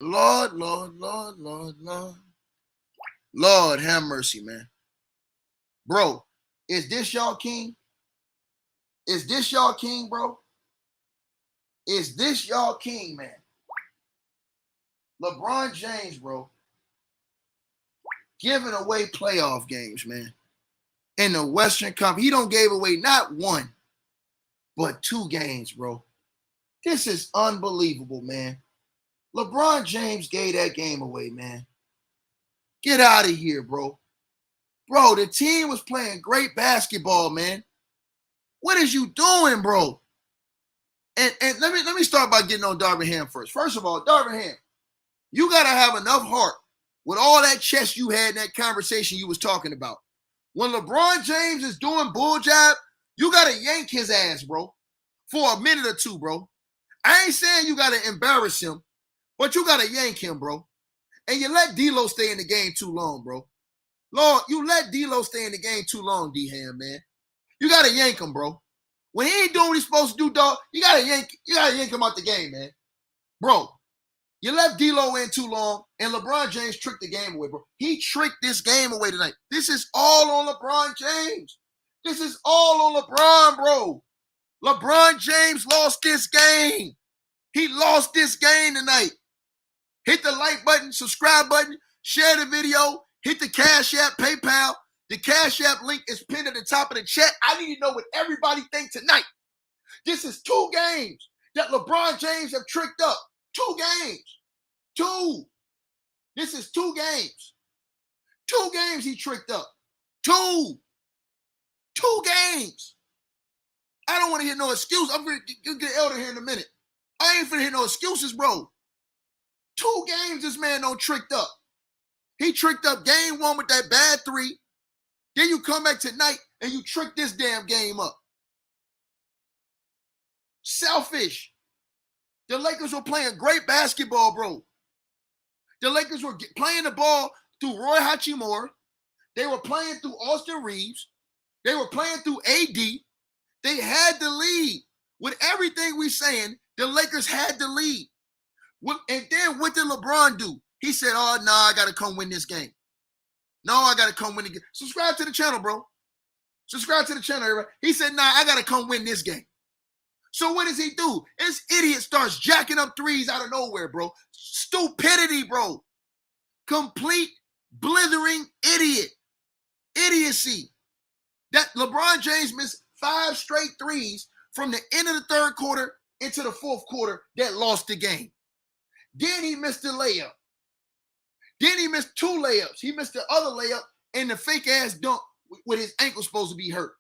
Lord, Lord, Lord, Lord, Lord. Lord, have mercy, man. Bro, is this y'all king? Is this y'all king, bro? Is this y'all king, man? LeBron James, bro, giving away playoff games, man. In the Western Conference, he don't gave away not one, but two games, bro. This is unbelievable, man. LeBron James gave that game away, man. Get out of here, bro. Bro, the team was playing great basketball, man. What is you doing, bro? And let me start by getting on Darvin Ham first. First of all, Darvin Ham, you gotta have enough heart with all that chest you had in that conversation you was talking about. When LeBron James is doing bull job, you gotta yank his ass, bro, for a minute or two, bro. I ain't saying you gotta embarrass him, but you gotta yank him, bro. And you let D'Lo stay in the game too long, bro. Lord, you let D'Lo stay in the game too long, D-Ham, man. You gotta yank him, bro. When he ain't doing what he's supposed to do, dog, you gotta yank him out the game, man. Bro, you left D'Lo in too long, and LeBron James tricked the game away, bro. He tricked this game away tonight. This is all on LeBron James. This is all on LeBron, bro. LeBron James lost this game. He lost this game tonight. Hit the like button, subscribe button, share the video, hit the Cash App, PayPal. The Cash App link is pinned at the top of the chat. I need to know what everybody thinks tonight. This is two games that LeBron James have tricked up. Two games. Two. This is two games. Two games he tricked up. Two. Two games. I don't want to hear no excuse. I'm going to get Elder here in a minute. I ain't finna hear no excuses, bro. Two games this man don't tricked up. He tricked up game one with that bad three. Then you come back tonight and you trick this damn game up. Selfish. The Lakers were playing great basketball, bro. The Lakers were playing the ball through Roy Hachimura. They were playing through Austin Reeves. They were playing through AD. They had the lead. With everything we're saying, the Lakers had the lead. And then what did LeBron do? He said, oh, no, I got to come win this game. No, I got to come win the game. Subscribe to the channel, bro. Subscribe to the channel, everybody. He said, nah, I got to come win this game. So what does he do? This idiot starts jacking up threes out of nowhere, bro. Stupidity, bro. Complete blithering idiot. Idiocy. That LeBron James missed 5 straight threes from the end of the third quarter into the fourth quarter that lost the game. Then he missed the layup. Then he missed 2 layups. He missed the other layup and the fake-ass dunk with his ankle supposed to be hurt.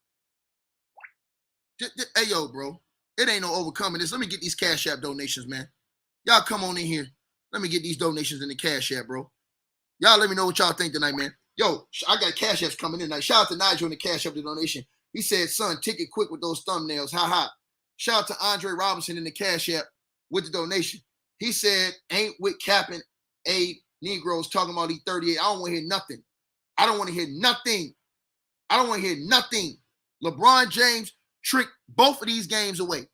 Hey, yo, bro. It ain't no overcoming this. Let me get these Cash App donations, man. Y'all come on in here. Let me get these donations in the Cash App, bro. Y'all let me know what y'all think tonight, man. Yo, I got Cash Apps coming in tonight. Shout out to Nigel in the Cash App the donation. He said, son, ticket quick with those thumbnails. Ha ha. Shout out to Andre Robinson in the Cash App with the donation. He said, ain't with capping a Negroes talking about these 38. I don't want to hear nothing. I don't want to hear nothing. I don't want to hear nothing. LeBron James tricked both of these games away.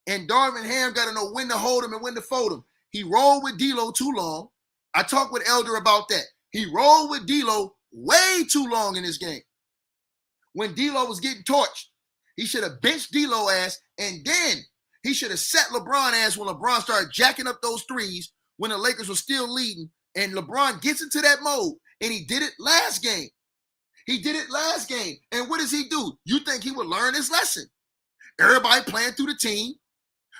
And Darvin Ham got to know when to hold him and when to fold him. He rolled with D'Lo too long. I talked with Elder about that. He rolled with D'Lo way too long in this game. When D'Lo was getting torched, he should have benched D'Lo ass, and then he should have set LeBron ass when LeBron started jacking up those threes when the Lakers were still leading. And LeBron gets into that mode, and he did it last game. He did it last game. And what does he do? You think he would learn his lesson? Everybody playing through the team.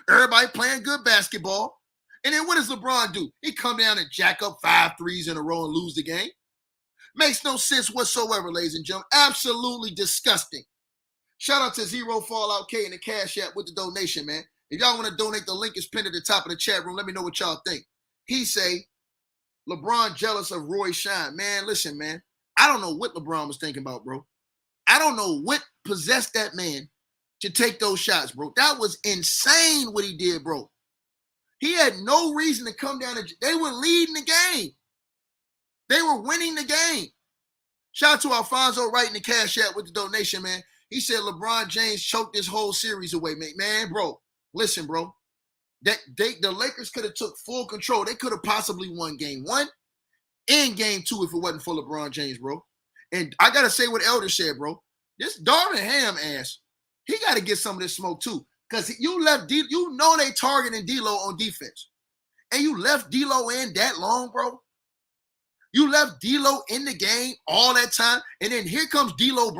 Everybody playing good basketball. And then what does LeBron do? He come down and jack up 5 threes in a row and lose the game. Makes no sense whatsoever, ladies and gentlemen. Absolutely disgusting. Shout out to Zero Fallout K in the Cash App with the donation, man. If y'all want to donate, the link is pinned at the top of the chat room. Let me know what y'all think. He say, LeBron jealous of Roy Shine. Man, listen, man. I don't know what LeBron was thinking about, bro. I don't know what possessed that man to take those shots, bro. That was insane what he did, bro. He had no reason to come down. They were leading the game. They were winning the game. Shout out to Alfonso Wright in the Cash App with the donation, man. He said LeBron James choked this whole series away, man. Bro, listen, bro. The Lakers could have took full control. They could have possibly won game 1 and game 2 if it wasn't for LeBron James, bro. And I gotta say what Elder said, bro. This Darvin Ham ass, he got to get some of this smoke too. Because you left you know they targeting D'Lo on defense. And you left D'Lo in that long, bro. You left D'Lo in the game all that time. And then here comes Doodoo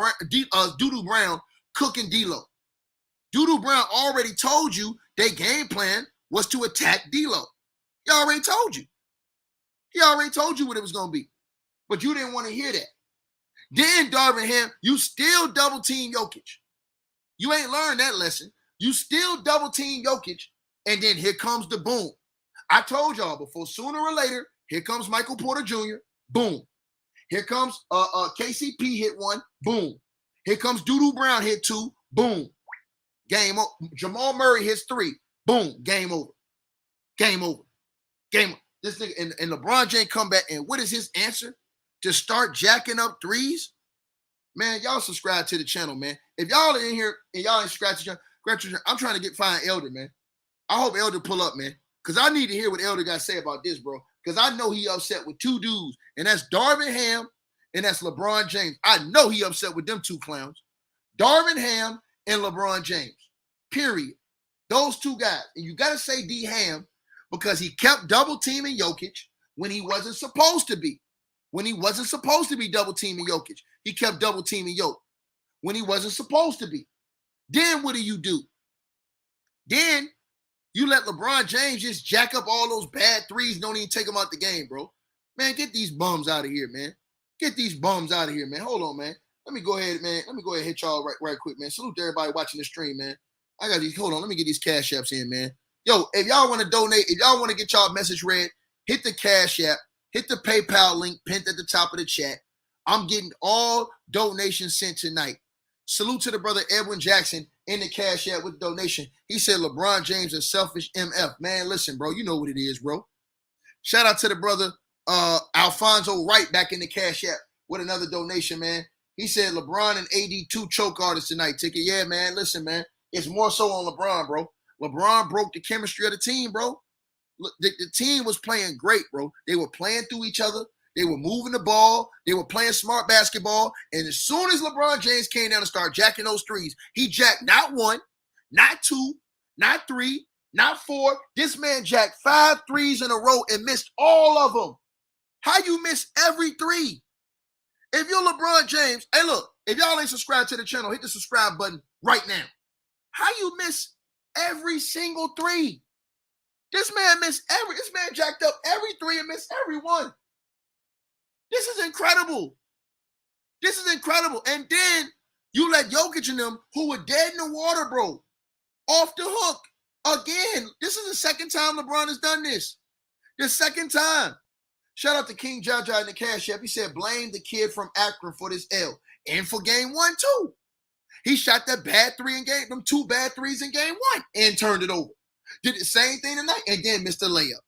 Brown cooking D'Lo. Doodoo Brown already told you their game plan was to attack D'Lo. He already told you. He already told you what it was going to be. But you didn't want to hear that. Then, Darvin Ham, you still double team Jokic. You ain't learned that lesson. You still double team Jokic, and then here comes the boom. I told y'all before, sooner or later, here comes Michael Porter Jr., boom. Here comes KCP hit 1, boom. Here comes Doodoo Brown hit 2, boom. Game over. Jamal Murray hits 3, boom. Game over. Game over. Game over. This nigga and LeBron James come back, and what is his answer? To start jacking up threes? Man, y'all subscribe to the channel, man. If y'all are in here and y'all ain't subscribed to the channel, I'm trying to find Elder, man. I hope Elder pull up, man. Because I need to hear what Elder got to say about this, bro. Because I know he upset with 2 dudes. And that's Darvin Ham and that's LeBron James. I know he upset with them 2 clowns. Darvin Ham and LeBron James. Period. Those 2 guys. And you got to say D Ham because he kept double teaming Jokic when he wasn't supposed to be. When he wasn't supposed to be double teaming Jokic. He kept double teaming Jokic when he wasn't supposed to be. Then what do? Then you let LeBron James just jack up all those bad threes, don't even take them out the game, bro. Man, get these bums out of here, man. Get these bums out of here, man. Hold on, man. Let me go ahead, man. Let me go ahead and hit y'all right quick, man. Salute to everybody watching the stream, man. I got these. Hold on. Let me get these Cash Apps in, man. Yo, if y'all want to donate, if y'all want to get y'all message read, hit the Cash App. Hit the PayPal link pinned at the top of the chat. I'm getting all donations sent tonight. Salute to the brother Edwin Jackson in the Cash App with the donation. He said LeBron James is selfish MF. Man, listen, bro. You know what it is, bro. Shout out to the brother Alfonso Wright back in the Cash App with another donation, man. He said LeBron and AD 2 choke artists tonight. Ticket. Yeah, man. Listen, man. It's more so on LeBron, bro. LeBron broke the chemistry of the team, bro. The team was playing great, bro. They were playing through each other. They were moving the ball. They were playing smart basketball. And as soon as LeBron James came down and started jacking those threes, he jacked not 1, not 2, not 3, not 4. This man jacked 5 threes in a row and missed all of them. How you miss every 3? If you're LeBron James, hey, look, if y'all ain't subscribed to the channel, hit the subscribe button right now. How you miss every single 3? This man jacked up every 3 and missed every 1. This is incredible. This is incredible. And then you let Jokic and them, who were dead in the water, bro, off the hook. Again, this is the second time LeBron has done this. The second time. Shout out to King Jaja in the Cash App. He said, blame the kid from Akron for this L. And for game 1, too. He shot that bad 3 in game, them 2 bad 3s in game 1 and turned it over. Did the same thing tonight. Again, missed the layup.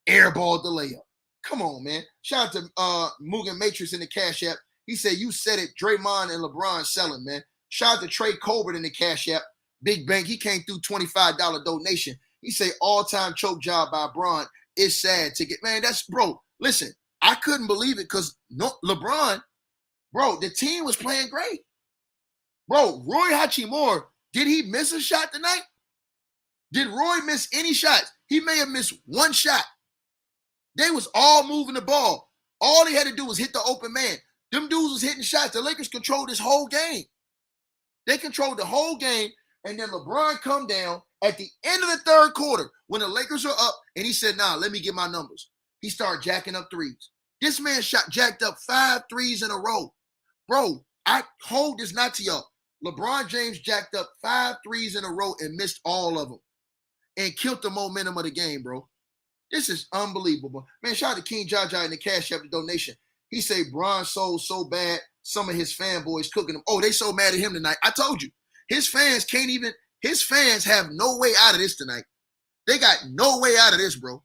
Airballed the layup. Come on, man. Shout out to Mugen Matrix in the Cash App. He said, you said it. Draymond and LeBron selling, man. Shout out to Trey Colbert in the Cash App. Big Bank. He came through $25 donation. He said, all-time choke job by Bron. It's sad to get. Man, that's, bro, listen, I couldn't believe it because LeBron, bro, the team was playing great. Bro, Roy Hachimura, did he miss a shot tonight? Did Roy miss any shots? He may have missed 1 shot. They was all moving the ball. All they had to do was hit the open man. Them dudes was hitting shots. The Lakers controlled this whole game. They controlled the whole game, and then LeBron come down at the end of the 3rd quarter when the Lakers are up, and he said, nah, let me get my numbers. He started jacking up threes. This man jacked up 5 threes in a row. Bro, I hold this not to y'all. LeBron James jacked up 5 threes in a row and missed all of them and killed the momentum of the game, bro. This is unbelievable. Man, shout out to King Jaja in the Cash App the donation. He say Bron sold so bad, some of his fanboys cooking him. Oh, they so mad at him tonight. I told you. His fans have no way out of this tonight. They got no way out of this, bro.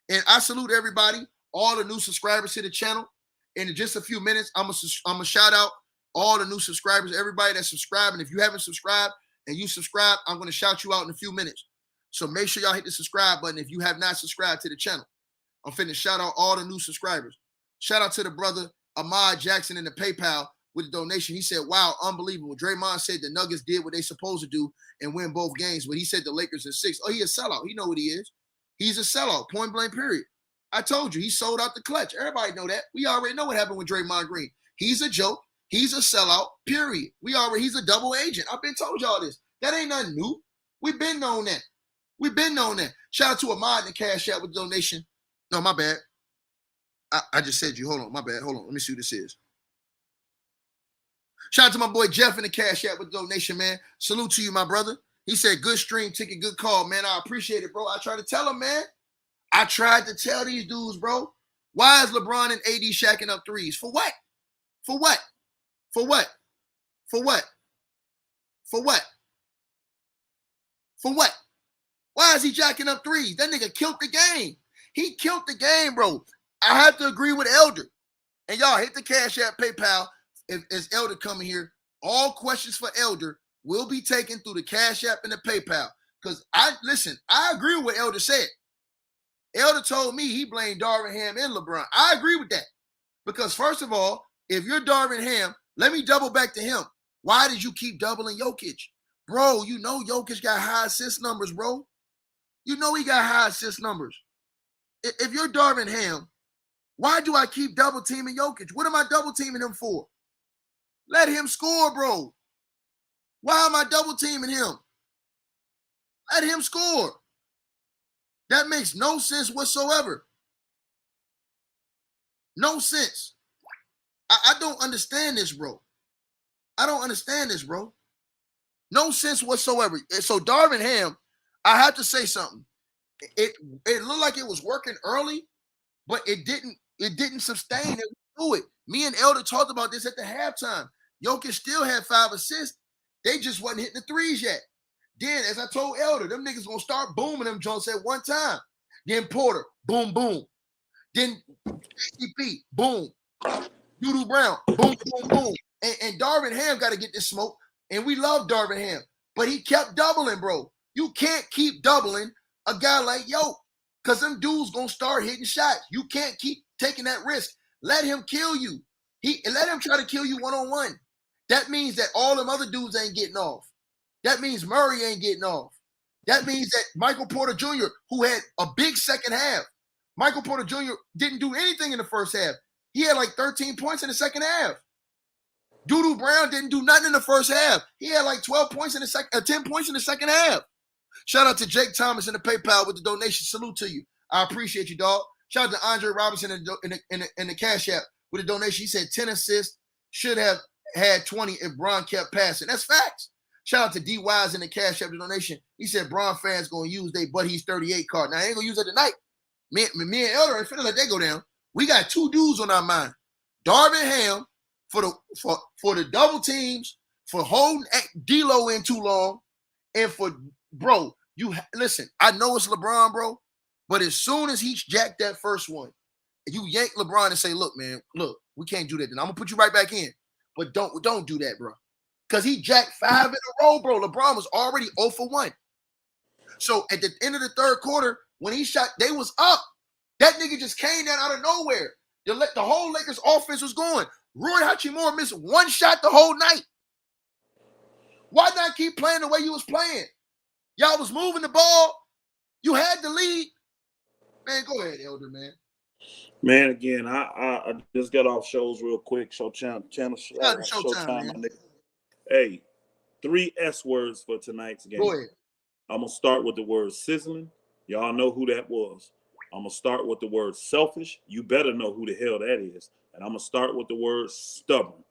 And I salute everybody, all the new subscribers to the channel. And in just a few minutes, I'm gonna shout out all the new subscribers, everybody that's subscribing. If you haven't subscribed and you subscribe, I'm going to shout you out in a few minutes. So make sure y'all hit the subscribe button if you have not subscribed to the channel. I'm finna shout out all the new subscribers. Shout out to the brother Ahmad Jackson in the PayPal with the donation. He said, wow, unbelievable. Draymond said the Nuggets did what they supposed to do and win both games, but he said the Lakers in 6. Oh, he a sellout. He know what he is. He's a sellout, point blank, period. I told you, he sold out the clutch. Everybody know that. We already know what happened with Draymond Green. He's a joke. He's a sellout, period. He's a double agent. I've been told y'all this. That ain't nothing new. We've been known that. We've been known that. Shout out to Ahmad in the Cash App with the donation. No, my bad. I just said you. Hold on, my bad. Hold on. Let me see who this is. Shout out to my boy Jeff in the Cash App with the donation, man. Salute to you, my brother. He said, good stream ticket, good call, man. I appreciate it, bro. I tried to tell him, man. I tried to tell these dudes, bro. Why is LeBron and AD shacking up threes? For what? For what? For what? For what? For what? For what? Why is he jacking up threes? That nigga killed the game. He killed the game, bro. I have to agree with Elder. And y'all hit the Cash App, PayPal. If Elder coming here, all questions for Elder will be taken through the Cash App and the PayPal. Because I agree with what Elder said. Elder told me he blamed Darvin Ham and LeBron. I agree with that. Because first of all, if you're Darvin Ham, let me double back to him. Why did you keep doubling Jokic? Bro, you know Jokic got high assist numbers, bro. You know he got high assist numbers. If you're Darvin Ham, why do I keep double teaming Jokic? What am I double teaming him for? Let him score, bro. Why am I double teaming him? Let him score. That makes no sense whatsoever. No sense. I don't understand this, bro. I don't understand this, bro. No sense whatsoever. So Darvin Ham, I have to say something. It looked like it was working early, but it didn't sustain it through it. Me and Elder talked about this at the halftime. Jokic still had 5 assists. They just wasn't hitting the threes yet. Then, as I told Elder, them niggas gonna start booming them joints at one time. Then Porter, boom, boom. Then KCP, boom. Doodoo Brown, boom, boom, boom. And Darvin Ham got to get this smoke. And we love Darvin Ham. But he kept doubling, bro. You can't keep doubling a guy like Yo. Because them dudes gonna start hitting shots. You can't keep taking that risk. Let him kill you. Let him try to kill you one-on-one. That means that all them other dudes ain't getting off. That means Murray ain't getting off. That means that Michael Porter Jr., who had a big second half, Michael Porter Jr. didn't do anything in the first half. He had like 13 points in the second half. Doodoo Brown didn't do nothing in the first half. He had like 12 points in the second, 10 points in the second half. Shout out to Jake Thomas in the PayPal with the donation. Salute to you. I appreciate you, dog. Shout out to Andre Robinson in the Cash App with a donation. He said 10 assists, should have had 20 if Bron kept passing. That's facts. Shout out to D Wise in the Cash App donation. He said Bron fans gonna use they but he's 38 card. Now I ain't gonna use that tonight. Me and Elder ain't finna let that go down. We got 2 dudes on our mind. Darvin Ham for the double teams, for holding D-Lo in too long, and for bro, listen, I know it's LeBron, bro, but as soon as he jacked that first one, you yank LeBron and say, look, man, look, we can't do that. Then I'm gonna put you right back in. But don't do that, bro. Because he jacked 5 in a row, bro. LeBron was already 0 for 1. So at the end of the third quarter, when he shot, they was up. That nigga just came down out of nowhere. The whole Lakers offense was going. Roy Hachimura missed 1 shot the whole night. Why not keep playing the way you was playing? Y'all was moving the ball. You had the lead. Man, go ahead, Elder, man. Man, again, I just got off shows real quick. Showtime, man. Hey, 3 S words for tonight's game. Go ahead. I'm going to start with the word sizzling. Y'all know who that was. I'm going to start with the word selfish. You better know who the hell that is. And I'm going to start with the word stubborn.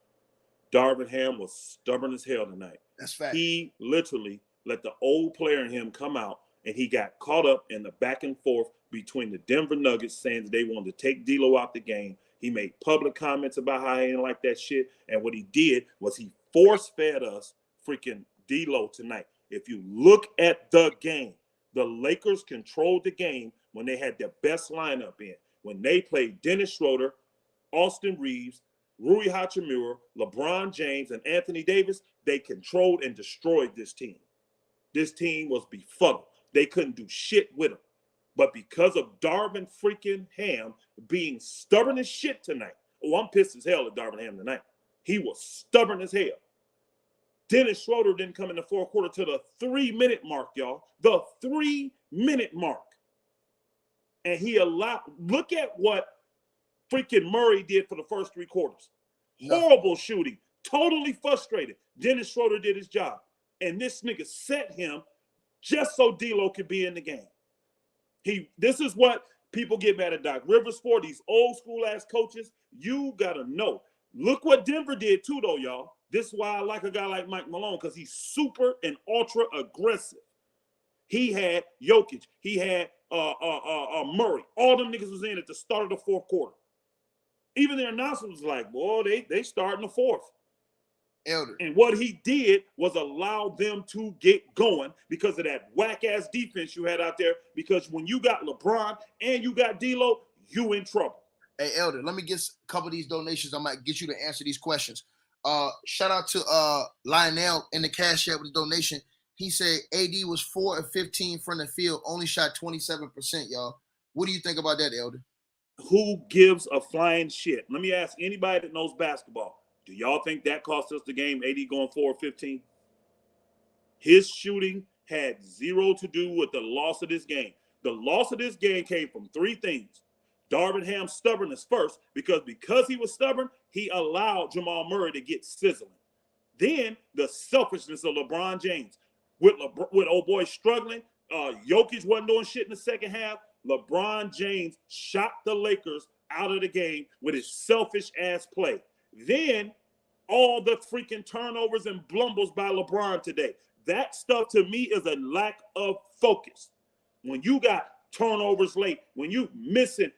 Darvin Ham was stubborn as hell tonight. That's fact. He literally let the old player in him come out, and he got caught up in the back and forth between the Denver Nuggets saying that they wanted to take D'Lo out the game. He made public comments about how he didn't like that shit. And what he did was he force-fed us freaking D'Lo tonight. If you look at the game, the Lakers controlled the game when they had their best lineup in. When they played Dennis Schroeder, Austin Reeves, Rui Hachimura, LeBron James, and Anthony Davis, they controlled and destroyed this team. This team was befuddled. they couldn't do shit with him. But because of Darvin freaking Ham being stubborn as shit tonight, I'm pissed as hell at Darvin Ham tonight. He was stubborn as hell. Dennis Schroeder didn't come in the fourth quarter to the 3-minute mark, y'all. The 3-minute mark. And he allowed, look at what freaking Murray did for the first 3 quarters. Horrible shooting. Totally frustrated. Dennis Schroeder did his job. And this nigga set him just so D'Lo could be in the game. This is what people get mad at Doc Rivers for, these old school ass coaches. You gotta know. Look what Denver did too, though, y'all. This is why I like a guy like Mike Malone, because he's super and ultra aggressive. He had Jokic. He had Murray. All them niggas was in at the start of the fourth quarter. Even their announcer was like, boy, they start in the fourth. Elder. And what he did was allow them to get going because of that whack-ass defense you had out there. Because when you got LeBron and you got D'Lo, you in trouble. Hey, Elder, let me get a couple of these donations. I might get you to answer these questions. Shout out to Lionel in the Cash App with the donation. He said AD was 4 of 15 from the field, only shot 27%, y'all. What do you think about that, Elder? Who gives a flying shit? Let me ask anybody that knows basketball. Do y'all think that cost us the game, AD going 4 of 15? His shooting had zero to do with the loss of this game. The loss of this game came from 3 things. Darvin Ham's stubbornness first, because he was stubborn, he allowed Jamal Murray to get sizzling. Then the selfishness of LeBron James. With old boy struggling, Jokic wasn't doing shit in the second half. LeBron James shot the Lakers out of the game with his selfish ass play. Then all the freaking turnovers and blumbles by LeBron today. That stuff to me is a lack of focus. When you got turnovers late, when you missing,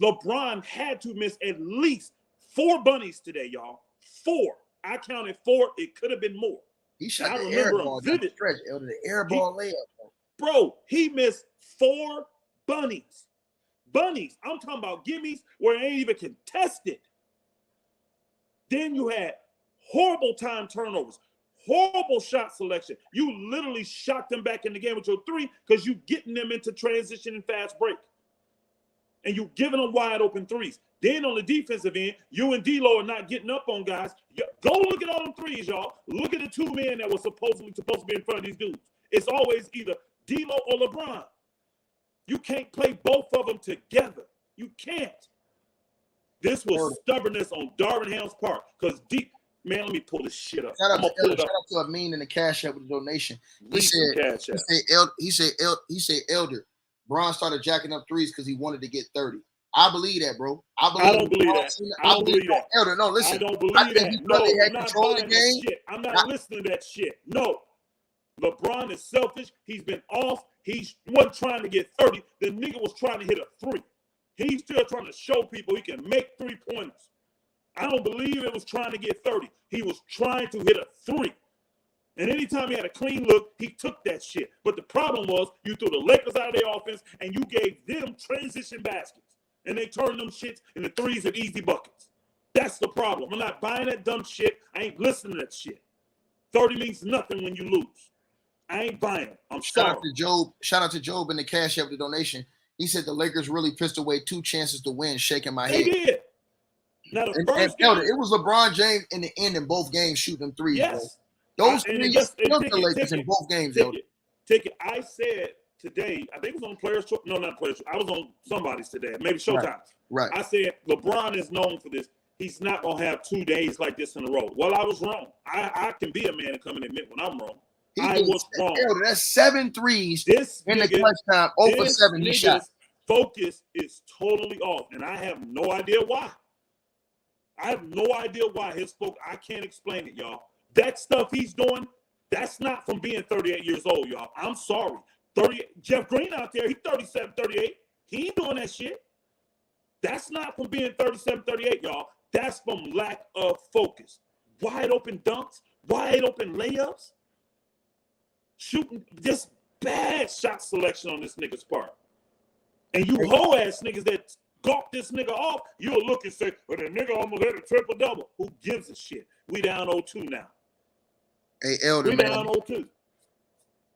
LeBron had to miss at least 4 bunnies today, y'all. 4. I counted 4. It could have been more. He shot the air ball down the stretch, Elder, the air ball layup. Bro, he missed 4 bunnies. Bunnies. I'm talking about gimmies where it ain't even contested. Then you had horrible time turnovers, horrible shot selection. You literally shot them back in the game with your 3 because you getting them into transition and fast break. And you giving them wide open 3s. Then on the defensive end, you and D'Lo are not getting up on guys. Go look at all them 3s, y'all. Look at the 2 men that were supposed to be in front of these dudes. It's always either D'Lo or LeBron. You can't play both of them together. You can't. This was stubbornness on Darvin Ham's part. Because man, let me pull this shit up. Shout out to Amin in the Cash App with the donation. He said, Elder, Bron started jacking up 3s because he wanted to get 30. I believe that, bro. I don't believe that. I don't believe that. Elder, no, listen. I don't believe that. No, I'm not buying that shit. I'm not listening to that shit. No. LeBron is selfish. He's been off. He wasn't trying to get 30. The nigga was trying to hit a 3. He's still trying to show people he can make 3-pointers. I don't believe it was trying to get 30. He was trying to hit a 3. And anytime he had a clean look, he took that shit. But the problem was you threw the Lakers out of their offense and you gave them transition baskets. And they turned them shits into 3s and easy buckets. That's the problem. I'm not buying that dumb shit. I ain't listening to that shit. 30 means nothing when you lose. I ain't buying it. I'm sorry. Shout out to Job in the Cash App the donation. He said the Lakers really pissed away 2 chances to win, shaking my head. They did. Now the first game, it was LeBron James in the end in both games shooting 3s. Yes. Bro. Those 3s killed the Lakers in both games. I said today, I think it was on Players Choice. No, not Players Choice. I was on somebody's today, maybe Showtime. Right. I said LeBron is known for this. He's not going to have 2 days like this in a row. Well, I was wrong. I can be a man and come and admit when I'm wrong. I was wrong. That's 7 3s in the clutch time. 0 for 7 he shot. Focus is totally off, and I have no idea why. I have no idea why his focus. I can't explain it, y'all. That stuff he's doing, that's not from being 38 years old, y'all. I'm sorry. Jeff Green out there, he's 37, 38. He ain't doing that shit. That's not from being 37, 38, y'all. That's from lack of focus. Wide open dunks, wide open layups, shooting just bad shot selection on this nigga's part. And you hoe ass niggas that gawk this nigga off, you'll look and say, well, the nigga almost had a triple-double. Who gives a shit? We down 0-2 now. Hey, Elder, we down 0-2.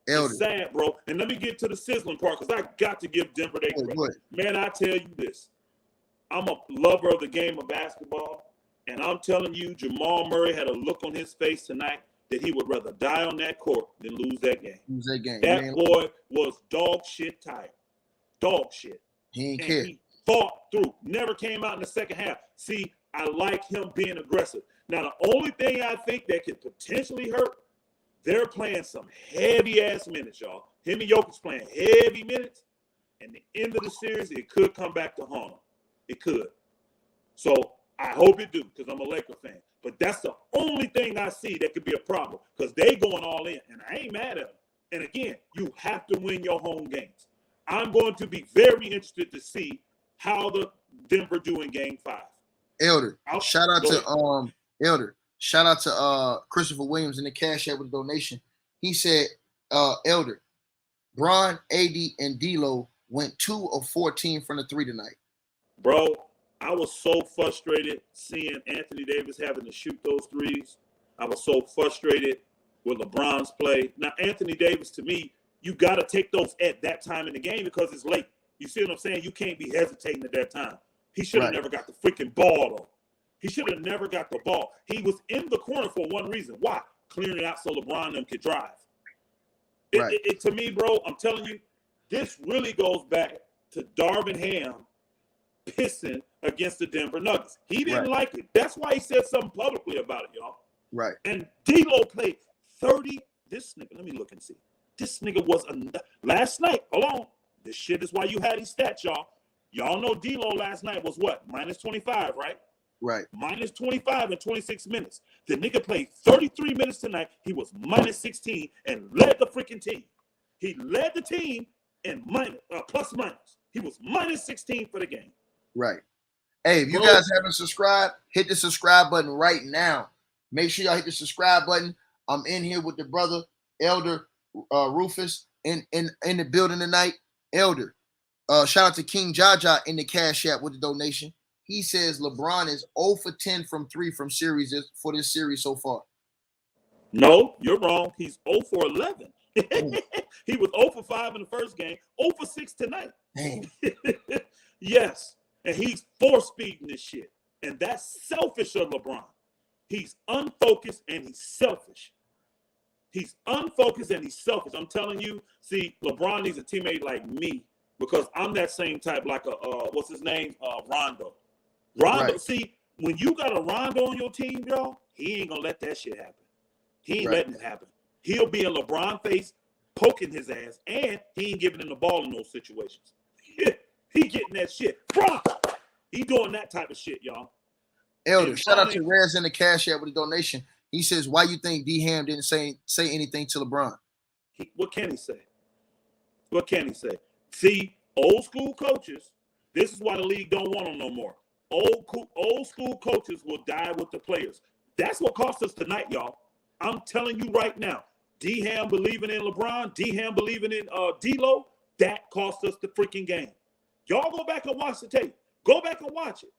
Elder. It's sad, bro. And let me get to the sizzling part because I got to give Denver their credit. Man, I tell you this. I'm a lover of the game of basketball, and I'm telling you, Jamal Murray had a look on his face tonight that he would rather die on that court than lose that game. That boy was dog shit tired. Dog shit. He ain't care. He fought through. Never came out in the second half. See, I like him being aggressive. Now, the only thing I think that could potentially hurt, they're playing some heavy-ass minutes, y'all. Him and Jokic playing heavy minutes. And the end of the series, it could come back to haunt him. It could. So I hope it do because I'm a Laker fan. But that's the only thing I see that could be a problem because they going all in, and I ain't mad at them. And again, you have to win your home games. I'm going to be very interested to see how the Denver do in Game 5. Elder, shout out to Christopher Williams in the Cash App with a donation. He said, Elder, Bron, AD, and D'Lo went 2 of 14 from the 3 tonight. Bro, I was so frustrated seeing Anthony Davis having to shoot those threes. I was so frustrated with LeBron's play. Now, Anthony Davis, to me, you got to take those at that time in the game because it's late. You see what I'm saying? You can't be hesitating at that time. He should have never got the freaking ball, though. He should have never got the ball. He was in the corner for one reason. Why? Clearing it out so LeBron them could drive. To me, bro, I'm telling you, this really goes back to Darvin Ham pissing against the Denver Nuggets. He didn't like it. That's why he said something publicly about it, y'all. Right. And D'Lo played 30. This nigga, let me look and see. This nigga was last night. Hold on. This shit is why you had these stats, y'all. Y'all know D'Lo last night was what? Minus 25, right? Right. Minus 25 in 26 minutes. The nigga played 33 minutes tonight. He was minus 16 and led the freaking team. He led the team in plus minus. He was minus 16 for the game. Right. Hey, if you guys haven't subscribed, hit the subscribe button right now. Make sure y'all hit the subscribe button. I'm in here with the brother, Elder Rufus, in the building tonight. Elder, shout out to King Jaja in the Cash App with the donation. He says LeBron is 0 for 10 from 3 for this series so far. No, you're wrong. He's 0 for 11. He was 0 for 5 in the first game, 0 for 6 tonight. Yes. And he's force-feeding this shit. And that's selfish of LeBron. He's unfocused and he's selfish. He's unfocused and he's selfish. I'm telling you, see, LeBron needs a teammate like me because I'm that same type like what's his name? Rondo. Rondo, see, when you got a Rondo on your team, y'all, he ain't going to let that shit happen. He ain't letting it happen. He'll be in LeBron face, poking his ass, and he ain't giving him the ball in those situations. He getting that shit. Bro, he doing that type of shit, y'all. Elder, shout out to Rez in the Cash App with a donation. He says, why you think D-Ham didn't say anything to LeBron? What can he say? What can he say? See, old school coaches, this is why the league don't want them no more. Old school coaches will die with the players. That's what cost us tonight, y'all. I'm telling you right now. D-Ham believing in LeBron, D-Ham believing in D'Lo, that cost us the freaking game. Y'all go back and watch the tape. Go back and watch it.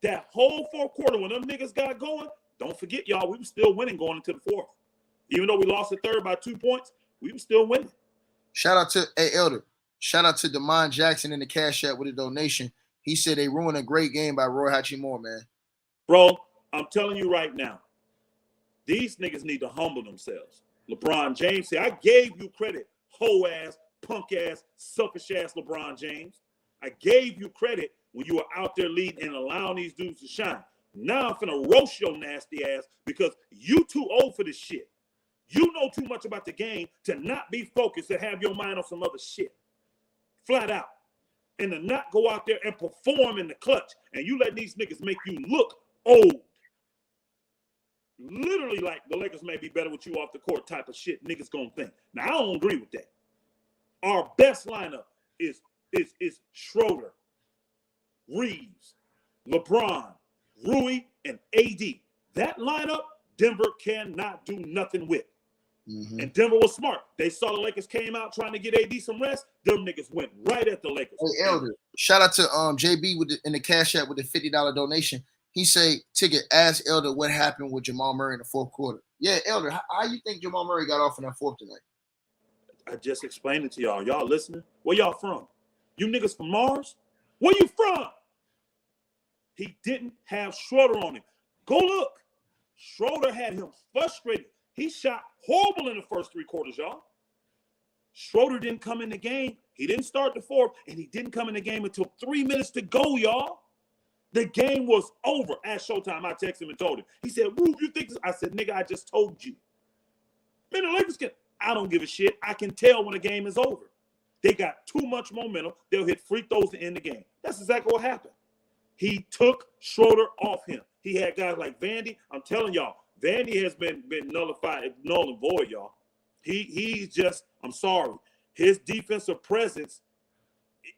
That whole fourth quarter when them niggas got going, don't forget, y'all, we were still winning going into the fourth. Even though we lost the third by 2 points, we were still winning. Shout out to Elder. Shout out to Damon Jackson in the Cash App with a donation. He said they ruined a great game by Roy Hachimura, man. Bro, I'm telling you right now, these niggas need to humble themselves. LeBron James said, I gave you credit, hoe-ass, punk-ass, selfish-ass LeBron James. I gave you credit when you were out there leading and allowing these dudes to shine. Now I'm finna roast your nasty ass because you too old for this shit. You know too much about the game to not be focused and have your mind on some other shit. Flat out. And to not go out there and perform in the clutch. And you let these niggas make you look old. Literally like the Lakers may be better with you off the court type of shit niggas gonna think. Now, I don't agree with that. Our best lineup is Schroeder, Reeves, LeBron, Rui, and AD. That lineup, Denver cannot do nothing with. Mm-hmm. And Denver was smart. They saw the Lakers came out trying to get AD some rest. Them niggas went right at the Lakers. Hey, Elder, shout out to JB in the Cash App with the $50 donation. He say, Ticket, ask Elder what happened with Jamal Murray in the fourth quarter. Yeah, Elder, how you think Jamal Murray got off in that fourth tonight? I just explained it to y'all. Y'all listening? Where y'all from? You niggas from Mars? Where you from? He didn't have Schroeder on him. Go look. Schroeder had him frustrated. He shot horrible in the first 3 quarters, y'all. Schroeder didn't come in the game. He didn't start the fourth, and he didn't come in the game until 3 minutes to go, y'all. The game was over at Showtime. I texted him and told him. He said, Rube, you think this? I said, nigga, I just told you. Man, the Lakers I don't give a shit. I can tell when the game is over. They got too much momentum. They'll hit free throws to end the game. That's exactly what happened. He took Schroeder off him. He had guys like Vandy. I'm telling y'all, Vandy has been nullified, null and void, y'all. He's just, I'm sorry. His defensive presence,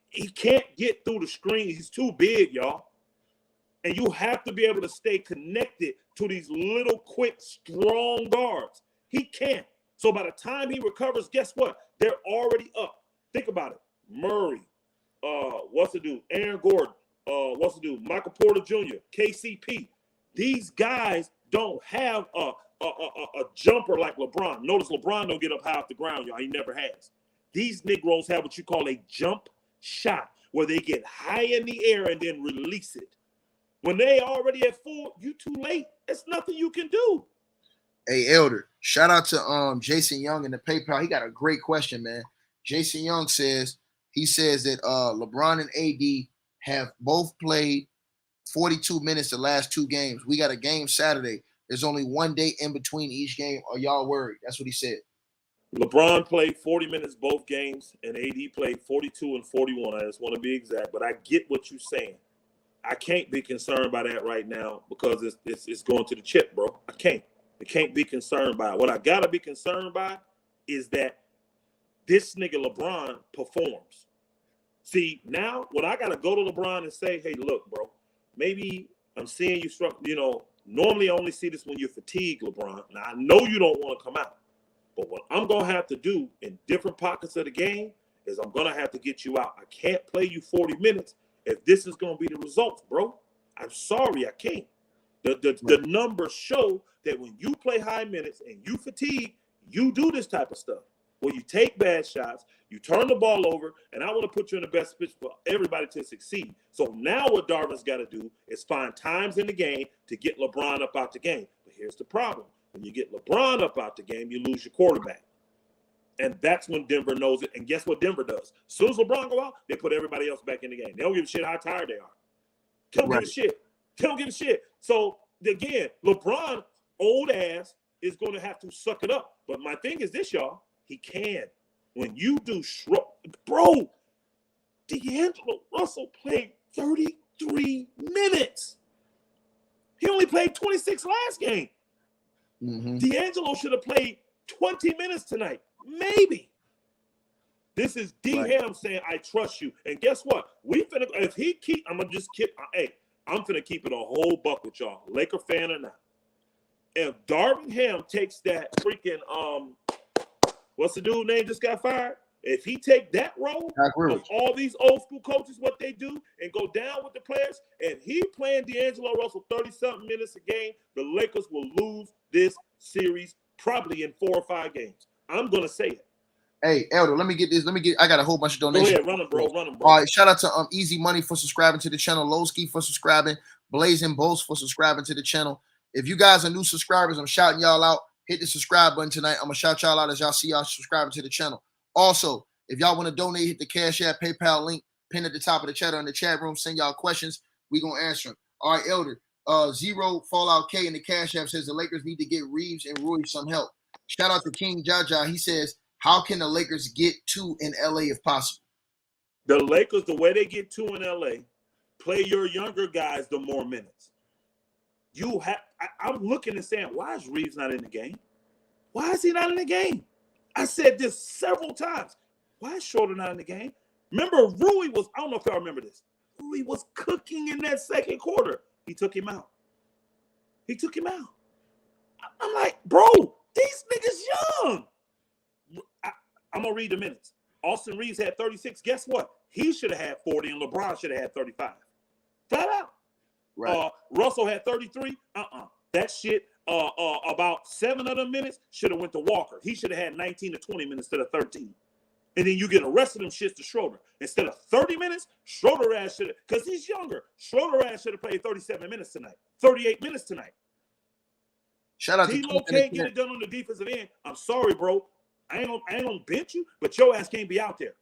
he can't get through the screen. He's too big, y'all. And you have to be able to stay connected to these little, quick, strong guards. He can't. So by the time he recovers, guess what? They're already up. Think about it. Murray, Aaron Gordon, Michael Porter Jr., KCP. These guys don't have a jumper like LeBron. Notice LeBron don't get up high off the ground, y'all. He never has. These Negroes have what you call a jump shot, where they get high in the air and then release it. When they already at full, you too late. There's nothing you can do. Hey, Elder, shout out to Jason Young in the PayPal. He got a great question, man. Jason Young says that LeBron and AD have both played 42 minutes the last 2 games. We got a game Saturday. There's only 1 day in between each game. Are y'all worried? That's what he said. LeBron played 40 minutes both games, and AD played 42 and 41. I just want to be exact, but I get what you're saying. I can't be concerned by that right now because it's going to the chip, bro. I can't be concerned by it. What I got to be concerned by is that this nigga LeBron performs. See, now when I got to go to LeBron and say, hey, look, bro, maybe I'm seeing you struck, normally I only see this when you're fatigued, LeBron. Now, I know you don't want to come out. But what I'm going to have to do in different pockets of the game is I'm going to have to get you out. I can't play you 40 minutes if this is going to be the results, bro. I'm sorry, I can't. The numbers show that when you play high minutes and you fatigue, you do this type of stuff. Where you take bad shots, you turn the ball over, and I want to put you in the best pitch for everybody to succeed. So now what Darvin's got to do is find times in the game to get LeBron up out the game. But here's the problem. When you get LeBron up out the game, you lose your quarterback. And that's when Denver knows it. And guess what Denver does? As soon as LeBron go out, they put everybody else back in the game. They don't give a shit how tired they are. They don't give a shit. They don't give a shit. So, again, LeBron, old ass, is going to have to suck it up. But my thing is this, y'all. He can. When you do bro, D'Angelo Russell played 33 minutes. He only played 26 last game. Mm-hmm. D'Angelo should have played 20 minutes tonight. Maybe. This is D-Ham saying, I trust you. And guess what? If he keep, I'm going to just keep, I'm going to keep it a whole buck with y'all, Laker fan or not. If Darvin Ham takes that freaking, what's the dude name just got fired? If he take that role of all these old school coaches, what they do, and go down with the players, and he playing D'Angelo Russell 30-something minutes a game, the Lakers will lose this series probably in 4 or 5 games. I'm going to say it. Hey, Elder, let me get this. I got a whole bunch of donations. Go ahead, run them, bro. All right, shout out to Easy Money for subscribing to the channel, Lowski for subscribing, Blazing Bolts for subscribing to the channel. If you guys are new subscribers, I'm shouting y'all out. Hit the subscribe button tonight. I'm going to shout y'all out as y'all see y'all subscribing to the channel. Also, if y'all want to donate, hit the Cash App, PayPal link, pinned at the top of the chat or in the chat room. Send y'all questions. We're going to answer them. All right, Elder. Zero Fallout K in the Cash App says the Lakers need to get Reeves and Rui some help. Shout out to King Jaja. He says, how can the Lakers get 2 in LA if possible? The Lakers, the way they get 2 in LA, play your younger guys the more minutes. I'm looking and saying, why is Reeves not in the game? Why is he not in the game? I said this several times. Why is Schroeder not in the game? Remember, Rui was, I don't know if y'all remember this. Rui was cooking in that second quarter. He took him out. I'm like, bro, these niggas young. I'm going to read the minutes. Austin Reeves had 36. Guess what? He should have had 40 and LeBron should have had 35. Flat out. Right. Russell had 33. That shit, about 7 of them minutes should have went to Walker. He should have had 19 to 20 minutes instead of 13. And then you get the rest of them shits to Schroeder. Instead of 30 minutes, Schroeder ass should have, because he's younger, Schroeder ass should have played 37 minutes tonight, 38 minutes tonight. Shout out T-Lo to can't get it done on the defensive end. I'm sorry, bro. I ain't gonna bench you, but your ass can't be out there.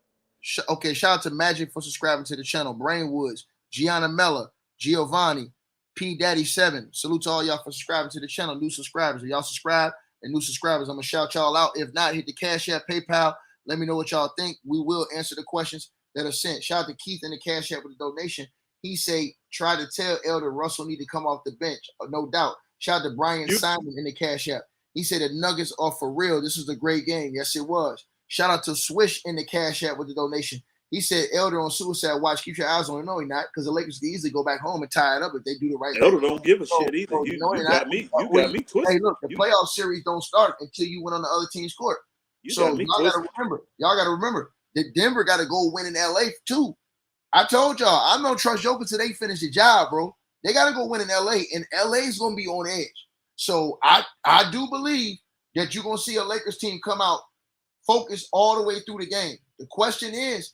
Okay, shout out to Magic for subscribing to the channel. Brainwoods, Gianna Mella, Giovanni, P Daddy 7. Salute to all y'all for subscribing to the channel. New subscribers. If y'all subscribe and new subscribers, I'm gonna shout y'all out. If not, hit the Cash App, PayPal. Let me know what y'all think. We will answer the questions that are sent. Shout out to Keith in the Cash App with a donation. He say, try to tell Elder Russell need to come off the bench. No doubt. Shout out to Brian Simon in the Cash App. He said the Nuggets are for real. This was a great game. Yes, it was. Shout out to Swish in the Cash App with the donation. He said Elder on Suicide Watch. Keep your eyes on it. No, he not, because the Lakers can easily go back home and tie it up if they do the right thing. Elder don't give a shit either. You got me twisted. Hey, look, the playoff series don't start until you win on the other team's court. So y'all gotta remember that Denver gotta go win in LA too. I told y'all I don't trust Joker till they finish the job, bro. They gotta go win in LA, and LA is gonna be on edge. So I do believe that you're gonna see a Lakers team come out focused all the way through the game. The question is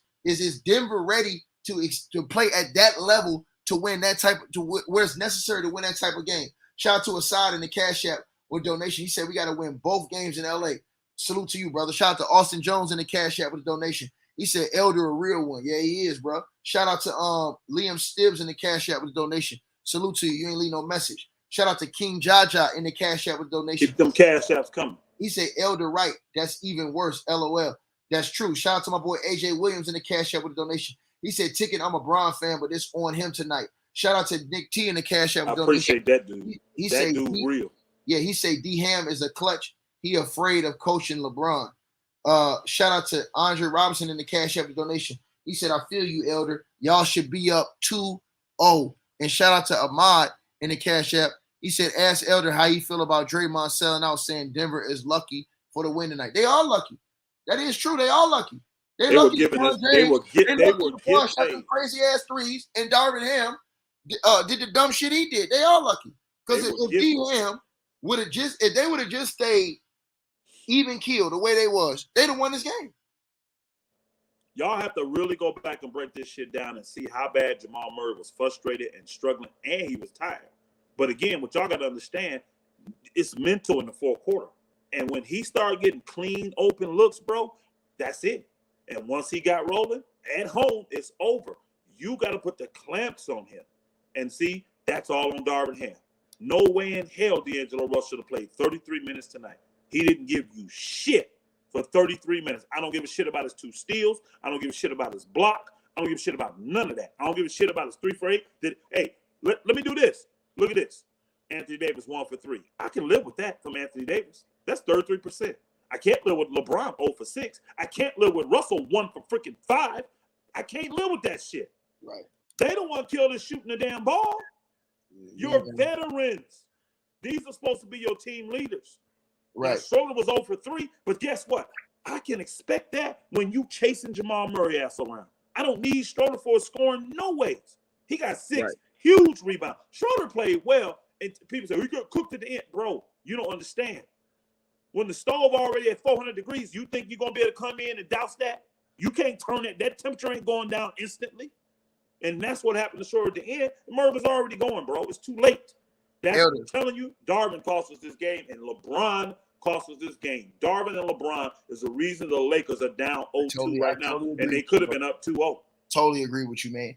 Denver ready to play at that level to win that type where it's necessary to win that type of game? Shout out to Assad in the Cash App with donation. He said we gotta win both games in LA. Salute to you, brother. Shout out to Austin Jones in the Cash App with a donation. He said Elder a real one. Yeah, he is, bro. Shout out to Liam Stibbs in the Cash App with a donation. Salute to you. You ain't leave no message. Shout out to King Jaja in the Cash App with a donation. Keep them Cash Apps coming. He said Elder right. That's even worse. LOL. That's true. Shout out to my boy AJ Williams in the Cash App with a donation. He said, Ticket, I'm a Bron fan, but it's on him tonight. Shout out to Nick T in the Cash App with a donation. I appreciate that dude. That dude real. Yeah, he said D-Ham is a clutch. He afraid of coaching LeBron. Shout out to Andre Robinson in the Cash App donation. He said, I feel you, Elder. Y'all should be up 2-0. And shout out to Ahmad in the Cash App. He said, ask Elder how he feel about Draymond selling out, saying Denver is lucky for the win tonight. They are lucky. That is true. They are lucky. They were giving us. They were getting crazy ass threes, and Darvin Ham did the dumb shit he did. They are lucky because if D-Ham would have if they would have just stayed even keel the way they was, they'd have won this game. Y'all have to really go back and break this shit down and see how bad Jamal Murray was frustrated and struggling, and he was tired. But again, what y'all got to understand, it's mental in the fourth quarter. And when he started getting clean, open looks, bro, that's it. And once he got rolling at home, it's over. You got to put the clamps on him. And see, that's all on Darvin Ham. No way in hell D'Angelo Russell should have played 33 minutes tonight. He didn't give you shit for 33 minutes. I don't give a shit about his 2 steals. I don't give a shit about his block. I don't give a shit about none of that. I don't give a shit about his 3 for 8. Hey, let me do this. Look at this. Anthony Davis 1 for 3. I can live with that from Anthony Davis. That's 33%. I can't live with LeBron 0 for 6. I can't live with Russell 1 for freaking 5. I can't live with that shit. Right. They don't want to kill this shooting the damn ball. You're veterans. These are supposed to be your team leaders. Right. Schroeder was 0 for 3, but guess what? I can expect that when you chasing Jamal Murray ass around. I don't need Schroeder for scoring no ways. He got 6 huge rebounds. Schroeder played well, and people say, we got cooked at the end. Bro, you don't understand. When the stove already at 400 degrees, you think you're going to be able to come in and douse that? You can't turn it. That temperature ain't going down instantly. And that's what happened to Schroeder at the end. Murray was already going, bro. It's too late. That's what I'm telling you. Darvin cost us this game, and LeBron cost us this game. Darvin and LeBron is the reason the Lakers are down 0-2 right now, and they could have been up 2-0. Totally agree with you, man.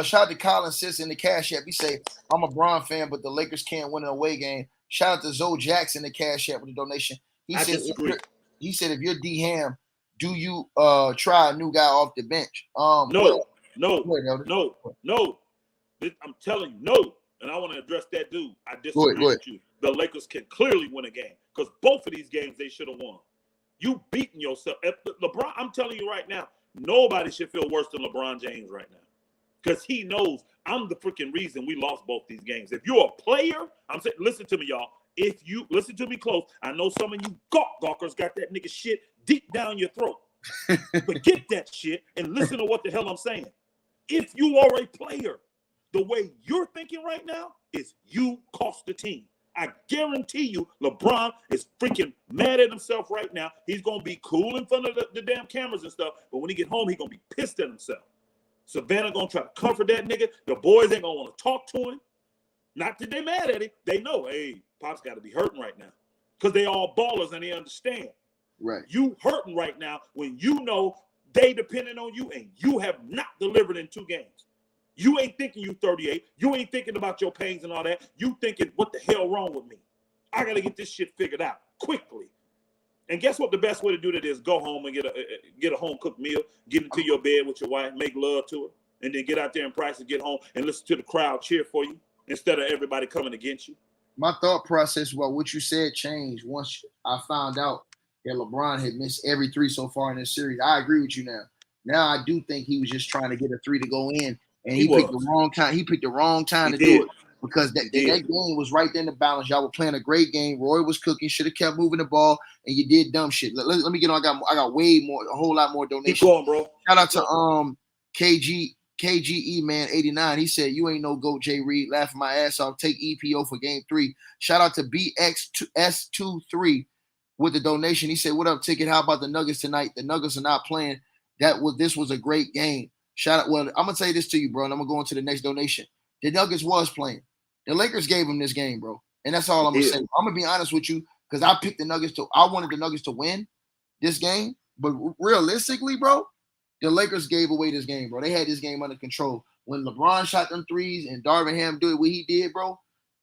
Shout out to Colin Sis in the Cash App. He say, I'm a Bron fan, but the Lakers can't win an away game. Shout out to Zoe Jackson in the Cash App with a donation. He said, if you're D-Ham, do you try a new guy off the bench? No. I'm telling you, no. And I want to address that dude. I disagree with you. The Lakers can clearly win a game because both of these games they should have won. You beating yourself. LeBron, I'm telling you right now, nobody should feel worse than LeBron James right now because he knows I'm the freaking reason we lost both these games. If you're a player, I'm saying, listen to me, y'all. If you listen to me close, I know some of you gawkers got that nigga shit deep down your throat. Forget that shit and listen to what the hell I'm saying. If you are a player, the way you're thinking right now is you cost the team. I guarantee you LeBron is freaking mad at himself right now. He's going to be cool in front of the damn cameras and stuff, but when he get home, he's going to be pissed at himself. Savannah going to try to comfort that nigga. The boys ain't going to want to talk to him. Not that they mad at him. They know, hey, Pop's got to be hurting right now because they all ballers and they understand. Right. You hurting right now when you know they depending on you and you have not delivered in 2 games. You ain't thinking you 38. You ain't thinking about your pains and all that. You thinking, what the hell wrong with me? I got to get this shit figured out quickly. And guess what the best way to do that is? Go home and get a home-cooked meal, get into your bed with your wife, make love to her, and then get out there and practice, get home, and listen to the crowd cheer for you instead of everybody coming against you. My thought process about what you said changed once I found out that LeBron had missed every 3 so far in this series. I agree with you now. Now I do think he was just trying to get a 3 to go in, and he picked the wrong time. He picked the wrong time to do it because that game was right there in the balance. Y'all were playing a great game. Roy was cooking. Should have kept moving the ball, and you did dumb shit. Let me get on. I got way more, a whole lot more donations. Keep going, bro. Shout out to KGE man 89. He said, "You ain't no GOAT, Jay Reed. Laughing my ass off. Take EPO for game 3." Shout out to BXS23 with the donation. He said, "What up, Ticket? How about the Nuggets tonight? The Nuggets are not playing. This was a great game." Shout out. Well, I'm gonna say this to you, bro, and I'm gonna go into the next donation. The Nuggets was playing. The Lakers gave them this game, bro, and that's all I'm gonna say. I'm gonna be honest with you because I picked the Nuggets to. I wanted the Nuggets to win this game, but realistically, bro, the Lakers gave away this game, bro. They had this game under control. When LeBron shot them threes and Darvin Ham did what he did, bro,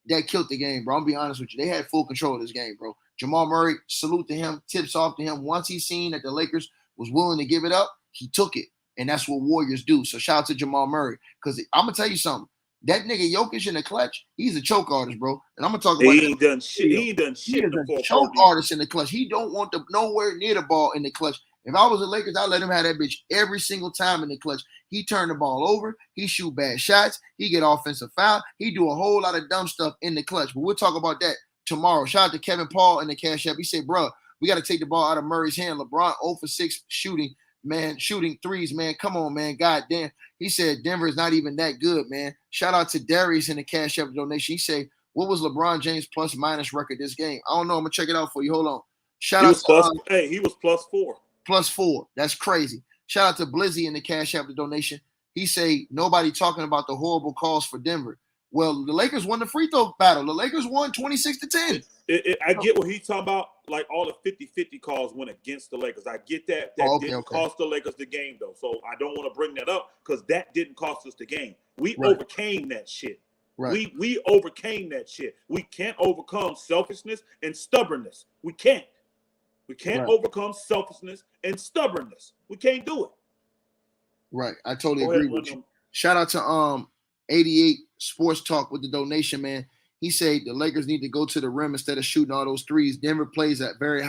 that killed the game, bro. I'm gonna be honest with you. They had full control of this game, bro. Jamal Murray, salute to him, tips off to him. Once he seen that the Lakers was willing to give it up, he took it. And that's what Warriors do. So shout out to Jamal Murray. Because I'm going to tell you something. That nigga Jokic in the clutch, he's a choke artist, bro. And I'm going to talk about He ain't done shit. He ain't done shit. He is a choke artist in the clutch. He don't want to nowhere near the ball in the clutch. If I was a Lakers, I'd let him have that bitch every single time in the clutch. He turn the ball over. He shoot bad shots. He get offensive foul. He do a whole lot of dumb stuff in the clutch. But we'll talk about that tomorrow. Shout out to Kevin Paul in the Cash App. He said, bro, we got to take the ball out of Murray's hand. LeBron 0 for 6 shooting. Man, shooting threes, man. Come on, man. God damn. He said Denver is not even that good, man. Shout out to Darius in the Cash App donation. He said, what was LeBron James plus minus record this game? I don't know. I'm going to check it out for you. Hold on. Shout out to he was +4. +4. That's crazy. Shout out to Blizzy in the Cash App donation. He say nobody talking about the horrible calls for Denver. Well, the Lakers won the free throw battle. The Lakers won 26-10. I get what he's talking about. Like all the 50-50 calls went against the Lakers. I get that. That didn't cost the Lakers the game, though. So I don't want to bring that up because that didn't cost us the game. We overcame that shit. Right. We overcame that shit. We can't overcome selfishness and stubbornness. We can't. We can't overcome selfishness and stubbornness. We can't do it. Right. I totally agree with you. Shout out to 88 Sports Talk with the donation, man. He said the Lakers need to go to the rim instead of shooting all those threes. Denver plays a very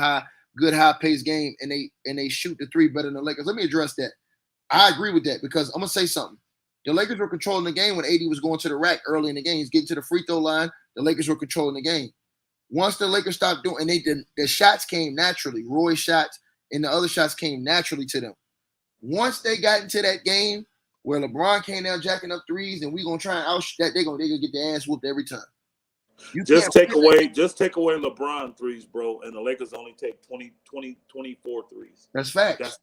good high-paced game, and they shoot the three better than the Lakers. Let me address that. I agree with that because I'm gonna say something. The Lakers were controlling the game when AD was going to the rack early in the game. He's getting to the free throw line. The Lakers were controlling the game. Once the Lakers stopped doing, and the shots came naturally. Roy's shots and the other shots came naturally to them. Once they got into that game where LeBron came down jacking up threes, and we gonna try and outshoot that, they're gonna get their ass whooped every time. Just take away LeBron threes, bro, and the Lakers only take 24 threes. That's facts.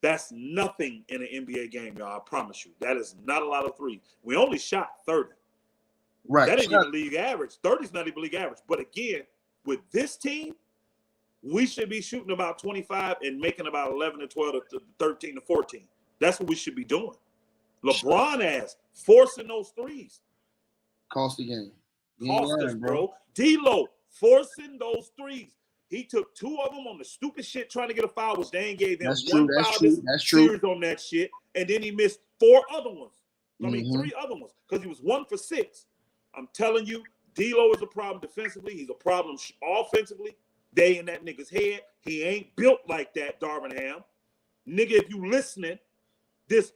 That's nothing in an NBA game, y'all. I promise you. That is not a lot of threes. We only shot 30. Right. That ain't even league average. 30 is not even league average. But again, with this team, we should be shooting about 25 and making about 11 to 12 to 13 to 14. That's what we should be doing. LeBron ass forcing those threes. Cost the game. Cost us, bro. D-Lo forcing those threes. He took 2 of them on the stupid shit trying to get a foul, which they ain't gave him one foul this series on that shit. And then he missed 4 other ones. I mean, 3 other ones because he was 1 for 6. I'm telling you, D-Lo is a problem defensively. He's a problem offensively. They in that nigga's head. He ain't built like that, Darvin Ham. Nigga, if you listening, this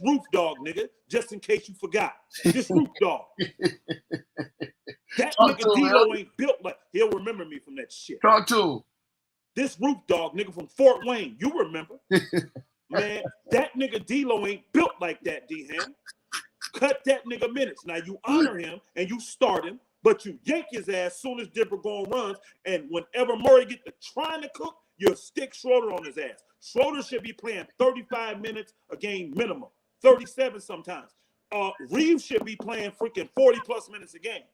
roof dog, nigga, just in case you forgot. This roof dog. That nigga D-Lo ain't built like, he'll remember me from that shit. Talk to him. This roof dog, nigga, from Fort Wayne. You remember. Man, that nigga D-Lo ain't built like that, D-Ham. Cut that nigga minutes. Now, you honor him and you start him, but you yank his ass as soon as Denver going runs. And whenever Murray get to trying to cook, you stick Schroeder on his ass. Schroeder should be playing 35 minutes a game minimum, 37 sometimes. Reeves should be playing freaking 40-plus minutes a game.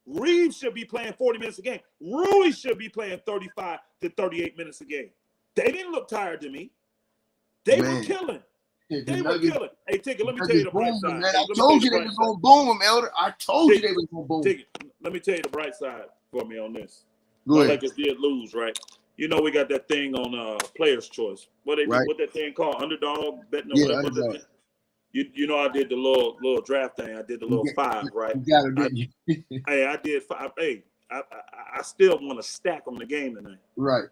Reeves should be playing 40 minutes a game. Rui should be playing 35 to 38 minutes a game. They didn't look tired to me. They were killing. They were killing. Hey, Ticket, let me tell you the bright side. I told you they was going to boom him, Elder. I told you they was going to boom him. Ticket, let me tell you the bright side for me on this. The Lakers did lose, right? You know we got that thing on Player's Choice. What that thing called? Underdog betting or whatever. Underdog. You know I did the little draft thing. I did the little 5, right? You got it, didn't you? Hey, I did 5. Hey, I still want to stack on the game tonight. Right.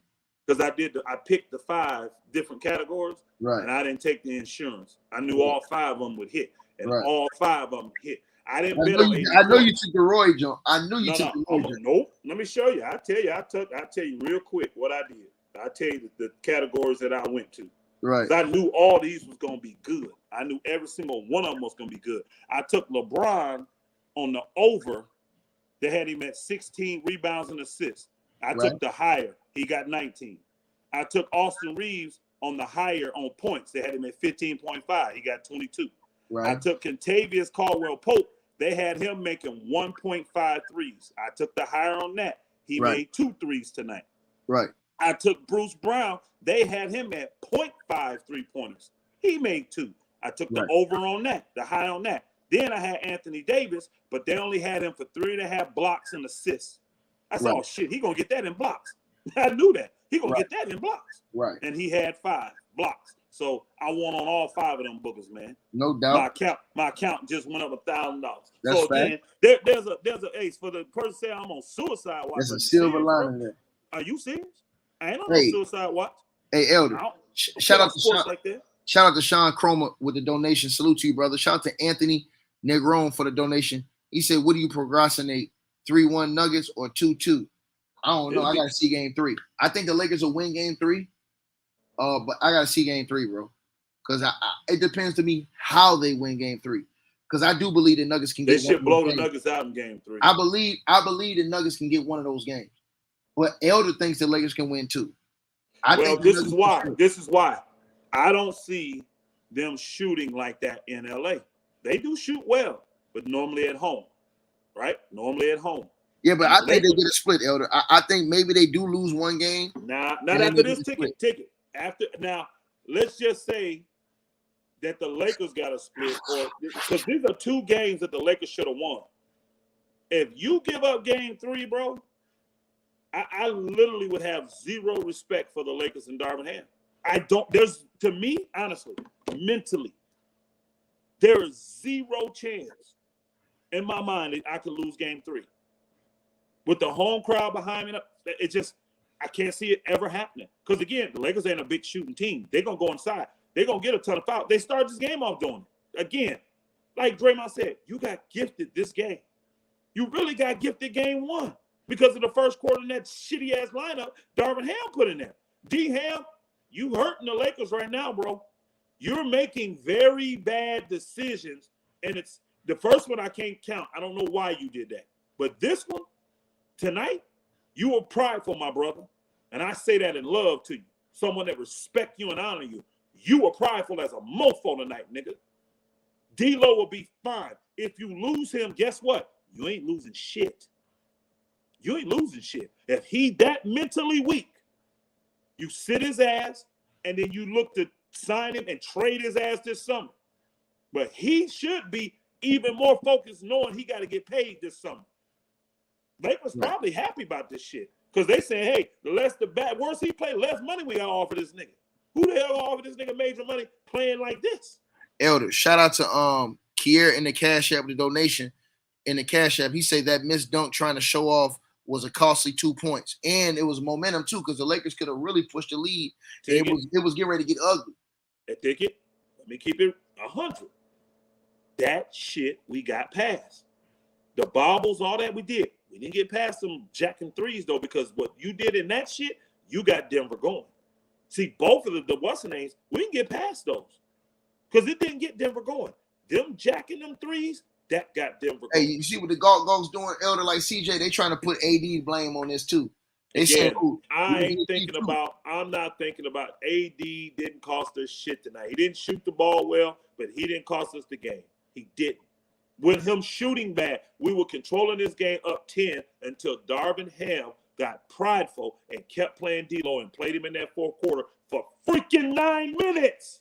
Because I picked the 5 different categories. Right. And I didn't take the insurance. I knew all 5 of them would hit. And all 5 of them hit. I didn't bet on 80. I know you took the Roy Jones. I knew you took the Roy Jones. Nope. Let me show you. I'll tell you real quick what I did. I'll tell you the categories that I went to. Right. I knew all these was going to be good. I knew every single one of them was going to be good. I took LeBron on the over. They had him at 16 rebounds and assists. I took the higher. He got 19. I took Austin Reeves on the higher on points. They had him at 15.5. He got 22. Right. I took Kentavious Caldwell-Pope. They had him making 1.5 threes. I took the higher on that. He made 2 threes tonight. Right. I took Bruce Brown. They had him at 0.5 3-pointers. He made 2. I took the over on that, the high on that. Then I had Anthony Davis, but they only had him for 3.5 blocks and assists. I said, oh, shit, he going to get that in blocks. I knew that. He going to get that in blocks. Right. And he had 5 blocks. So I won on all 5 of them bookers, man. No doubt. My account just went up $1,000. That's so again, there's a ace for the person say I'm on suicide watch. There's a silver lining there. Are you serious? I ain't on suicide watch. Hey, Elder. Shout out to Sean. Like that. Shout out to Sean Cromer with the donation. Salute to you, brother. Shout out to Anthony Negron for the donation. He said, "What do you procrastinate? 3-1 Nuggets or 2-2?" I don't know. I got to see game 3. I think the Lakers will win game 3. But I got to see game 3, bro. Because it depends to me how they win game 3. Because I do believe the Nuggets can get. They should blow the Nuggets out in game 3. I believe the Nuggets can get one of those games. But Elder thinks the Lakers can win 2. This is why I don't see them shooting like that in LA. They do shoot well, but normally at home, right? Normally at home. Yeah, but I think they get a split, Elder. I think maybe they do lose one game. Nah, not after this ticket. Now, let's just say that the Lakers got a split, or because these are 2 games that the Lakers should have won. If you give up game 3, bro, I literally would have zero respect for the Lakers and Darvin Ham. To me, honestly, mentally, there is zero chance in my mind that I could lose game 3. With the home crowd behind me, I can't see it ever happening. Because again, the Lakers ain't a big shooting team. They're going to go inside. They're going to get a ton of fouls. They started this game off doing it. Again, like Draymond said, you got gifted this game. You really got gifted game 1. Because of the first quarter in that shitty-ass lineup Darvin Ham put in there. D-Ham, you hurting the Lakers right now, bro. You're making very bad decisions, and it's the first one I can't count. I don't know why you did that. But this one, tonight, you were prideful, my brother. And I say that in love to you. Someone that respect you and honor you. You were prideful as a mofo tonight, nigga. D-Lo will be fine. If you lose him, guess what? You ain't losing shit. You ain't losing shit. If he that mentally weak, you sit his ass, and then you look to sign him and trade his ass this summer. But he should be even more focused knowing he got to get paid this summer. Lakers probably happy about this shit. Because they saying, hey, the worse he play, less money we got to offer this nigga. Who the hell offer this nigga major money playing like this? Elder, shout out to Kier in the Cash App, the donation in the Cash App. He said that missed dunk trying to show off was a costly 2 points. And it was momentum, too, because the Lakers could have really pushed the lead. It was getting ready to get ugly. Ticket, let me keep it 100. That shit we got past. The bobbles, all that we did. We didn't get past some jacking threes, though, because what you did in that shit, you got Denver going. See, both of the what's-the-names, we didn't get past those because it didn't get Denver going. Them jacking them threes, That got Denver Hey, going. you see what the Gog's doing, Elder, like CJ? They trying to put AD blame on this too. They saying, Again, "Oh, I'm not thinking about AD didn't cost us shit tonight. He didn't shoot the ball well, but he didn't cost us the game. He didn't. With him shooting bad, we were controlling this game up 10 until Darvin Ham got prideful and kept playing D'Lo and played him in that fourth quarter for freaking 9 minutes.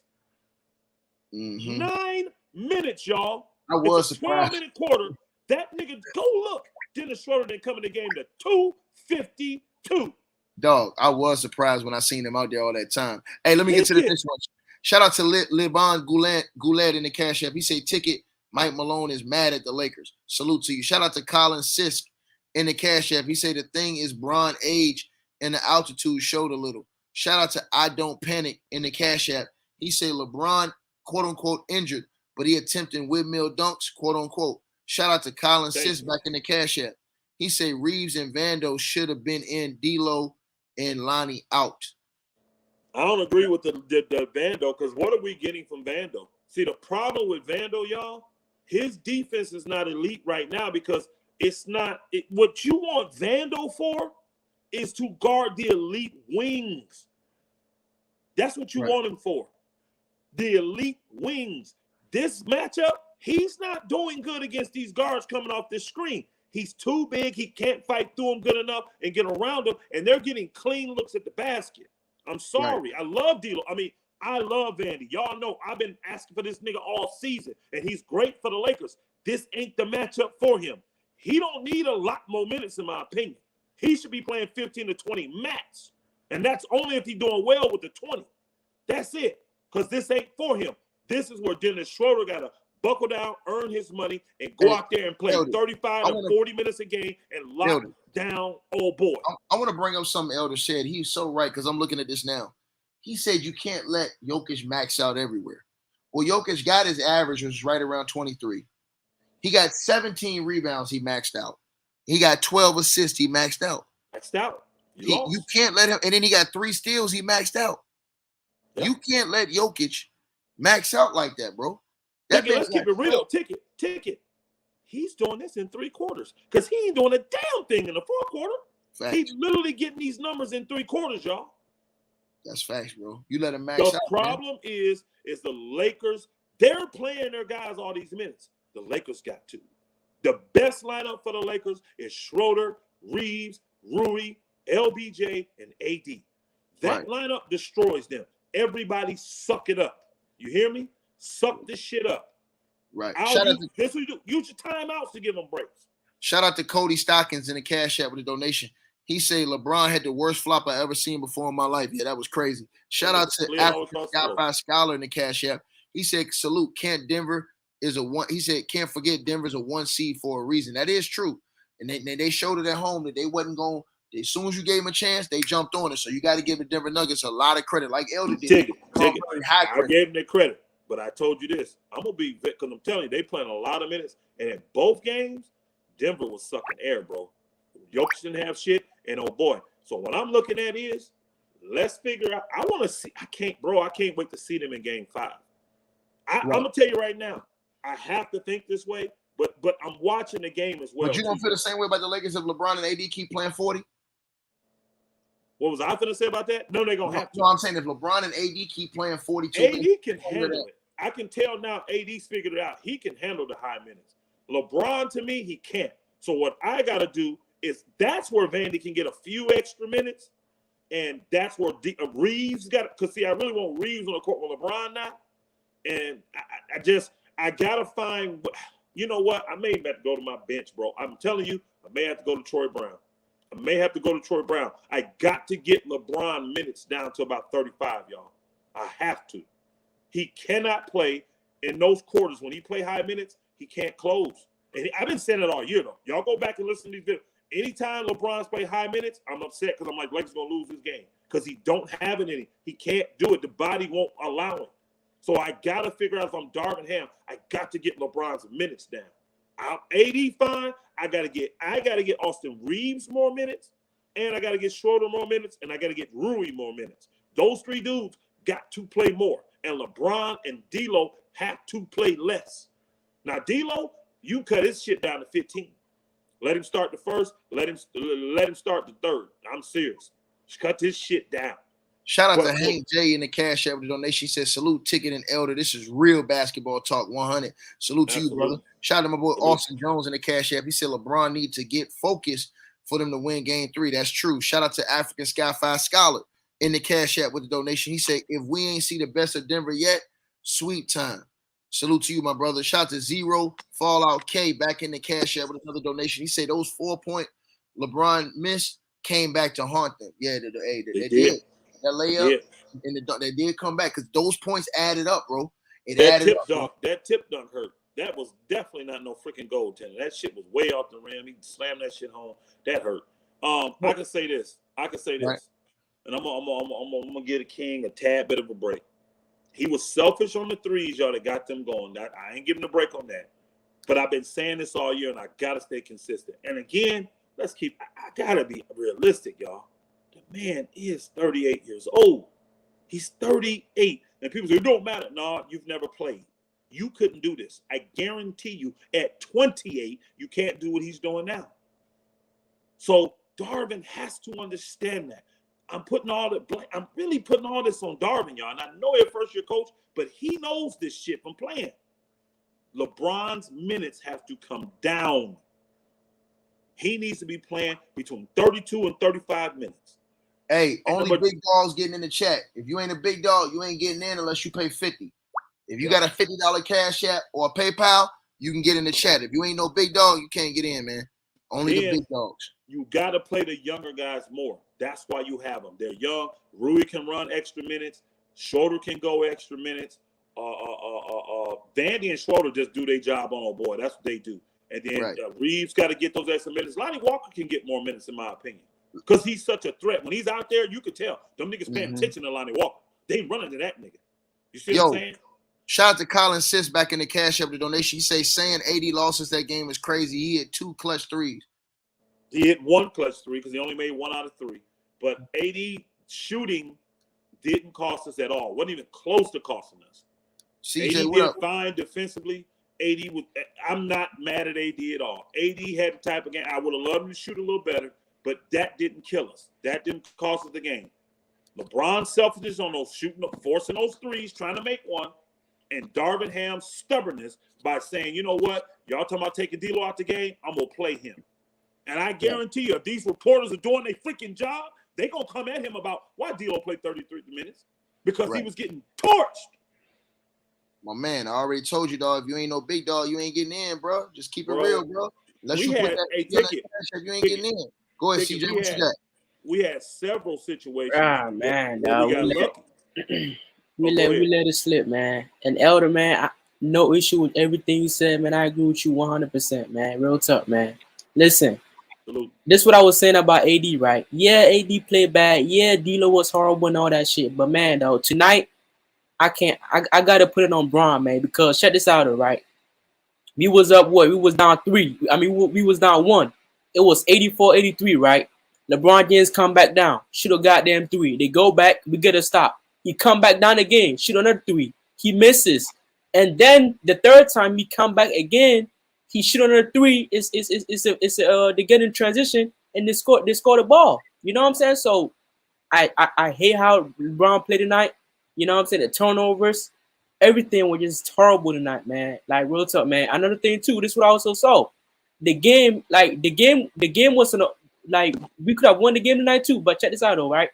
9 minutes, y'all. I was it's a surprised. 12-minute quarter. That nigga, go look. Dennis Schroeder didn't come in the game to 252. Dog, I was surprised when I seen him out there all that time. Hey, let me get to the next one. Shout out to Lebron Goulet in the Cash App. He said, "Ticket, Mike Malone is mad at the Lakers. Salute to you." Shout out to Colin Sisk in the Cash App. He said, "The thing is Bron age and the altitude showed a little." Shout out to I Don't Panic in the Cash App. He said LeBron, quote unquote, injured, but he attempting windmill dunks, quote unquote. Shout out to Colin Sisk back in the Cash App. He said Reeves and Vando should have been in, D'Lo and Lonnie out. I don't agree with the Vando, because what are we getting from Vando? See, the problem with Vando, y'all, his defense is not elite right now because it's not what you want Vando for is to guard the elite wings. That's what you want him for. The elite wings. This matchup, he's not doing good against these guards coming off this screen. He's too big. He can't fight through them good enough and get around them, and they're getting clean looks at the basket. I'm sorry. Right. I love D'Lo. I mean, I love Vandy. Y'all know I've been asking for this nigga all season, and he's great for the Lakers. This ain't the matchup for him. He don't need a lot more minutes, in my opinion. He should be playing 15 to 20 max, and that's only if he's doing well with the 20. That's it, because this ain't for him. This is where Dennis Schroeder got to buckle down, earn his money, and go out there and play 35 to 40 minutes a game and lock down old boy. I want to bring up something Elder said. He's so right, because I'm looking at this now. He said you can't let Jokic max out everywhere. Well, Jokic got his average, which was right around 23. He got 17 rebounds, he maxed out. He got 12 assists, he maxed out. Maxed out. You can't let him, and then he got 3 steals, he maxed out. Yep. You can't let Jokic max out like that, bro. Let's keep it real. Ticket. He's doing this in 3 quarters because he ain't doing a damn thing in the fourth quarter. Facts. He's literally getting these numbers in 3 quarters, y'all. That's facts, bro. You let him max out. The problem is the Lakers, they're playing their guys all these minutes. The Lakers got to. The best lineup for the Lakers is Schroeder, Reeves, Rui, LBJ, and AD. That lineup destroys them. Everybody suck it up. You hear me? Suck this shit up. Right. This what you do. Use your timeouts to give them breaks. Shout out to Cody Stockings in the Cash App with a donation. He said LeBron had the worst flop I ever seen before in my life. Yeah, that was crazy. Shout out to African Scholar in the Cash App. He said, salute, Denver is a 1. He said, can't forget Denver's a 1 seed for a reason. That is true. And they showed it at home that they wasn't going. As soon as you gave them a chance, they jumped on it. So you got to give the Denver Nuggets a lot of credit, like Elder did. Take it. I gave them their credit, but I told you this. I'm going to be, because I'm telling you, they playing a lot of minutes. And in both games, Denver was sucking air, bro. Jokic didn't have shit, and oh boy. So what I'm looking at is, let's figure out. I want to see. I can't wait to see them in Game 5. I'm gonna tell you right now. I have to think this way, but I'm watching the game as well. But you don't feel the same way about the Lakers if LeBron and AD keep playing 40? What was I gonna say about that? No, they're gonna have to. No, I'm saying if LeBron and AD keep playing 42, AD can handle it. I can tell now. AD's figured it out. He can handle the high minutes. LeBron, to me, he can't. So what I gotta do is that's where Vandy can get a few extra minutes, and that's where Reeves got. Because see, I really want Reeves on the court with LeBron now, and I gotta find. You know what? I may have to go to my bench, bro. I'm telling you, I may have to go to Troy Brown. I got to get LeBron minutes down to about 35, y'all. I have to. He cannot play in those quarters. When he play high minutes, he can't close. And I've been saying it all year, though. Y'all go back and listen to these videos. Anytime LeBron's play high minutes, I'm upset because I'm like, Lakers going to lose this game because he don't have it in him. He can't do it. The body won't allow it. So I got to figure out if I'm Darvin Ham, I got to get LeBron's minutes down. AD fine. I got to get Austin Reeves more minutes, and I got to get Schroeder more minutes, and I got to get Rui more minutes. Those 3 dudes got to play more, and LeBron and D'Lo have to play less. Now, D'Lo, You cut his shit down to 15. Let him start the first. Let him start the third. I'm serious. Just cut this shit down. Shout out to Hank J in the Cash App with the donation. He said, salute Ticket and Elder. This is real basketball talk 100. Salute to you, brother. Shout out to my boy Austin Jones in the Cash App. He said LeBron need to get focused for them to win game 3. That's true. Shout out to African Skyfire Scholar in the Cash App with the donation. He said, if we ain't see the best of Denver yet, sweet time. Salute to you, my brother. Shout out to Zero Fallout K back in the Cash App with another donation. He said those 4-point LeBron missed came back to haunt them. Yeah, they did. That layup, and they did come back because those points added up, bro. That tip dunk hurt. That was definitely not no freaking goaltender. That shit was way off the rim. He slammed that shit home. That hurt. I can say this. Right. And I'm gonna give the King a tad bit of a break. He was selfish on the threes, y'all, that got them going. I ain't giving a break on that. But I've been saying this all year, and I gotta stay consistent. And again, I gotta be realistic, y'all. The man is 38 years old. He's 38. And people say, it don't matter. No, you've never played. You couldn't do this. I guarantee you, at 28, you can't do what he's doing now. So Darvin has to understand that. I'm really putting all this on Darvin, y'all. And I know he's a first-year coach, but he knows this shit from playing. LeBron's minutes have to come down. He needs to be playing between 32 and 35 minutes. Hey, only big dogs getting in the chat. If you ain't a big dog, you ain't getting in unless you pay 50. If you got a $50 Cash App or a PayPal, you can get in the chat. If you ain't no big dog, you can't get in, man. Only the big dogs. You got to play the younger guys more. That's why you have them. They're young. Rui can run extra minutes. Schroeder can go extra minutes. Vandy and Schroeder just do their job on old boy. That's what they do. And then Reeves got to get those extra minutes. Lonnie Walker can get more minutes, in my opinion. Because he's such a threat. When he's out there, you could tell. Them niggas paying attention to Lonnie Walker. They running to that nigga. You see what I'm saying? Shout out to Colin Sis back in the Cash App the donation. He say saying 80 losses that game is crazy. He hit 2 clutch threes. He hit 1 clutch 3 because he only made 1 out of 3. But 80 shooting didn't cost us at all. Wasn't even close to costing us. CJ, 80 did fine defensively. 80 was. I'm not mad at AD at all. AD had the type of game. I would have loved him to shoot a little better, but that didn't kill us. That didn't cost us the game. LeBron's selfishness on those shooting, forcing those threes, trying to make one, and Darvin Ham's stubbornness by saying, you know what, y'all talking about taking D'Lo out the game, I'm going to play him. And I guarantee you, if these reporters are doing their freaking job, they're going to come at him about why D'Lo played 33 minutes, because he was getting torched. My man, I already told you, dog, if you ain't no big dog, you ain't getting in, bro. Just keep it real, bro. Unless you put that ticket, you ain't getting in. Go ahead, CJ, what you got? We had several situations. Man, we got lucky. We let it slip, man. And Elder, man, no issue with everything you said, man. I agree with you 100%, man. Real tough, man. Listen, this is what I was saying about AD, right? Yeah, AD played bad. Yeah, D'Lo was horrible and all that shit. But, man, though, tonight, I got to put it on Bron, man, because check this out, right? We was up, what? We was down 3. I mean, we was down 1. It was 84-83, right? LeBron James come back down. Shoot a goddamn 3. They go back. We get a stop. He come back down again. Shoot another 3. He misses. And then the third time he come back again, he shoot another 3. They get in transition and they score the ball. You know what I'm saying? So I hate how LeBron played tonight. You know what I'm saying? The turnovers, everything was just horrible tonight, man. Like real tough, man. Another thing too, this is what I also saw. The game wasn't like we could have won the game tonight too, but check this out though, right?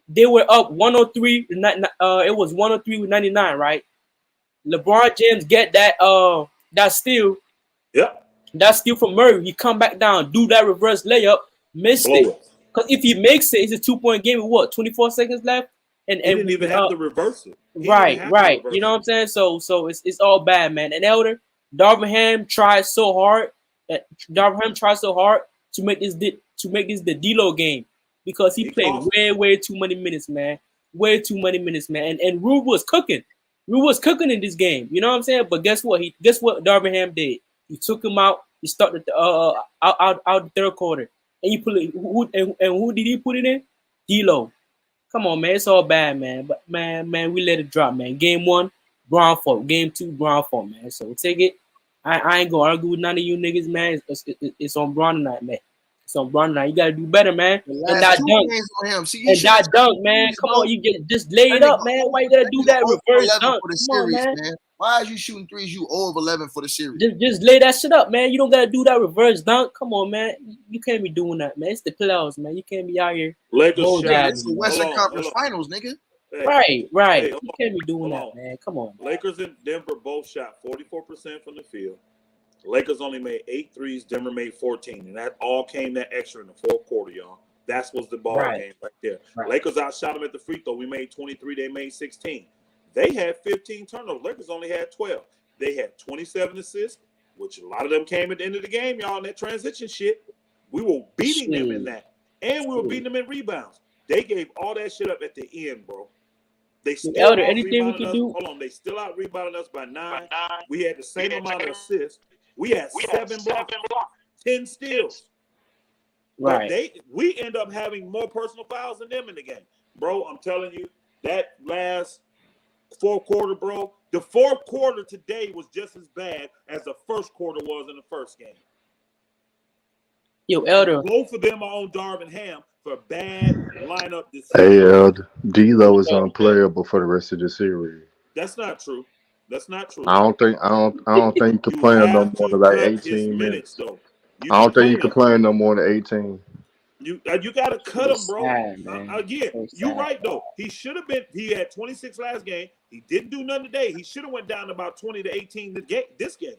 They were up 103. It was 103 with 99, right? LeBron James get that steal. Yep. That steal from Murray. He come back down, do that reverse layup, missed it. Because if he makes it, it's a 2-point game with what? 24 seconds left. And he didn't even have to reverse it. Right. You know what I'm saying? So it's all bad, man. And Elder, Darvin Ham tried so hard. To make this the D'Lo game because he played way too many minutes, man. Way too many minutes, man. And Rube was cooking. Rube was cooking in this game. You know what I'm saying? But guess what? Guess what Darvin Ham did? He took him out. He started out the third quarter, and he put it. Who did he put it in? D'Lo. Come on, man. It's all bad, man. But man, we let it drop, man. Game 1, Brown fault. Game 2, Brown fault, man. So take it I ain't gonna argue with none of you niggas, man. It's on Bron tonight, man. It's on Bron tonight. You gotta do better, man. The And last that 2 dunk. games on him. See, And that dunk, man. Come on, you just lay it up, man. Why you gotta do that reverse dunk? For the Come on, series, man. Why are you shooting threes? You 0 of 11 for the series. Just lay that shit up, man. You don't gotta do that reverse dunk. Come on, man. You can't be doing that, man. It's the playoffs, man. You can't be out here. Lakers shot. It's the Western Conference Finals, nigga. Hey, right. You can't be doing that, man. Come on. Lakers and Denver both shot 44% from the field. Lakers only made 8 threes. Denver made 14. And that all came that extra in the fourth quarter, y'all. That was the ball game right there. Right. Lakers outshot them at the free throw. We made 23. They made 16. They had 15 turnovers. Lakers only had 12. They had 27 assists, which a lot of them came at the end of the game, y'all, in that transition shit. We were beating them in that. And we were beating them in rebounds. They gave all that shit up at the end, bro. They still anything we can do. Hold on, they still out rebounding us by 9. We had the same amount of assists. We had 7 blocks, 10 steals. Right. But we end up having more personal fouls than them in the game. Bro, I'm telling you, that last fourth quarter, bro, the fourth quarter today was just as bad as the first quarter was in the first game. Yo, Elder. Both of them are on Darvin Ham for bad lineup decisions. Hey, Elder. D-Lo is unplayable for the rest of the series. That's not true. That's not true. I don't think you can play him no more than like 18 minutes. Though. I don't think you can play him no more than 18. You got to cut him, bro. Again, you're right though. He should have been. He had 26 last game. He didn't do nothing today. He should have went down to about 20 to 18 this game.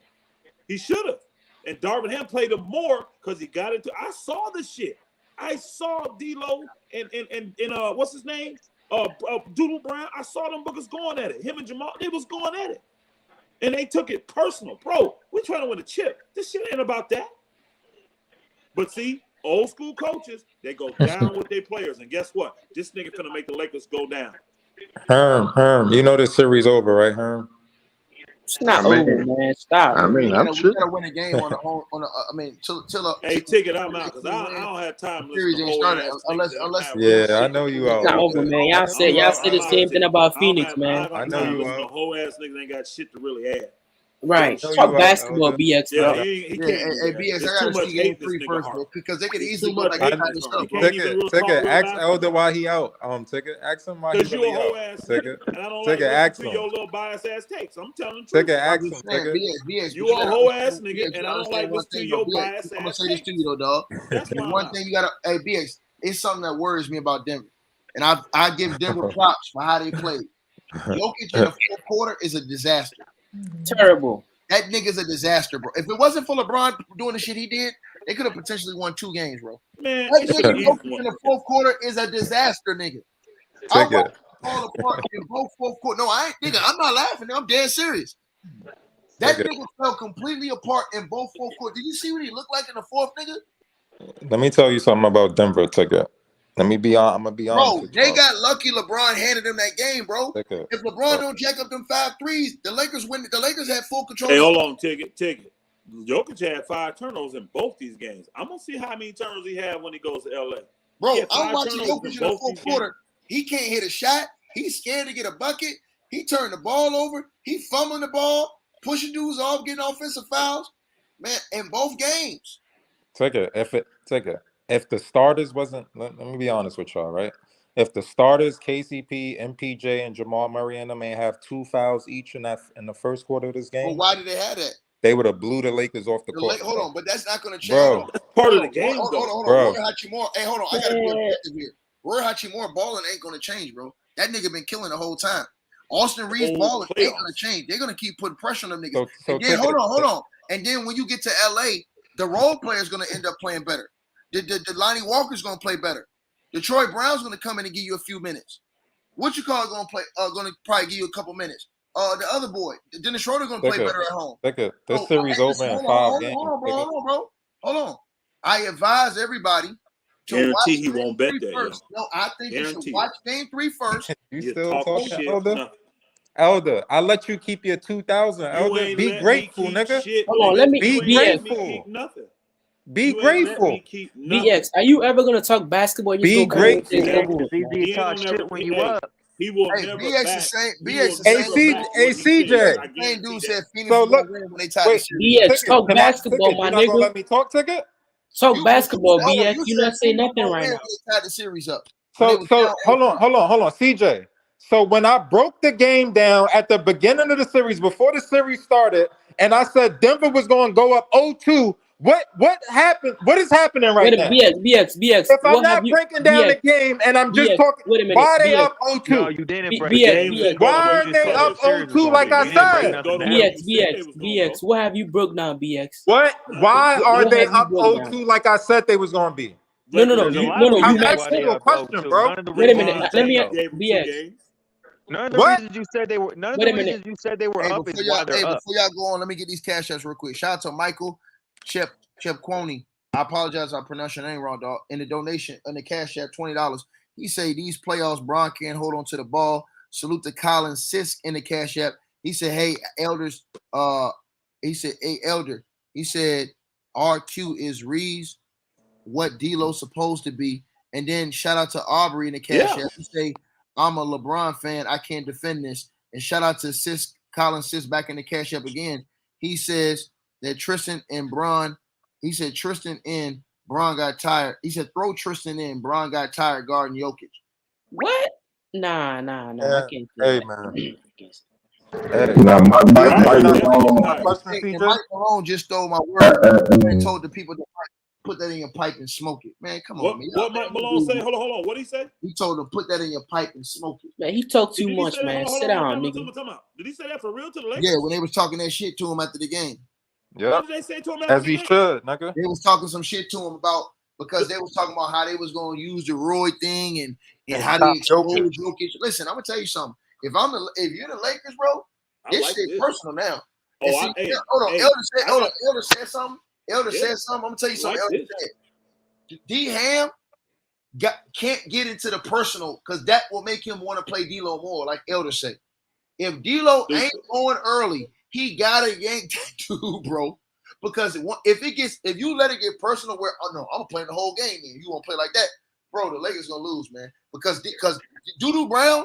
He should have. And Darvin Ham played him more because he got into. I saw the shit. I saw D-Lo and what's his name? Doodle Brown. I saw them bookers going at it. Him and Jamal, they was going at it. And they took it personal. Bro, we're trying to win a chip. This shit ain't about that. But see, old school coaches, they go down with their players. And guess what? This nigga finna make the Lakers go down. Herm, you know this series over, right, Herm? It's not over, man. Stop. I mean, I'm sure. We gotta win a game on till hey, Ticket, I'm out because I don't have time to listen to unless yeah, I know you out. It's not over, man. Y'all said the same thing about Phoenix, man. I know you out. The whole ass niggas ain't got shit to really add. Right. Talk basketball, BX, bro. Hey, BX, I gotta see game 3 first, bro, because they could easily go like they kind of stuff. Ticket, ask Elder why he out. Ticket, ask him why he really out. Ticket, ask him. Your little bias ass takes. I'm telling you. Ticket, ask him. Ticket, you a whole ass nigga, and I don't like listening to your bias ass. I'm gonna say this to you though, dog. One thing you gotta, hey BX, it's something that worries me about Denver, and I give Denver props for how they played. Jokic in the fourth quarter is a disaster. Terrible. That nigga's a disaster, bro. If it wasn't for LeBron doing the shit he did, they could have potentially won 2 games, bro. Man, that nigga in the fourth quarter is a disaster, nigga. I watched fall apart in both fourth quarter. No, I ain't, nigga. I'm not laughing. I'm dead serious. That nigga fell completely apart in both fourth quarters. Did you see what he looked like in the fourth, nigga? Let me tell you something about Denver, Ticket. I'm gonna be honest. Bro, they got lucky. LeBron handed them that game, bro. If LeBron don't jack up them 5 threes, the Lakers win. The Lakers had full control. Hey, hold on, Ticket. Jokic had 5 turnovers in both these games. I'm gonna see how many turnovers he had when he goes to LA. Bro, I'm watching Jokic in the fourth quarter. He can't hit a shot. He's scared to get a bucket. He turned the ball over. He fumbling the ball, pushing dudes off, getting offensive fouls. Man, in both games. If the starters wasn't, let me be honest with y'all, right? If the starters, KCP, MPJ, and Jamal Murray and them ain't have 2 fouls each in the first quarter of this game, well, why did they have that? They would have blew the Lakers off the court. Hold on, but that's not going to change. Bro, that's part of the game, hold on. Bro. Hachimura. Hey, hold on. I got to be objective here. Roy Hachimura balling ain't going to change, bro. That nigga been killing the whole time. Austin Reeves balling ain't going to change. They're going to keep putting pressure on them niggas. Hold on. And then when you get to LA, the role player's going to end up playing better. The Lonnie Walker's going to play better. Detroit Brown's going to come in and give you a few minutes. What you call it going to play? Going to probably give you a couple minutes. The other boy, Dennis Schroeder, going to play better at home. This series over in 5 games. Hold on. I advise everybody to guarantee he won't bet that. First. No, I think you should watch game 3 first. You still talking, Elder? Elder, I let you keep your 2,000. Elder, be grateful, nigga. Hold on, let me be grateful. Be grateful. BX, are you ever gonna talk basketball? Be grateful. It's easy to talk shit when you up. He will Hey, never BX back. the same. He BX will the never same. back what he CJ. said. I Same guarantee dude that. said Phoenix So was gonna look, win when they tied the wait, series. BX, talk Can I basketball, ticket? my You're not gonna nigga. let me talk ticket? Talk You basketball, hold on, BX. you You said not saying Phoenix nothing gonna right win now. when they tied the series up. When they So was so down hold 0-2. on, CJ. So when I broke the game down at the beginning of the series, before the series started, and I said Denver was going to go up 0-2, what happened? What is happening right Wait a now? minute, BX. If I'm What have not you, breaking down the BX, game and I'm just BX? talking, Wait a minute, why are they BX, up No, 0-2? you didn't break. The BX, game didn't go the Why way are you they What said up the it. series was 0-2 gonna like be. I You It didn't break said? didn't go nothing the down. way BX, you said they BX, was gonna BX. go. What have you broke down, BX? Why are they What have you up broke down? 0-2 like I said they was going to be? No, no, Lakers no, There's a gave lot of no. You I'm reasons asked why asking they you a up question, 0-2. bro. None of the Wait a reasons minute. you LeBron Let said me James though. gave him 2 BX. games. None of the What? reasons you said they were. None of Wait the a minute. reasons you said they were Hey, up is why they're up. before y'all go on, let me get these cash apps real quick. Shout out to Michael Chep Quoney. I apologize if I pronounced your name wrong, dog. In the donation, in the cash app, $20. He say these playoffs, Bron can't hold on to the ball. Salute to Colin Sisk in the cash app. He said, hey, elders, he said, hey, elder. He said, RQ is Reeves, what D-Lo supposed to be. And then shout out to Aubrey in the cash Yeah. app. He say, I'm a LeBron fan. I can't defend this. And shout out to Colin Sis back in the cash app again. He says that Tristan and Bron, he said Tristan and Bron got tired. He said throw Tristan in. Bron got tired guarding Jokic. What? Nah. I can't say Hey, that. man. I can't say Hey. Now, Bron You're was not definitely answering my tired. question, And CJ. Mike Malone just stole my word and told the people to put that in your pipe and smoke it. Man, come on, man. What Mike Malone say? Hold on. What did he say? He told them put that in your pipe and smoke it. Man, he talked too Did he much, say that? man. Hold Sit on. down, nigga. Time out. Did he say that for real to the Lakers? Yeah, when they was talking that shit to him after the game. Yeah. What did they say to him after As the he game? should, nigga. They was talking some shit to him about because they was talking about how they was going to use the Roy thing and how they exposed Jokic. Listen, I'm gonna tell you something. If you're the Lakers, bro, this shit personal now. Oh, hold on. Elder said something. Elder said something. I'm gonna tell you something. Elder said D Ham can't get into the personal because that will make him want to play D'Lo more, like Elder said. If D'Lo ain't going early, he gotta yank that dude, bro. Because if you let it get personal, where no, I'm playing the whole game, and you won't play like that, bro. The Lakers gonna lose, man. Because Doodoo Brown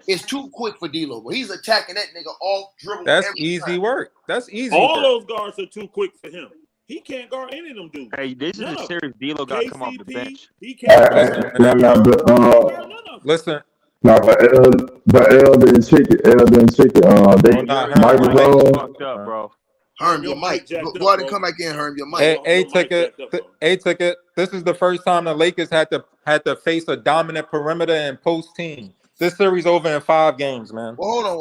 is too quick for D'Lo, but he's attacking that nigga off dribble. That's easy work. That's easy. All those guards are too quick for him. He can't guard any of them dudes. Hey, this is a series D'Lo got to come off the bench. He can't guard Listen. No, but Elder and Chicken, they Mike fucked up, bro. Herm, your mic. Go out and come back in, Herm. Your mic. Ticket. This is the first time the Lakers had to face a dominant perimeter and post team. This series over in 5 games, man. Well, hold on.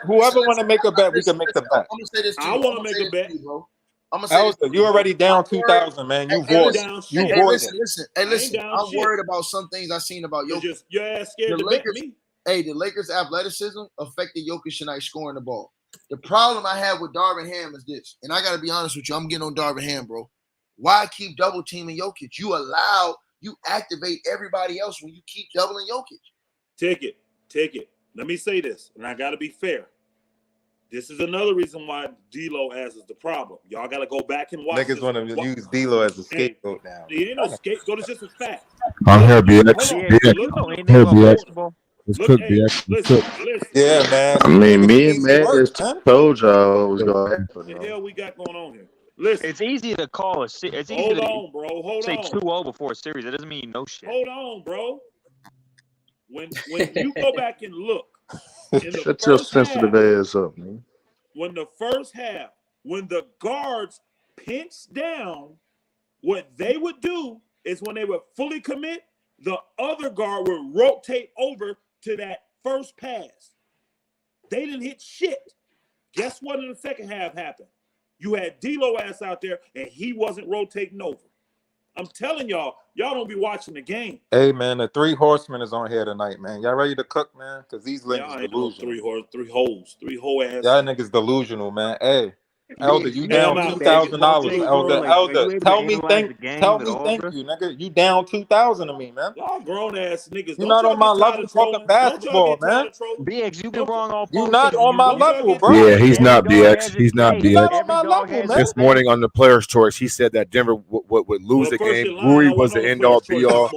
Whoever want to make a bet, we can make the bet. I'm gonna say this to you. I want to make a bet, bro. I'm gonna say this. You already down 2,000, man. You void. Listen. Hey, listen. I'm worried about some things I seen about Jokic. Your ass scared to bet me. Hey, the Lakers' athleticism affected Jokic tonight scoring the ball. The problem I have with Darvin Ham is this, and I got to be honest with you. I'm getting on Darvin Ham, bro. Why keep double teaming Jokic? You activate everybody else when you keep doubling Jokic. Take it. Let me say this, and I got to be fair. This is another reason why D'Lo ass is the problem. Y'all got to go back and watch. Niggas want to use D'Lo as a scapegoat now. It ain't no scapegoat. It's just a fact. I'm here, BX. Let's cook, BX. Listen. Yeah, man. I mean, me and man just told y'all what was going to happen. What the hell we got going on here? Listen. It's easy to call it's easy Hold to on, bro. say 2-0 before a series. That doesn't mean no shit. Hold on, bro. When you go back and look, shut your sensitive ass up, man. When the first half, when the guards pinch down, what they would do is when they would fully commit, the other guard would rotate over to that first pass. They didn't hit shit. Guess what in the second half happened? You had D'Lo ass out there, and he wasn't rotating over. I'm telling y'all don't be watching the game. Hey, man, the 3 horsemen is on here tonight, man. Y'all ready to cook, man? Because these niggas delusional. Three whole ass. Y'all niggas delusional, man. Hey, Elder, you down $2,000. Elder, tell me thank you, nigga. You down 2,000 to me, man. Y'all grown ass niggas. You're not on my level talking basketball, man. BX, you been wrong all You're not on my level, bro. Yeah, he's not BX. He's not BX. You're not on my level, man. This morning on the Players' Choice, he said that Denver would lose the game. Rui was the end-all, be-all.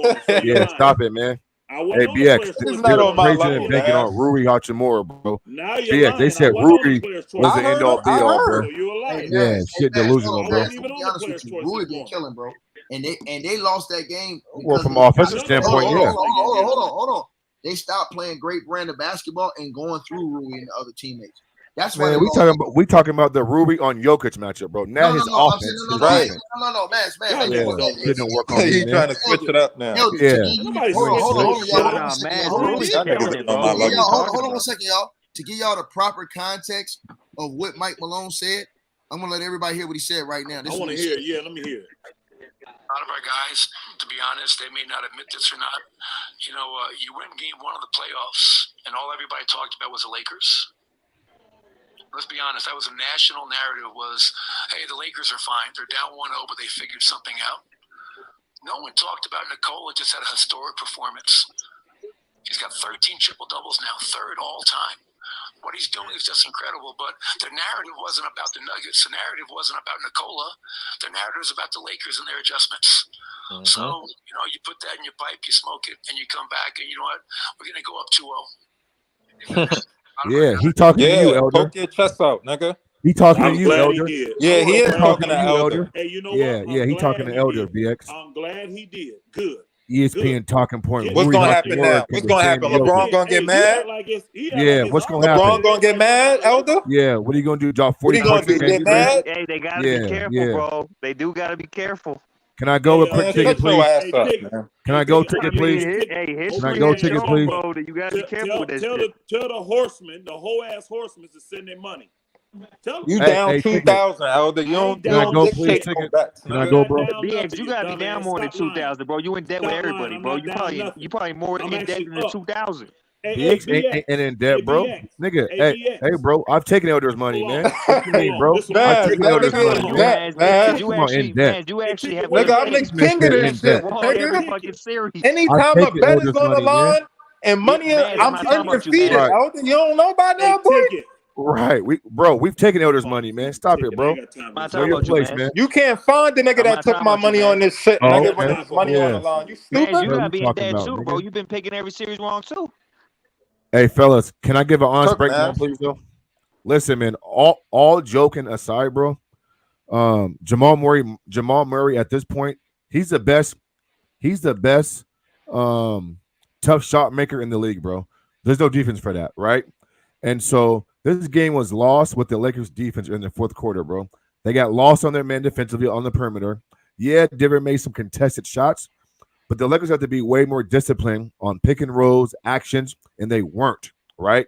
Yeah, stop it, man. I wasn't Hey, on the BX, players' choice. It's not on my they're praising level, and banking man. on Rui Hachimura, bro. Now you're Yeah, lying. they said I wasn't on the Rui players' choice. was I the end all heard. be I all, heard. bro. So you're a liar. Hey, Yeah, Max, shit Max, delusional, hold I on, bro. wasn't Max, even I'm gonna be on the honest with players' you. choice Rui this been morning. killing, bro. And they lost that game Well, because from of the, offensive No, no, standpoint, no, yeah. hold on. They stopped playing great brand of basketball and going through Rui and the other teammates. That's why they Man, lost. we talking about the Rui on Jokic matchup, bro. Not his I'm saying offense, his Right. defense. Max. Y'all Hey, Yeah, niggas don't shit don't work on Elder, me, He man. trying to switch it up now. Elder, Yeah. to give you, Nobody You ain't hold on, switch y'all. shit. Hold on Nah, a second, man, y'all. Hold on a Rui second. That nigga killing wasn't it, on bro. my What are you level. Hold talking on one about? second, y'all. To give y'all the proper context of what Mike Malone said, I'm gonna let everybody hear what he said right now. This I is want what to he hear said. it. Yeah, let me hear it. A lot of our guys, to be honest, they may not admit this or not. You win game one of the playoffs, and all everybody talked about was the Lakers. Let's be honest, that was a national narrative was, hey, the Lakers are fine. They're down 1-0, but they figured something out. No one talked about Nikola just had a historic performance. He's got 13 triple-doubles now, third all-time. What he's doing is just incredible, but the narrative wasn't about the Nuggets. The narrative wasn't about Nikola. The narrative was about the Lakers and their adjustments. Mm-hmm. So, you put that in your pipe, you smoke it, and you come back, and you know what? We're going to go up 2-0. Yeah, he talking to you, Yeah, Elder. poke your chest out, nigga. He talking to I'm you, glad he Elder. did. Yeah, he is I'm talking glad to he Elder. did. Hey, you know Yeah, what? yeah, he talking to Elder, BX. I'm glad he did. Good. ESPN talking point. What's Rui gonna happen Hachimura now? can What's gonna defend happen? Jokic. LeBron gonna get mad? Yeah, what's gonna happen? LeBron gonna get mad, Elder? Yeah, what are you gonna do? Drop What 40 are you gonna points do? again? Get You think? mad? Hey, they gotta Yeah, be careful, yeah. bro. They do gotta be careful. Can I go a quick Man, ticket, shut your please? ass up, man. Can I go ticket, please? Can I go ticket, History please? has shown, bro, that you gotta be careful with that shit. Tell the horsemen, the whole ass horsemen, to send their money. Tell them. You Hey, down ticket. 2,000, Elder. You I ain't don't Can I down go, shit. please, dictate no ticket? bets, Can I nigga. go, I'm bro? not down BX, nothing, you gotta be down dumbass. more than Stop lying. 2,000, bro. You in debt with Stop lying. everybody, I'm bro. not down nothing. You probably more I'm in debt actually than the up. 2,000. BX ain't in debt, bro. BX. Nigga, Hey, hey, bro, I've taken Elder's money, Hold on. man. What you mean, Hold on. bro? This is what I've Man, taken that Elder's nigga money, in man. debt, man. Come on, in debt. You actually have Nigga, I'm This man king of said this in shit, debt. won every nigga. fucking series. Anytime a taken bet is Elder's on the money, man. line and money, Man, I'm I'm not talking about you, undefeated, man. Right. Elder. You don't know about Hey, that, boy? ticket. Right. We've taken Elder's money, man. Stop it, bro. I'm not Know talking your about you, place, man. man. You can't find the nigga I'm that not took talking my about you, money man. on this shit, Oh, nigga, got when time there's for money on the yes. line. You Man, stupid? you What are gotta you be in talking debt about, too, nigga? bro. You've been picking every series wrong too. Hey, fellas, can I give an honest Cook, breakdown, man. please, though? Listen, man. All joking aside, bro. Jamal Murray at this point, he's the best. He's the best tough shot maker in the league, bro. There's no defense for that, right? And so this game was lost with the Lakers defense in the fourth quarter, bro. They got lost on their man defensively on the perimeter. Yeah, Denver made some contested shots, but the Lakers have to be way more disciplined on pick and rolls, actions, and they weren't, right?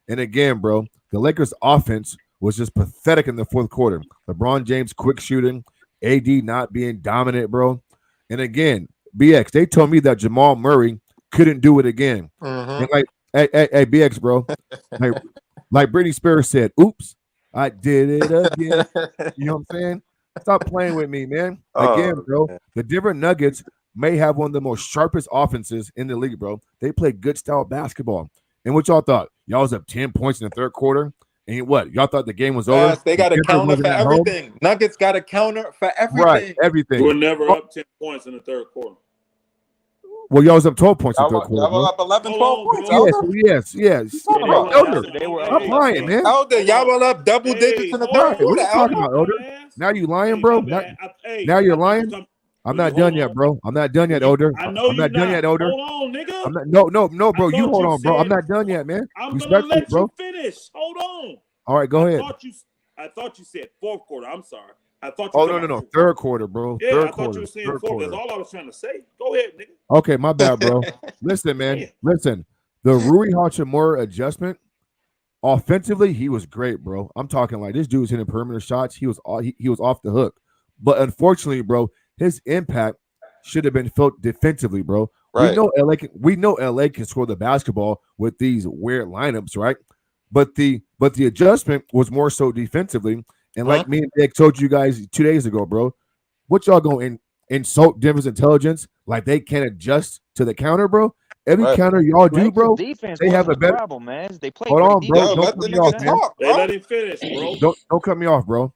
And again, bro, the Lakers offense was just pathetic in the fourth quarter. LeBron James quick shooting, AD not being dominant, bro. And again, BX, they told me that Jamal Murray couldn't do it again. Mm-hmm. And like, hey, BX, bro, like Britney Spears said, oops, I did it again. You know what I'm saying? Stop playing with me, man. Again, bro, the Denver Nuggets may have one of the most sharpest offenses in the league, bro. They play good style basketball. And what y'all thought? Y'all was up 10 points in the third quarter. And what? Y'all thought the game was over? Yes, they got to Denver counter wasn't for at home? everything. Nuggets got to counter for everything. Right, everything. We're never up 10 points in the third quarter. Well, y'all was up 12 points in the third quarter. Y'all were up 11, 12 points, Yes, Elder. yes. Talking about Elder, They were stop lying, man. Elder, y'all were up double digits in the third Right, what quarter, are you talking Elder. about, Elder? Now you lying, bro? Now you're lying? I'm not done yet, bro. I'm not done yet, Elder. I know I'm you're not done yet, Elder. Hold on, nigga. I'm not, no, bro. You hold on, bro. I'm not done yet, man. I'm gonna Respectfully, let bro. you finish. Hold on. All right, go ahead. I thought you said fourth quarter. I'm sorry. I thought you. Oh no. Third quarter, bro. Yeah, third I quarter. thought you were saying Third fourth. quarter. That's all I was trying to say. Go ahead, nigga. Okay, my bad, bro. Listen, man. Listen. The Rui Hachimura adjustment, offensively, he was great, bro. I'm talking like this dude was hitting perimeter shots. He was off the hook. But unfortunately, bro, his impact should have been felt defensively, bro. Right. We know LA can score the basketball with these weird lineups, right? But the adjustment was more so defensively. And like me and Dick told you guys 2 days ago, bro, what y'all going to insult Denver's intelligence like they can't adjust to the counter, bro? Every counter y'all do, bro, defense they have a better problem, man. They play Hold on, bro. Yo, Don't let cut the me off, nigga man. talk, They bro. let him finish, bro. Don't cut me off, bro.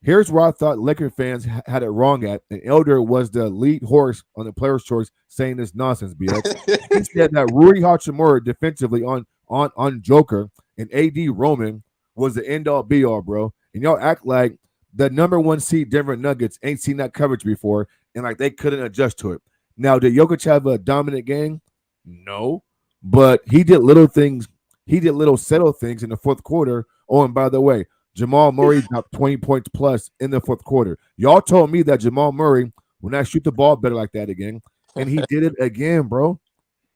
Here's where I thought Laker fans had it wrong at, and Elder was the lead horse on the player's choice saying this nonsense, BX. He said that Rui Hachimura defensively on Joker and AD Roman was the end-all be-all, bro. And y'all act like the number 1 seed Denver Nuggets ain't seen that coverage before, and like they couldn't adjust to it. Now, did Jokic have a dominant game? No. But he did little things. He did little subtle things in the fourth quarter. Oh, and by the way, Jamal Murray got 20 points plus in the fourth quarter. Y'all told me that Jamal Murray will not shoot the ball better like that again, and he did it again, bro.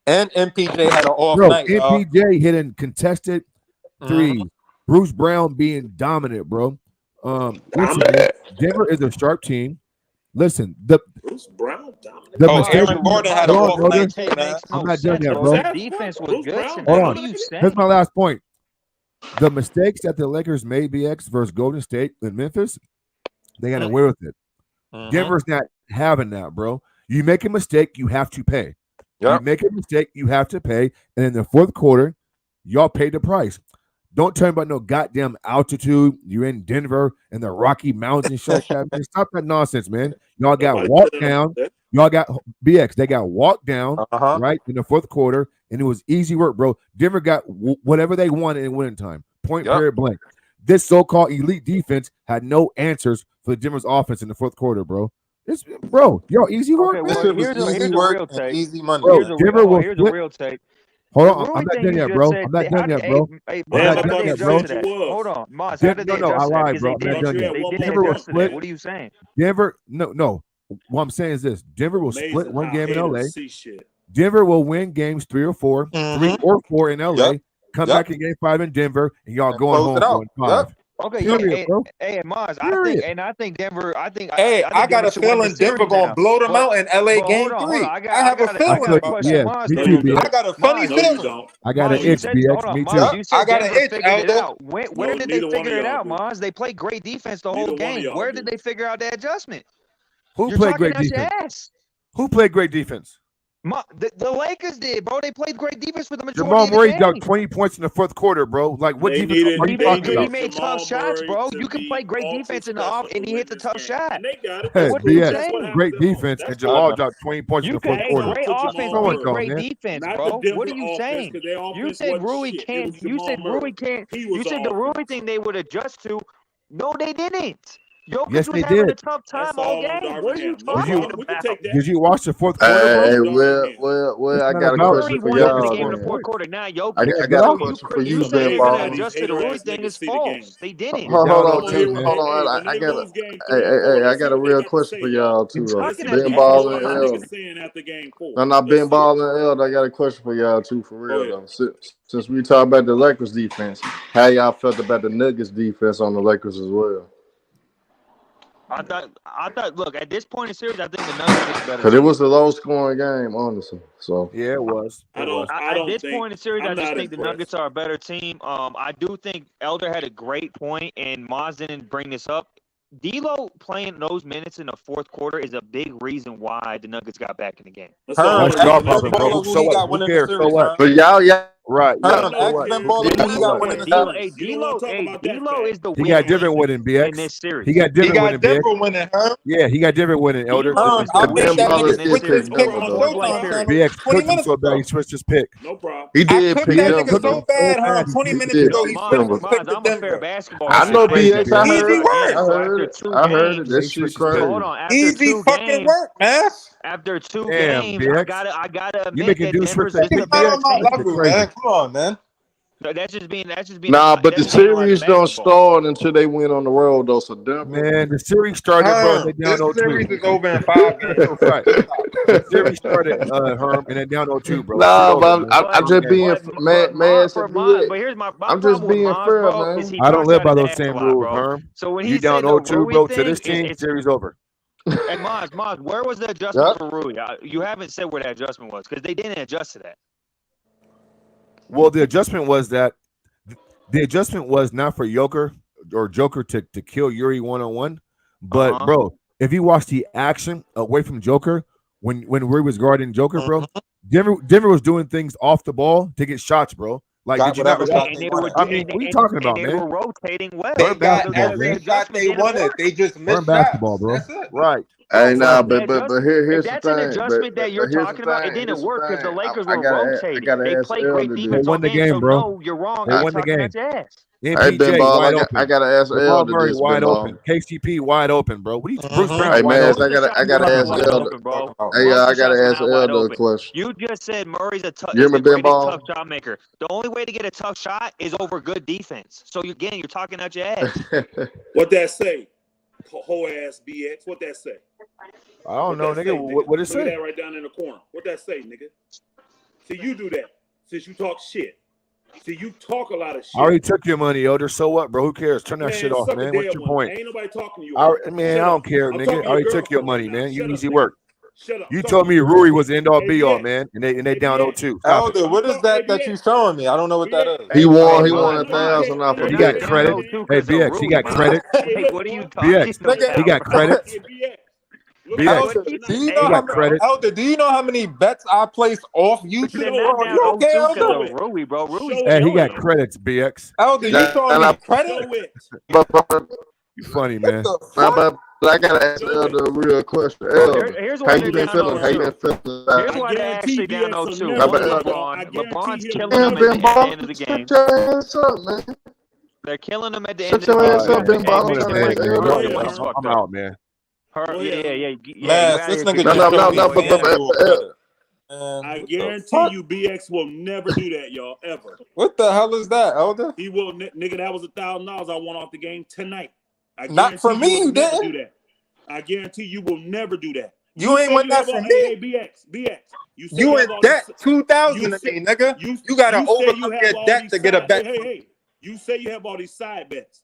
And MPJ had an off Bro, night. MPJ hitting contested threes. Bruce Brown being dominant, bro. Listen, man, Denver is a sharp team. Listen, Bruce Brown dominated. Aaron Gordon had an off night too, man. I'm not done yet, bro. The defense was Bruce good Brown tonight. Hold What on. are you saying? Here's my last point. The mistakes that the Lakers made, BX, versus Golden State in Memphis, they got away with it. Denver's not having that, bro. You make a mistake, you have to pay. Yep. You make a mistake, you have to pay. And in the fourth quarter, y'all paid the price. Don't tell me about no goddamn altitude. You're in Denver and the Rocky Mountains and shit like that, man. Stop that nonsense, man. Y'all got walked down. Y'all got BX. They got walked down right in the fourth quarter, and it was easy work, bro. Denver got whatever they wanted in winning time. Point period blank. This so-called elite defense had no answers for the Denver's offense in the fourth quarter, bro. Y'all easy work. This shit was easy work and easy money. Bro, Here's a real take. Hold on, I'm not done yet, bro. I'm not done yet, bro. Hey, I'm not done yet, bro. Hold on, Maz. How did they No, I adjust to that? lied, Because bro. they I'm not done yet. didn't Denver was adjust to that. split. What are you saying? Denver, no. What I'm saying is this: Denver will Amazing split one how game in LA. haters see shit. Denver will win games 3 or 4, 3 or 4 in LA. Come back in game 5 in Denver, and y'all going close it home out. 1-5. Okay, Period, bro. hey, Maz, Period. I think Denver. I think I got a feeling Denver gonna blow them out in LA game 3. I have a feeling about that. Me too, BX. I got a funny No, you feeling. don't. I got an itch, BX. Me too. You said I got an Denver itch, figured it Aldo. out. Where No, did they neither one figure of it y'all out, do. Maz? They played great defense the whole Neither one of game. y'all Where do. did they figure out that adjustment? Who You're played talking great out your defense? ass. Who played great defense? The Lakers did, bro. They played great defense for the majority Jamal of the Murray game. got 20 points in the fourth quarter, bro. Like, what They defense needed- are you they talking needed He about? made Jamal tough shots, Murray bro. to You can be play great ultra defense in the off, special and to he hit win the this tough game. shot. And they got it. Hey, That's What what, are you BX, that's what saying? happens great at home. defense, That's and Jamal what- dropped 20 points in You the fourth can quarter. great Jamal offense Come on, beat come great man. defense, Not bro. the Denver What are you offense, saying? because their offense You said wasn't Rui shit. It can't. was You Jamal said Murray. Rui can't. He was You said the the Rui offense. thing they would adjust to. No, they didn't. Jokic Yes, was they having did. a tough That's time all all on game. What are you Darvin Ham. No Did you- talking problem. We can about? take that. Did you watch the fourth quarter, bro? Hey, Darvin Ham. I It's got a not about question Murray for won them the y'all game in the then. fourth quarter. Now I Jokic, got a Bro, question for you you, saying Ben they're gonna How Ballin. these adjust to the hater Rui ass thing niggas is see the game. false. They didn't. You're down Hold on, 0-2, too. man. Hold Hey, on. when they lose game 3 and 4, Hey, I let's got see a what they real got to question say, for y'all. y'all too, You're though. talking out Ben your That's Ballin your and ass ass. Elder. niggas saying after game 4. No, not Let's Ben see it. Ballin and Elder. I got a question for y'all too, for Go real ahead. though. Since we talk about the Lakers defense, how y'all felt about the Nuggets defense on the Lakers as well? I thought. Look, at this point in the series, I think the Nuggets is a better Because it team. was a low scoring game, honestly. So Yeah, it was. I It was. don't At this think point in the series, I'm I just not think the impressed. Nuggets are a better team. I do think Elder had a great point, and Maz didn't bring this up. D'Lo playing those minutes in the fourth quarter is a big reason why the Nuggets got back in the game. That's the Herm, only That's y'all reason they ask problem, Ben bro. can Baller win. who So he what? got Who winning the cares? So series, what? Herm. but y'all Right. Yeah. Herm, So ask what? Ben Who Baller cares? who he So got what? winning the D'Lo, series. You don't want to talk about that D'Lo fact. is the He got weakest Denver winning, in BX. this series. He got He Denver winning, got BX. Denver winning, Herm. Yeah, he got Denver winning, Elder. D'Lo Herm, is I the think Ben that weakest Ballin nigga in this did switched pick his series. pick Denver on Point though. blank Showtime period. channel BX 20 cooked him minutes so bad he ago. switched his pick. No problem. He I did cooked pick that BX nigga Denver cooked so him though. so bad, Herm, bad 20 he minutes He did ago, Yo, he pick switched Denver. his pick Maz, to I'm a fair Denver. basketball I guy. know crazy, BX. I BX. Easy heard it. work. I So heard after it. two I heard it. games, Yeah, This he shit switched his pick. hold crazy. on. After Easy two fucking games, work, man. after two Damn, games, BX. I gotta You admit making that dudes switch Denver's their just He's a pick, not better on BX? my This team. shit level, crazy. man. Come on, man. No, that's just being Nah, but the that's just being series analyzing don't basketball. start until they win on the road though. So Denver. Man, the series started, bro, and they Herm, down this 0-2. series is over in 5 games. Right. The series started, Herm, and then down 0-2, bro. Shit Nah, over, but man. I'm But just Okay. being mad. for So Maz, BX. but here's my I'm just problem with being Maz, fair, bro, is man. he I don't talks live out by his those ass same a lot, rules, bro. Herm. So when You he down said the 0-2, Rui bro. To thing, this team, it's series over. and Maz, where was the Yep. adjustment for Rui? You haven't said where that adjustment was because they didn't adjust to that. Well, the adjustment was not for Joker to kill Yuri one-on-one. But bro, if you watch the action away from Joker, when Rui was guarding Joker, bro, Denver was doing things off the ball to get shots, bro. Like, Got did you whatever not? shot And they they were wanted. I mean, what are you talking about, they man? were rotating well. They Learn got basketball, every man. shot they didn't wanted. work. They just Learn missed basketball, shots. bro. That's it. Right. Hey, nah, Exactly. but here's If the that's an thing. adjustment that you're Here's the talking about, it thing. didn't Here's the work because the thing. Lakers I were gotta rotating. They ask played great Elder They defense this. won on the men. game, So bro. no, you're wrong They for won the talking game. out your ass. Hey, MPJ Ben Ball, wide I open. gotta ask Jamal Elder Murray this, Ben wide Ball. open. KCP wide open, bro. What are you, Bruce Mhm. Brown Hey, wide man, open. Most of the I shots were gotta not ask wide Elder. open, bro. Hey, Most of I the gotta shots were ask not wide Elder a open. question. You just said Murray's You hear is me, the Ben greatest tough Ball? shot maker. The only way to get a tough shot is over good defense. So again, you're talking out your ass. What that say? Whole ass BX. What that say? I don't know, nigga. What it Look at say? that right down in the corner. What that say, nigga? See, you do that since you talk shit. See, you talk a lot of shit. I already took your money, Elder. So what, bro? Who cares? Turn that Man, shit off, suck a man. What's dead your one. point? Ain't nobody talking to you. Man, I don't care, I'm nigga. talking I to already your took your girlfriend money, right now. man. You Shut easy up, work. Shut up. You told me Rui was the end all be all, man, and they down ABX. 0-2. Stop it. Elder, what is that you showing me? I don't know what that is. He Hey, won. hey, He won Mons, 1,000 off they're of He not got BX. down credit. 0-2 Hey, because of BX, he Rui, got man. credit. Like, what are you BX, talking he about, got bro? credit. BX, What are you Do you saying? know he how got many credit. Elder? Do you know how many bets I placed off They're YouTube, not bro? Are down you okay, 0-2 because Elder? of Rui, bro. Rui's Hey, he killing got them. credits, BX. Elder, you showing me credit? You funny, What man. the fuck? But I gotta ask Elder a real question. Elder, Here's how why you they're been down feeling? How you 0-2. been feeling? Here's why they're actually down 0-2. How One is about LeBron. LeBron's killing Man, them Ben at the Ball, end of the game. shut your ass up, man. They're killing them at the end Shut of the your game. ass You up, got to Ben Ball. I'm mute trying your to mic, ask man. Elder a Your mic's question. fucked I'm up. out, man. Yeah. You Man, out this here nigga getting just showed me No, but FanDuel credit. I What the guarantee fuck? you, BX will never do that, y'all, ever. What the hell is that, Elder? He will, nigga. That was $1,000 I won off the game tonight. I Not guarantee for you me, will you never didn't. do that. I guarantee you will never do that. You ain't say win you that have for all, me. BX. You say You you in have all debt these. 2,000 to me, nigga. You gotta You say you overcome have your all debt these to get a side. bet. Hey. You say you have all these side bets.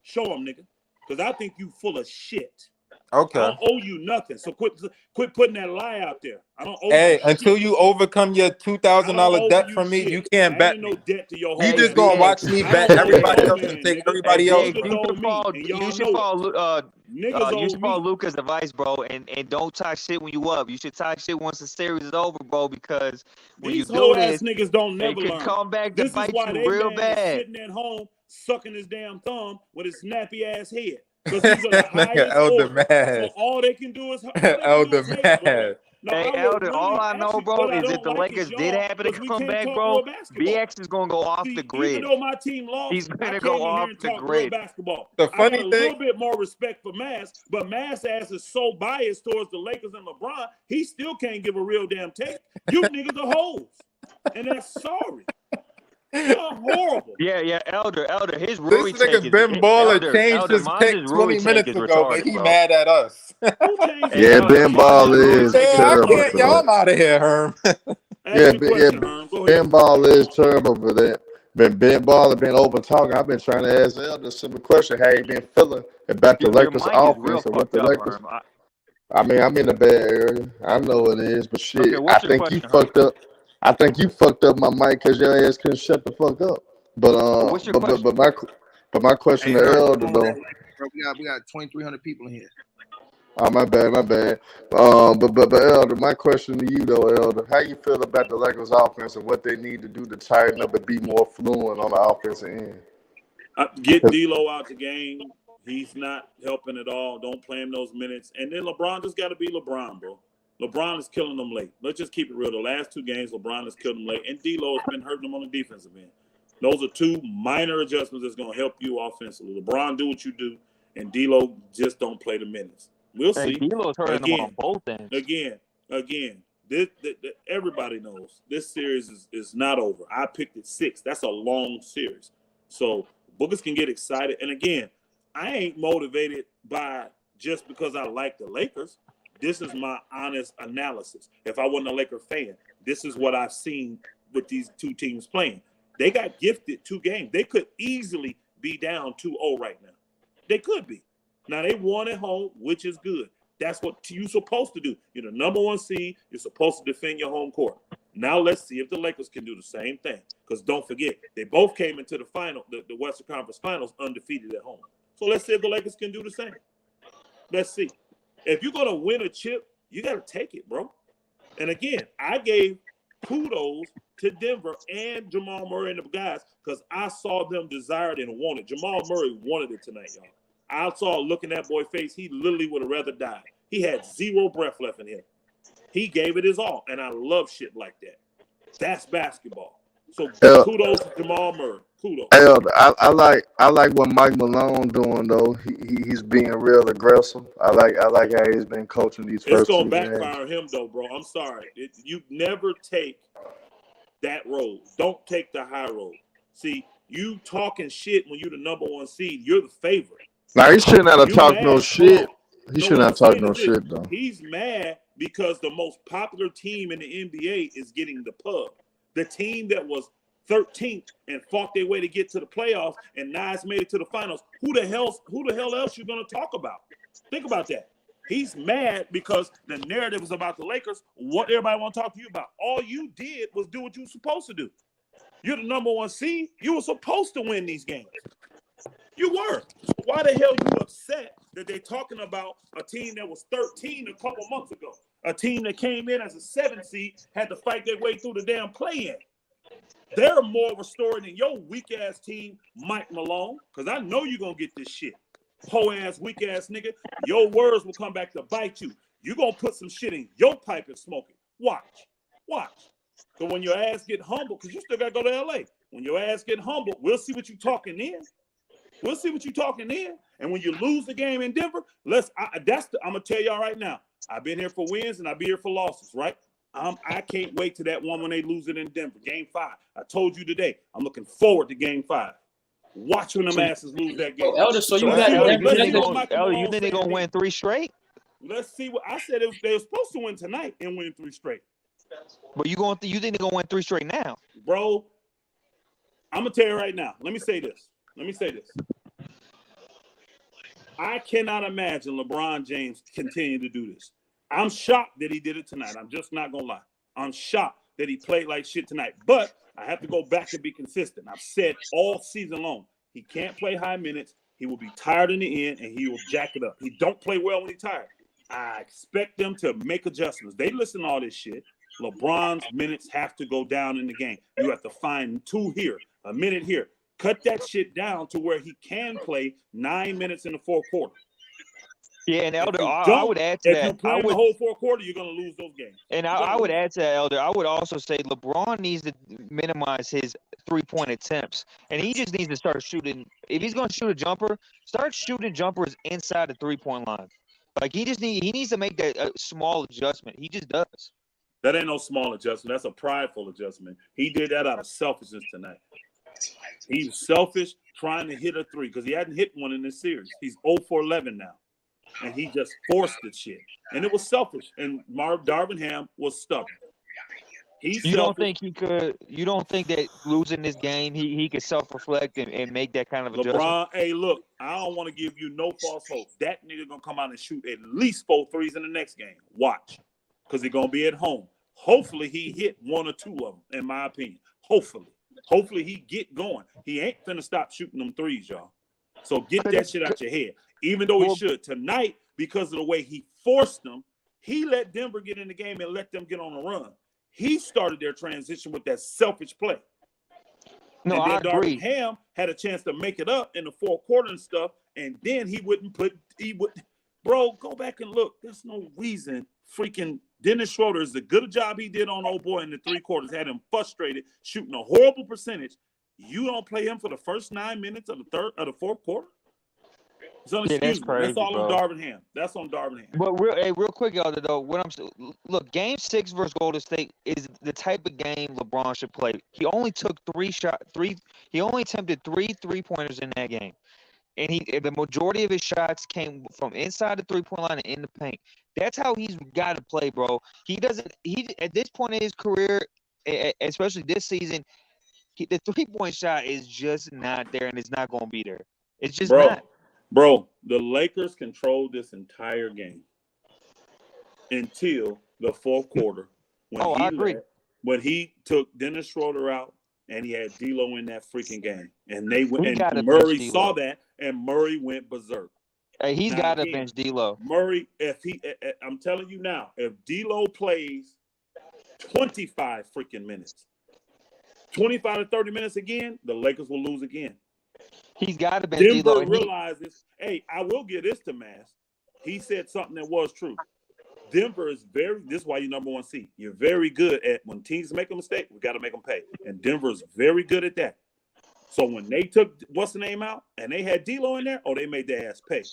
Show them, nigga. Because I think you full of shit. Okay. I don't owe you nothing. So quit putting that lie out there. I don't owe Hey, you until shit. you overcome your $2,000 debt from me, you can't I bet ain't me. no debt to your whole You just man, gonna nigga. watch me I bet don't owe everybody your else and man, take nigga. everybody else. Niggas you owe should me, follow. and You y'all should know it. follow. Niggas You owe should follow me. Luca's advice, bro, and don't talk shit when you up. You should talk shit once the series is over, bro, because when you These do whole ass this, niggas don't they never can learn. come back to This is bite why you they real man is bad. sitting at home sucking his damn thumb with his snappy ass head. Because these are the Nigga, highest Elder order. mad. So all they can do is Elder hate, bro. mad. No, Hey, I would Elder, all really I know, actually bro, what I is if don't the like is Lakers did y'all happen to because we come can't back, talk real bro, basketball. BX is gonna go off the See, even grid. though my team lost, He's I gonna came go in here off and the talked real grid. basketball. The I funny got a thing, little bit more respect for Mass, but Mass ass is so biased towards the Lakers and LeBron, he still can't give a real damn take. You niggas are hoes. And that's sorry. Y'all horrible. Yeah, Elder, this his Rui take nigga is Ben Baller changed Elder, his pick Mons' Rui 20 take minutes is ago, but retarded, he bro. mad at us. Who changed Hey, his Yeah, pick? Elder, Ben Y'all Ball Mons' niggas Rui is take is Man, I terrible retarded, can't. for Y'all, bro. I'm out of here, Herm. Ask your question, Herm. Go ahead. Ben Ball is terrible for that. Ben Ball has been over talking. I've been trying to ask Elder a simple question. How he been feeling about the Your Lakers mic is real offense and what fucked the up, Lakers? Herm. I mean, I'm in a bad area. I know it is, but Okay, shit, I what's your think you question, Herm? fucked up. I think you fucked up my mic because your ass couldn't shut the fuck up. What's your question? But my question Hey, to Herb, Elder come on, though. bro. We got 2,300 people in here. Oh, my bad. But Elder, my question to you though, Elder, how you feel about the Lakers offense and what they need to do to tighten up and be more fluent on the offensive end? Get D'Lo out the game. He's not helping at all. Don't play him those minutes. And then LeBron just got to be LeBron, bro. LeBron is killing them late. Let's just keep it real. The last two games, LeBron has killed them late. And D'Lo has been hurting them on the defensive end. Those are two minor adjustments that's going to help you offensively. LeBron, do what you do. And D'Lo just don't play the minutes. We'll see. D'Lo's hurting them on both ends. Again. Everybody knows this series is not over. I picked it 6. That's a long series. So bookers can get excited. And again, I ain't motivated by just because I like the Lakers. This is my honest analysis. If I wasn't a Laker fan, this is what I've seen with these two teams playing. They got gifted 2 games. They could easily be down 2-0 right now. They could be. Now, they won at home, which is good. That's what you're supposed to do. You're the number 1 seed. You're supposed to defend your home court. Now let's see if the Lakers can do the same thing. Because don't forget, they both came into the final, the Western Conference Finals, undefeated at home. So let's see if the Lakers can do the same. Let's see. If you're going to win a chip, you got to take it, bro. And again, I gave kudos to Denver and Jamal Murray and the guys because I saw them desire it and want it. Jamal Murray wanted it tonight, y'all. I saw looking that boy's face. He literally would have rather died. He had zero breath left in him. He gave it his all, and I love shit like that. That's basketball. So kudos to Jamal Murray. Kudos. I like what Mike Malone doing though. He's being real aggressive. I like how he's been coaching these first 2 games. It's gonna backfire him though, bro. I'm sorry. You never take that road. Don't take the high road. See, you talking shit when you're the number 1 seed. You're the favorite. Now he shouldn't have talked no shit. He shouldn't have talked no shit though. He's mad because the most popular team in the NBA is getting the pub. The team that was 13th and fought their way to get to the playoffs and Nas made it to the finals. Who the hell else you gonna talk about? Think about that. He's mad because the narrative is about the Lakers. What everybody want to talk to you about? All you did was do what you were supposed to do. You're the number 1 seed. You were supposed to win these games. You were. Why the hell you upset that they're talking about a team that was 13 a couple months ago? A team that came in as a 7 seed had to fight their way through the damn play-in. They're more restored than your weak-ass team, Mike Malone, because I know you're going to get this shit. Ho-ass, weak-ass nigga. Your words will come back to bite you. You're going to put some shit in your pipe and smoke it. Watch. So when your ass get humbled, because you still got to go to L.A., when your ass get humbled, we'll see what you talking in. And when you lose the game in Denver, I'm going to tell y'all right now, I've been here for wins and I'll be here for losses, right? I can't wait to that one when they lose it in Denver, Game 5. I told you today, I'm looking forward to Game 5. Watch when them asses lose that game. Elder, so you got Elder, you think they're going to win 3 straight? Let's see what I said. They were supposed to win tonight and win 3 straight. But you think they're going to win 3 straight now? Bro, I'm going to tell you right now. Let me say this. I cannot imagine LeBron James continuing to do this. I'm shocked that he did it tonight. I'm just not going to lie. I'm shocked that he played like shit tonight. But I have to go back and be consistent. I've said all season long, he can't play high minutes. He will be tired in the end, and he will jack it up. He don't play well when he's tired. I expect them to make adjustments. They listen to all this shit. LeBron's minutes have to go down in the game. You have to find 2 here, a minute here. Cut that shit down to where he can play 9 minutes in the 4th quarter. Yeah, and Elder, I would add to that. If you play the whole 4th quarter, you're going to lose those games. And I would add to that, Elder. I would also say LeBron needs to minimize his 3-point attempts, and he just needs to start shooting. If he's going to shoot a jumper, start shooting jumpers inside the 3-point line. Like he needs to make that small adjustment. He just does. That ain't no small adjustment. That's a prideful adjustment. He did that out of selfishness tonight. He's selfish trying to hit a 3 because he hadn't hit one in this series. He's 0 for 11 now. And he just forced the shit. And it was selfish. And Darvin Ham was stubborn. You don't think that losing this game, he could self-reflect and make that kind of adjustment? LeBron, hey, look, I don't want to give you no false hope. That nigga going to come out and shoot at least 4 threes in the next game. Watch. Because he's going to be at home. Hopefully he hit 1 or 2 of them, in my opinion. Hopefully he get going. He ain't finna stop shooting them threes, y'all. So get that shit out your head. Even though he should. Tonight, because of the way he forced them, he let Denver get in the game and let them get on a run. He started their transition with that selfish play. No, and I then agree. Darvin Ham had a chance to make it up in the 4th quarter and stuff, and then bro, go back and look. There's no reason freaking Dennis Schroeder is the good job he did on old boy in the 3 quarters, had him frustrated, shooting a horrible percentage. You don't play him for the first 9 minutes of the 4th quarter? That's crazy, that's all bro. on Darvin Ham. That's on Darvin Ham. But real quick, y'all, though, look, Game 6 versus Golden State is the type of game LeBron should play. He only took 3 shots. He only attempted 3 3-pointers in that game, and the majority of his shots came from inside the 3-point line and in the paint. That's how he's got to play, bro. He at this point in his career, especially this season, the 3-point shot is just not there, and it's not going to be there. It's just not. Bro, the Lakers controlled this entire game until the 4th quarter. I agree. When he took Dennis Schroeder out and he had D'Lo in that freaking game, and they went, and Murray saw that, and Murray went berserk. Hey, he's got to bench D'Lo. Murray, I'm telling you now, if D'Lo plays 25 freaking minutes. 25 to 30 minutes again, the Lakers will lose again. He's got to be Denver D-Lo. realizes, hey, I will give this to Mass. He said something that was true. Denver is this is why you're number 1 seed. You're very good at when teams make a mistake, we got to make them pay. And Denver is very good at that. So when they took what's the name out and they had D'Lo in there, they made their ass pay.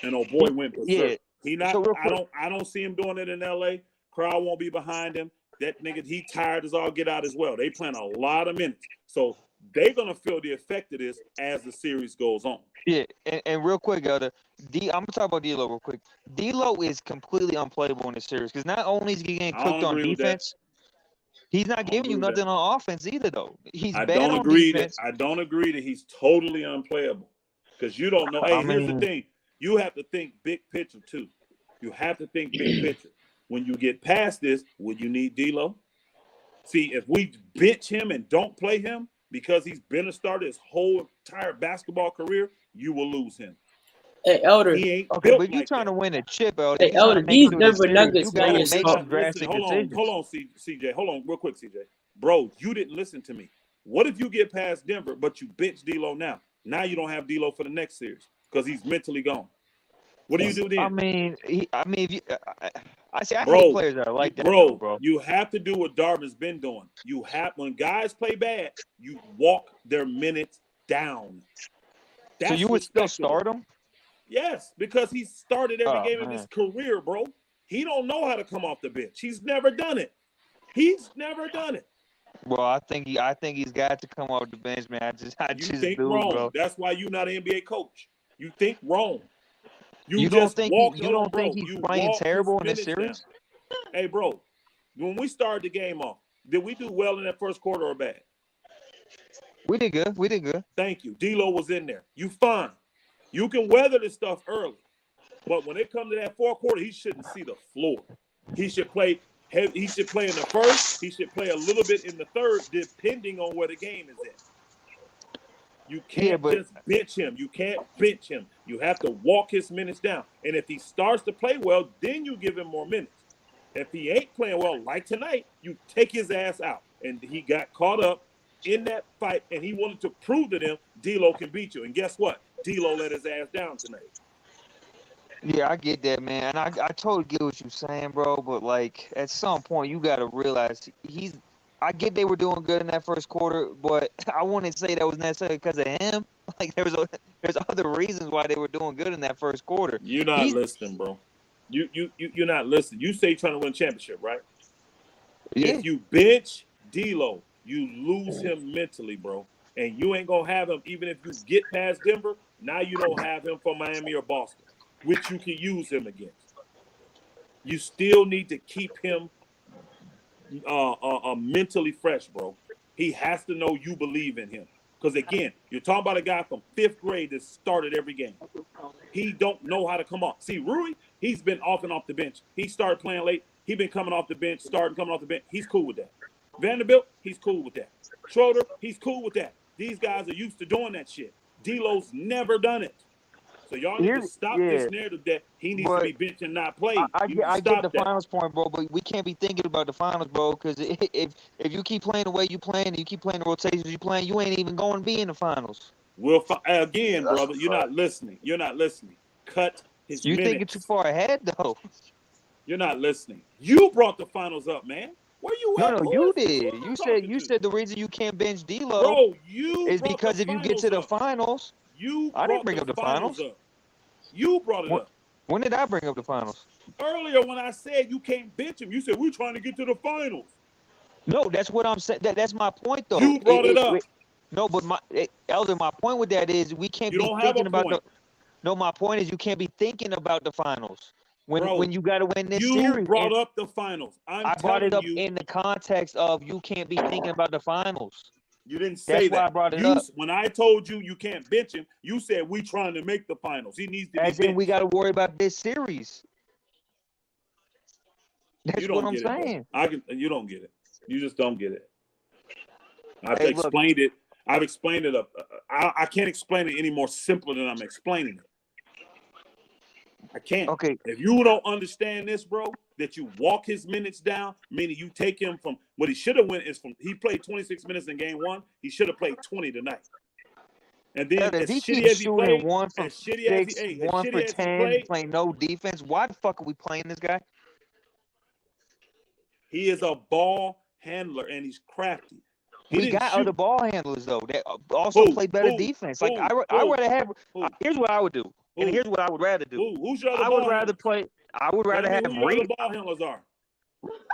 And boy went berserk. Yeah. He not. So I don't see him doing it in LA. Crowd won't be behind him. That nigga, he tired as all get out as well. They playing a lot of minutes, so they're gonna feel the effect of this as the series goes on. Yeah, and real quick, Elder, I'm gonna talk about D'Lo real quick. D'Lo is completely unplayable in this series because not only is he getting cooked on defense, he's not giving you nothing on offense either. Though I don't agree that he's totally unplayable because you don't know. Hey, here's the thing: you have to think big picture too. You have to think big picture. When you get past this, would you need D'Lo? See, if we bench him and don't play him because he's been a starter his whole entire basketball career, you will lose him. Hey, Elder. Okay, but you're trying to win a chip, Elder. Hey, Elder, these Denver Nuggets, you gotta man, make some drastic decisions. Hold on, CJ. Hold on, real quick, CJ. Bro, you didn't listen to me. What if you get past Denver, but you bench D'Lo now? Now you don't have D'Lo for the next series because he's mentally gone. What do you do then? If you, I hate players that are like that, bro. You have to do what Darvin's been doing. When guys play bad, you walk their minutes down. So you would still start him? Yes, because he started every game of his career, bro. He don't know how to come off the bench. He's never done it. Well, I think he's got to come off the bench, man. I just think do, wrong. bro. That's why you're not an NBA coach. You think wrong. You don't think he's playing terrible in this series? Down. Hey, bro, when we started the game off, did we do well in that first quarter or bad? We did good. Thank you. D'Lo was in there. You fine. You can weather this stuff early. But when it comes to that fourth quarter, he shouldn't see the floor. He should play in the first. He should play a little bit in the third, depending on where the game is at. You can't just bench him. You can't bench him. You have to walk his minutes down. And if he starts to play well, then you give him more minutes. If he ain't playing well, like tonight, you take his ass out. And he got caught up in that fight, and he wanted to prove to them D'Lo can beat you. And guess what? D'Lo let his ass down tonight. Yeah, I get that, man. And I totally get what you're saying, bro. But, like, at some point, you got to realize I get they were doing good in that first quarter, but I wouldn't say that was necessarily because of him. Like there's other reasons why they were doing good in that first quarter. You're not listening, bro. You're not listening. You say you're trying to win a championship, right? Yeah. If you bench D'Lo, you lose him mentally, bro. And you ain't gonna have him even if you get past Denver. Now you don't have him for Miami or Boston, which you can use him against. You still need to keep him mentally fresh, bro. He has to know you believe in him. Because, again, you're talking about a guy from 5th grade that started every game. He don't know how to come off. See, Rui, he's been off and off the bench. He started playing late. He's been coming off the bench, coming off the bench. He's cool with that. Vanderbilt, he's cool with that. Schroeder, he's cool with that. These guys are used to doing that shit. D'Lo's never done it. So y'all need to stop this narrative that he needs to be benched and not play. I get the finals point, bro, but we can't be thinking about the finals, bro, because if you keep playing the way you playing and you keep playing the rotations you playing, you ain't even going to be in the finals. Well, again, brother, you're not listening. You're not listening. Cut his minutes. You thinking too far ahead, though. You're not listening. You brought the finals up, man. Where you at? No, you did. You said the reason you can't bench D'Lo, bro, is because if you get to the finals. I didn't bring up the finals. You brought it up. When did I bring up the finals? Earlier when I said you can't bench him, you said we're trying to get to the finals. No, that's what I'm saying. That's my point, though. You brought it up. No, but Elder, my point with that is we can't be thinking about my point is you can't be thinking about the finals when you got to win this series. You brought up the finals. I brought it up in the context of you can't be thinking about the finals. You didn't say that. That's why I brought it up. When I told you can't bench him, you said we trying to make the finals. He needs to be benched. As in we got to worry about this series. That's what I'm saying. You don't get it. You just don't get it. I've explained it. I've explained it. I can't explain it any more simpler than I'm explaining it. I can't. Okay. If you don't understand this, bro, that you walk his minutes down, meaning you take him from what he should have went is from he played 26 minutes in game 1. He should have played 20 tonight. And then If as he shitty keeps as he shooting played, 1 for as shitty 6, as he, 1 for 10, playing no defense, why the fuck are we playing this guy? He is a ball handler and he's crafty. We got other ball handlers though that also play better defense. Like I rather have. Here's what I would do, and here's what I would rather do. Who's your other I would rather play. I would rather have who your other ball handlers are.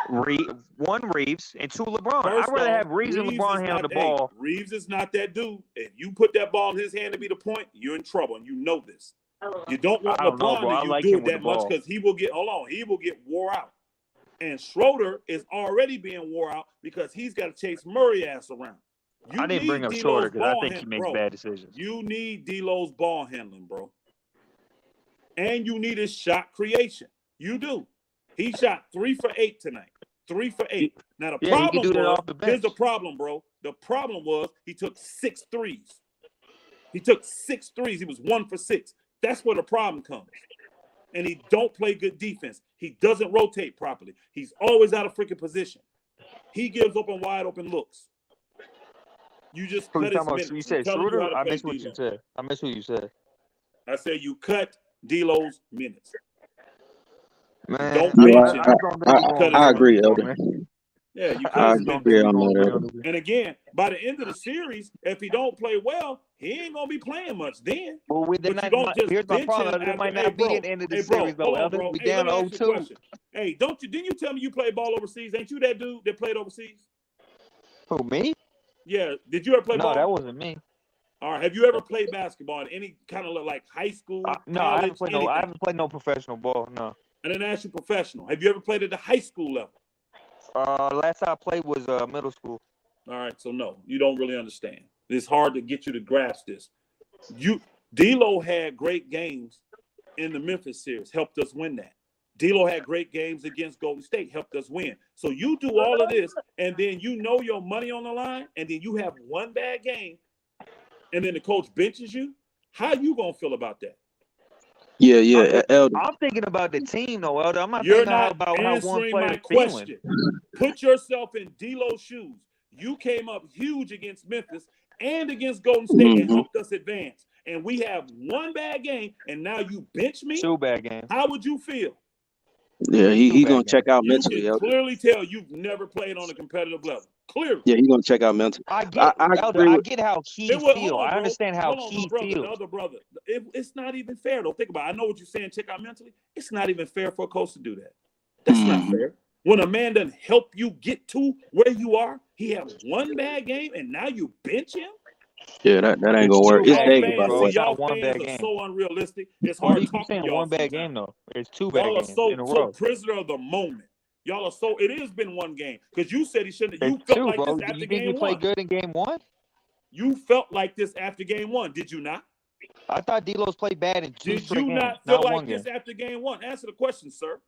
1 Reeves and 2 LeBron. First I'd rather off, have Reeves and LeBron handle the ball. Reeves is not that dude. If you put that ball in his hand to be the point, you're in trouble, and you know this. You don't want LeBron to do it that much because he will get wore out. And Schroeder is already being wore out because he's got to chase Murray ass around. I didn't bring up Schroeder because I think he makes bad decisions. You need D'Lo's ball handling, bro. And you need his shot creation. You do. He shot 3 for 8 tonight. 3 for 8. Now the problem here's the problem, bro. The problem was he took 6 threes. He took 6 threes. He was 1 for 6. That's where the problem comes. And he don't play good defense. He doesn't rotate properly. He's always out of freaking position. He gives up on wide open looks. You just cut his minutes. You said Schroeder? I missed what you said. I missed what you said. I said you cut D'Lo's minutes. Man, don't bench him. I agree, Elder. Yeah, you I agree on that. And again, by the end of the series, if he don't play well, he ain't gonna be playing much then. Well, here's my problem. It might not be at the end of the series, though, Elder. We down 0-2. Hey, didn't you tell me you play ball overseas? Ain't you that dude that played overseas? Who, me? Yeah. Did you ever play ball? No, that wasn't me. All right. Have you ever played basketball in any kind of like high school? No, college, I haven't played no professional ball. No. I didn't ask you professional. Have you ever played at the high school level? Last time I played was middle school. All right, so no, you don't really understand. It's hard to get you to grasp this. D'Lo had great games in the Memphis series, helped us win that. D'Lo had great games against Golden State, helped us win. So you do all of this, and then you know your money on the line, and then you have one bad game, and then the coach benches you. How you gonna feel about that? Yeah, Elder. I'm thinking about the team, though, Elder. I'm not You're thinking not about how one answering player my is feeling. question. Put yourself in D'Lo's shoes. You came up huge against Memphis and against Golden State and helped us advance. And we have one bad game, and now you bench me? 2 bad games. How would you feel? Yeah, he gonna check out mentally. You can clearly tell you've never played on a competitive level. Clearly. Yeah, he's gonna check out mentally. I get how he feels. I understand how he feels. Elder brother, it's not even fair though. Think about it. I know what you're saying. Check out mentally. It's not even fair for a coach to do that. That's not fair. When a man doesn't help you get to where you are, he has one bad game, and now you bench him. Yeah, that ain't gonna work. It's David, by the way. Y'all fans are so unrealistic. It's hard to talk to y'all. One bad game though. It's 2 bad games in a row. So prisoner of the moment. Y'all are so. It has been one game because you said he shouldn't. You It's felt 2, like bro. this after You game think you played 1. good in game 1? You felt like this after game 1, did you not? I thought D'Lo's played bad in 2 Did straight you games, not feel like one this game. after game 1? Answer the question, sir.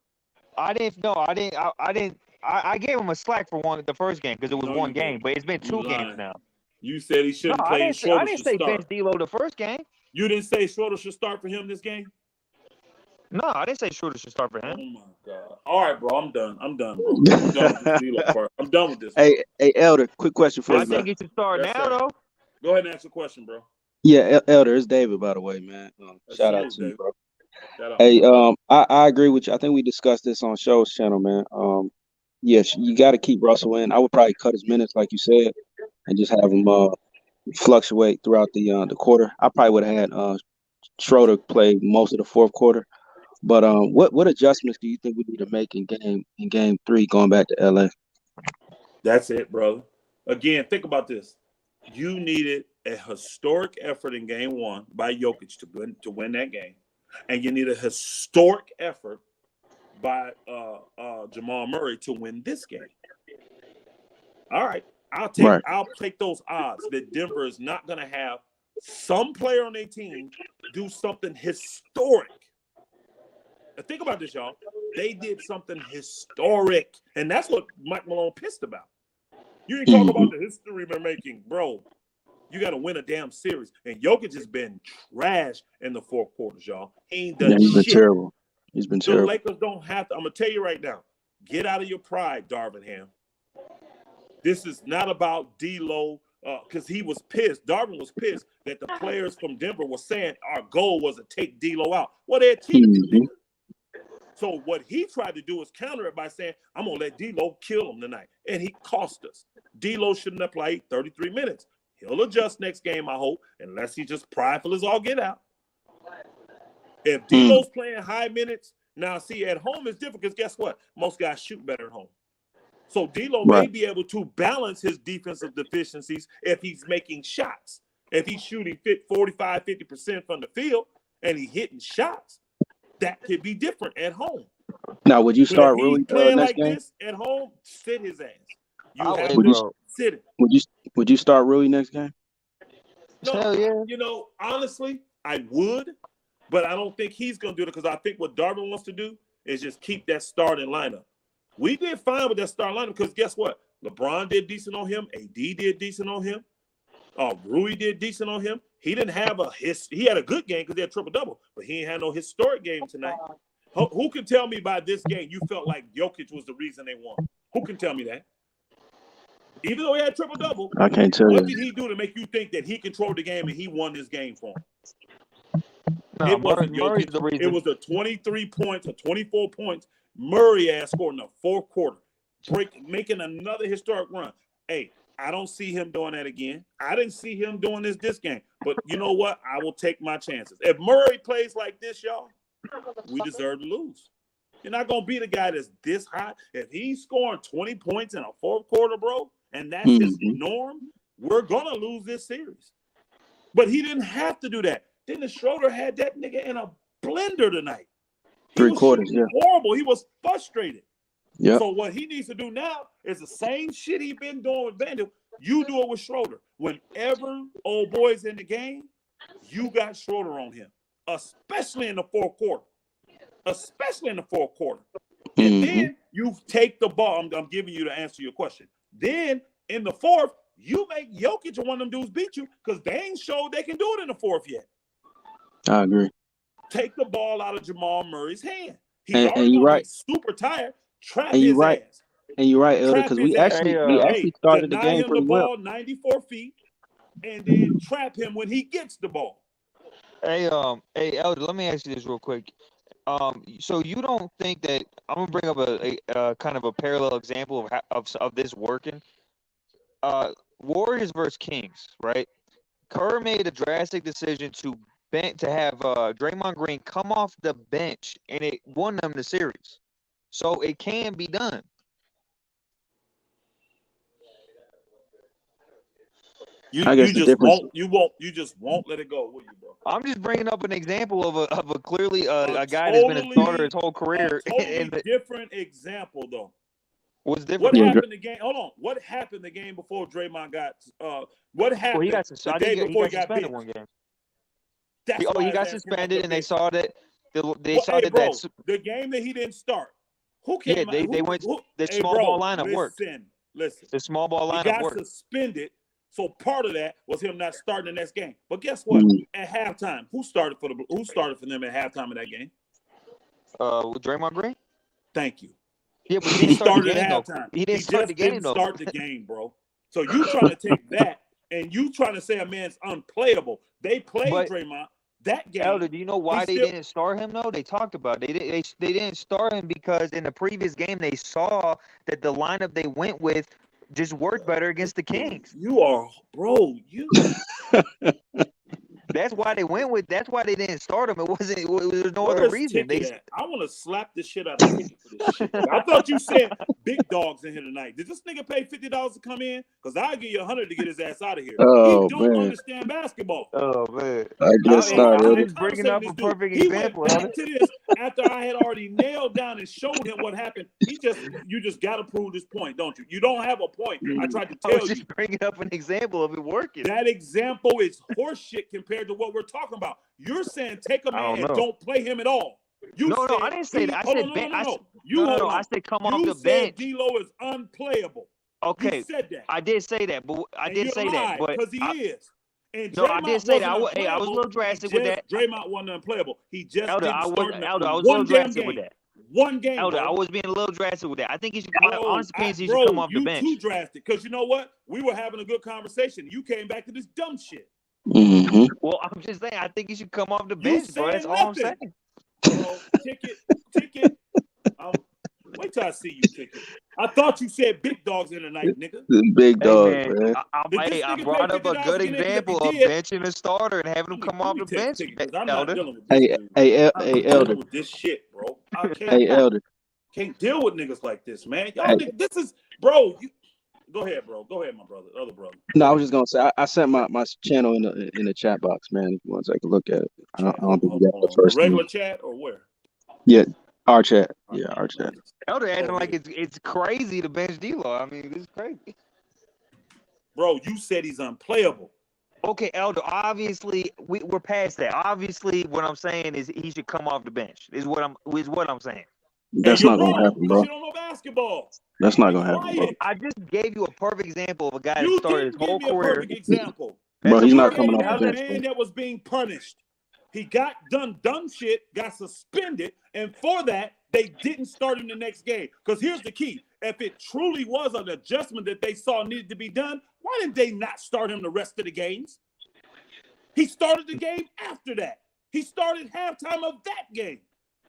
I didn't. No, I didn't. I didn't. I gave him a slack for the first game because it was one game, but it's been 2 games now. You said he shouldn't play. I didn't say bench D'Lo the first game. You didn't say Schroeder should start for him this game? No, I didn't say Schroeder should start for him. Oh my God! All right, bro, I'm done. I'm done, bro. I'm done with this D'Lo part. I'm done with this. Hey, Elder, quick question for you. I think he should start now, though. Go ahead and ask your question, bro. Yeah, Elder, it's David, by the way, man. Shout out to you, bro. Shout out. Hey, I agree with you. I think we discussed this on Show's channel, man. Yes, you got to keep Russell in. I would probably cut his minutes, like you said, and just have him fluctuate throughout the quarter. I probably would have had Schroeder play most of the fourth quarter. But what adjustments do you think we need to make in game 3 going back to LA? That's it, brother. Again, think about this. You needed a historic effort in game 1 by Jokic to win that game. And you need a historic effort by Jamal Murray to win this game. All right. I'll take those odds that Denver is not going to have some player on their team do something historic. Now think about this, y'all. They did something historic, and that's what Mike Malone pissed about. You didn't talk about the history we're making, bro. You got to win a damn series. And Jokic has been trash in the fourth quarters, y'all. He ain't done shit. Terrible. He's been The terrible. Lakers don't have to. I'm going to tell you right now, get out of your pride, Darvin Ham. This is not about D'Lo, because he was pissed. Darvin was pissed that the players from Denver were saying our goal was to take D'Lo out. Well, they're teaming him, nigga. So what he tried to do is counter it by saying, I'm going to let D'Lo kill him tonight. And he cost us. D'Lo shouldn't have played 33 minutes. He'll adjust next game, I hope, unless he's just prideful as all get out. If D'Lo's playing high minutes, now see, at home it's different because guess what? Most guys shoot better at home. So D'Lo may be able to balance his defensive deficiencies if he's making shots. If he's shooting 45, 50% from the field and he's hitting shots, that could be different at home. Now, would you start Rui Rui playing next like game? this at home? Sit his ass. Sit it. Would you start Rui next game? No, Hell yeah. you know, honestly, I would, but I don't think he's going to do it because I think what Darvin wants to do is just keep that starting lineup. We did fine with that starting lineup because guess what? LeBron did decent on him. AD did decent on him. Rui did decent on him. He didn't have he had a good game because he had triple-double, but he ain't had no historic game tonight. Who can tell me by this game you felt like Jokic was the reason they won? Who can tell me that? Even though he had triple-double, I can't tell what you. did he do to make you think that he controlled the game and he won this game for him? No, It wasn't Murray's Jokic. the reason. It was the 23 points or 24 points Murray ass scored in the fourth quarter, making another historic run. Hey, I don't see him doing that again. I didn't see him doing this game. But you know what? I will take my chances. If Murray plays like this, y'all, we deserve to lose. You're not going to beat a guy that's this hot. If he's scoring 20 points in a fourth quarter, bro, and that's his norm, we're going to lose this series. But he didn't have to do that. Dennis Schroeder had that nigga in a blender tonight. Three quarters, yeah. Horrible. He was frustrated. Yeah. So what he needs to do now is the same shit he been doing with Vandal. You do it with Schroeder. Whenever old boy's in the game, you got Schroeder on him, especially in the fourth quarter. And then you take the ball. I'm giving you to answer your question. Then in the fourth, you make Jokic and one of them dudes beat you because they ain't showed they can do it in the fourth yet. I agree. Take the ball out of Jamal Murray's hand. He's And already you're right. super tired. Trap And his you're right. ass. And you're right, Elder, because we actually started the game pretty well. Ball 94 feet and then trap him when he gets the ball. Hey, Elder, let me ask you this real quick. So you don't think that I'm gonna bring up a kind of a parallel example of this working? Warriors versus Kings, right? Kerr made a drastic decision to have Draymond Green come off the bench, and it won them the series. So it can be done. You just won't let it go, will you, bro? I'm just bringing up an example of a clearly a guy that's been a starter his whole career. Different example though. What's different? What happened the game? Hold on. What happened the game before Draymond got? What happened? Well, he got suspended. The day before he got suspended one game. He got suspended, and they saw that. The game that he didn't start. Who came? Yeah, they went. The small ball lineup worked. Listen. The small ball lineup worked. He got suspended. So part of that was him not starting the next game. But guess what? At halftime, who started for them at halftime of that game? Draymond Green. Thank you. Yeah, but he started at halftime. He didn't start the game though. Start the game, bro. So you trying to take that and you trying to say a man's unplayable. They played Draymond that game. Elder, do you know why they didn't start him though? They talked about it. They didn't start him because in the previous game they saw that the lineup they went with just worked better against the Kings. That's why they went with. That's why they didn't start him. It was no other reason. I want to slap the shit out of Ticket for this shit. I thought you said big dogs in here tonight. Did this nigga pay $50 to come in? Because I'll give you $100 to get his ass out of here. Oh, he don't understand basketball. Oh man! I guess not. I'm just bringing up a perfect example. He went back to this after I had already nailed down and showed him what happened. You just got to prove this point, don't you? You don't have a point. I tried to tell you. I was just bringing up an example of it working. That example is horseshit compared to what we're talking about. You're saying take a man and don't play him at all. I didn't say that. I said I said come off the bench. D'Lo is unplayable. Okay, you said that. I did say that, but because because he is. And No, I did say that. I was a little unplayable. drastic with that. Draymond wasn't unplayable. He just Elder, didn't start in I was a one little damn drastic with game. that. One game, Elder, bro. I was being a little drastic with that. I think he should. My honest opinion, he should Bro, come off the you bench. too drastic. Because you know what? We were having a good conversation. You came back to this dumb shit. Mm-hmm. Well, I'm just saying. I think he should come off the You bench, bro. That's saying all I'm nothing. saying. Bro, ticket. Wait till I see you, ticket. I thought you said big dogs in the night, nigga. Big dog, Hey, man, man. I brought up a good example of benching a starter and having him come off the bench, I'm not Elder. dealing with this dude. Hey, I'm Elder. dealing with this shit, bro. I can't, Hey, Elder. Can't deal with niggas like this, man. Y'all niggas, this is, bro. Go ahead, bro. Go ahead, my brother. Other brother. No, I was just gonna say I sent my channel in the chat box, man. If you want to take a look at it, I don't think you got the first regular one. chat or where? Yeah, our chat. Yeah, our chat. Elder acting like it's crazy to bench D-Lo. I mean, this is crazy. Bro, you said he's unplayable. Okay, Elder. Obviously, we're past that. Obviously, what I'm saying is he should come off the bench. Is what I'm saying. That's not gonna happen, bro. You don't know basketball. That's not gonna happen, bro. I just gave you a perfect example of a guy that You started his didn't whole give me a career. perfect example. Bro, he's not You coming gave off the me bench, a man bro. that was being punished. He got dumb shit, got suspended, and for that, they didn't start him the next game. Because here's the key. If it truly was an adjustment that they saw needed to be done, why didn't they not start him the rest of the games? He started the game after that. He started halftime of that game.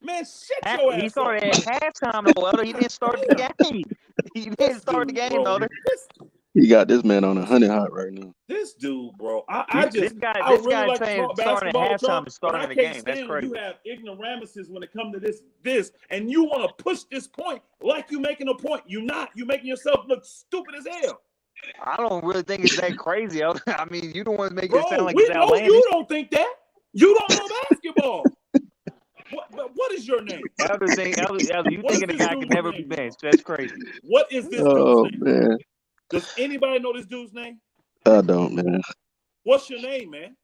Man, shut your ass He up. started at halftime, though, Elder. He didn't start the game. He didn't start the game, Elder. He got this man on a honey hot right now. This dude, bro. This guy like saying to talk starting at basketball with y'all, halftime is starting but the I can't game. That's stand when crazy. you have ignoramuses when it comes to this, and you want to push this point like you making a point. You not. You making yourself look stupid as hell. I don't really think it's that crazy, Elder. I mean, you the one making Bro, it sound like we it's know outlandish. you don't think that. You don't know basketball. What is your name? Elder, you What thinking is a this guy can dude's never name, be bro? benched. That's crazy. What is this Oh dude's name? man, Does anybody know this dude's name? I don't, man. What's your name, man?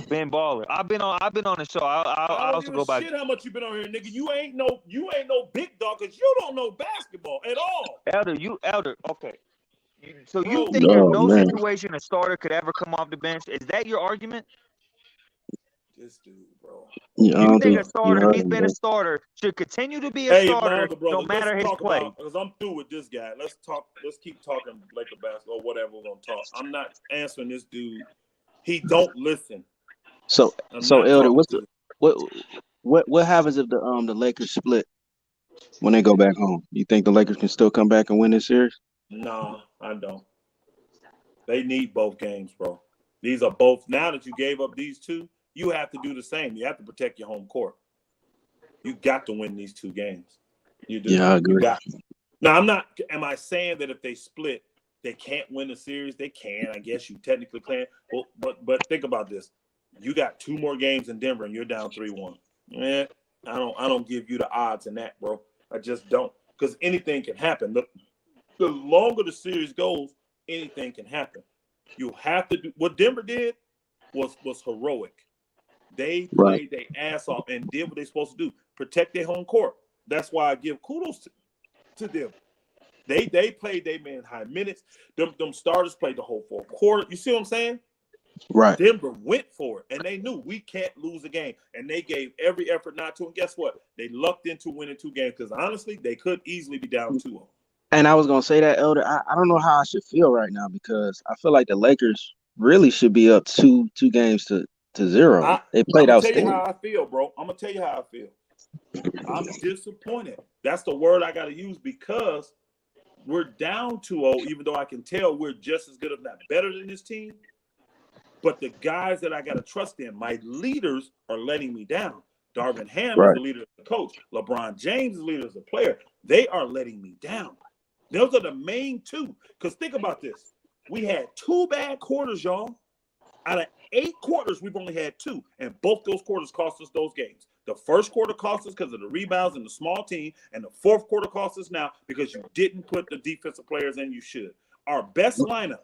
Ben Baller. I've been on the show. I I don't also give go a by. shit how much you been on here, nigga. You ain't no big dog because you don't know basketball at all. Elder. Okay. So Bro, you think there's no man. situation a starter could ever come off the bench? Is that your argument? This dude, bro. You think a starter, he's been a starter, should continue to be a starter brother, no matter his play? Because I'm through with this guy. Let's keep talking Laker basketball or whatever we're gonna talk. I'm not answering this dude. He don't listen. So Elder, what happens if the Lakers split when they go back home? You think the Lakers can still come back and win this series? No, I don't. They need both games, bro. These are both. Now that you gave up these two, you have to do the same. You have to protect your home court. You got to win these two games. You do. Yeah, I agree. Now, am I saying that if they split, they can't win the series? They can. I guess you technically can. Well, but think about this. You got two more games in Denver, and you're down 3-1. Man, I don't give you the odds in that, bro. I just don't. Because anything can happen. The longer the series goes, anything can happen. You have to do what Denver did was heroic. They played their ass off and did what they're supposed to do. Protect their home court. That's why I give kudos to them. They played their man high minutes. Them starters played the whole fourth quarter. You see what I'm saying? Right. Denver went for it, and they knew we can't lose a game, and they gave every effort not to. And guess what? They lucked into winning two games because honestly, they could easily be down 2-0. And I was gonna say that, Elder. I don't know how I should feel right now because I feel like the Lakers really should be up two games to 0. They played outstanding. I'm gonna tell you how I feel, bro. I'm gonna tell you how I feel. I'm disappointed. That's the word I gotta use because we're down 2-0, even though I can tell we're just as good, if not better than this team. But the guys that I gotta trust in, my leaders, are letting me down. Darvin Ham is the leader as a coach. LeBron James is the leader as a player. They are letting me down. Those are the main two. Because think about this. We had 2 bad quarters, y'all. Out of 8 quarters, we've only had 2. And both those quarters cost us those games. The first quarter cost us because of the rebounds and the small team. And the fourth quarter cost us now because you didn't put the defensive players in you should. Our best lineup,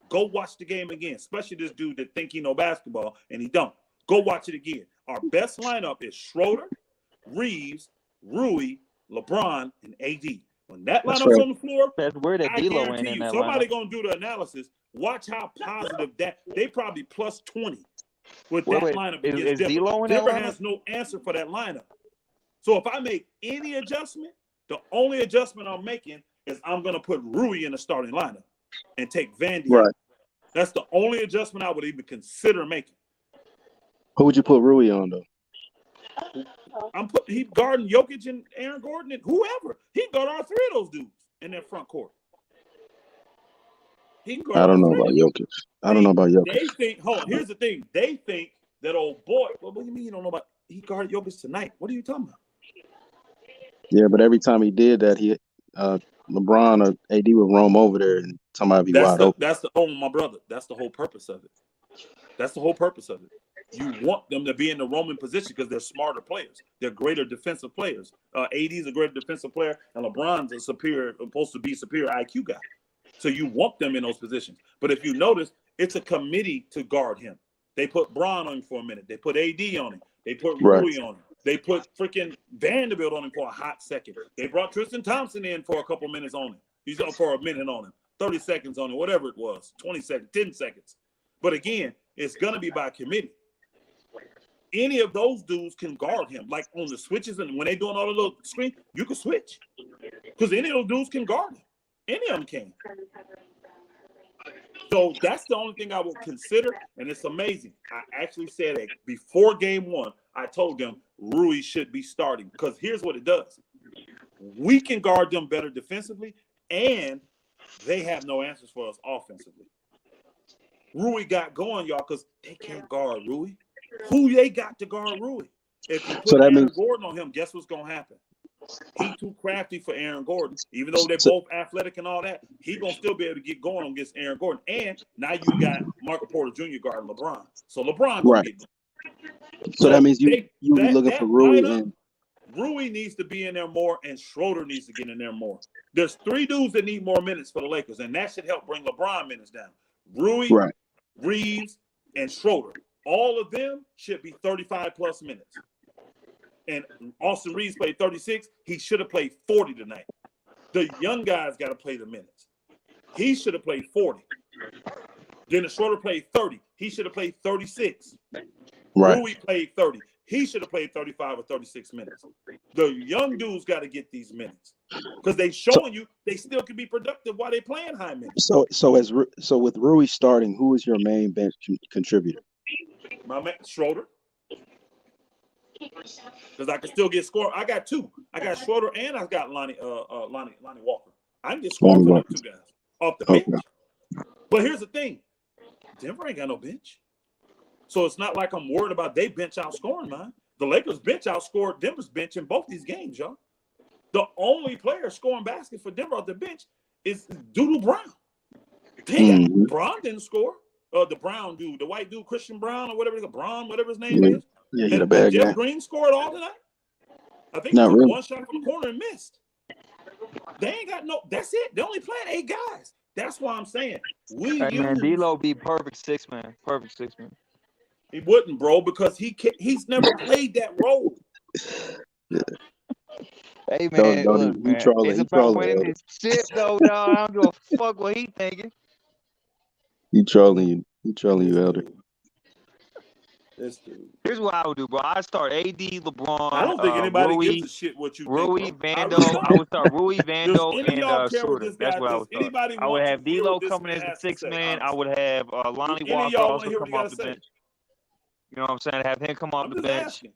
go watch the game again. Especially this dude that think he know basketball and he don't. Go watch it again. Our best lineup is Schroeder, Reeves, Rui, LeBron, and AD. When that That's lineup's fair. on the floor, That's weird that I D'Lo ain't guarantee in you, that somebody lineup. gonna do the analysis. Watch how positive that they probably plus 20 with Wait, that lineup against is Denver. D'Lo in that Denver lineup? has no answer for that lineup. So if I make any adjustment, the only adjustment I'm making is I'm gonna put Rui in the starting lineup and take Vandy Right. out. That's the only adjustment I would even consider making. Who would you put Rui on though? He guarding Jokic and Aaron Gordon and whoever. He can guard all three of those dudes in that front court. He can guard I don't all know three. about Jokic. I don't know about Jokic. They think, hold on, here's the thing. They think that old boy, well, what do you mean you don't know about he guarded Jokic tonight? What are you talking about? Yeah, but every time he did that, LeBron or AD would roam over there and somebody be wide open. My brother. That's the whole purpose of it. That's the whole purpose of it. You want them to be in the Roman position because they're smarter players. They're greater defensive players. AD is a greater defensive player, and LeBron's supposed to be superior IQ guy. So you want them in those positions. But if you notice, it's a committee to guard him. They put Bron on him for a minute. They put AD on him. They put Rui on him. They put freaking Vanderbilt on him for a hot second. They brought Tristan Thompson in for a couple minutes on him. He's up for a minute on him, 30 seconds on him, whatever it was, 20 seconds, 10 seconds. But again, it's going to be by committee. Any of those dudes can guard him. Like on the switches and when they're doing all the little screen, you can switch. Because any of those dudes can guard him. Any of them can. So that's the only thing I will consider, and it's amazing. I actually said that before game one, I told them Rui should be starting because here's what it does. We can guard them better defensively, and they have no answers for us offensively. Rui got going, y'all, because they can't guard Rui. Who they got to guard Rui? If you put Aaron Gordon on him, guess what's going to happen? He too crafty for Aaron Gordon. Even though they're both athletic and all that, he going to still be able to get going against Aaron Gordon. And now you got Michael Porter Jr. guarding LeBron. So LeBron going to get going. So that means you'll be looking for Rui and Rui needs to be in there more, and Schroeder needs to get in there more. There's three dudes that need more minutes for the Lakers, and that should help bring LeBron minutes down. Rui, Reeves, and Schroeder. All of them should be 35-plus minutes. And Austin Reeves played 36. He should have played 40 tonight. The young guys got to play the minutes. He should have played 40. Dennis Schroeder played 30. He should have played 36. Rui played 30. He should have played 35 or 36 minutes. The young dudes got to get these minutes because they showing you they still can be productive while they playing high minutes. So with Rui starting, who is your main bench contributor? My man Schroeder. Because I can still get scored. I got two. I got Schroeder and I got Lonnie Walker. I can get scored for them two guys off the bench. But here's the thing. Denver ain't got no bench. So it's not like I'm worried about they bench outscoring mine. The Lakers bench outscored Denver's bench in both these games, y'all. The only player scoring baskets for Denver off the bench is Doodle Brown. Dang, Brown didn't score. The Brown dude, the white dude, Christian Brown or whatever, Brown, whatever his name is. Yeah, he had a bad game. Jeff Green scored all tonight. I think Not he took really. one shot from the corner and missed. They ain't got no. That's it. They only playing 8 guys. That's why I'm saying man, D'Lo be perfect 6-man. Perfect 6-man. He wouldn't, bro, because he's never played that role. Hey man, look, man. It's about winning his shit, though, dog. I don't give a fuck what he thinking. He trolling you. He trolling you, Elder. Here's what I would do, bro. I'd start AD, LeBron. I don't think anybody Rui, gives a shit what you Rui, think. Vando. I would start Rui, Vando, and Schroeder. That's what I would start. I would have D'Lo coming as the 6-man. I would have Lonnie Walker also come off the bench. You know what I'm saying? Have him come off the bench. Asking.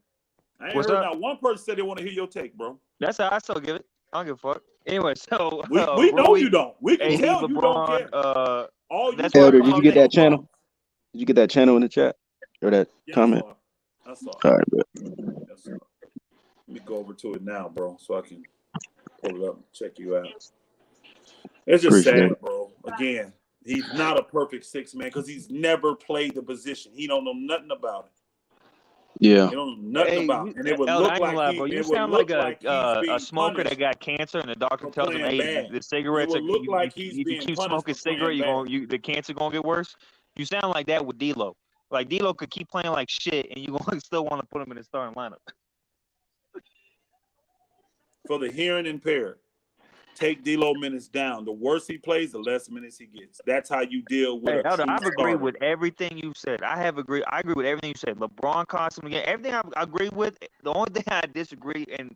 I ain't heard not one person say they want to hear your take, bro. That's how I still give it. I don't give a fuck. Anyway, so we know you don't. We can tell LeBron, you don't care. Elder, did you get that channel? Did you get that channel in the chat or that comment? I saw it. All right, bro. Let me go over to it now, bro, so I can pull it up and check you out. It's just sad, bro. Again, he's not a perfect 6-man because he's never played the position. He don't know nothing about it. Yeah. He don't know nothing about it. And it would look like you sound like a smoker that got cancer and the doctor tells him, hey, the cigarettes are look like if you keep smoking cigarette, the cancer gonna get worse. You sound like that with D'Lo. Like D'Lo could keep playing like shit and you gonna still want to put him in the starting lineup. For the hearing impaired, take D'Lo minutes down. The worse he plays, the less minutes he gets. That's how you deal with Hey, a Elder, true I've agreed starter. with everything you said. I agree with everything you said. LeBron cost him again. Everything I agree with. The only thing I disagree, and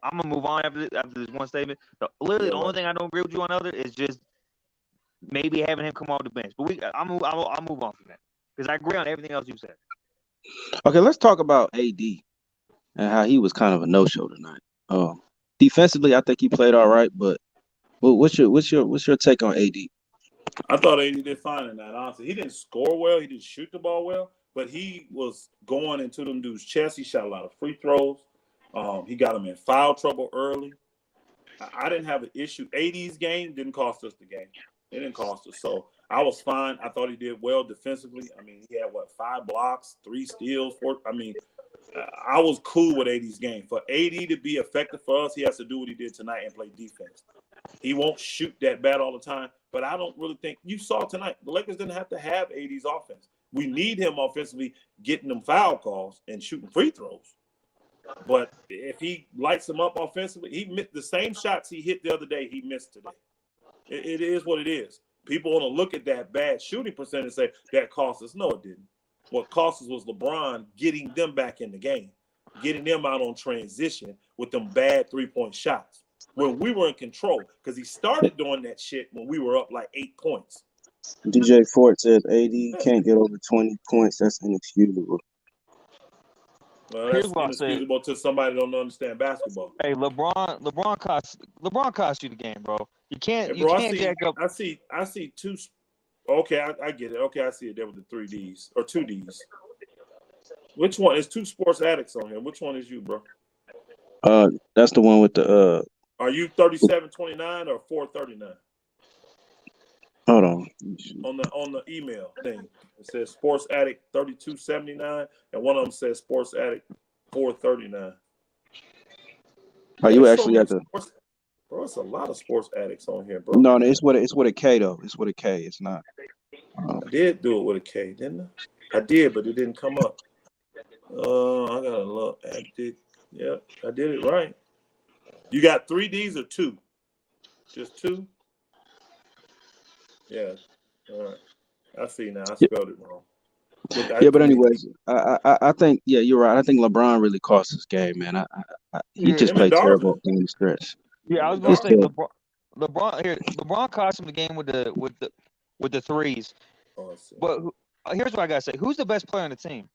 I'm gonna move on after this one statement. Literally, the only thing I don't agree with you on, Elder, is just maybe having him come off the bench. But I'll move on from that because I agree on everything else you said. Okay, let's talk about AD and how he was kind of a no-show tonight. Defensively, I think he played all right, but what's your take on AD? I thought AD did fine in that, honestly. He didn't score well. He didn't shoot the ball well, but he was going into them dudes' chest. He shot a lot of free throws. He got them in foul trouble early. I didn't have an issue. AD's game didn't cost us the game. It didn't cost us. So I was fine. I thought he did well defensively. I mean, he had, 5 blocks, 3 steals, 4. I mean, I was cool with AD's game. For AD to be effective for us, he has to do what he did tonight and play defense. He won't shoot that bad all the time, but I don't really think – you saw tonight, the Lakers didn't have to have AD's offense. We need him offensively getting them foul calls and shooting free throws. But if he lights them up offensively, he missed the same shots he hit the other day, he missed today. It is what it is. People want to look at that bad shooting percentage and say, that cost us. No, it didn't. What cost us was LeBron getting them back in the game, getting them out on transition with them bad three-point shots when we were in control, because he started doing that shit when we were up like 8 points. DJ Ford says AD can't get over 20 points. That's inexcusable. Well, that's inexcusable to somebody that don't understand basketball. Hey, LeBron cost you the game, bro. You can't. Hey, bro, you can't jack up. I see 2. Okay, I get it. Okay, I see it there with the 3 Ds or 2 Ds. Which one? Is 2 sports addicts on here. Which one is you, bro? That's the one with the Are you 3729 or 439? Hold on. On the email thing, it says Sports Addict 3279, and one of them says Sports Addict 439. Are you actually at the? Bro, it's a lot of sports addicts on here, bro. No, it's with a K though. It's with a K. It's not. I did do it with a K, didn't I? I did, but it didn't come up. I gotta look. Yeah, I did it right. You got 3 Ds or 2? Just 2? Yeah. All right. I see now. I spelled it wrong. Yeah, but anyways, I think you're right. I think LeBron really cost his game, man. He just played terrible in the stretch. Yeah, I was gonna say LeBron cost him the game with the threes. Oh, but here's what I gotta say: who's the best player on the team?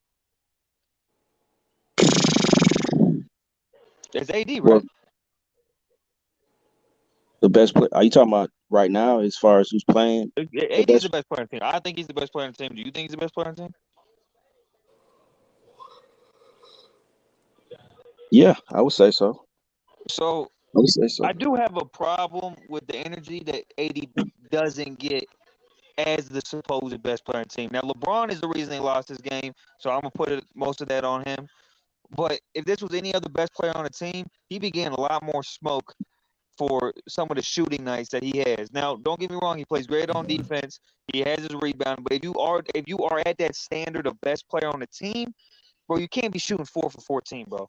It's AD, right? Well, the best player. Are you talking about right now, as far as who's playing? AD is the best player on the team. I think he's the best player on the team. Do you think he's the best player on the team? Yeah, I would say so. So I would say so. I do have a problem with the energy that AD doesn't get as the supposed best player on the team. Now, LeBron is the reason they lost this game, so I'm going to put most of that on him. But if this was any other best player on the team, he'd be getting a lot more smoke for some of the shooting nights that he has. Now, don't get me wrong, he plays great on defense. He has his rebound. But if you are at that standard of best player on the team, bro, you can't be shooting 4 for 14, bro.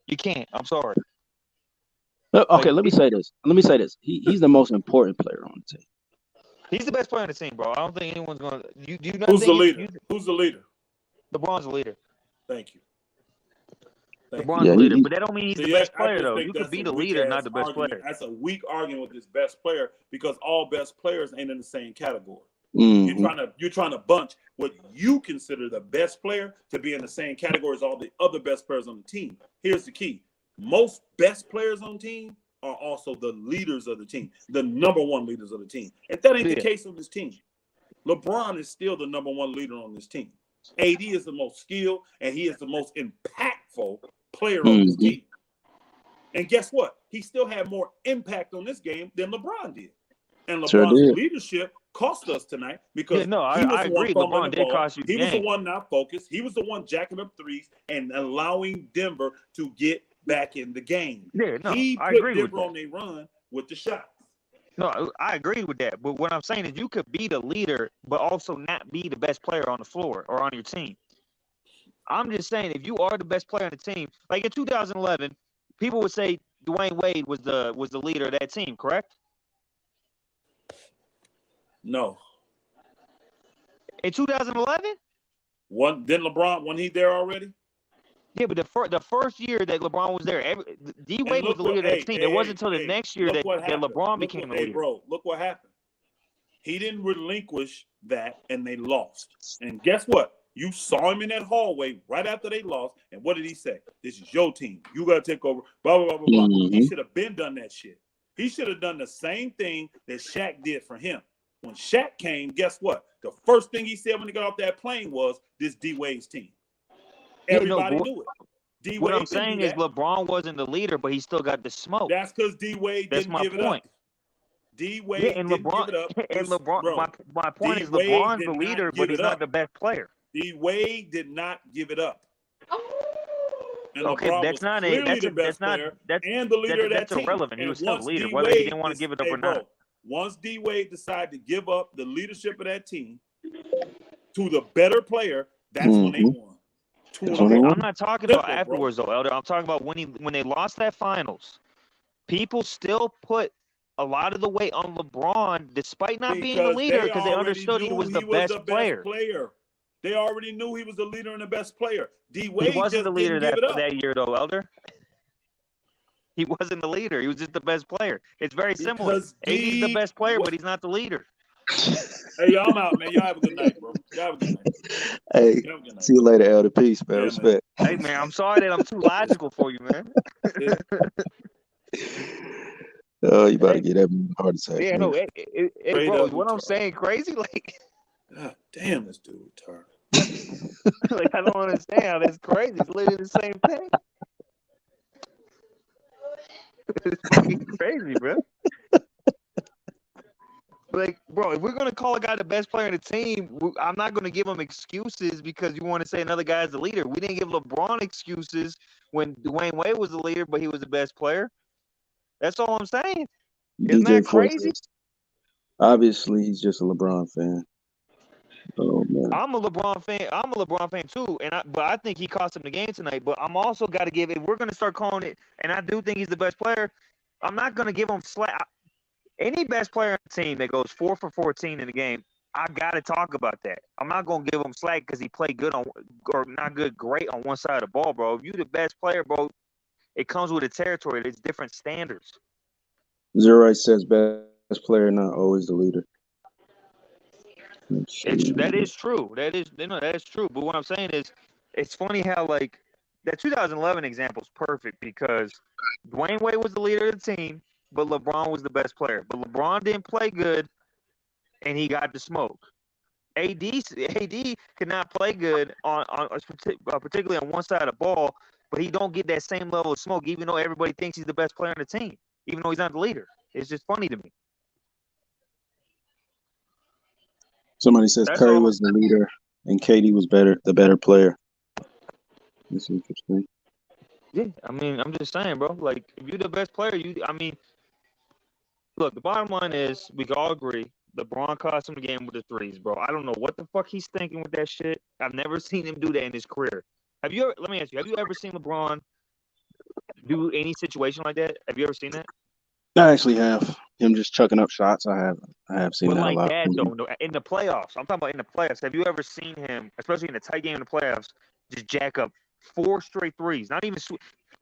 You can't. I'm sorry. Okay, let me say this. He's the most important player on the team. He's the best player on the team, bro. I don't think anyone's going to. Do you not Who's think the leader? Who's the leader? LeBron's the leader. Thank you. LeBron's the leader, but that don't mean he's the best player, though. You could be the leader, not the best player. That's a weak argument with this best player because all best players ain't in the same category. Mm-hmm. You're trying to bunch what you consider the best player to be in the same category as all the other best players on the team. Here's the key. Most best players on the team are also the leaders of the team, the number 1 leaders of the team. If that ain't the case on this team, LeBron is still the number 1 leader on this team. AD is the most skilled, and he is the most impactful player on this team. And guess what? He still had more impact on this game than LeBron did. And LeBron's leadership cost us tonight because I agree. LeBron did cost you the game. He was the one not focused. He was the one jacking up threes and allowing Denver to get back in the game. He put Denver on their run with the shots. No, I agree with that. But what I'm saying is you could be the leader, but also not be the best player on the floor or on your team. I'm just saying if you are the best player on the team, like in 2011, people would say Dwayne Wade was the leader of that team, correct? No. In 2011? Didn't LeBron, when he there already? Yeah, but the first year that LeBron was there, D Wade was the leader of that team. It wasn't until the next year that LeBron became the leader. Hey, bro, look what happened. He didn't relinquish that, and they lost. And guess what? You saw him in that hallway right after they lost, and what did he say? This is your team. You got to take over, blah, blah, blah, blah, blah. Mm-hmm. He should have been done that shit. He should have done the same thing that Shaq did for him. When Shaq came, guess what? The first thing he said when he got off that plane was, this D-Wade's team. Everybody knew it. D-Wade what I'm saying is LeBron wasn't the leader, but he still got the smoke. That's because D-Wade didn't give it up. D-Wade didn't give it up. And LeBron, bro, my point is D-Wade LeBron's did the not leader, give but he's it not up. the best player. D-Wade did not give it up. And Okay, LeBron that's was not clearly it. the best player and the leader of that that's team. irrelevant. He And was still the once leader, whether he didn't want to D-Wade give it up or not. Once D-Wade decided to give up the leadership of that team to the better player, that's when they won. I'm not talking about afterwards, though, Elder. I'm talking about when they lost that finals. People still put a lot of the weight on LeBron, despite not being the leader, because they understood he was the best player. They already knew he was the leader and the best player. D-Wade He wasn't the leader that year, though, Elder. He wasn't the leader. He was just the best player. It's very similar. AD's the best player, but he's not the leader. Hey, y'all, I'm out, man. Y'all have a good night, bro. Y'all have a good night. Hey, see you later, Elder. Peace, man. Yeah, Respect. Man. Hey, man, I'm sorry that I'm too logical for you, man. Oh, you about to get that heart attack. Yeah, man. no, bro, what I'm saying crazy? Like, God damn, this dude retarded. Like, I don't understand how that's crazy. It's literally the same thing. It's fucking crazy, bro. Like, bro, if we're gonna call a guy the best player in the team, I'm not gonna give him excuses because you want to say another guy's the leader. We didn't give LeBron excuses when Dwayne Wade was the leader, but he was the best player. That's all I'm saying. Isn't that crazy? Obviously, he's just a LeBron fan. Oh man, I'm a LeBron fan. I'm a LeBron fan too, but I think he cost him the game tonight. But I'm also got to give, if we're gonna start calling it, and I do think he's the best player, I'm not gonna give him slack. Any best player on the team that goes 4 for 14 in the game, I gotta talk about that. I'm not gonna give him slack because he played good or not good, great on one side of the ball, bro. If you're the best player, bro, it comes with the territory. There's different standards. Zero says best player, not always the leader. That is true. That is true. But what I'm saying is, it's funny how like that 2011 example is perfect because Dwayne Wade was the leader of the team, but LeBron was the best player. But LeBron didn't play good, and he got the smoke. AD could not play good on particularly on one side of the ball, but he don't get that same level of smoke, even though everybody thinks he's the best player on the team, even though he's not the leader. It's just funny to me. Somebody says Curry was the leader and KD was the better player. That's interesting. Yeah, I mean, I'm just saying, bro. Like, if you're the best player, look, the bottom line is we can all agree LeBron cost him the game with the threes, bro. I don't know what the fuck he's thinking with that shit. I've never seen him do that in his career. Let me ask you, have you ever seen LeBron do any situation like that? Have you ever seen that? I actually have him just chucking up shots. I have seen that a lot. That though, in the playoffs. I'm talking about in the playoffs. Have you ever seen him, especially in a tight game in the playoffs, just jack up 4 straight threes? Not even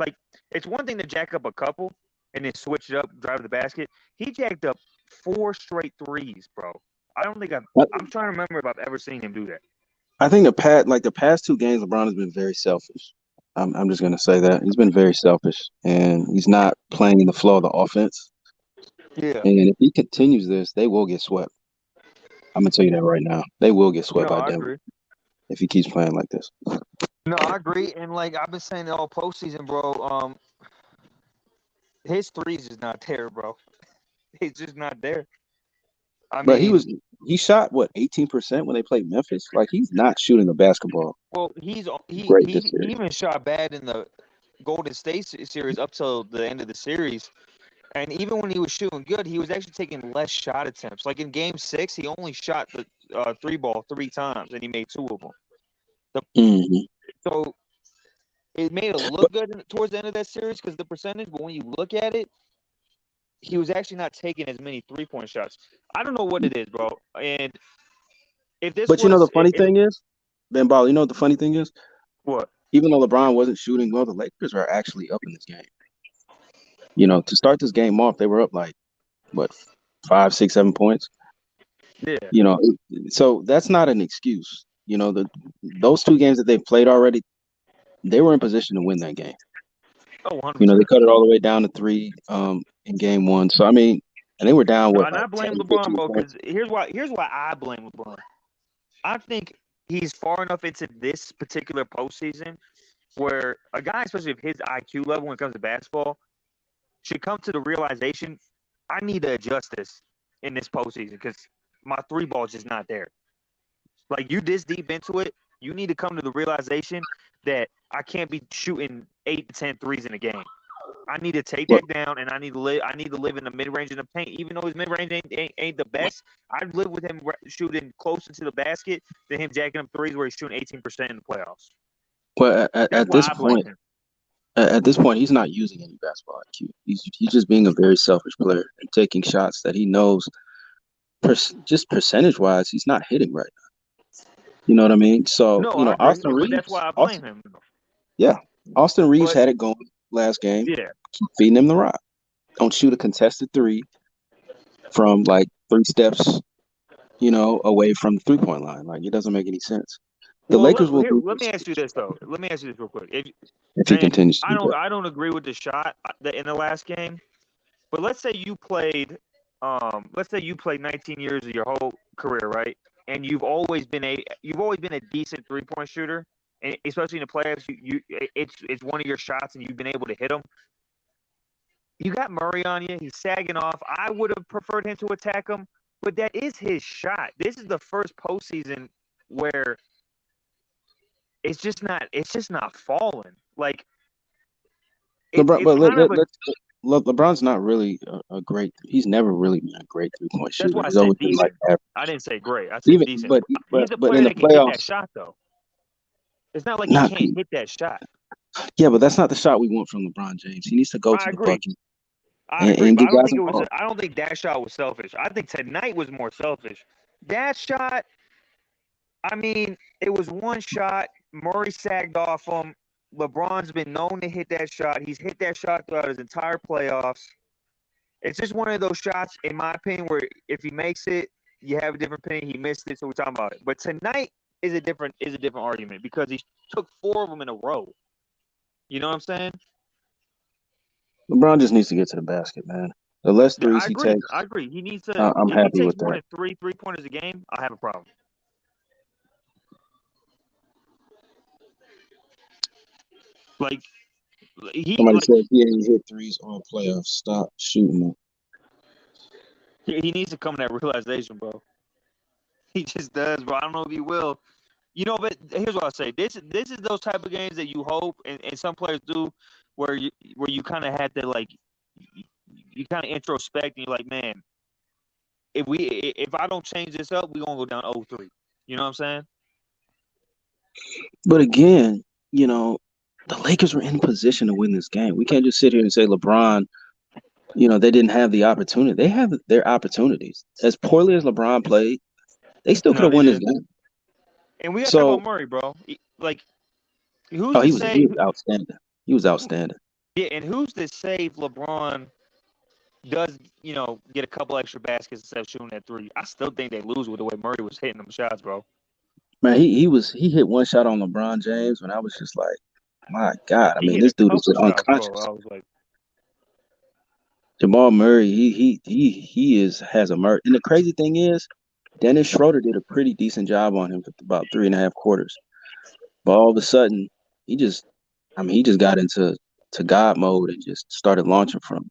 like it's one thing to jack up a couple and then switch it up, drive to the basket. He jacked up 4 straight threes, bro. I don't think I'm trying to remember if I've ever seen him do that. I think the past 2 games, LeBron has been very selfish. I'm just gonna say that he's been very selfish, and he's not playing the flow of the offense. Yeah. And if he continues this, they will get swept. I'm gonna tell you that right now. They will get swept by Denver if he keeps playing like this. No, I agree. And like I've been saying all postseason, bro. His threes is not there, bro. He's just not there. But he shot 18% when they played Memphis. Like he's not shooting a basketball. Well, he this even shot bad in the Golden State series up till the end of the series. And even when he was shooting good, he was actually taking less shot attempts. Like in Game 6, he only shot the 3-ball 3 times, and he made 2 of them. So It made it look good towards the end of that series because the percentage, but when you look at it, he was actually not taking as many 3-point shots. I don't know what it is, bro. And if this But you know was the funny thing is, Ben Ball, you know what the funny thing is? what? Even though LeBron wasn't shooting well, the Lakers were actually up in this game. You know, to start this game off, they were up like, what, 5, 6, 7 points? Yeah. You know, so that's not an excuse. You know, those 2 games that they've played already, they were in position to win that game. Oh, 100%. You know, they cut it all the way down to 3 in game 1. So, I mean, and they were down, what, and I blame 10, LeBron, 15 bro, points. because here's why I blame LeBron. I think he's far enough into this particular postseason where a guy, especially of his IQ level when it comes to basketball, should come to the realization, I need to adjust this in this postseason because my 3 ball is just not there. Like, you this deep into it, you need to come to the realization that I can't be shooting 8 to 10 threes in a game. I need to take that down, and I need to live in the mid range in the paint. Even though his mid range ain't the best, I'd live with him shooting closer to the basket than him jacking up threes where he's shooting 18% in the playoffs. Well, at this point, he's not using any basketball IQ. He's just being a very selfish player and taking shots that he knows, just percentage wise, he's not hitting right now. You know what I mean? So No, you know, I agree, Austin Reeves. but that's why I blame him. Yeah, Austin Reeves had it going last game. Yeah, keep feeding him the rock. Don't shoot a contested 3 from like 3 steps, you know, away from the 3-point line. Like, it doesn't make any sense. The Lakers will. Let me ask you this though. Let me ask you this real quick. If he continues to do that. I don't agree with the shot in the last game, but let's say you played 19 years of your whole career, right? And you've always been a decent 3-point shooter, and especially in the playoffs, it's one of your shots, and you've been able to hit them. You got Murray on you. He's sagging off. I would have preferred him to attack him, but that is his shot. This is the first postseason where it's just not falling. Like, LeBron's not really a great. He's never really been a great 3-point shooter. That's why I said decent. Like average. I didn't say great. I said decent. But he's a player in the that can playoffs, hit that shot, though. It's not like he can't hit that shot. Yeah, but that's not the shot we want from LeBron James. He needs to go to the bucket. I agree, but I don't think that shot was selfish. I think tonight was more selfish. That shot, I mean, it was one shot. Murray sagged off him. LeBron's been known to hit that shot. He's hit that shot throughout his entire playoffs. It's just one of those shots, in my opinion, where if he makes it, you have a different opinion. He missed it, so we're talking about it. But tonight is a different argument because he took 4 of them in a row. You know what I'm saying? LeBron just needs to get to the basket, man. The less threes he takes, I agree. He needs to. I'm happy with more that. than 3-pointers a game, I have a problem. Like, somebody said he ain't hit threes all playoffs. Stop shooting them. He needs to come to that realization, bro. He just does, bro. I don't know if he will. You know, but here's what I'll say. This is those type of games that you hope, and some players do, where you kind of had to, like, you kind of introspect, and you're like, man, if I don't change this up, we're going to go down 0-3. You know what I'm saying? But again, you know, the Lakers were in position to win this game. We can't just sit here and say LeBron, you know, they didn't have the opportunity. They have their opportunities. As poorly as LeBron played, they still could have won this game. And we got to talk about Murray, bro. Like, he was outstanding. He was outstanding. Yeah, and who's to say if LeBron does, you know, get a couple extra baskets instead of shooting that 3? I still think they lose with the way Murray was hitting them shots, bro. Man, he hit one shot on LeBron James when I was just like, my God. I mean, this dude is unconscious. Bro. I was like, Jamal Murray, he has emerged. And the crazy thing is, Dennis Schroeder did a pretty decent job on him for about 3.5 quarters. But all of a sudden, he just got into God mode and just started launching from.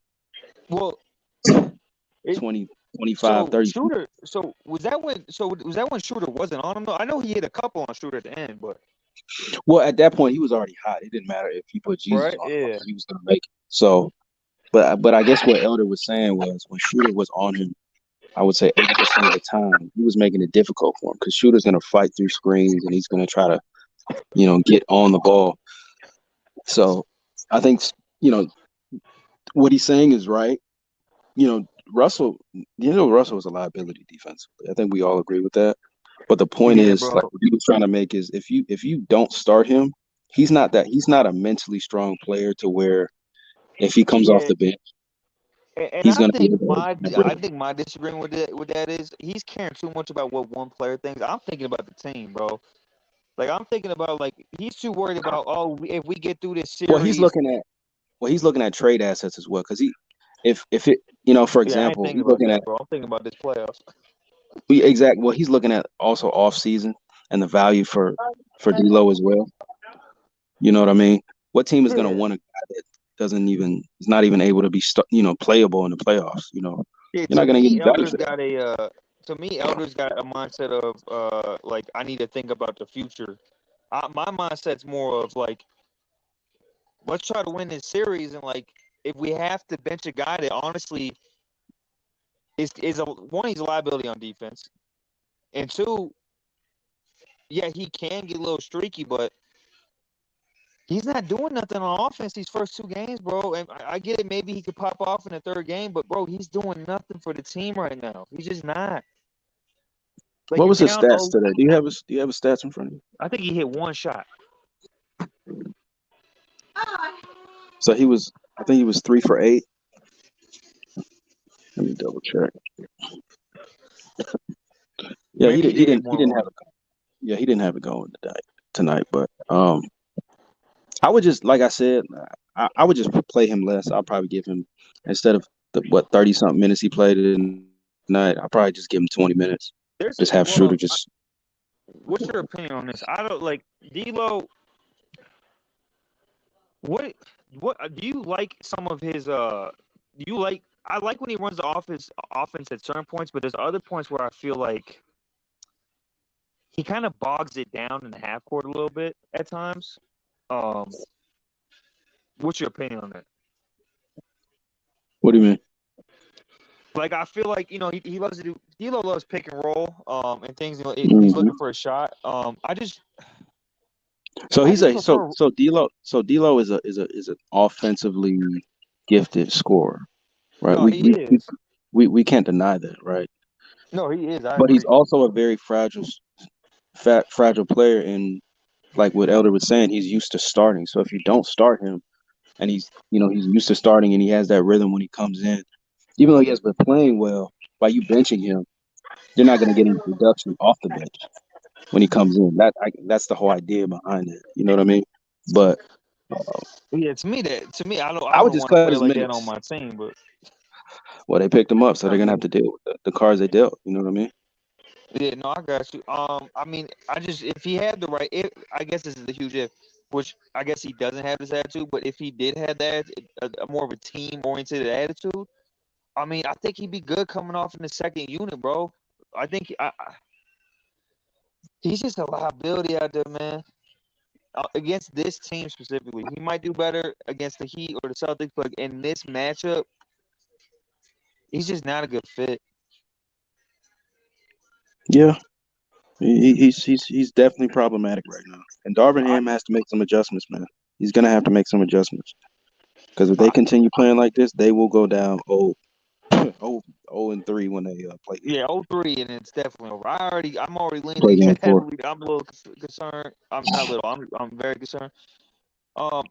Well, 20, 25, 30. Schroeder, so was that when Schroeder wasn't on him though? I know he hit a couple on Schroeder at the end, but at that point he was already hot. It didn't matter if he put Jesus on him, he was gonna make it. So but I guess what Elder was saying was when Schroeder was on him, I would say 80% of the time he was making it difficult for him because Schroeder's gonna fight through screens and he's gonna try to, you know, get on the ball. So I think what he's saying is right. Russell is a liability defensively. I think we all agree with that. But the point Yeah, is, like bro. what he was trying to make is if you don't start him, he's not a mentally strong player to where if he comes off Yeah, the bench, and he's I gonna be think able to my have I rhythm. think my disagreement with that is he's caring too much about what one player thinks. I'm thinking about the team, bro. Like I'm thinking about he's too worried about if we get through this Well, he's series. looking at trade assets as well because if it for Yeah, I ain't example, thinking he's about looking at that, bro. I'm thinking about this playoffs. he's looking at also off season and the value for D'Lo as well. You know what I mean? What team is going to Yeah, want a guy that is not even able to be playable in the playoffs? yeah. You're not going to get any value for that. To me, Elder's got a mindset of like I need to think about the future. My mindset's more of like let's try to win this series and like if we have to bench a guy that honestly is one he's a liability on defense and two yeah he can get a little streaky but he's not doing nothing on offense these first 2 games, bro. And I get it. Maybe he could pop off in the third game, but bro, he's doing nothing for the team right now. He's just not. Like What you're was his down. stats Oh, today? Do you have his stats in front of you? I think he hit one shot. So I think he was 3 for 8. Let me double check. Yeah, Maybe he did hit he more than didn't one. have it. Yeah, he didn't have it going tonight. But I would just like I said, I would just play him less. I'll probably give him instead of the 30 something minutes he played tonight. I'll probably just give him 20 minutes. Just have Schroeder just. What's your opinion on this? I don't like D'Lo. What do you like some of his do you like I like when he runs the offense at certain points, but there's other points where I feel like he kind of bogs it down in the half court a little bit at times. What's your opinion on that? What do you mean? Like I feel like he loves to do D'Lo loves pick and roll and things when he's Mm-hmm. looking for a shot. So I he's just a prefer D'Lo is an offensively gifted scorer, right? no he is We can't deny that, right? no he is I But he's agree. also a very fragile player, and like what Elder was saying, he's used to starting. So if you don't start him, and he's used to starting, and he has that rhythm when he comes in, even though he has been playing well, by you benching him, you're not going to get any production off the bench when he comes in. That's the whole idea behind it. You know what I mean? But Yeah, to me I I would don't just want to cut play his like that on minutes. my team, but Well, they picked him up, so they're gonna have to deal with the cards they dealt. You know what I mean? yeah, no, I got you. I mean, if he had the right, I guess this is the huge if, which I guess he doesn't have this attitude, but if he did have that, a more of a team-oriented attitude, I mean, I think he'd be good coming off in the second unit, bro. I think he's just a liability out there, man. Against this team specifically, he might do better against the Heat or the Celtics, but in this matchup, he's just not a good fit. Yeah, he's definitely problematic right now. And Darvin Ham has to make some adjustments, man. He's gonna have to make some adjustments because if they continue playing like this, they will go down 0-3 when they play. Yeah, 0-3, and it's definitely over. I'm already Play leaning game 4. heavily. I'm a little concerned. I'm not little. I'm very concerned. Um,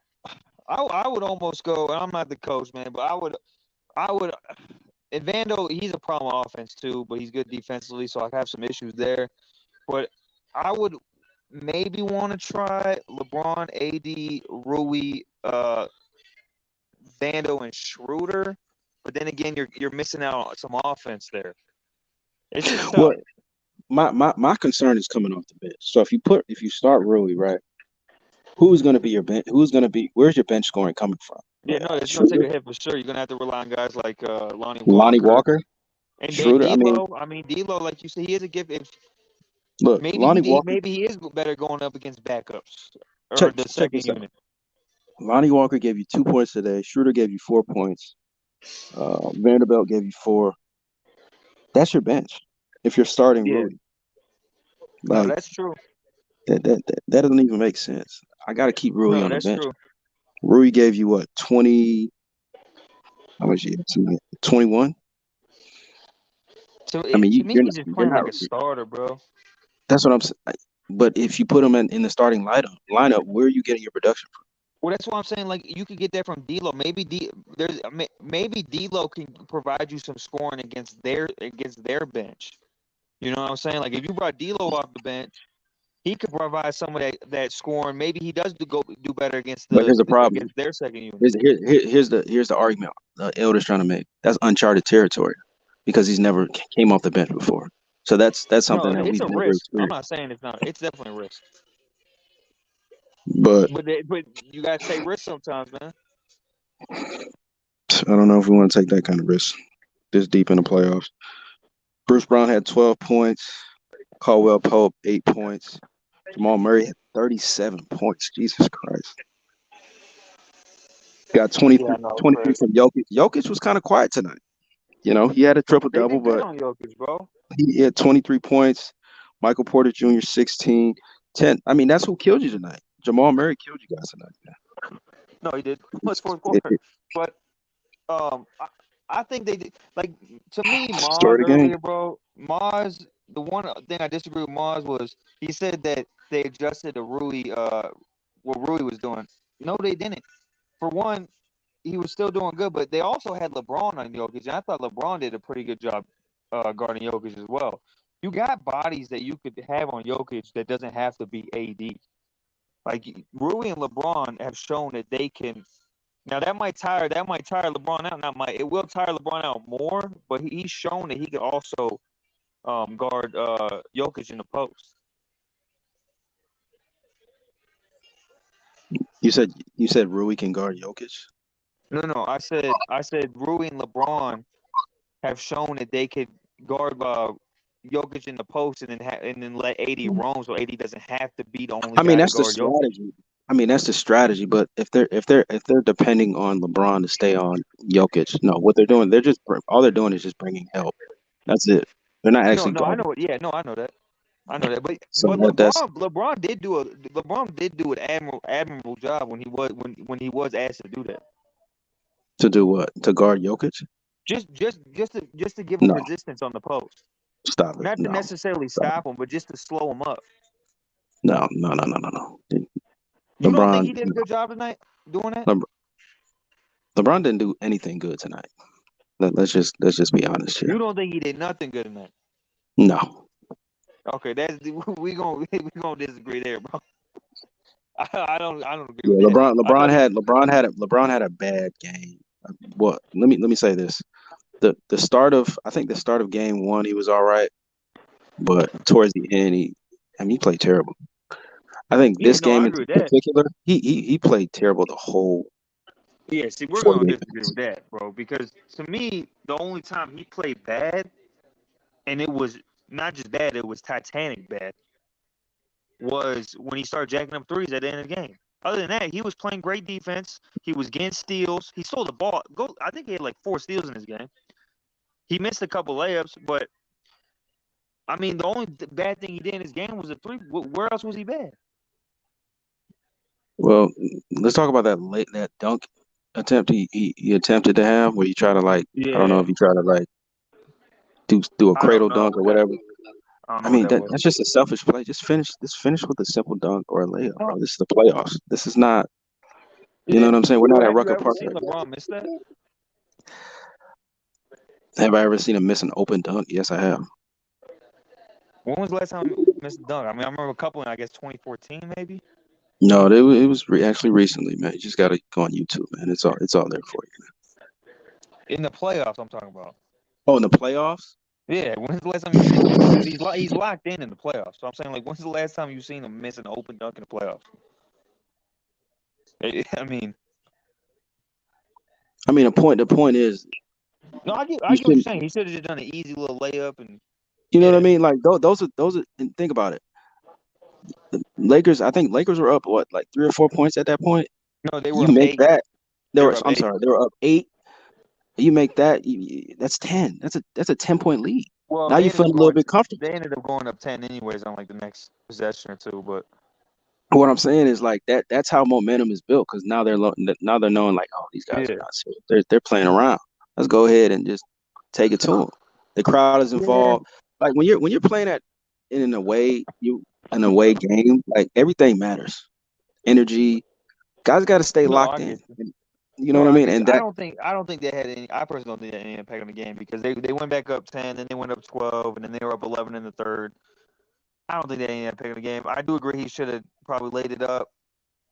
I would almost go, and I'm not the coach, man, but I would. And Vando, he's a problem on offense too, but he's good defensively, so I have some issues there. But I would maybe want to try LeBron, AD, Rui, Vando, and Schroeder. But then again, you're missing out on some offense there. It's just tough. Well, my concern is coming off the bench. So if you start Rui, right, who's going to be your bench? Where's your bench scoring coming from? Yeah, no, it's going to take Schroeder, a hit for sure. You're going to have to rely on guys like Lonnie Lonnie Walker. Walker, And then Schroeder. D'Lo, like you said, he is a gift. Look, Lonnie Walker. Maybe he is better going up against backups or Check the second this out. unit. Lonnie Walker gave you 2 points today. Schroeder gave you 4 points. Vanderbilt gave you 4. That's your bench. If you're starting Rui, No, that's true. that doesn't even make sense. I got to keep Rui No, on the that's bench. true. Rui gave you what, 20? How much? 21. To I mean, to me, you're not. he's just You're playing not. like a starter, bro. That's what I'm saying. But if you put him in the starting lineup, where are you getting your production from? Well, that's what I'm saying. Like you could get that from D'Lo. Maybe D'Lo can provide you some scoring against their bench. You know what I'm saying? Like if you brought D'Lo off the bench, he could provide some of that scoring. Maybe he does do better against But here's the problem. against their second unit. Here's the argument the Elder's trying to make. That's uncharted territory because he's never came off the bench before. So that's No, something that it's we've a never risk. I'm experienced. not saying it's not. It's definitely a risk. But But you gotta take risks sometimes, man. I don't know if we want to take that kind of risk this deep in the playoffs. Bruce Brown had 12 points. Caldwell Pope 8 points. Jamal Murray had 37 points. Jesus Christ. Got 23, Yeah, I know, 23 Chris. from Jokic. Jokic was kind of quiet tonight. You know, he had a triple They double, did good but on Jokic, bro. he had 23 points. Michael Porter Jr. 16, 10. I mean, that's who killed you tonight. Jamal Murray killed you guys tonight. Man. No, he did. What's fourth It, quarter? it, But I think they did. Like to me, Maz story of the game. earlier, bro. Maz, the one thing I disagree with Maz was he said that they adjusted to Rui, what Rui was doing. No, they didn't. For one, he was still doing good, but they also had LeBron on Jokic, and I thought LeBron did a pretty good job guarding Jokic as well. You got bodies that you could have on Jokic that doesn't have to be AD. Like Rui and LeBron have shown that they can. Now that might tire LeBron out. It will tire LeBron out more, but he's shown that he can also guard Jokic in the post. You said Rui can guard Jokic. No. I said Rui and LeBron have shown that they could guard Jokic in the post and then let AD roam, so AD doesn't have to be the only I mean, guy to that's the guard Jokic. strategy. I mean, that's the strategy. But if they're depending on LeBron to stay on Jokic, no, what they're doing, all they're doing is just bringing help. That's it. They're not No, actually I guarding. know it. Yeah, no, I know that. But So that's LeBron did do an admirable job when he was asked to do that. to do what? To guard Jokic? Just to give him No, resistance on the post, stop it. not to No, necessarily stop stop it. him, but just to slow him up. No. You don't think LeBron, he did a no. good job tonight doing that? LeBron didn't do anything good tonight. Let's just be honest here. You don't think he did nothing good tonight? No. Okay, we gonna disagree there, bro. I don't agree Yeah, with that. LeBron had a bad game. What? Let me say this. I think the start of game one he was all right, but towards the end he played terrible. I think Yeah, this no, game I in agree with that. particular, he played terrible the whole Yeah, see, we're 40 gonna minutes. disagree with that, bro. Because to me, the only time he played bad, and it was not just bad, it was Titanic bad, was when he started jacking up threes at the end of the game. Other than that, he was playing great defense. He was getting steals. He stole the ball. I think he had like 4 steals in his game. He missed a couple layups, but I mean, the only bad thing he did in his game was a three. Where else was he bad? Well, let's talk about that dunk attempt he attempted to have where you try to I don't know Yeah, if you try to do a I don't cradle know dunk or what that. whatever. I don't I know what mean that was. that's just a selfish play. Just finish with a simple dunk or a layup, Oh, bro. This is the playoffs. This is not, you know yeah. what I'm saying? We're not at Have you Rucker ever Park seen right now. LeBron miss that? Have I ever seen him miss an open dunk? Yes, I have. When was the last time he missed a dunk? I mean, I remember a couple in, I guess, 2014 maybe. No, it was actually recently, man. You just got to go on YouTube, man. It's all there for you, man. In the playoffs, I'm talking about. Oh, in the playoffs? Yeah, when's the last time you seen him? Because he's locked in the playoffs. So I'm saying, like, when's the last time you seen him miss an open dunk in the playoffs? I mean, The point is, no, I get you what you're should, saying. He should have just done an easy little layup and you know what I yeah. mean? Like those are. And think about it. The Lakers, I think Lakers were up what, like 3 or 4 points at that point. No, they were You up make 8. that. They were up I'm 8. sorry, they were up 8. You make that. That's 10. That's a 10-point lead. Well, Now you feel a little bit comfortable. They ended up going up 10 anyways on like the next possession or two. But What I'm saying is like that. That's how momentum is built because now they're knowing like, oh, these guys Yeah. are not serious. They're playing around. Let's go ahead and just take it to them. The crowd is Yeah. involved. Like when you're playing in an away game, like everything matters. Energy. Guys got to stay No, locked I in. get you. You know No, what I I mean? get you. And that I don't think they had any. I personally don't think they had any impact on the game because they went back up 10, then they went up 12, and then they were up 11 in the third. I don't think they had any impact on the game. I do agree he should have probably laid it up,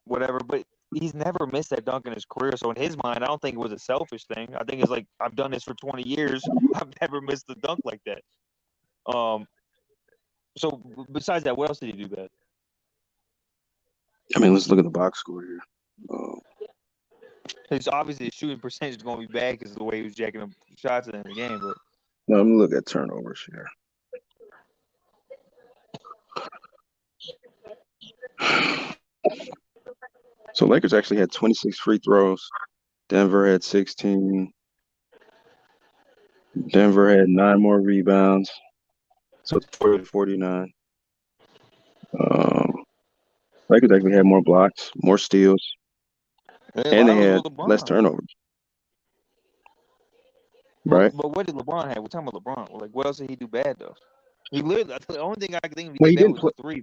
whatever. But he's never missed that dunk in his career. So in his mind, I don't think it was a selfish thing. I think it's like I've done this for 20 years. I've never missed a dunk like that. So besides that, what else did he do bad? I mean, let's look at the box score here. It's obviously his shooting percentage is going to be bad because of the way he was jacking up shots at the end of the game. But No, I'm gonna look at turnovers here. So Lakers actually had 26 free throws. Denver had 16. Denver had 9 more rebounds. So it's 40-49. Lakers actually had more blocks, more steals, a and lot they of those had with less LeBron. turnovers. Right? But what did LeBron have? We're talking about LeBron. Like, what else did he do bad though? He literally the only thing I can think of he Well, did he bad didn't was play. the three.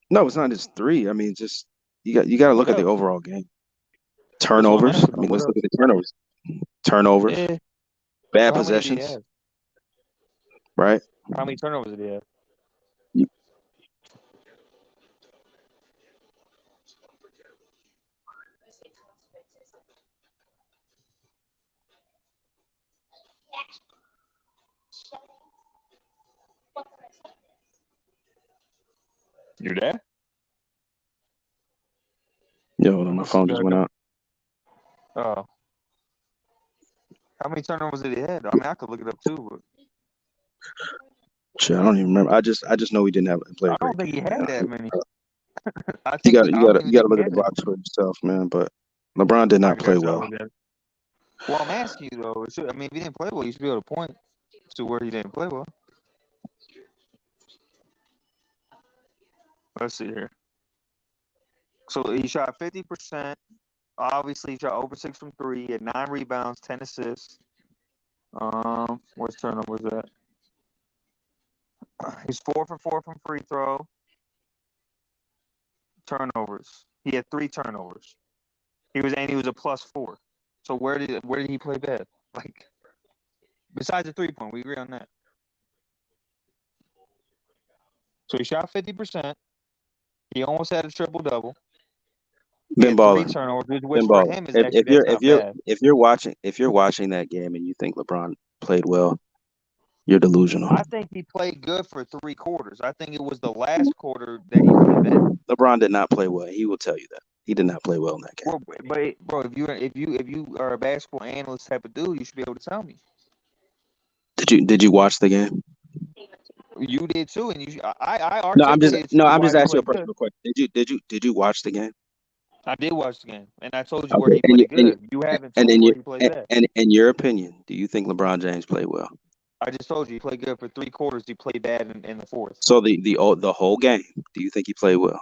No, it's not just 3. I mean, just you got to look What at the else? overall game. That's what I'm Turnovers. asking I about. mean, What let's look else? at the turnovers. Turnovers, Yeah. bad So how many did he possessions. have? Right? How many turnovers did he have? You, You're there? hold on, my phone just went out. Oh. How many turnovers did he have? I mean, I could look it up too, but Shit, I don't even remember. I just know he didn't play I a don't great think he game. had Man. that many. I You think got I don't even you got think to he look at had the that. box for yourself, man. But LeBron did I not play got you. I'll well. look at it. Well, I'm asking you though. I mean, if he didn't play well, you should be able to point to where he didn't play well. Let's see here. So he shot 50%. Obviously, he shot over 6 from 3. He had 9 rebounds, 10 assists. Where's turnovers at? He's 4 for 4 from free throw. Turnovers. He had 3 turnovers. He was a +4. So where did he play bad? Like besides the 3-point, we agree on that. So he shot 50%. He almost had a triple double. He Ben had 3 Baller, turnovers, which Ben for Baller. him is actually If that's not bad. you're watching that game and you think LeBron played well, you're delusional. I think he played good for 3 quarters. I think it was the last quarter that he played bad. LeBron did not play well. He will tell you that. He did not play well in that game. Bro, if you are a basketball analyst type of dude, you should be able to tell me. Did you watch the game? You did too, and I articulated to you I'm why just he asking you a played good. personal question. Did you watch the game? I did watch the game, and I told you where Okay. he played good. You haven't And told me in where he played bad. in your opinion, do you think LeBron James played well? I just told you he played good for 3 quarters. He played bad in the fourth. So the whole game, do you think he played well?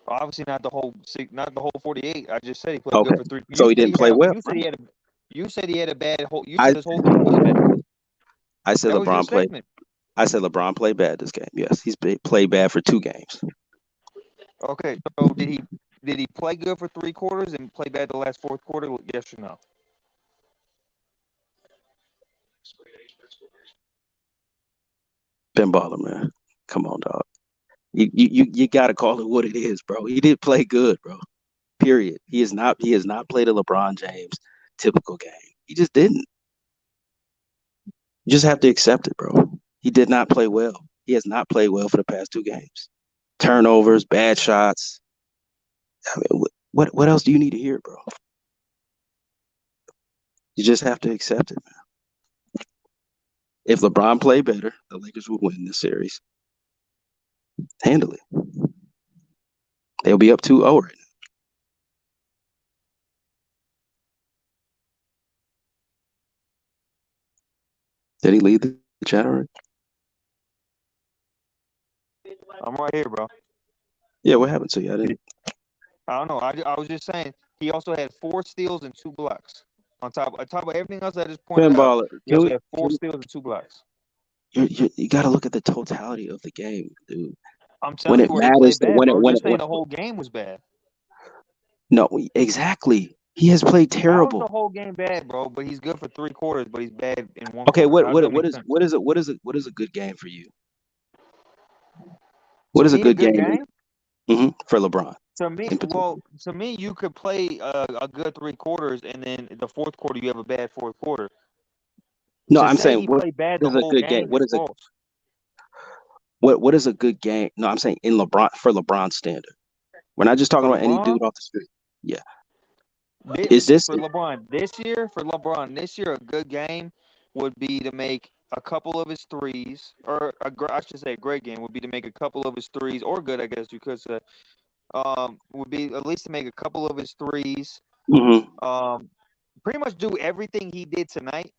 Obviously, not the whole 48. I just said he played Okay. good for 3. So he didn't play well. You said he had a bad whole. You I said his whole team was bad. I said That was your LeBron played. statement. I said LeBron played bad this game. Yes, he's played bad for 2 games. Okay, so did he play good for 3 quarters and play bad the last fourth quarter? Yes or no? Ben Baller, man. Come on, dog. You got to call it what it is, bro. He did play good, bro. Period. He has not played a LeBron James typical game. He just didn't. You just have to accept it, bro. He did not play well. He has not played well for the past 2 games. Turnovers, bad shots. I mean, what else do you need to hear, bro? You just have to accept it, man. If LeBron played better, the Lakers would win this series. Handily. They'll be up 2-0 right now. Did he lead the chat already? I'm right here, bro. Yeah, what happened to you? I didn't. I don't know. I was just saying he also had 4 steals and 2 blocks. On top of everything else I just pointed out, Pinballer. he also had 4 steals and 2 blocks. You got to look at the totality of the game, dude. I'm When telling it you where he played matters, bad, bro. You're saying the whole game was bad. no, exactly. He has played How is terrible. the whole game bad, bro? But he's good for 3 quarters, but he's bad in 1 Okay, quarter. what is a good game for you? What To is a me, good game? For LeBron? To me, you could play a good 3 quarters, and then the 4th quarter you have a bad 4th quarter. No, To I'm say saying he what played bad is the a whole good game? game is false. What is a good game? No, I'm saying in LeBron for LeBron standard. We're not just talking For about any LeBron? dude off the street. Yeah. For LeBron this year, a good game would be to make a couple of his threes, or I should say a great game would be to make a couple of his threes, or good, I guess you could say, would be at least to make a couple of his threes. Pretty much do everything he did tonight,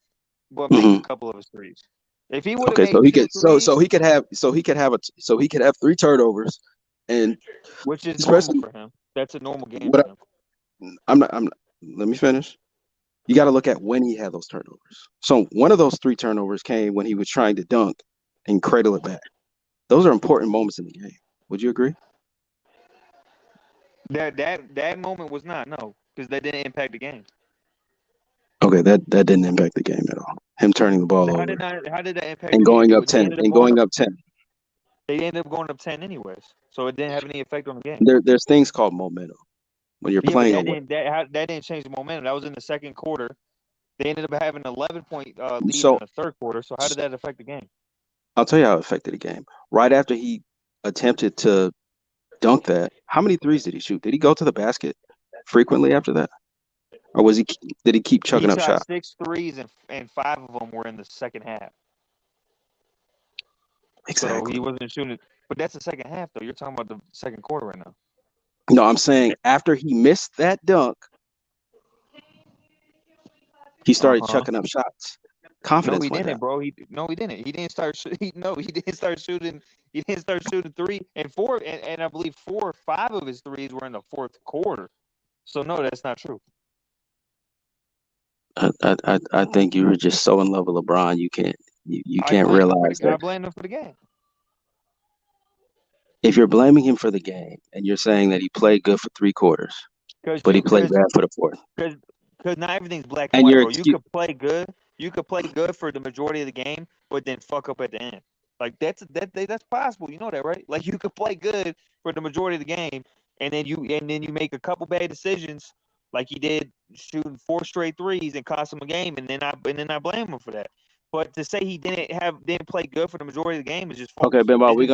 but make a couple of his threes. If he would have made so he 2 could threes, so he could have 3 turnovers, and which is especially normal for him. That's a normal game for him. I'm not. Let me finish. You got to look at when he had those turnovers. So one of those 3 turnovers came when he was trying to dunk and cradle it back. Those are important moments in the game. Would you agree? That moment was not, no, because that didn't impact the game. Okay, that didn't impact the game at all. Him turning the ball over. How did that impact and the going game? up 10 and going up 10. They ended up going up 10 anyways, so it didn't have any effect on the game. There's things called momentum when you're playing away. That didn't change the momentum. That was in the 2nd quarter. They ended up having an 11-point lead in the 3rd quarter. So how did that affect the game? I'll tell you how it affected the game. Right after he attempted to dunk that, how many threes did he shoot? Did he go to the basket frequently after that, or did he keep chucking up shots? 6 threes and 5 of them were in the 2nd half. Exactly. So he wasn't shooting. But that's the 2nd half, though. You're talking about the 2nd quarter right now. No, I'm saying after he missed that dunk, he started chucking up shots. Confidence. No, he didn't, bro. He didn't. He didn't start shooting. He didn't start shooting. He didn't start shooting 3 and 4, and I believe 4 or 5 of his threes were in the 4th quarter. So no, that's not true. I think you were just so in love with LeBron, you can't realize that. I blame him for the game. If you're blaming him for the game and you're saying that he played good for 3 quarters, but he played bad for the 4th, because not everything's black and white, bro. You could play good. You could play good for the majority of the game, but then fuck up at the end. Like that's possible. You know that, right? Like you could play good for the majority of the game, and then you make a couple bad decisions, like he did shooting 4 straight threes and cost him a game, and then I blame him for that. But to say he didn't play good for the majority of the game is just false. Okay, Benball, we're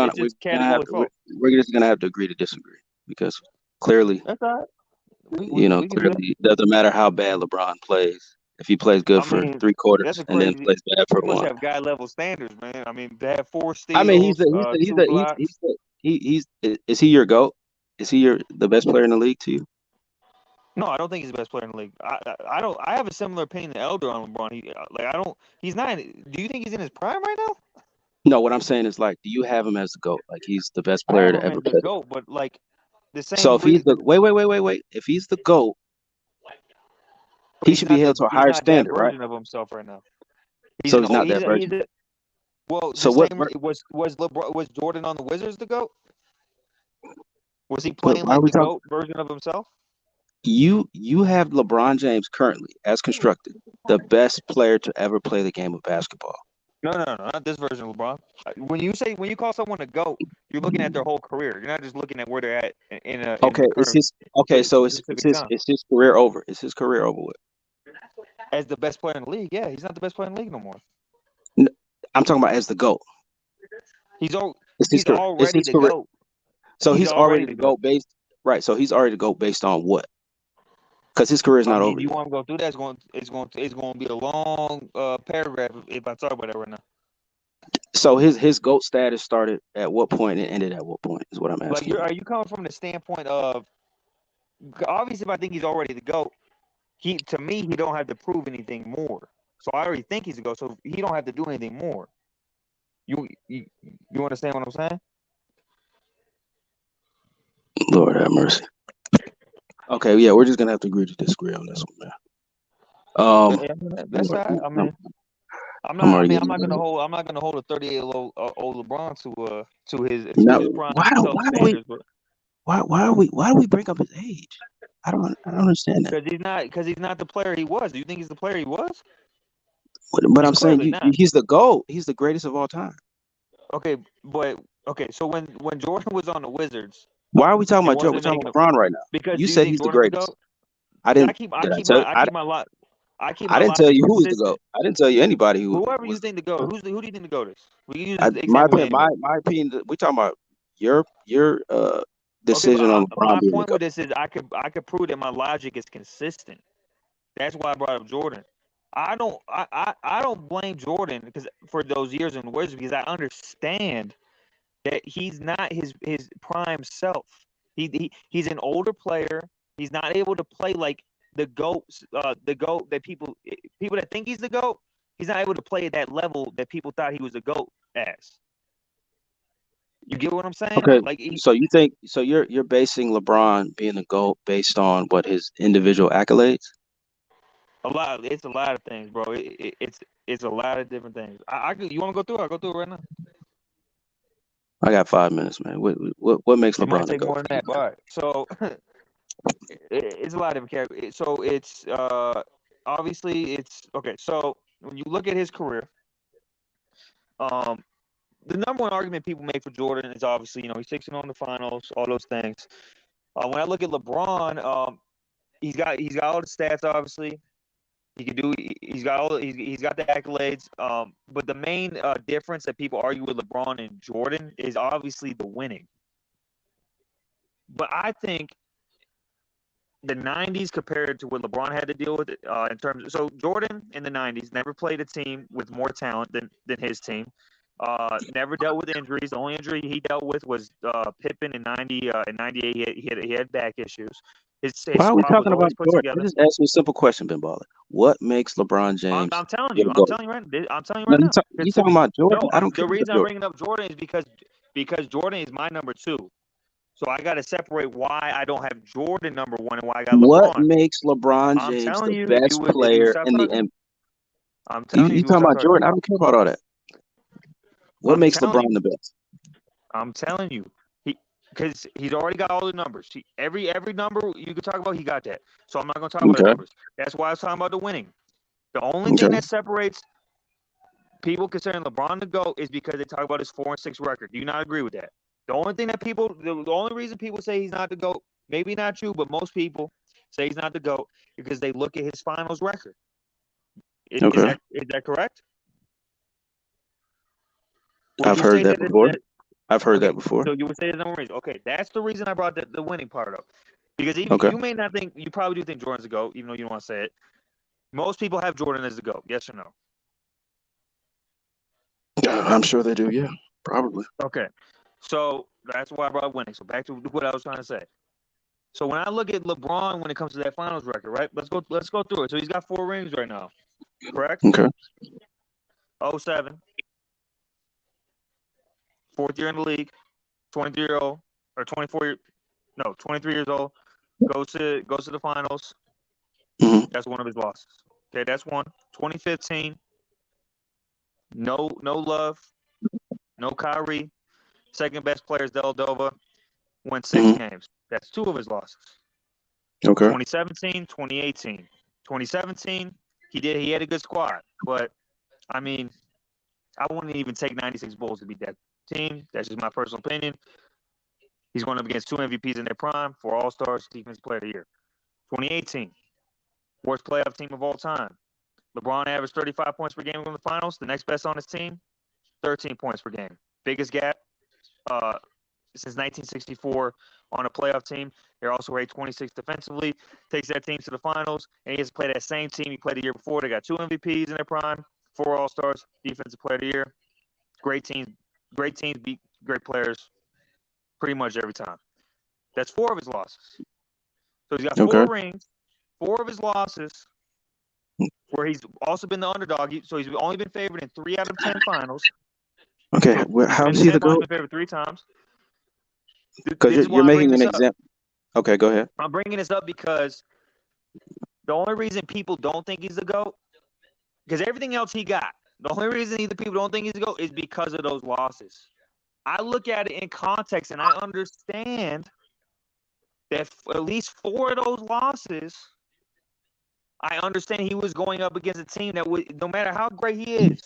just gonna have to agree to disagree, because clearly, that's all right. Clearly it doesn't matter how bad LeBron plays. If he plays good for 3 quarters and then plays bad for 1, must have guy level standards, man. I mean, to have 4 steals. I mean, is he your GOAT? Is he the best player in the league to you? No, I don't think he's the best player in the league. I have a similar opinion to Elder on LeBron. He's not. Do you think he's in his prime right now? No, what I'm saying is, like, do you have him as the GOAT? Like, he's the best player to ever play. The GOAT, but like the same. So if he's the wait. If he's the GOAT, he should be held to a higher standard, right? Of himself right now. So he's not that version. Well, so was Jordan on the Wizards the GOAT? Was he playing like the GOAT version of himself? You have LeBron James currently, as constructed, the best player to ever play the game of basketball. No, not this version of LeBron. When you call someone a GOAT, you're looking at their whole career. You're not just looking at where they're at in a. So is his career over? Is his career over with? As the best player in the league, yeah, he's not the best player in the league no more. No, I'm talking about as the GOAT. He's already the GOAT. So he's already the GOAT based, right? So he's already the GOAT based on what? Because his career is not over. If you want to go through that, it's going to be a long paragraph if I talk about that right now. So his GOAT status started at what point and ended at what point is what I'm asking. Like, are you coming from the standpoint of, obviously, if I think he's already the GOAT, to me he don't have to prove anything more. So I already think he's the GOAT, so he don't have to do anything more. You understand what I'm saying? Lord have mercy. Okay, yeah, we're just gonna have to agree to disagree on this one, man. That's all right. I'm already not getting gonna hold a 38-year-old old LeBron to his now. prime Why standards, but do we bring up his age? I don't understand that. because he's not the player he was. Do you think he's the player he was? But He's I'm saying clearly not. he's the GOAT. He's the greatest of all time. Okay, but okay. So when Jordan was on the Wizards, Why are we talking it about Jordan? We're wasn't talking making about LeBron right now. because You do you said think he's the Jordan's the greatest. GOAT? I Because didn't. Did I tell? I keep I my didn't tell logic you who was the consistent. GOAT. I didn't tell you anybody who Whoever you was. think the GOAT, who do you think the GOAT is? We can use My this example with opinion. anybody. My opinion. We talking about your Okay, but decision on LeBron my being the point GOAT. with this is I could prove that my logic is consistent. That's why I brought up Jordan. I don't blame Jordan because for those years in the Wizards because I understand that he's not his prime self. He's an older player. He's not able to play like the GOAT that people that think he's the GOAT. He's not able to play at that level that people thought he was the GOAT as. You get what I'm saying? Okay. Like So you think you're basing LeBron being the GOAT based on what his individual accolades? it's a lot of things, bro. It's a lot of different things. You want to go through it? I'll go through it right now. I got 5 minutes, man. What makes It might LeBron the take GOAT? more than that, but all right. So it's a lot of different characters. So it's obviously it's okay. So when you look at his career, the number one argument people make for Jordan is obviously he's 16 on the finals, all those things. When I look at LeBron, he's got all the stats. Obviously, he can do. He's got the accolades. But the main difference that people argue with LeBron and Jordan is obviously the winning. But I think the 90s compared to what LeBron had to deal with in terms of, so Jordan in the 90s never played a team with more talent than his team. Never dealt with injuries. The only injury he dealt with was Pippen in 90 in 98. He had back issues. His Why are we squad was talking about always put Jordan? I together. just asked you a simple question, Ben Baller. What makes LeBron James I'm telling the you. GOAT? I'm telling you No, right now. you talking about Jordan? No, I don't care the about reason I'm Jordan. bringing up Jordan is because Jordan is my number 2. So I got to separate why I don't have Jordan number 1 and why I got What LeBron. makes LeBron I'm James telling the you, best if you player stop in the talking, NBA? I'm telling You you, talking stop about talking. Jordan? I don't care about all that. What I'm makes telling LeBron you. the best? I'm telling you, because he's already got all the numbers. Every number you could talk about, he got that. So I'm not going to talk about the Okay. numbers. That's why I was talking about the winning. The only Okay. thing that separates people considering LeBron the GOAT is because they talk about his 4-6 record. Do you not agree with that? The only reason people say he's not the GOAT, maybe not you, but most people say he's not the GOAT because they look at his finals record. Okay. Is that correct? I've heard that before. I've heard Okay, that before. so you would say the number reason. Okay, that's the reason I brought the winning part up. Because even Okay. you may not think, you probably do think Jordan's the GOAT, even though you don't want to say it. Most people have Jordan as the GOAT. Yes or no? I'm sure they do. Yeah, probably. Okay, so that's why I brought up winning. So back to what I was trying to say. So when I look at LeBron when it comes to that finals record, right? Let's go through it. So he's got 4 rings right now, correct? Okay. 07, 4th year in the league, 23-year-old or 23 years old, goes to the finals. Mm-hmm. That's one of his losses. Okay, that's one. 2015, no love, no Kyrie. Second best player is Deladova. Won 6 games. That's 2 of his losses. Okay. 2017, 2018. 2017, he had a good squad, but I mean, I wouldn't even take 96 Bulls to beat that team. That's just my personal opinion. He's going up against 2 MVPs in their prime, 4 All-Stars, Defensive Player of the Year. 2018, worst playoff team of all time. LeBron averaged 35 points per game in the finals. The next best on his team, 13 points per game. Biggest gap since 1964 on a playoff team. They're also ranked 26 defensively. Takes that team to the finals, and he has to play that same team he played the year before. They got 2 MVPs in their prime, 4 All-Stars, Defensive Player of the Year. Great teams beat great players pretty much every time. That's 4 of his losses. So he's got 4 rings, 4 of his losses, where he's also been the underdog. So he's only been favored in 3 out of 10 finals. Okay, how is he the GOAT? Been favored 3 times. Because This is why you're I'm making bringing an this up. example. Okay, go ahead. I'm bringing this up because the only reason people don't think he's the GOAT, because everything else he got, the only reason the people don't think he's the GOAT is because of those losses. I look at it in context, and I understand that at least 4 of those losses, I understand he was going up against a team that would, no matter how great he is,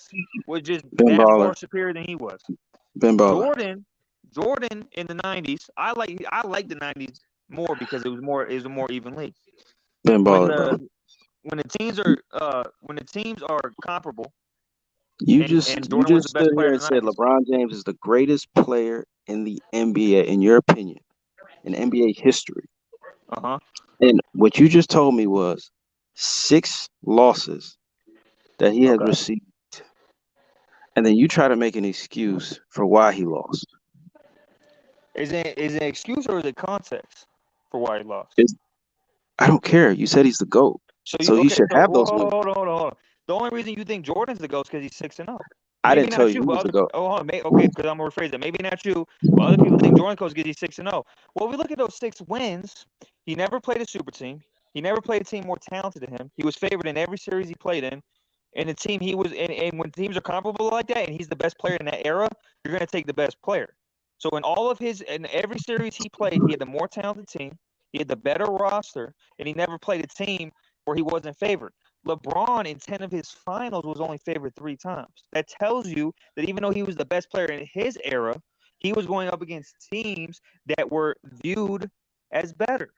was just Ben that Baller. far superior than he was. Ben Baller. Jordan in the 90s, I like the 90s more because it was a more even league. Ben Baller, bro. When the teams are comparable, You and just Jordan was the stood best player here in and the said 90s. LeBron James is the greatest player in the NBA, in your opinion, in NBA history. And what you just told me was 6 losses that he has received. And then you try to make an excuse for why he lost. Is it an excuse or is it context for why he lost? I don't care. You said he's the GOAT. So you should have those wins. Hold on. The only reason you think Jordan's the GOAT is because he's 6-0. I didn't tell you he was the GOAT. Okay, because I'm gonna rephrase it. Maybe not you, but other people think Jordan goes because he's 6-0. Well, if we look at those 6 wins, he never played a super team. He never played a team more talented than him. He was favored in every series he played in. And the team he was in, and when teams are comparable like that, and he's the best player in that era, you're gonna take the best player. So in every series he played, he had the more talented team, he had the better roster, and he never played a team where he wasn't favored. LeBron in 10 of his finals was only favored 3 times. That tells you that even though he was the best player in his era, he was going up against teams that were viewed as better.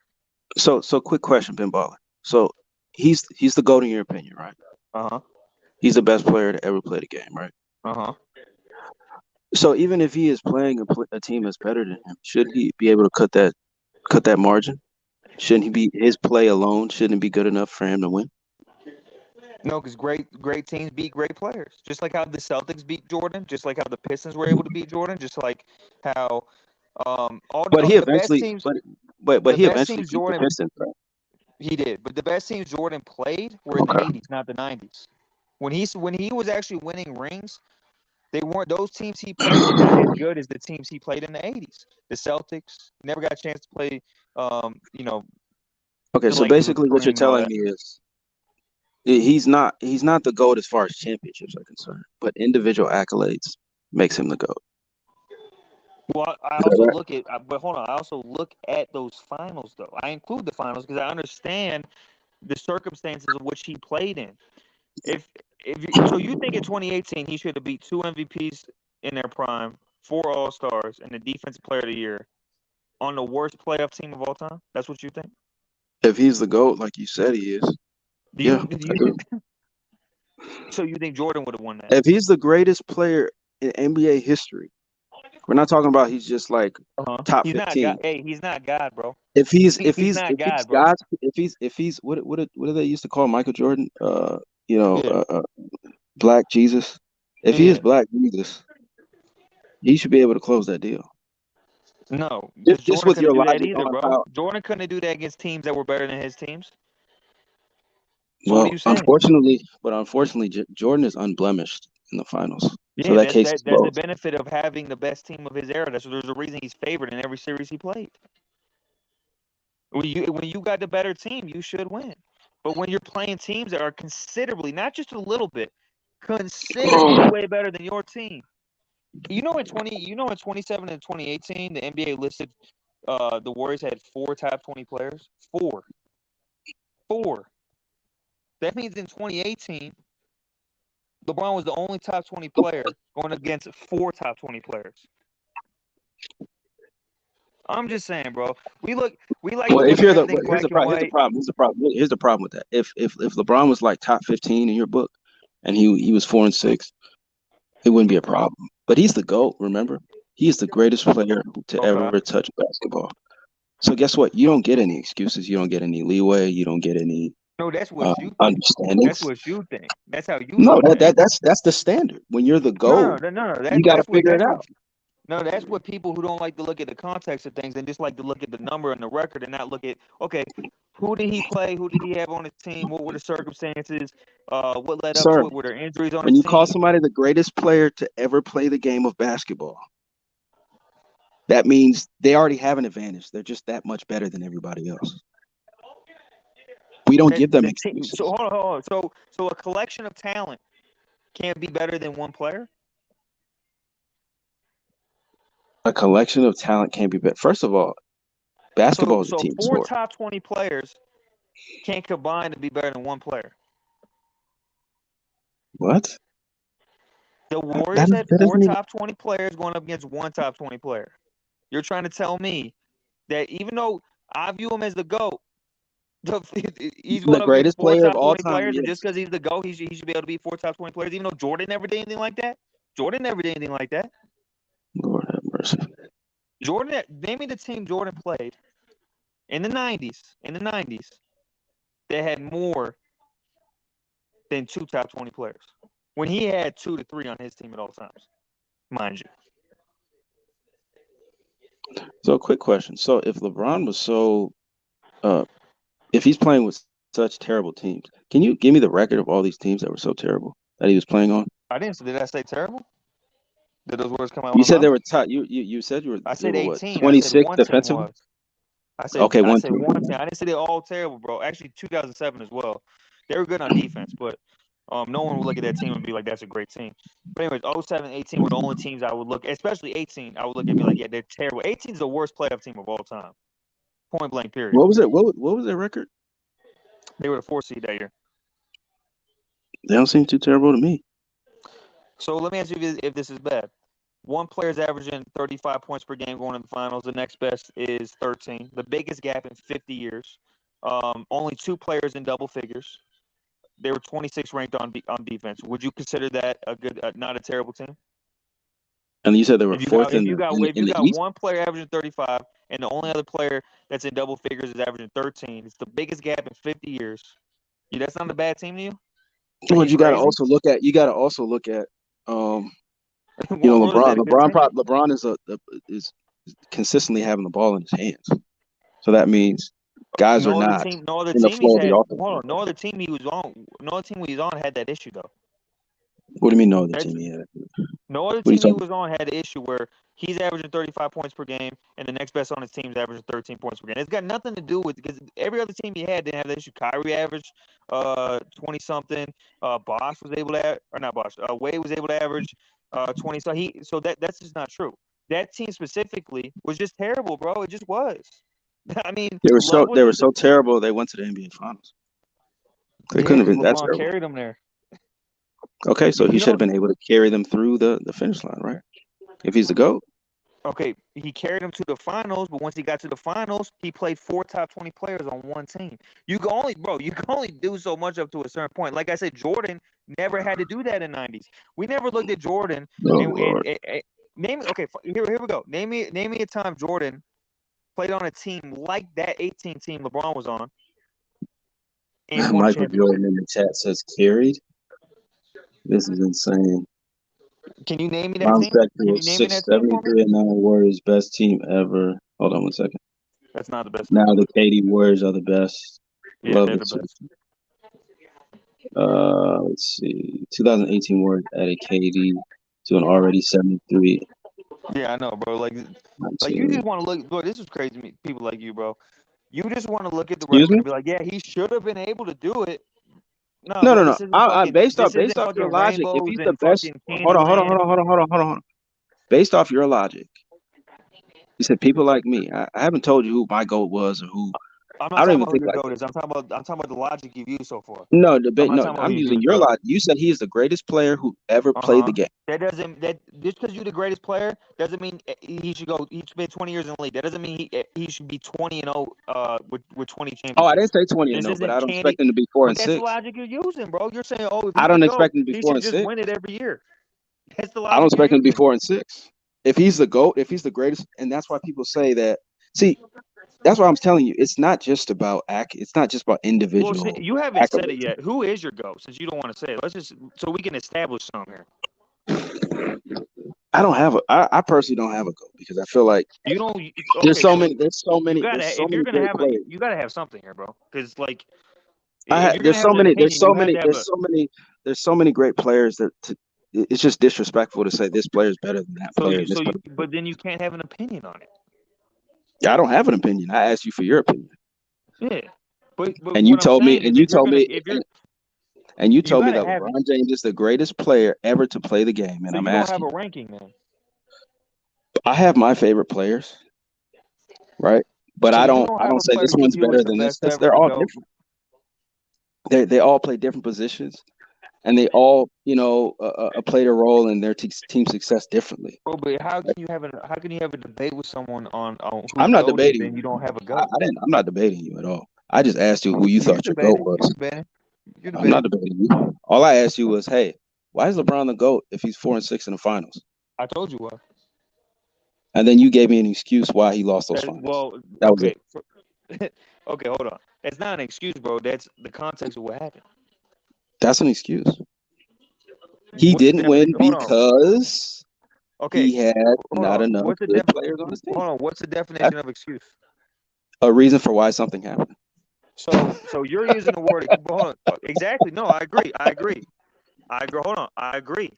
So quick question, Ben Baller. So he's the GOAT in your opinion, right? He's the best player to ever play the game, right? So even if he is playing a team that's better than him, should he be able to cut that margin? Shouldn't he be his play alone? Shouldn't it be good enough for him to win? No, because great teams beat great players. Just like how the Celtics beat Jordan, just like how the Pistons were able to beat Jordan, just like how the best teams. But he eventually beat the Pistons, right? He did, but the best teams Jordan played were in the 80s, not the 90s. When he was actually winning rings, those teams he played were not as good as the teams he played in the 80s. The Celtics never got a chance to play. Okay, so basically what you're telling me is he's not the GOAT as far as championships are concerned, but individual accolades makes him the GOAT. Well, I also look at those finals though. I include the finals because I understand the circumstances of which he played in. So you think in 2018 he should have beat 2 MVPs in their prime, 4 All-Stars, and the Defensive Player of the Year on the worst playoff team of all time? That's what you think? If he's the GOAT, like you said he is. So you think Jordan would have won that? If he's the greatest player in NBA history, we're not talking about he's just like top 15. He's not God, bro. If he's God, if he's what do they used to call Michael Jordan? Black Jesus. If he is Black Jesus, he should be able to close that deal. No, just with your logic either, bro. Jordan couldn't do that against teams that were better than his teams. So well, what are you saying? Unfortunately, Jordan is unblemished in the finals. Yeah, so that's the benefit of having the best team of his era. There's a reason he's favored in every series he played. When you got the better team, you should win. But when you're playing teams that are considerably, not just a little bit, considerably way better than your team. In 27 and 2018, the NBA listed the Warriors had 4 top 20 players. 4. That means in 2018, LeBron was the only top 20 player going against 4 top 20 players. I'm just saying, bro. Here's the problem with that. If LeBron was like top 15 in your book, and he was 4 and 6, it wouldn't be a problem. But he's the GOAT. Remember, he is the greatest player to ever touch basketball. So guess what? You don't get any excuses. You don't get any leeway. You don't get any. No, that's what you think. Understanding. That's what you think. That's how you. No, that's the standard. When you're the GOAT, no. You got to figure it out. No, that's what people who don't like to look at the context of things and just like to look at the number and the record and not look at, okay, who did he play? Who did he have on his team? What were the circumstances? What led up to it? Were there injuries on the team? When you call somebody the greatest player to ever play the game of basketball, That means they already have an advantage. They're just that much better than everybody else. We don't give them excuses. So hold on. So a collection of talent can't be better than one player? A collection of talent can't be better. First of all, basketball is a team four sport. top 20 players can't combine to be better than one player. What? The Warriors had four top 20 players going up against one top 20 player. You're trying to tell me that even though I view him as the GOAT, he's going the up greatest against four player top of all 20 time, players, yes. and just because he's the GOAT, he should be able to beat four top 20 players, even though Jordan never did anything like that? Jordan never did anything like that. Lord have mercy. Jordan, name me the team Jordan played in the 90s, that had more than two top 20 players. When he had 2 to 3 on his team at all times, mind you. So, quick question. So, if LeBron was if he's playing with such terrible teams, can you give me the record of all these teams that were so terrible that he was playing on? Did I say terrible? Did those words come out? You said they were top. You said you were. I said 18. 26 I said defensively. I said okay, I one said team. one team. I didn't say they're all terrible, bro. Actually, 2007 as well. They were good on defense, but no one would look at that team and be like, that's a great team. But anyways, 07, 18 were the only teams I would look, especially 18, I would look at and be like, yeah, they're terrible. 18 is the worst playoff team of all time. Point blank, period. What was it? What was their record? They were the 4th seed that year. They don't seem too terrible to me. So let me ask you if this is bad. One player's averaging 35 points per game going to the finals. The next best is 13. The biggest gap in 50 years. Only 2 players in double figures. They were 26th ranked on defense. Would you consider that a good, not a terrible team? And you said they were fourth in the East? If you got one player averaging 35 and the only other player that's in double figures is averaging 13, it's the biggest gap in 50 years. That's not a bad team to you? Well, you got to also look at. LeBron is consistently having the ball in his hands, so that means guys are not in the flow of the offense. Hold on, no other team he was on had that issue though. What do you mean no other team he had? No other team he was on had an issue where he's averaging 35 points per game and the next best on his team is averaging 13 points per game. It's got nothing to do with, because every other team he had didn't have that issue. Kyrie averaged 20 something. Bosh was able to, or not Bosh. Wade was able to average 20. So that's just not true. That team specifically was just terrible, bro. It just was. I mean, they were so terrible. They went to the NBA Finals. They couldn't have been that terrible. Carried them there. Okay, so he should have been able to carry them through the finish line, right? If he's the GOAT. Okay, he carried them to the finals, but once he got to the finals, he played 4 top 20 players on one team. You can only do so much up to a certain point. Like I said, Jordan never had to do that in the 90s. We never looked at Jordan. Here we go. Name me a time Jordan played on a team like that 18 team LeBron was on. Michael Jordan in the chat says carried. This is insane. Can you name me that team? Can you name me that team for me? 73 and 9 Warriors, best team ever. Hold on one second. That's not the best. Now the KD Warriors are the best. Yeah, Love they're it the best. Let's see. 2018 Warriors added KD to an already 73. Yeah, I know, bro. Like you just want to look. Bro, this is crazy. To me. People like you, bro. You just want to look at the record and be like, yeah, he should have been able to do it. No. Based off your logic, if he's the best, hold on. Based off your logic, you said people like me. I haven't told you who my GOAT was or who. I'm not talking about who your GOAT is. I'm talking about the logic you've used so far. No, I'm using your logic. You said he is the greatest player who ever played the game. That just because you're the greatest player doesn't mean he should go. He's been 20 years in the league. That doesn't mean he should be 20-0 with 20 championships. Oh, I didn't say 20-0, but I don't expect him to be 4 and 6. That's the logic you're using, bro. You're saying, if I don't expect him to be 4 and 6. He should just win it every year. That's the logic. I don't expect him to be 4 and 6. If he's the GOAT, if he's the greatest, and that's why people say that. See, that's why I'm telling you, it's not just about it's not just about individual. Well, you haven't said it yet. Who is your GOAT? Since you don't want to say it, let's just so we can establish something here. I personally don't have a GOAT because I feel like you don't. There's so many. If you're gonna have you gotta have something here, bro. Because like, there's so many great players it's just disrespectful to say this player is better than that player. But then you can't have an opinion on it. Yeah, I don't have an opinion. I asked you for your opinion. Yeah, but And you what I'm told me, saying and is you if you're told gonna me, if you're and you you told me gotta that have LeBron James is the greatest player ever to play the game. And so I'm you don't have asking, a ranking then. I have my favorite players, right? But So I you don't, don't I have don't a say player this who you one's feel is better the than this best because ever, they're the all GOAT. different. They all play different positions, and they all, play their role in their team success differently. Bro, but how can you have a debate with someone on who I'm the not GOAT is debating and you you. don't have a I GOAT? didn't. I'm not debating you at all. I just asked you who you You're thought your GOAT debating. You're was. debating. You're I'm not debating. debating you. All I asked you was, hey, why is LeBron the GOAT if he's 4-6 in the finals? I told you what. And then you gave me an excuse why he lost those finals. Well, That was okay. it. Okay, hold on. That's not an excuse, bro. That's the context of what happened. That's an excuse. He What's the didn't win definition? Hold on. because Okay. he had Hold not on. enough What's the good players on his team. Hold on. What's the That's definition of excuse? a reason for why something happened. So you're using the word hold on. Exactly. No, I agree. Hold on. I agree.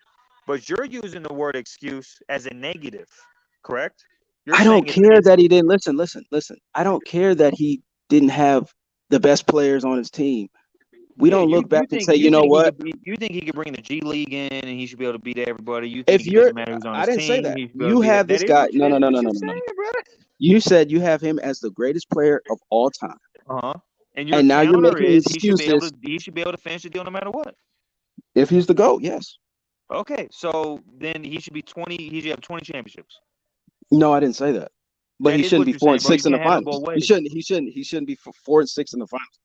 But you're using the word excuse as a negative, correct? You're I don't saying care that he didn't listen. I don't care that he didn't have the best players on his team. We don't look back and say, you know what? You think he could bring the G League in and he should be able to beat everybody. You think If it you're, doesn't matter who's on I his didn't say team. that. He should be able to You beat it. have this That is guy. what No, you're no. saying, brother. You said you have him as the greatest player of all time. And your And now you're counter making is he should be able excuses. to finish the deal no matter what. If he's the GOAT, yes. Okay, so then he should be 20. He should have 20 championships. No, I didn't say that. But That he is shouldn't what be you're saying, bro. You 4-6 in the can't have it finals. both ways. He shouldn't be 4-6 in the finals.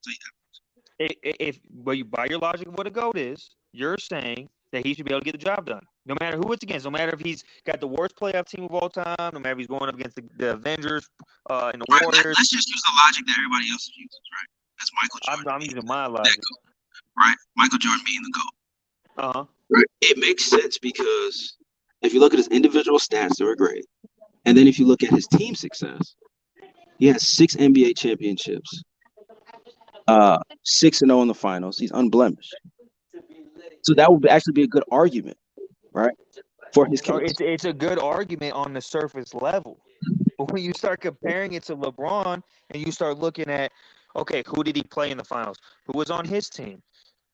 By your logic of what a GOAT is, you're saying that he should be able to get the job done, no matter who it's against, no matter if he's got the worst playoff team of all time, no matter if he's going up against the Avengers and the Warriors. Let's just use the logic that everybody else uses, right? That's Michael Jordan. I'm using my logic. Right? Michael Jordan being the GOAT. Uh-huh. Right. It makes sense because if you look at his individual stats, they were great. And then if you look at his team success, he has 6 NBA championships, 6-0 in the finals. He's unblemished. So that would actually be a good argument, right, for his case. It's a good argument on the surface level. But when you start comparing it to LeBron and you start looking at, okay, who did he play in the finals? Who was on his team?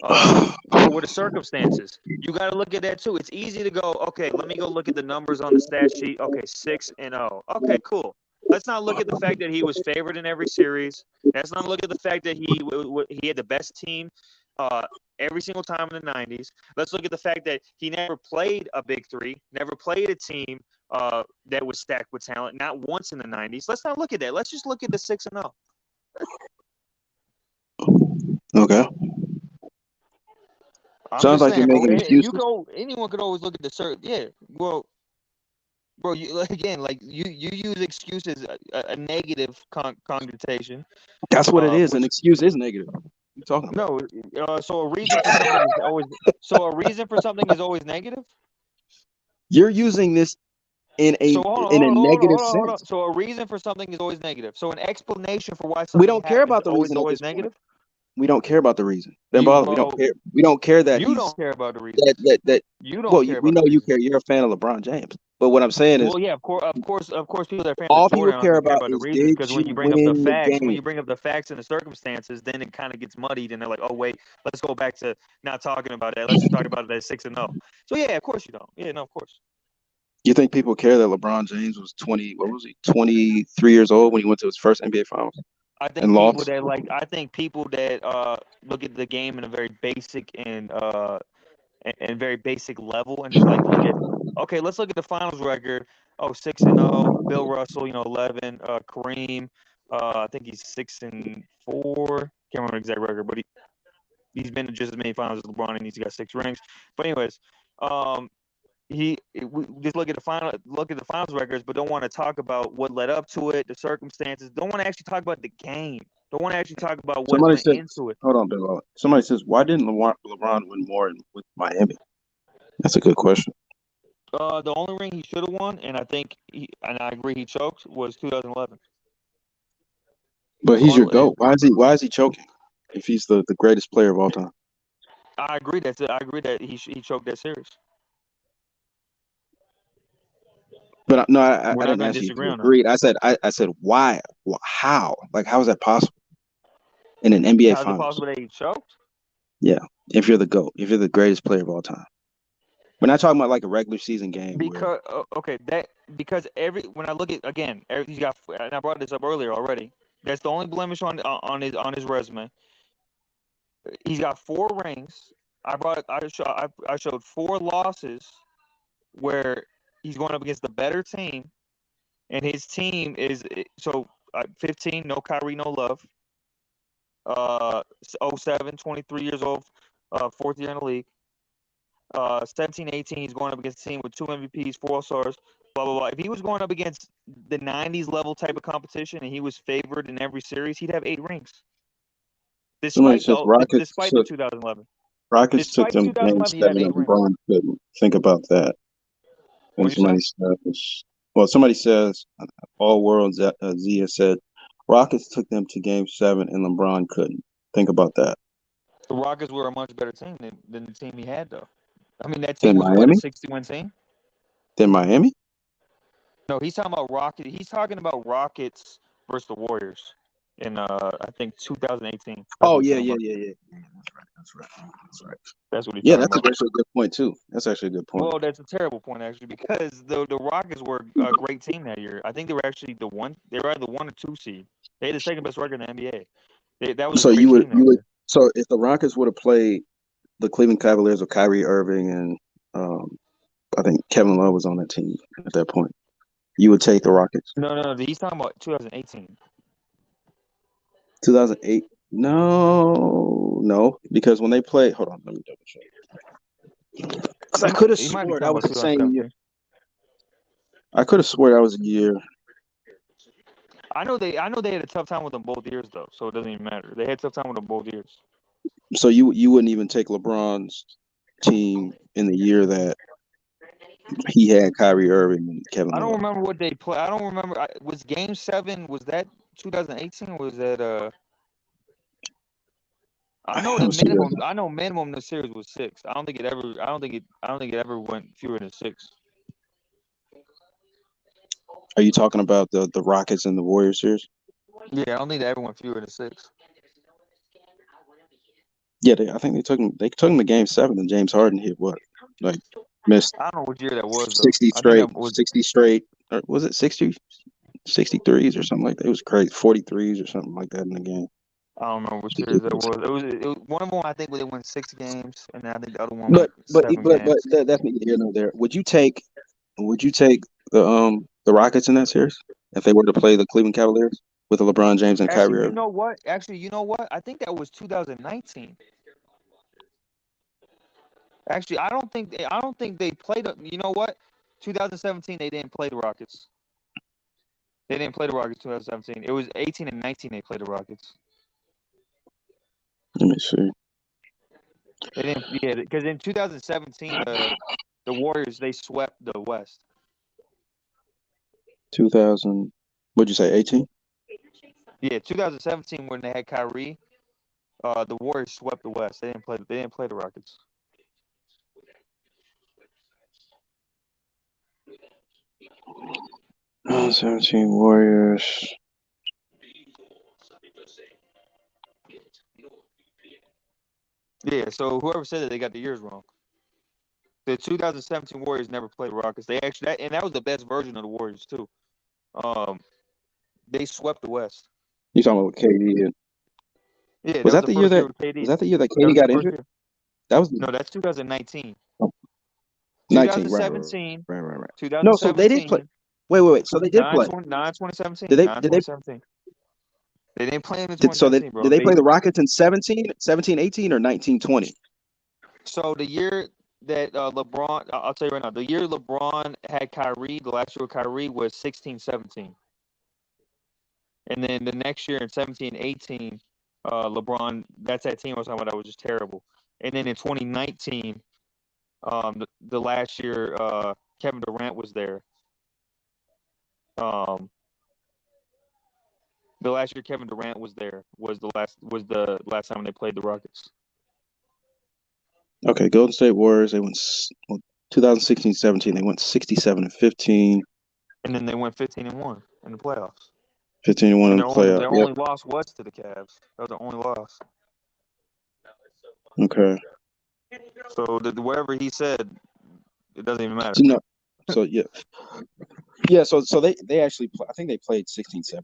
What were the circumstances? You got to look at that too. It's easy to go, okay, let me go look at the numbers on the stat sheet. Okay, 6-0. Okay, cool. Let's not look at the fact that he was favored in every series. Let's not look at the fact that he had the best team every single time in the 90s. Let's look at the fact that he never played a big three, never played a team that was stacked with talent, not once in the 90s. Let's not look at that. Let's just look at the 6-0. Okay. Sounds like you're making excuses. Anyone could always look at the cert. Yeah, well, bro, you use excuse as a negative connotation. That's what it is. An excuse is negative. What are you talking about? No, so a reason for something is always negative. You're using this in a negative sense. So a reason for something is always negative. So an explanation for why something we don't care about the always reason. Always negative. We don't care about the reason. We don't care. We don't care that you don't care about the reason. That you don't care. We know you care. You're a fan of LeBron James. But what I'm saying is, well, yeah, of course, people that are fans all of Jordan people care about the is reason, because when you bring up the facts, and the circumstances, then it kind of gets muddied, and they're like, oh wait, let's go back to not talking about that. Let's just talk about it as 6-0. So yeah, of course you don't. Yeah, no, of course. You think people care that LeBron James was 23 years old when he went to his first NBA Finals? I think people that look at the game in a very basic and very basic level, and just like let's look at the finals record. 6-0. Bill Russell, 11. Kareem, I think he's 6-4. Can't remember the exact record, but he's been to just as many finals as LeBron, and he's got 6 rings. But anyways, we just look at the finals records, but don't want to talk about what led up to it, the circumstances. Don't want to actually talk about the game. Don't want to actually talk about what went into it. Hold on, Bill. Somebody says, why didn't LeBron win more with Miami? That's a good question. The only ring he should have won, and I agree he choked, was 2011. But he's your GOAT. Why is he choking if he's the greatest player of all time? I agree that he choked that series. But no, I We're not didn't going to ask you if disagree you on that. agreed. I said why? How? Like, how is that possible in an NBA How's it Finals? possible they choked? Yeah, if you're the GOAT, if you're the greatest player of all time. We're not talking about like a regular season game. Because when I look at again, he's got, and I brought this up earlier already. That's the only blemish on his resume. He's got 4 rings. I showed 4 losses where he's going up against the better team, and his team is 15, no Kyrie, no Love. 07, 23 years old, 4th year in the league. 17, 18, he's going up against a team with 2 MVPs, 4 All-Stars, blah, blah, blah. If he was going up against the 90s level type of competition and he was favored in every series, he'd have 8 rings. Somebody Despite says Rockets the 2011. took Despite them to game 2011, he'd have 7 8 and rings. LeBron couldn't. Think about that. And What'd you somebody says, All World Zia said, Rockets took them to game 7 and LeBron couldn't. Think about that. The Rockets were a much better team than the team he had, though. I mean, that Then team was what, a Miami? 61 team? Then Miami? No, he's talking about Rockets. He's talking about Rockets versus the Warriors in I think 2018. That's Oh, what he's yeah. talking about. That's right. That's what he's Yeah, talking that's about. actually a good point, too. That's actually a good point. Well, that's a terrible point, actually, because the Rockets were a great team that year. I think they were actually they were either the 1 or 2 seed. They had the second best record in the NBA. That was So a great team that year. So if the Rockets would have played the Cleveland Cavaliers with Kyrie Irving and I think Kevin Love was on that team at that point, you would take the Rockets? No. He's talking about 2018. 2008? No, because when they played, hold on, let me double check. Because I could have He might be swore talking that was about the same year. 2017. I could have swore that was a year. I know they had a tough time with them both years, though, so it doesn't even matter. They had a tough time with them both years. So you wouldn't even take LeBron's team in the year that he had Kyrie Irving and Kevin Love? I don't remember what they play. I don't remember. Was Game 7? Was that 2018? Or was that I know the minimum. I know minimum the series was 6. I don't think it ever went fewer than 6. Are you talking about the Rockets and the Warriors series? Yeah, I don't think they ever went fewer than 6. Yeah, I think they took him to game 7, and James Harden hit what? Like missed I don't know what year that was, 60 though. straight, 60 straight, or was it 63s or something like that? It was crazy, 43s or something like that in the game. I don't remember what series that was. It was one of them. I think they won 6 games, and then I think the other one went 7 games. But that's neither here nor there. Would you take the Rockets in that series if they were to play the Cleveland Cavaliers with the LeBron James and Kyrie Irving? You know what? I think that was 2019. Actually, I don't think they played. You know what? 2017 they didn't play the Rockets. They didn't play the Rockets 2017. It was 18 and 19 they played the Rockets. Let me see. They didn't, yeah, because in 2017 the Warriors they swept the West. 2000. What'd you say? 18? Yeah, 2017 when they had Kyrie, the Warriors swept the West. They didn't play the Rockets. 17 Warriors. Yeah, so whoever said that they got the years wrong. The 2017 Warriors never played the Rockets. They actually that was the best version of the Warriors too. They swept the West. You talking about KD? Yeah, was that the year that KD got injured? No, that's 2019. Oh. 2017. Right. 2017. No, so they did play. Wait. So they did play. 2017. Did they? 2017. They didn't play in 2017, bro. Did they play the Rockets in 17, 18, or 19, 20? So the year that LeBron, I'll tell you right now, the year LeBron had Kyrie, the last year of Kyrie was 16, 17. And then the next year in 17, 18, LeBron, that's that team I was talking about that was just terrible. And then in 2019, the last year Kevin Durant was there. The last year Kevin Durant was there was the last time they played the Rockets. Okay, Golden State Warriors, they went 2016-17, they went 67-15. And then they went 15-1 in the playoffs. 15-1 in And the playoffs. their only loss was to the Cavs. That was the only loss. Okay. So whatever he said, it doesn't even matter. No. So yeah. So they actually I think they played 16-17.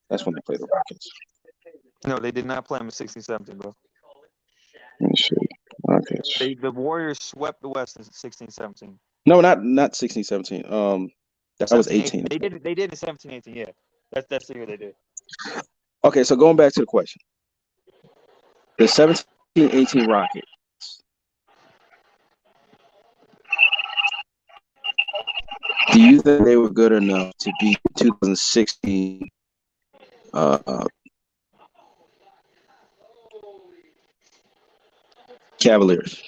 That's when they played the Rockets. No, they did not play them in 16-17, bro. Let me see. Rockets. The Warriors swept the West in 16-17. No, not 16-17. That was 18. They did in 17-18. Yeah, that's the year they did. Okay, so going back to the question, the 17-18 Rockets. Do you think they were good enough to beat 2016 Cavaliers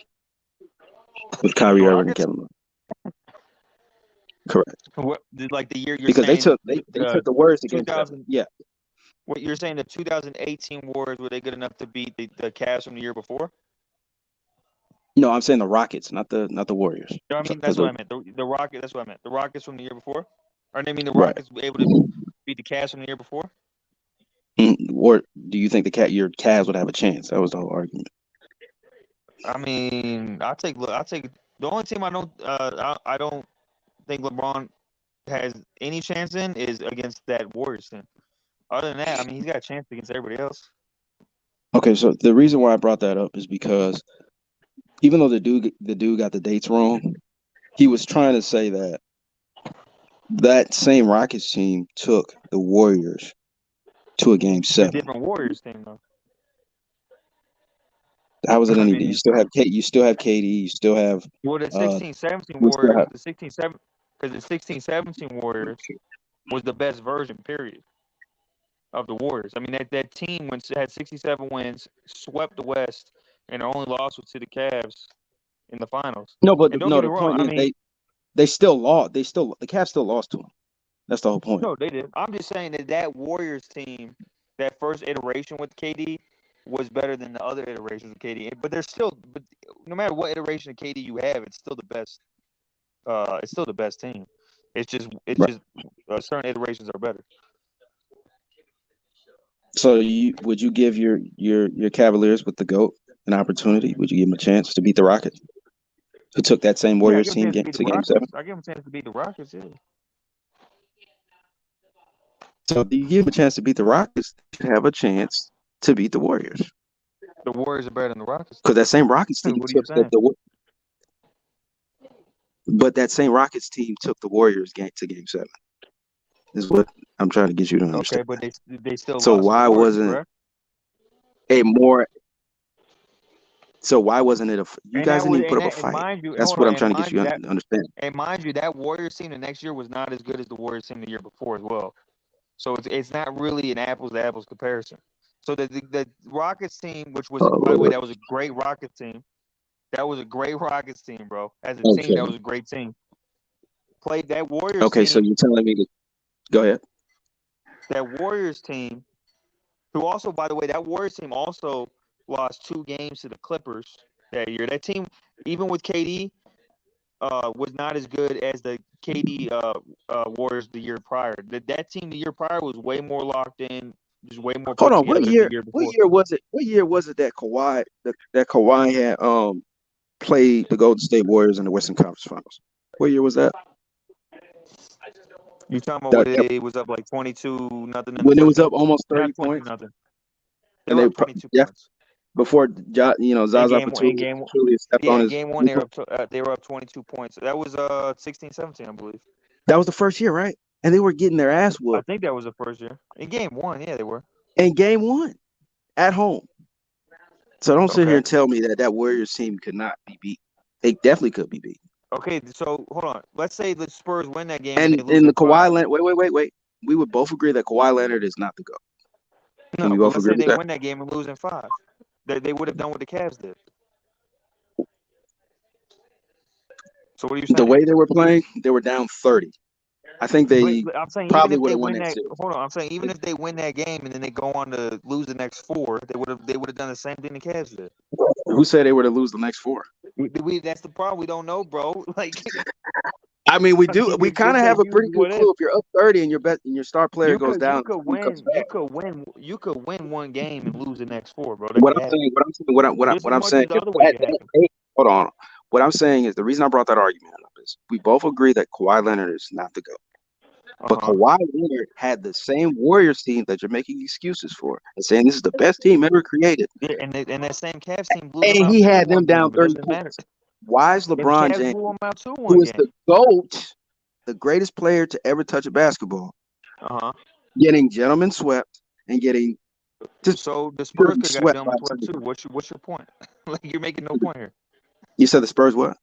with Kyrie Irving and Kevin Love? Correct. What, like the year you're because saying, they took the Warriors to game 7. Yeah. What you're saying, the 2018 Warriors, were they good enough to beat the Cavs from the year before? No, I'm saying the Rockets, not the Warriors. No, I mean that's what I meant. The Rockets. That's what I meant. The Rockets from the year before. Or I mean the Rockets were able to beat the Cavs from the year before. Or do you think your Cavs would have a chance? That was the whole argument. I mean, I take the only team I don't think LeBron has any chance in is against that Warriors team. Other than that, I mean, he's got a chance against everybody else. Okay, so the reason why I brought that up is because even though the dude got the dates wrong, he was trying to say that same Rockets team took the Warriors to a game 7. A different Warriors team, though. How was it any? You still have KD. You still have. Well, the 16-17 Warriors, because the 16-17 Warriors was the best version, period, of the Warriors. I mean, that team had 67 wins, swept the West, and their only loss was to the Cavs in the finals. No, but the point is they still lost. The Cavs still lost to them. That's the whole point. No, they did. I'm just saying that Warriors team, that first iteration with KD, was better than the other iterations of KD. But no matter what iteration of KD you have, it's still the best. It's still the best team. It's just certain iterations are better. So would you give your Cavaliers with the GOAT an opportunity? Would you give them a chance to beat the Rockets, who took that same Warriors team to game 7? I give them a chance to beat the Rockets, yeah. So if you give them a chance to beat the Rockets, you have a chance to beat the Warriors. The Warriors are better than the Rockets. Because that same Rockets team but that same Rockets team took the Warriors to game 7. Is what I'm trying to get you to understand. Okay, but they still so lost. Why wasn't a more? So why wasn't it you guys didn't even put up a fight? That's what I'm trying to get you to understand. And mind you, that Warriors team the next year was not as good as the Warriors team the year before as well. So it's not really an apples to apples comparison. So the Rockets team, which was by the way, that was a great Rockets team. That was a great Rockets team, bro. As a team, that was a great team. Played that Warriors. Okay, team, so you're telling me to go ahead. That Warriors team, who also, by the way, that Warriors team also lost 2 games to the Clippers that year. That team, even with KD, was not as good as the KD Warriors the year prior. That team the year prior was way more locked in, just way more. Hold on, what year was it? What year was it that Kawhi had played the Golden State Warriors in the Western Conference Finals? What year was that? You talking about when it was up like 22-0? When it was up almost 30 points. They were up 22 points. Before Zaza Pachulia stepped on his. Game 1 they were up 22 points. That was 16-17, I believe. That was the first year, right? And they were getting their ass whooped. I think that was the first year. In game 1, yeah, they were. In game 1, at home. So don't sit here and tell me that Warriors team could not be beat. They definitely could be beat. Okay, so hold on. Let's say the Spurs win that game. And in the Kawhi Leonard, wait. We would both agree that Kawhi Leonard is not the GOAT. No, we both agree they win that game and lose in 5. They would have done what the Cavs did. So what are you saying? The way they were playing, they were down 30. I think they probably would have won that series. Hold on, I'm saying even if they win that game and then they go on to lose the next 4, they would have done the same thing the Cavs did. Who said they were to lose the next 4? That's the problem. We don't know, bro. Like I mean, we do. You We could kind of have a use pretty good what clue. if. If you're up 30 and your star player You goes could you down, could and comes win back. you could win one game and lose the next 4, bro. That What could I'm happen. saying, what I'm saying, what, I, what, I, Just what as I'm much saying as the is other way could that happen. hey, hold on. What I'm saying is the reason I brought that argument up is we both agree that Kawhi Leonard is not the GOAT. But Kawhi Leonard had the same Warriors team that you're making excuses for and saying this is the best team ever created. Yeah, and that same Cavs team blew them And out he too had them one down game. It 30 doesn't matter. points. Why is And LeBron Cavs James, blew them out too who one is game. the GOAT, the greatest player to ever touch a basketball, getting gentlemen swept and getting So the Spurs could have got swept them by swept too. somebody? What's your point? Like you're making no point here. You said the Spurs what?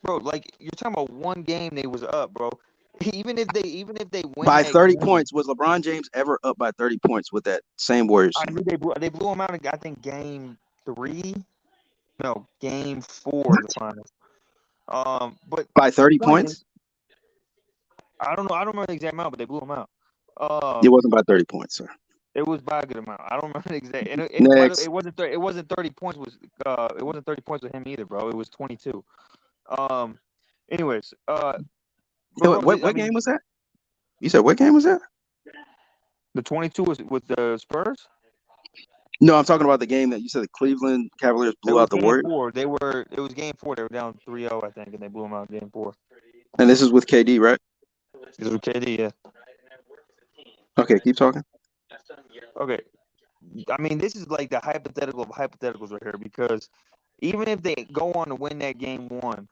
Bro, like you're talking about one game they was up, bro. Even if they win By that 30 game, points. Was LeBron James ever up by 30 points with that same Warriors I team? knew they blew them out. I think game 3, no, game 4 of the finals. But by 30 the point points? is, I don't know. I don't remember the exact amount, but they blew them out. It wasn't by 30 points, sir. It was by a good amount. I don't remember the exact. Next. It wasn't 30. It wasn't 30 points. It wasn't 30 points with him either, bro. It was 22. Anyways, What game was that? You said what game was that? The 22 was with the Spurs. No, I'm talking about the game that you said the Cleveland Cavaliers blew out the Warriors. It was game 4. They were down 3-0, I think, and they blew them out game 4. And this is with KD, right? This was KD, yeah. Okay, keep talking. Okay. I mean, this is like the hypothetical of hypotheticals right here, because even if they go on to win that game 1,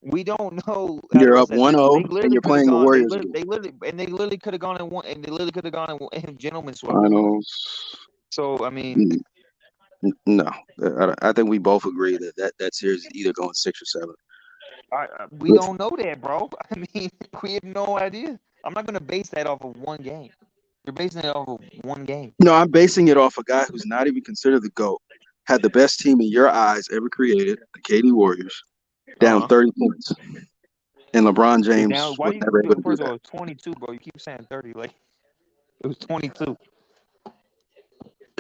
we don't know. You're up 1-0 and you're playing the Warriors. They literally could have gone and won, and they literally could have gone and gentlemen swept. Finals. So I mean, no, I think we both agree that series is either going 6 or 7. We don't know that, bro. I mean, we have no idea. I'm not gonna base that off of one game. You're basing it off of one game. No, I'm basing it off a guy who's not even considered the GOAT, had the best team in your eyes ever created, the KD Warriors, down 30 points. And LeBron James was never able to do First of that. all, it's 22, bro. You keep saying 30, like it was 22.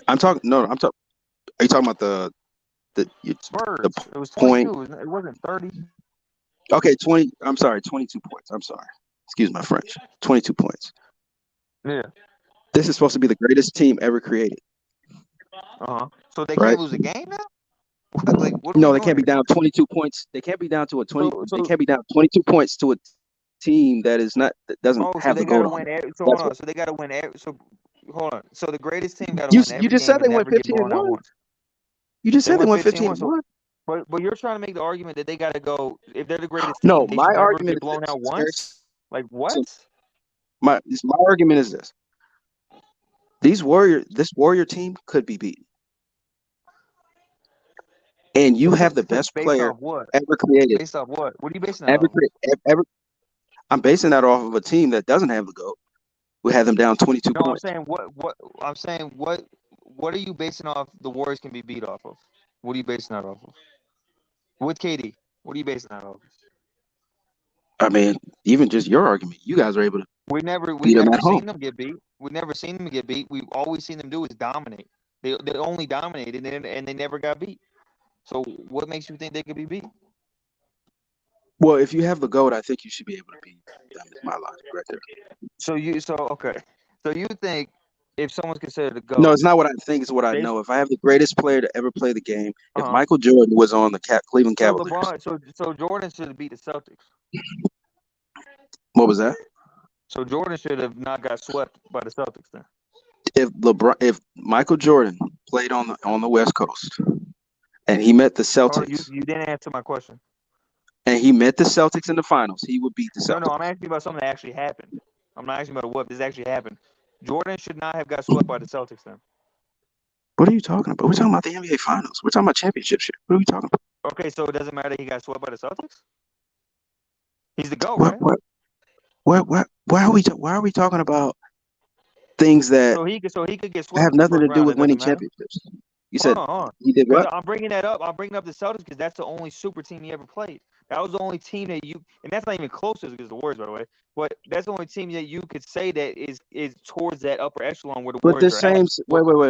I'm talking. Are you talking about the Spurs? It was 22. point? It wasn't 30. Okay, 20. I'm sorry, 22 points. I'm sorry. Excuse my French. 22 points. Yeah. This is supposed to be the greatest team ever created. So they can't lose a game now? No, they can't be down 22 points. They can't be down to a 20. They can't be down 22 points to a team that doesn't have the goal on. So they got to win. So hold on. So the greatest team got to win every game. You just said they went 15-1. You just said they went 15-1. But you're trying to make the argument that they got to go, if they're the greatest No, team, they my should never argument get blown is out once. Like what? My argument is this: this Warrior team could be beaten, and you have the best player ever created. Based off what? What are you basing that off? I'm basing that off of a team that doesn't have the GOAT. We had them down 22 points. I'm saying what are you basing off the Warriors can be beat off of? What are you basing that off of? With KD, what are you basing that off? I mean, even just your argument, you guys are able to. We never seen them get beat. We've never seen them get beat. We've always seen them do is dominate. They only dominated and they never got beat. So what makes you think they could be beat? Well, if you have the GOAT, I think you should be able to beat them. That's my logic right there. So you think if someone's considered a GOAT? No, it's not what I think. It's what I know. If I have the greatest player to ever play the game, if Michael Jordan was on the Cleveland Cavaliers, so Jordan should have beat the Celtics. What was that? So Jordan should have not got swept by the Celtics then. If Michael Jordan played on the West Coast and he met the Celtics, you didn't answer my question. And he met the Celtics in the finals, he would beat the Celtics. No, I'm asking you about something that actually happened. I'm not asking about what this actually happened. Jordan should not have got swept by the Celtics then. What are you talking about? We're talking about the NBA Finals. We're talking about championship shit. What are we talking about? Okay, so it doesn't matter that he got swept by the Celtics? He's the GOAT, right? Why are we talking about things that so he could get swept have nothing to do with winning championships? You said he did what? I'm bringing that up. I'm bringing up the Celtics because that's the only super team he ever played. That was the only team that and that's not even close to the Warriors, by the way. But that's the only team that you could say that is towards that upper echelon where the Warriors are at.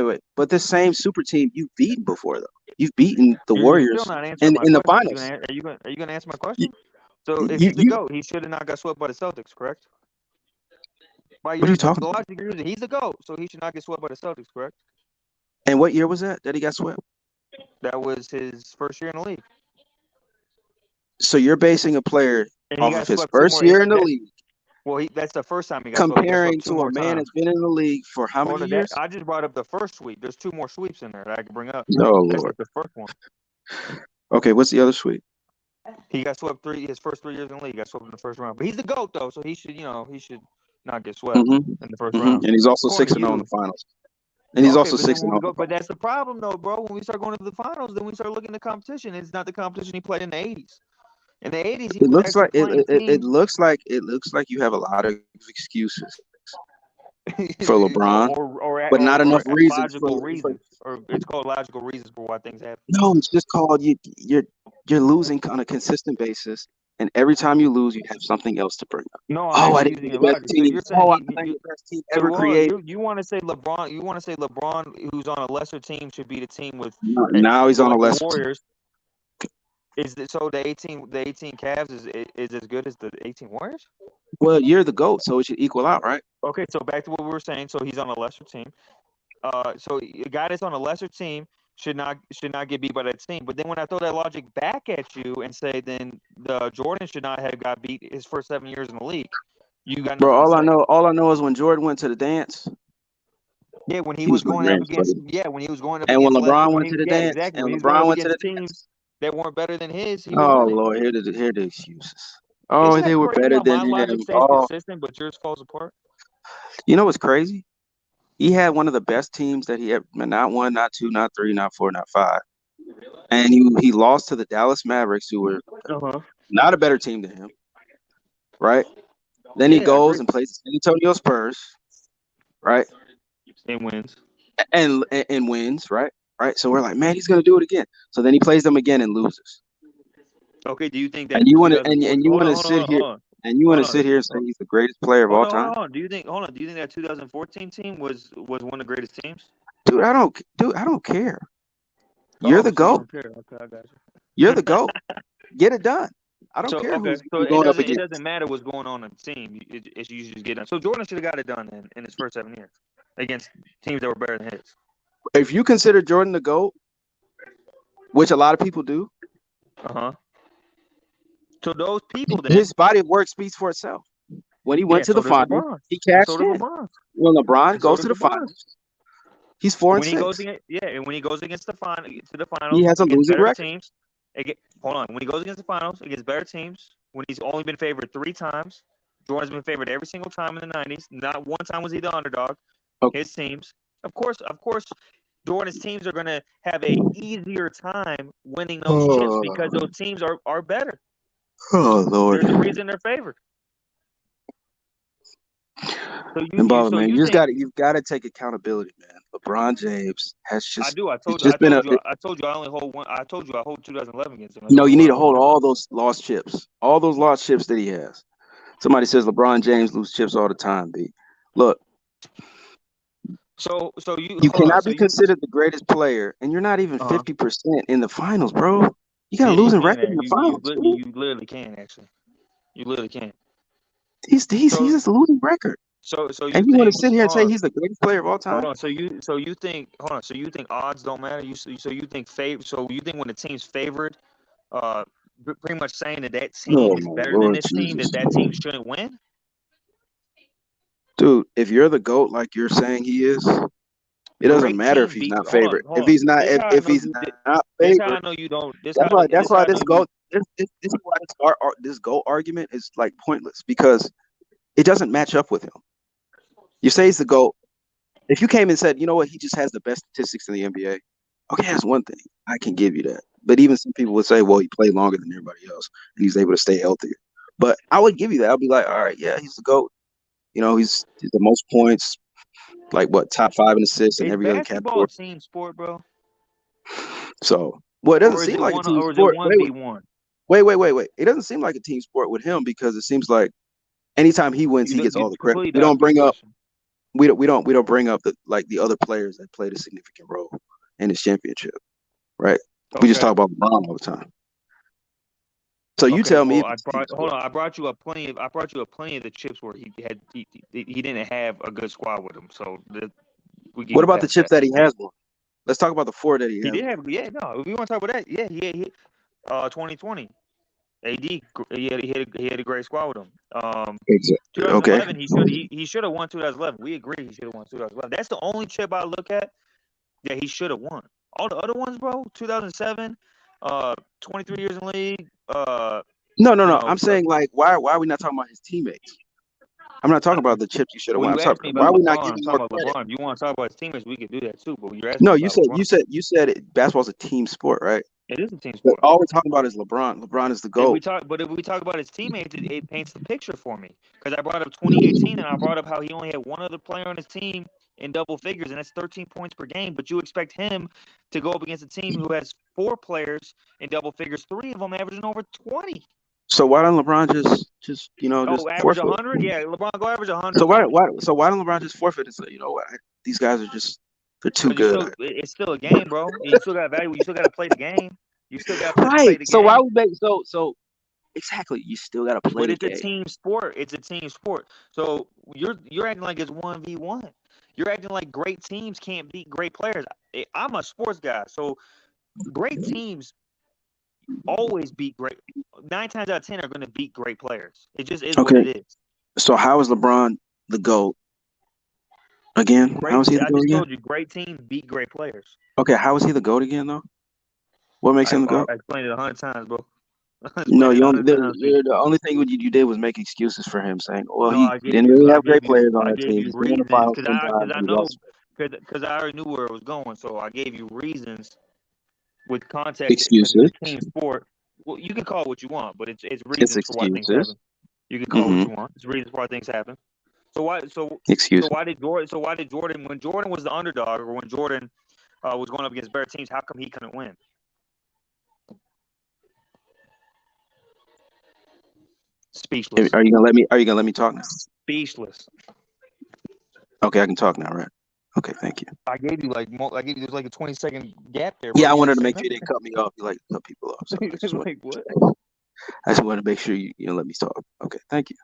Wait. But this same super team you've beaten before, though. You've beaten the Warriors in the finals. Are you going to answer my question? So if You he's the GOAT, he should have not got swept by the Celtics, correct? By what are your you talking the about? logic you're using, he's the GOAT, so he should not get swept by the Celtics, correct? And what year was that he got swept? That was his first year in the league, So you're basing a player and he off of got his swept two first more. year in the That league, well, that's the first time he got swept. He got comparing swept two to a more man times. that's been in the league for how many Hold on, years? I just brought up the first sweep. There's two more sweeps in there that I can bring up. Oh That's Lord. just the first one. Okay, what's the other sweep? He got swept his first 3 years in the league. He got swept in the first round, but he's the GOAT though, so he should not get swept Mm-hmm. in the first Mm-hmm. round. And he's also According to 6-0 in you. the finals. And he's Okay, also but then 6-0 when we in the go, but finals. that's the problem though, bro. When we start going to the finals, then we start looking at the competition. It's not the competition he played in the '80s. In the '80s, he It was looks actually like playing it teams. looks like you have a lot of excuses for LeBron, but not enough or reasons logical reasons, or it's called logical reasons for why things happen. No, it's just called you're losing on a consistent basis, and every time you lose, you have something else to bring up. No, I'm Oh, I actually didn't using think your the best logic. So team. you're Oh, I saying think the best team so ever created. you want to say LeBron? You want to say LeBron, who's on a lesser team, should be the team with Now he's on a like the lesser team. Warriors? So the 18 Cavs is as good as the 18 Warriors? Well, you're the GOAT, so it should equal out, right? Okay, so back to what we were saying. So he's on a lesser team. So a guy that's on a lesser team should not get beat by that team. But then when I throw that logic back at you and say then the Jordan should not have got beat his first 7 years in the league, you got Bro, nothing to say. all I know is when Jordan went to the dance, Yeah, when he he was was going up winning, against buddy. when he was going up And when against LeBron went to the dance, exactly, and when he was going LeBron up went to the against teams dance. that weren't better than his, he was Oh winning. Lord, here the excuses. Oh, Isn't they that were crazy better how my than logic him. stays Oh, consistent but yours falls apart? you know what's crazy? He had one of the best teams that he ever, not one, not two, not three, not four, not five. And he lost to the Dallas Mavericks, who were not a better team than him, right? Then he goes and plays the San Antonio Spurs, right? And wins. And wins, right? Right. So we're like, man, he's gonna do it again. So then he plays them again and loses. Okay, do you think that And you want to 2014 sit here and you want to sit here and say he's the greatest player of all time? Hold on. Do you think that 2014 team was one of the greatest teams? Dude, I don't care. You're the So you GOAT. don't care. Okay, I got you. You're the GOAT. Get it done. I don't care Okay, who's so going up it against. doesn't matter what's going on in the team. It's you just get done. So Jordan should have got it done in his first 7 years against teams that were better than his. If you consider Jordan the GOAT, which a lot of people do, so those people then his body of work speaks for itself. When he went to the finals, he cashed in. When LeBron goes to the finals, he's 4-6. And when he goes against the finals, he has a against losing better record. Teams, hold on. When he goes against the finals against better teams, when he's only been favored 3 times, Jordan's been favored every single time in the 90s. Not one time was he the underdog. Okay. His teams, of course, Jordan's teams are going to have a easier time winning those chips because those teams are better. Oh Lord! There's a reason they're favored. You've got to take accountability, man. LeBron James has just. I do. I told you I only hold one. I told you I hold 2011 against him. No, you need to hold all those lost chips. All those lost chips that he has. Somebody says LeBron James loses chips all the time, B. Look. So you cannot be considered the greatest player, and you're not even 50% in the finals, bro. You got a losing record in the finals. You literally can, actually. You literally can. He's just a losing record. So you want to sit here and say he's the greatest player of all time? Hold on. So you think odds don't matter? So you think when the team's favored, pretty much saying that team is better than this team, that team shouldn't win? Dude, if you're the GOAT like you're saying he is, it doesn't matter if he's not favored. If he's not favored, I know you don't. That's why this GOAT argument is like pointless because it doesn't match up with him. You say he's the GOAT. If you came and said, you know what, he just has the best statistics in the NBA. Okay, that's one thing. I can give you that. But even some people would say, well, he played longer than everybody else and he's able to stay healthier. But I would give you that. I'll be like, all right, yeah, he's the GOAT. You know, he's the most points, like what, top 5 in assists in every other category. Basketball a team sport, bro. So, well, it doesn't seem like a team sport. Wait. It doesn't seem like a team sport with him because it seems like anytime he wins, he gets all the credit. We don't bring up the other players that played a significant role in his championship, right? We just talk about LeBron all the time. So you Okay, tell me well, if it's a team hold sport. on. I brought you up plenty of the chips where he didn't have a good squad with him. So we give What you about the past that. chips that he has won? Let's talk about the 4 that he He has. did have, yeah, no. If we want to talk about that, yeah, he 2020 AD, he had a great squad with him. Okay. 2011, he should have won 2011. We agree he should have won 2011. That's the only chip I look at that he should have won. All the other ones, bro, 2007, 23 years in the league. No. I'm saying like why are we not talking about his teammates? I'm not talking about the chips you should have Well, won. you I'm asked talking, me why about are we not LeBron. I'm giving more talking about credit? LeBron. If you want to talk about his teammates, we could do that too. But you're asking No, me you about said LeBron. you said basketball's a team sport, right? It is a team But sport. all we're talking about is LeBron. LeBron is the GOAT. If we talk about his teammates, it paints the picture for me. Because I brought up 2018, and I brought up how he only had one other player on his team in double figures, and that's 13 points per game. But you expect him to go up against a team who has 4 players in double figures, 3 of them averaging over 20. So why don't LeBron just Average forfeit? 100? Yeah, LeBron go average 100. So why don't LeBron just forfeit and say, you know what, these guys are they're too good. It's still a game, bro. You still got value. You still got to play the game. You still got to play Right. the So game. why would make so exactly? You still got to play But the it's a game. team sport. It's a team sport. So you're acting like it's 1v1. You're acting like great teams can't beat great players. I'm a sports guy, so great teams always beat great. 9 times out of 10 are going to beat great players. It just is what Okay. it is. So how is LeBron the GOAT again? How is he the I GOAT just again? told you, great teams beat great players. Okay, how is he the GOAT again though? What makes him the GOAT? I explained it 100 times, bro. No, the only thing you did was make excuses for him, saying, "Well, No, he didn't really have great players on I that gave team. you He's been in the reasons finals 10 times, I and he know lost." because I already knew where it was going. So I gave you reasons with context because Excuses. it's a team sport. Well, you can call it what you want, but it's It's reasons for why things happen. excuses. You can call it what Mm-hmm. you want. It's reasons why things happen. So Excuses. why did Jordan when Jordan was the underdog or when Jordan was going up against better teams, how come he couldn't win? Speechless. Are you gonna let me talk now? Speechless. Okay, I can talk now, right? Okay, thank you. I gave you there's like a 20-second gap there. Bro. Yeah, I You wanted didn't to say make sure you nothing. didn't cut me off. You like to cut people off. So What? I just wanted to make sure you let me talk. Okay, thank you.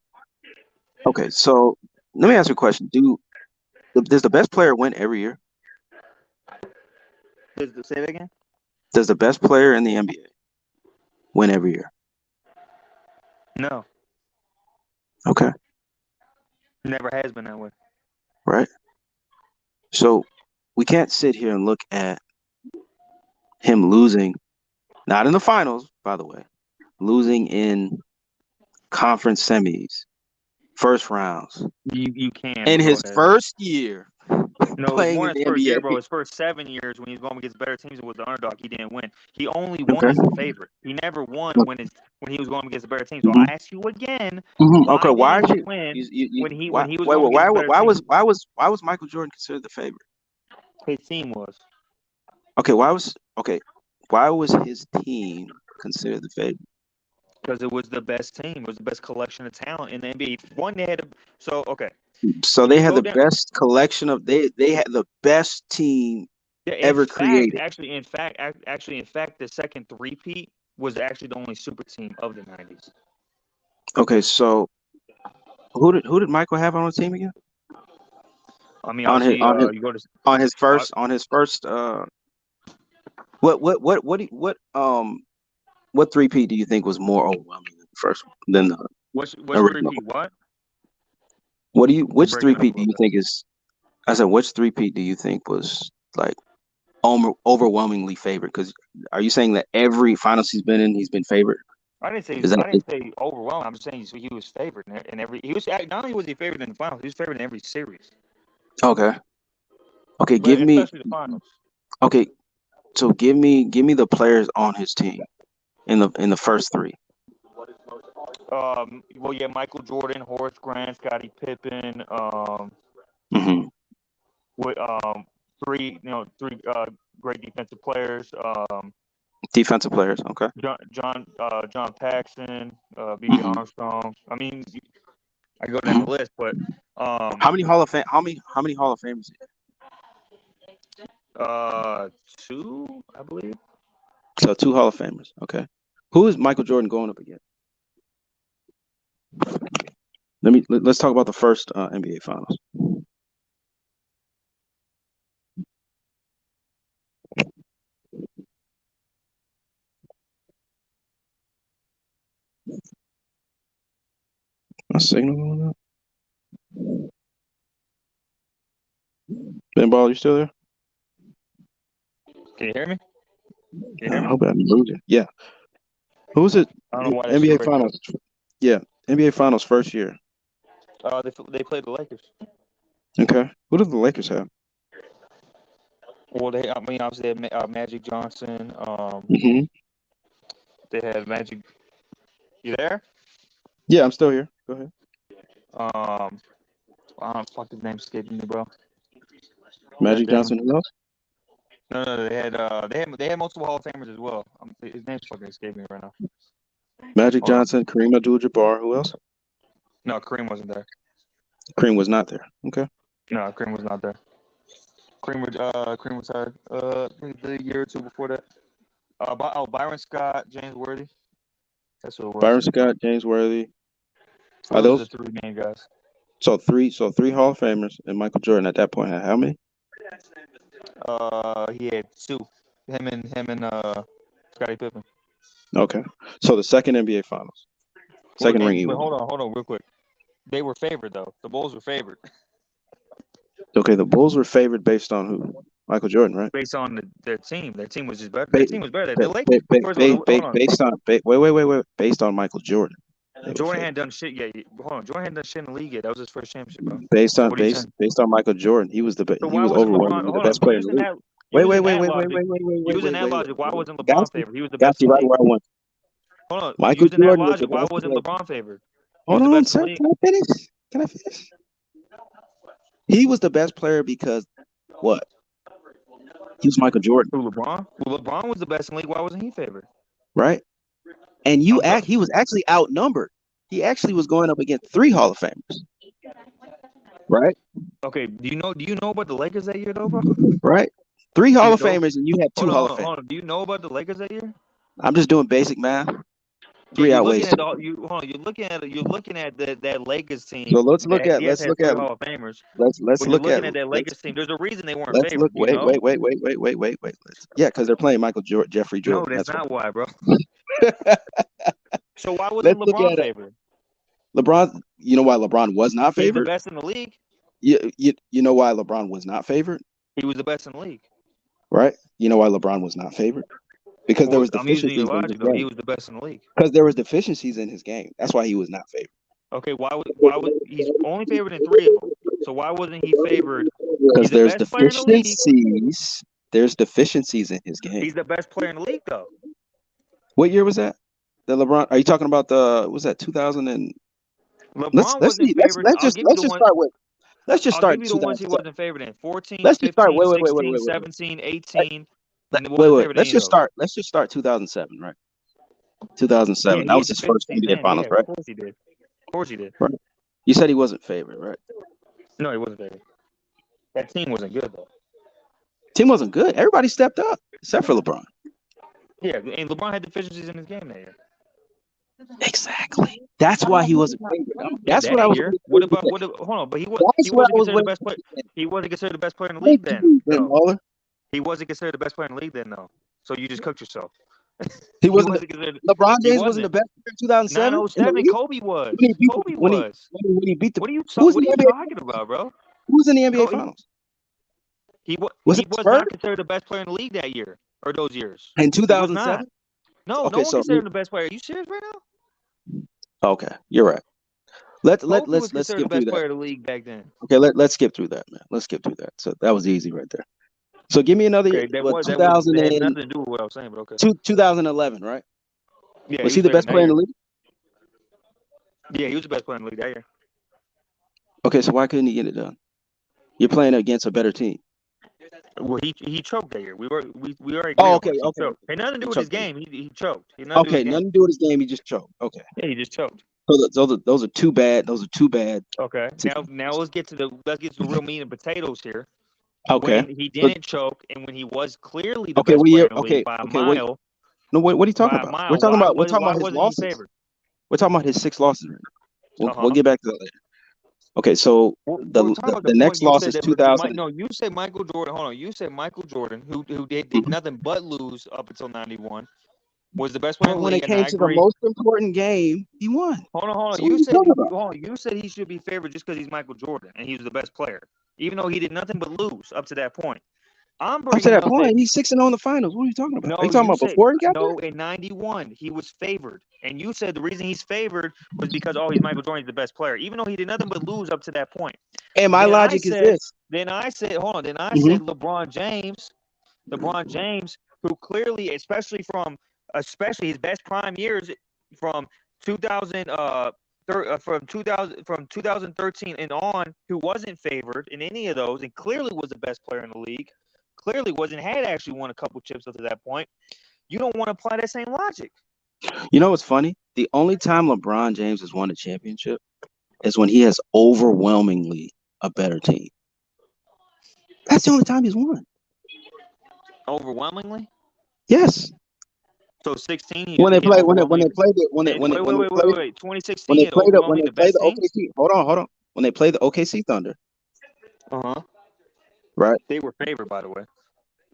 Okay, so let me ask you a question. Does the best player win every year? Say that again? Does the best player in the NBA win every year? No. Okay. Never has been that way. Right. So we can't sit here and look at him losing, not in the finals, by the way, losing in conference semis, first rounds. You can. In his first year No, it was playing more in in his the first year, NBA. bro. His first 7 years when he was going against better teams and was the underdog, he didn't win. He only won as a favorite. He never won when he was going against the better teams. So I ask you again, Okay, why didn't did he win you when he was going against better teams? why was Michael Jordan considered the favorite? His team was. Okay, why was his team considered the favorite? Because it was the best team. It was the best collection of talent in the NBA. One, they had So they had the best collection of they had the best team ever created. In fact, the second three-peat was actually the only super team of the 90s. Okay, so who did Michael have on the team again? I mean, on his first what three-peat do you think was more overwhelming than the first one than the original? Three-peat what? Which three-peat do you think is? I said, which three-peat do you think was like overwhelmingly favored? Because are you saying that every finals he's been in, he's been favored? I didn't say overwhelming. I'm saying he was favored in every. He was not only was he favored in the finals, he was favored in every series. Okay, especially the finals. Okay, so give me the players on his team in the first three. Well, yeah, Michael Jordan, Horace Grant, Scottie Pippen. With three great defensive players. Defensive players, okay. John Paxson, B.J. Armstrong. I mean, I go down the list, but how many Hall of Famers? 2, I believe. So 2 Hall of Famers, okay. Who is Michael Jordan going up against? Let's talk about the first NBA Finals. My signal going up. Ben Ball, you still there? Can you hear me? I hope I didn't lose you. Yeah. Who was it? I don't know why that shit NBA breaking Finals. Yeah, NBA Finals first year. They played the Lakers. Okay. Who do the Lakers have? Well, obviously they had Magic Johnson. Mm-hmm. They had Magic. You there? Yeah, I'm still here. Go ahead. Fuck, his name escaping me, bro. Magic Johnson. Who else? No, they had multiple Hall of Famers as well. His name's fucking escaping me right now. Magic Johnson, Kareem Abdul-Jabbar. Who else? No, Kareem wasn't there. Kareem was not there. Okay. No, Kareem was not there. Kareem retired the year or two before that. Byron Scott, James Worthy. That's what it was. Byron Scott, James Worthy. Are Those are those the three main guys. so three Hall of Famers, and Michael Jordan at that point had how many? He had two. Him and Scottie Pippen. Okay. So the second NBA Finals. Second ring. But hold on, real quick. They were favored though. The Bulls were favored. Okay, the Bulls were favored based on who? Michael Jordan, right? Based on their team. Their team was just better. Their team was better. The Lakers. Based on wait. Based on Michael Jordan. Jordan hadn't done shit yet. Hold on, Jordan hadn't done shit in the league yet. That was his first championship, bro. Based on Michael Jordan, he was the So he was overwhelmingly the best player in the league. Wait. Using that logic, why wasn't LeBron favored? He was the Got best. you right where I went. Hold on. Michael Using Jordan that was the logic, why best wasn't player. LeBron favored? Hold on, sir. Can I finish? He was the best player because what? He was Michael Jordan. Who, LeBron? Well, LeBron was the best in the league. Why wasn't he favored? Right. And he was actually outnumbered. He actually was going up against 3 Hall of Famers. Right? Okay. Do you know about the Lakers that year though, bro? Right. 3 Hall of Famers and you had 2 Hall of Famers. Hold on. Do you know about the Lakers that year? I'm just doing basic math. 3 outweighs. You're looking at that Lakers team. So let's look at Hall of Famers. Let's look at that Lakers team. There's a reason they weren't favored. Wait. Yeah, because they're playing Jeffrey Jordan. No, that's not why, bro. So why wasn't LeBron favored? LeBron, you know why LeBron was not favored? He's the best in the league. You know why LeBron was not favored? He was the best in the league. Right? You know why LeBron was not favored? Because there was deficiencies in his game. He was the best in the league. Because there was deficiencies in his game. That's why he was not favored. Okay, why was he's only favored in 3 of them? So why wasn't he favored? Because there's deficiencies. There's deficiencies in his game. He's the best player in the league, though. What year was that? The LeBron? Are you talking about was that 2000 and? Let's just start with the ones he wasn't favored in. 14, let's 15, just start. 16, 17, 18. Let's just start 2007, right? 2007. Yeah, that was his first NBA Finals, right? Of course he did. Right. You said he wasn't favored, right? No, he wasn't favored. That team wasn't good though. Team wasn't good. Everybody stepped up except for LeBron. Yeah, and LeBron had deficiencies in his game that year. Exactly. That's why he wasn't favored. That's what I was. Hold on, but he wasn't considered the best player. He wasn't considered the best player in the league then. No. He wasn't considered the best player in the league then, though. So you just cooked yourself. He wasn't LeBron James wasn't the best player in 2007. 907, Kobe was. When he beat the. What are you talking about, bro? Who was in the NBA Finals? He was not considered the best player in the league that year or those years. In 2007. No, okay, no one considered him the best player. Are you serious right now? Okay, you're right. Let's skip the through best player of the league back then. Okay, let's skip through that, man. Let's skip through that. So that was easy right there. So give me another year. 2000 that had nothing to do with what I was saying, but okay. 2011, right? Yeah. Was he the best player in the league? Yeah, he was the best player in the league that year. Okay, so why couldn't he get it done? You're playing against a better team. Well, he choked that year. We already. Oh, okay. Had nothing to do with his game. He choked. Nothing to do with his game. He just choked. Okay. Yeah, he just choked. So those are too bad. Okay. Now let's get to the real meat and potatoes here. Okay. When he didn't choke, and when he was clearly the best player in the league by a mile. No, what are you talking By a about? mile. We're Why talking about his wasn't he losses. favored? We're talking about his 6 losses right now. We'll Uh-huh. get back to that later. Okay, so We're talking about the next point you loss said is that 2000. no, you said Michael Jordan. Hold on, you said Michael Jordan, who did Mhm. nothing but lose up until 91, was the best player But in the when league, it and came I to the agree. most important game, he won. Hold on. So what are you talking about? Hold on. You said he should be favored just because he's Michael Jordan and he was the best player, even though he did nothing but lose up to that point. I'm Up to bringing that up point, that he's 6-0 in the finals. What are you talking about? Are you no, talking you about said before he got no in 91 he was favored, and you said the reason he's favored was because he's Michael Jordan, he's the best player, even though he did nothing but lose up to that point. there? And my Then I logic is said, this. hold on. Then I Mhm. said LeBron James, who clearly, especially his best prime years from 2000 from 2013 and on, who wasn't favored in any of those and clearly was the best player in the league, clearly had actually won a couple chips up to that point. You don't want to apply that same logic. You know what's funny? The only time LeBron James has won a championship is when he has overwhelmingly a better team. That's the only time he's won. Overwhelmingly? Yes. So 16 When they he had play when they overwhelmingly. played it when they Wait. played 2016 when he they had played it when overwhelmingly they the played best the team. OKC. Hold on. When they played the OKC Thunder, right? They were favored, by the way.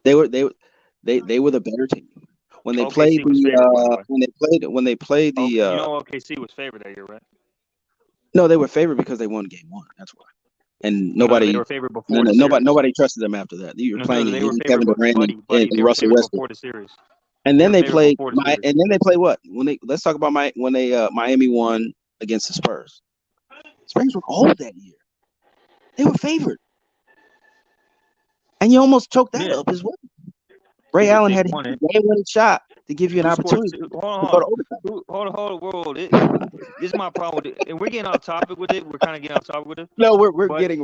They were the better team. When they played OKC was favored, by the way. when they played the You know OKC was favored that year, right? no, they were favored because they won game 1. That's why. And No, nobody they were favored before the series. nobody trusted them after that. You were playing they were against favored, Kevin Durant buddy, and they were Russell favored Westbrook. before the series. And then they played before the series. and then they play what? Let's talk about Miami won against the Spurs. Spurs were cold that year. They were favored. And you almost choked that up as well. Ray Allen had a game-winning shot to give you an opportunity to go to overtime. Hold on. This is my problem with it. And we're getting off topic with it. We're kind of getting off topic with it. No, we're getting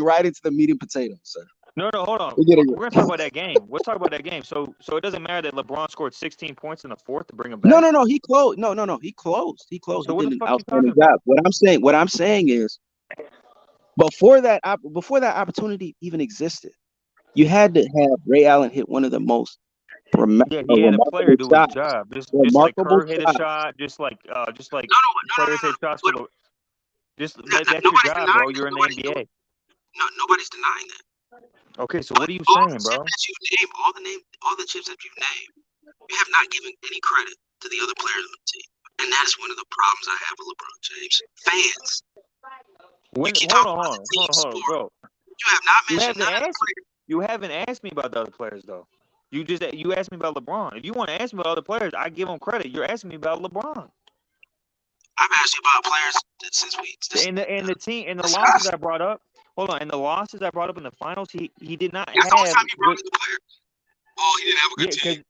right into the meat and potatoes, sir. No, hold on. We're gonna talk about that game. Let's talk about that game. So it doesn't matter that LeBron scored 16 points in the fourth to bring him back. No, he closed. No, he closed. He So did an fuck outstanding job. What I'm saying is, before that opportunity even existed, you had to have Ray Allen hit one of the most he had a player do his job. Just like Kerr hit a shot, just like players hit shots for the. That's your job, bro. You're in the NBA. No, nobody's denying that. Okay, so what are you saying, bro? All the chips that you've named, you have not given any credit to the other players on the team, and that is one of the problems I have with LeBron James. Fans. Hold on, bro. You have not mentioned none of the players. You haven't asked me about the other players, though. You asked me about LeBron. If you want to ask me about other players, I give them credit. You're asking me about LeBron. I've asked you about players since the team and the losses I brought up. Hold on, and the losses I brought up in the finals, he did not have. That's the only time you brought up the players. Oh, he didn't have a good team.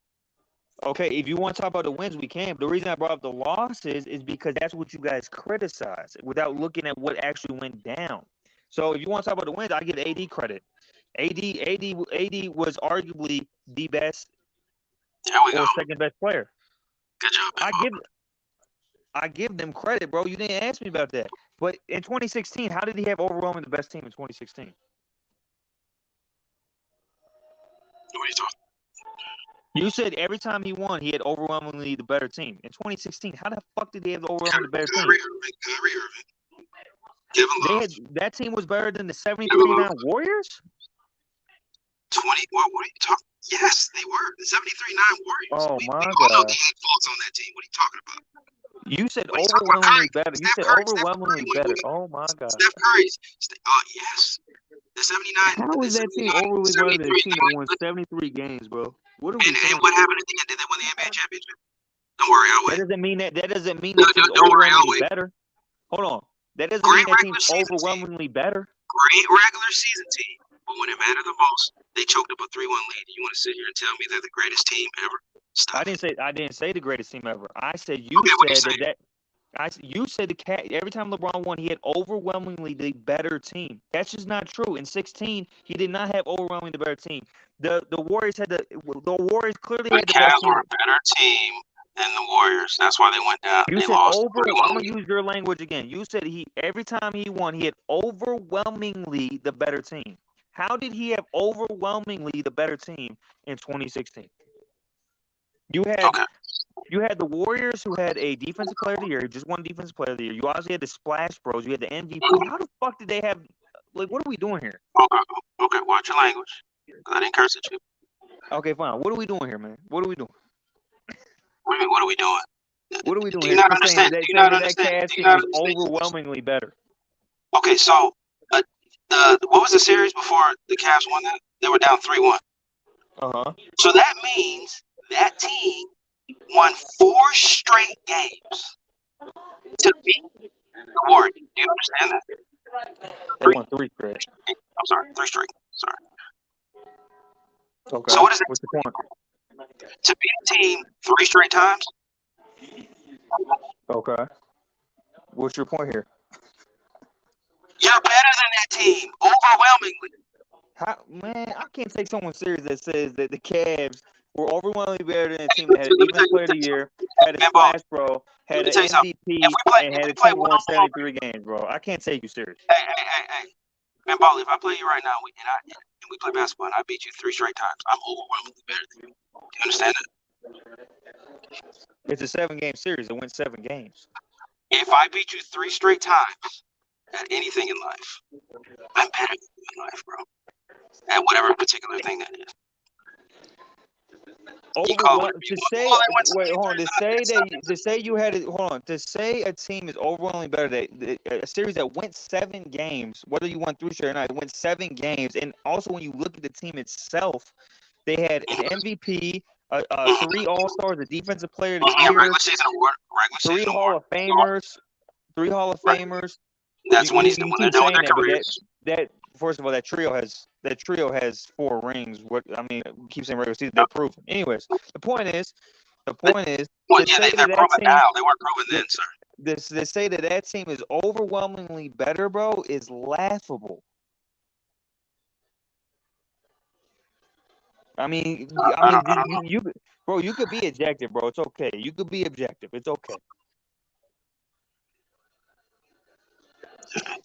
Okay, if you want to talk about the wins, we can. But the reason I brought up the losses is because that's what you guys criticize without looking at what actually went down. So if you want to talk about the wins, I give AD credit. AD was arguably the best or second best player. Good job. I give them credit, bro. You didn't ask me about that. But in 2016, how did he have overwhelming the best team in 2016? What are you talking? You said every time he won, he had overwhelmingly the better team. In 2016, how the fuck did he have the overwhelmingly better team? Kyrie Irving. That team was better than the 73-9 Warriors? 20. What are you talking? Yes, they were. The 73-9 Warriors. Oh, my God. We all know they had faults on that team. What are you talking about? You said overwhelmingly better. You said overwhelmingly better. Oh, my God. Steph Curry's. Yes. The 79. How is that team overly better than a team that won 73 games, bro? What are we saying? And what happened at the end? Did they win the NBA championship? Don't worry, I'll wait. That doesn't mean that team's overwhelmingly better. Hold on. That doesn't mean that team's overwhelmingly better. Great regular season team. But when it mattered the most, they choked up a 3-1 lead. You want to sit here and tell me they're the greatest team ever? Stop. I didn't say the greatest team ever. I said you said every time LeBron won, he had overwhelmingly the better team. That's just not true. In 16, he did not have overwhelmingly the better team. The Warriors clearly had the best team. The Cavs were a better team than the Warriors. That's why they went down. You said I'm gonna use your language again. You said every time he won, he had overwhelmingly the better team. How did he have overwhelmingly the better team in 2016? You had You had the Warriors, who had a defensive player of the year, just one defensive player of the year. You obviously had the Splash Bros. You had the MVP. How the fuck did they have? Like, what are we doing here? Okay, watch your language. I didn't curse at you. Okay, fine. What are we doing here, man? What are we doing? What are we doing? What are we doing Do here? you not You're saying understand? that, Do you not that understand? Cavs Do you team not was understand? overwhelmingly better. Okay, so what was the series before the Cavs won that? They were down 3-1. So that means that team won 4 straight games to beat the Warriors. Do you understand that? They won 3 straight. I'm sorry, 3 straight. Sorry. Okay. So what is it? What's the point? To beat a team 3 straight times? Okay. What's your point here? You're better than that team, overwhelmingly. Man, I can't take someone serious that says that the Cavs were overwhelmingly better than a team that had a defense player of the year, had a Splash Bro, had an MVP, and had a team who won 73 games, bro. I can't take you serious. Hey. Man, Ball, if I play you right now and we play basketball and I beat you 3 straight times, I'm overwhelmingly better than you. Do you understand that? It's a 7-game series. It went 7 games. If I beat you 3 straight times at anything in life, I'm better than you in life, bro. At whatever particular thing that is. To say a team is overwhelmingly better, a series that went 7 games, whether you won 3 straight or not, it went 7 games. And also, when you look at the team itself, they had an MVP, 3 All-Stars, a defensive player of the year, Regular season award, 3 Hall of Famers, 3 Hall of Famers. That's when they're doing their careers. That first of all, that trio has 4 rings. What I mean, keep saying regular season, they're proven. Anyways, the point is, well, yeah, they're proven now. They weren't proven then, sir. To say that team is overwhelmingly better, bro, is laughable. You could be objective, bro. It's okay. You could be objective. It's okay.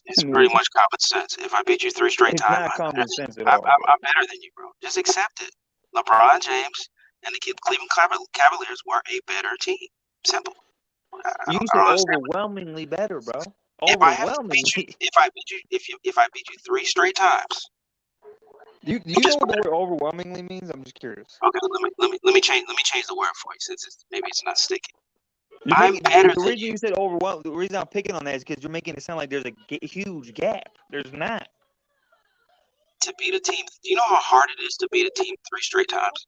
It's pretty much common sense. If I beat you 3 straight times, it's not common sense at all. I'm better than you, bro. Just accept it. LeBron James and the Cleveland Cavaliers were a better team. Simple. You said overwhelmingly better, bro. Overwhelmingly. If I beat you 3 straight times. You know what the word overwhelmingly means? I'm just curious. Okay, let me change the word for you since maybe it's not sticking. I'm better than you. The reason you said overwhelming, the reason I'm picking on that is because you're making it sound like there's a huge gap. There's not. To beat a team, do you know how hard it is to beat a team 3 straight times?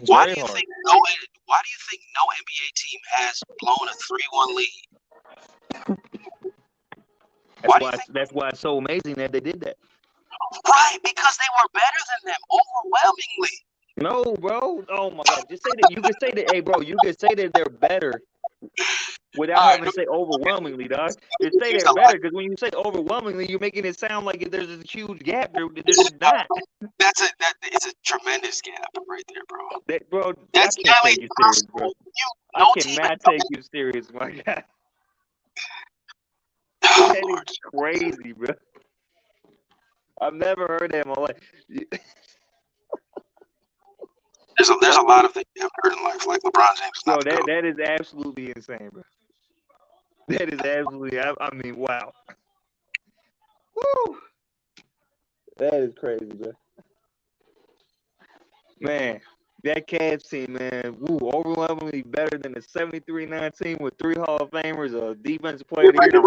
Why do you think no NBA team has blown a 3-1 lead? That's why it's so amazing that they did that. Right, because they were better than them overwhelmingly. No, bro. Oh my God. Just say that. You can say that. Hey, bro. You can say that they're better without having to say overwhelmingly, dog. Just say they're better, because when you say overwhelmingly, you're making it sound like there's a huge gap. There's not. It's a tremendous gap right there, bro. I can't take you serious, bro. I cannot take you serious, my God. That is crazy, bro. I've never heard that in my life. There's a lot of things you haven't heard in life, like LeBron James. Bro, that is absolutely insane, bro. That is absolutely. I mean, wow. Woo. That is crazy, bro. Man, that Cavs team, man, overwhelmingly better than the 73-9 team with 3 Hall of Famers, a defensive player of the year.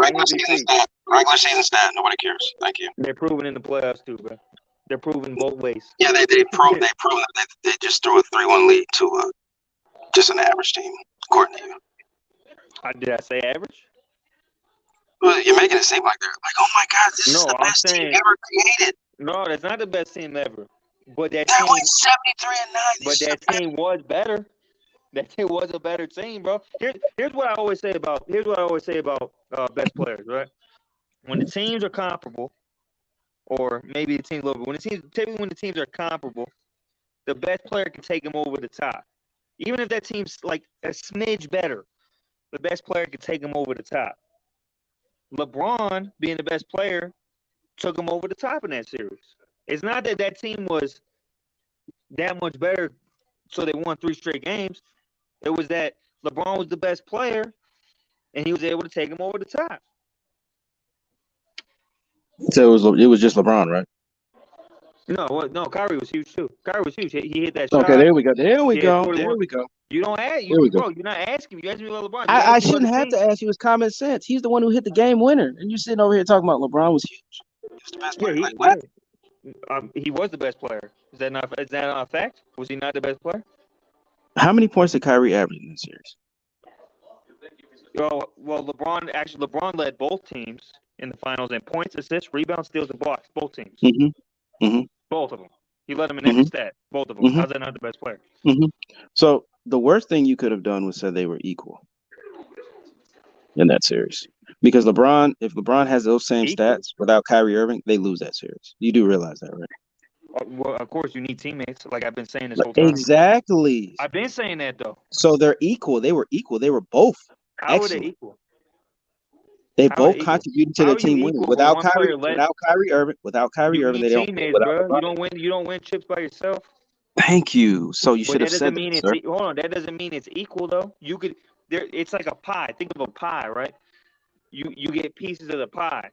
Regular season stat. Nobody cares. Thank you. They're proven in the playoffs too, bro. They're proven both ways. Yeah, they proved that they just threw a 3-1 lead to just an average team, according to you. Did I say average? Well, you're making it seem like they're like, oh my God, this is the best team ever created. No, that's not the best team ever. But that team went 73-9. But that team was better. That team was a better team, bro. Here's what I always say about best players, right? When the teams are comparable, or maybe the team's lower, when the teams are comparable, the best player can take them over the top. Even if that team's like a smidge better, the best player can take them over the top. LeBron, being the best player, took him over the top in that series. It's not that team was that much better so they won 3 straight games. It was that LeBron was the best player, and he was able to take him over the top. So it was just LeBron, right? No, Kyrie was huge too. Kyrie was huge. He hit that Okay, shot. there we go. There we He had go. 41. There we go. You don't ask, There we go. bro. You're not asking me. You asking me about LeBron. I shouldn't have to ask you. It's common sense. He's the one who hit the game winner, and you're sitting over here talking about LeBron was huge. He was the best player. Like, what? He was the best player. Is that not a fact? Was he not the best player? How many points did Kyrie average in this series? Well, LeBron led both teams in the finals in points, assists, rebounds, steals, and blocks. Both teams. Both of them. He led them in every stat. Both of them. How's that not the best player? So the worst thing you could have done was said they were equal in that series. Because if LeBron has those same stats without Kyrie Irving, they lose that series. You do realize that, right? Well, of course, you need teammates, like I've been saying this whole time. Exactly. I've been saying that, though. So they're equal. They were equal. They were both excellent. How are they equal? They both contributed to their team winning. Without Kyrie Irving, they don't win. Bro. You don't win chips by yourself. Thank you. So you should have said that, sir. Hold on, that doesn't mean it's equal though. It's like a pie. Think of a pie, right? You get pieces of the pie.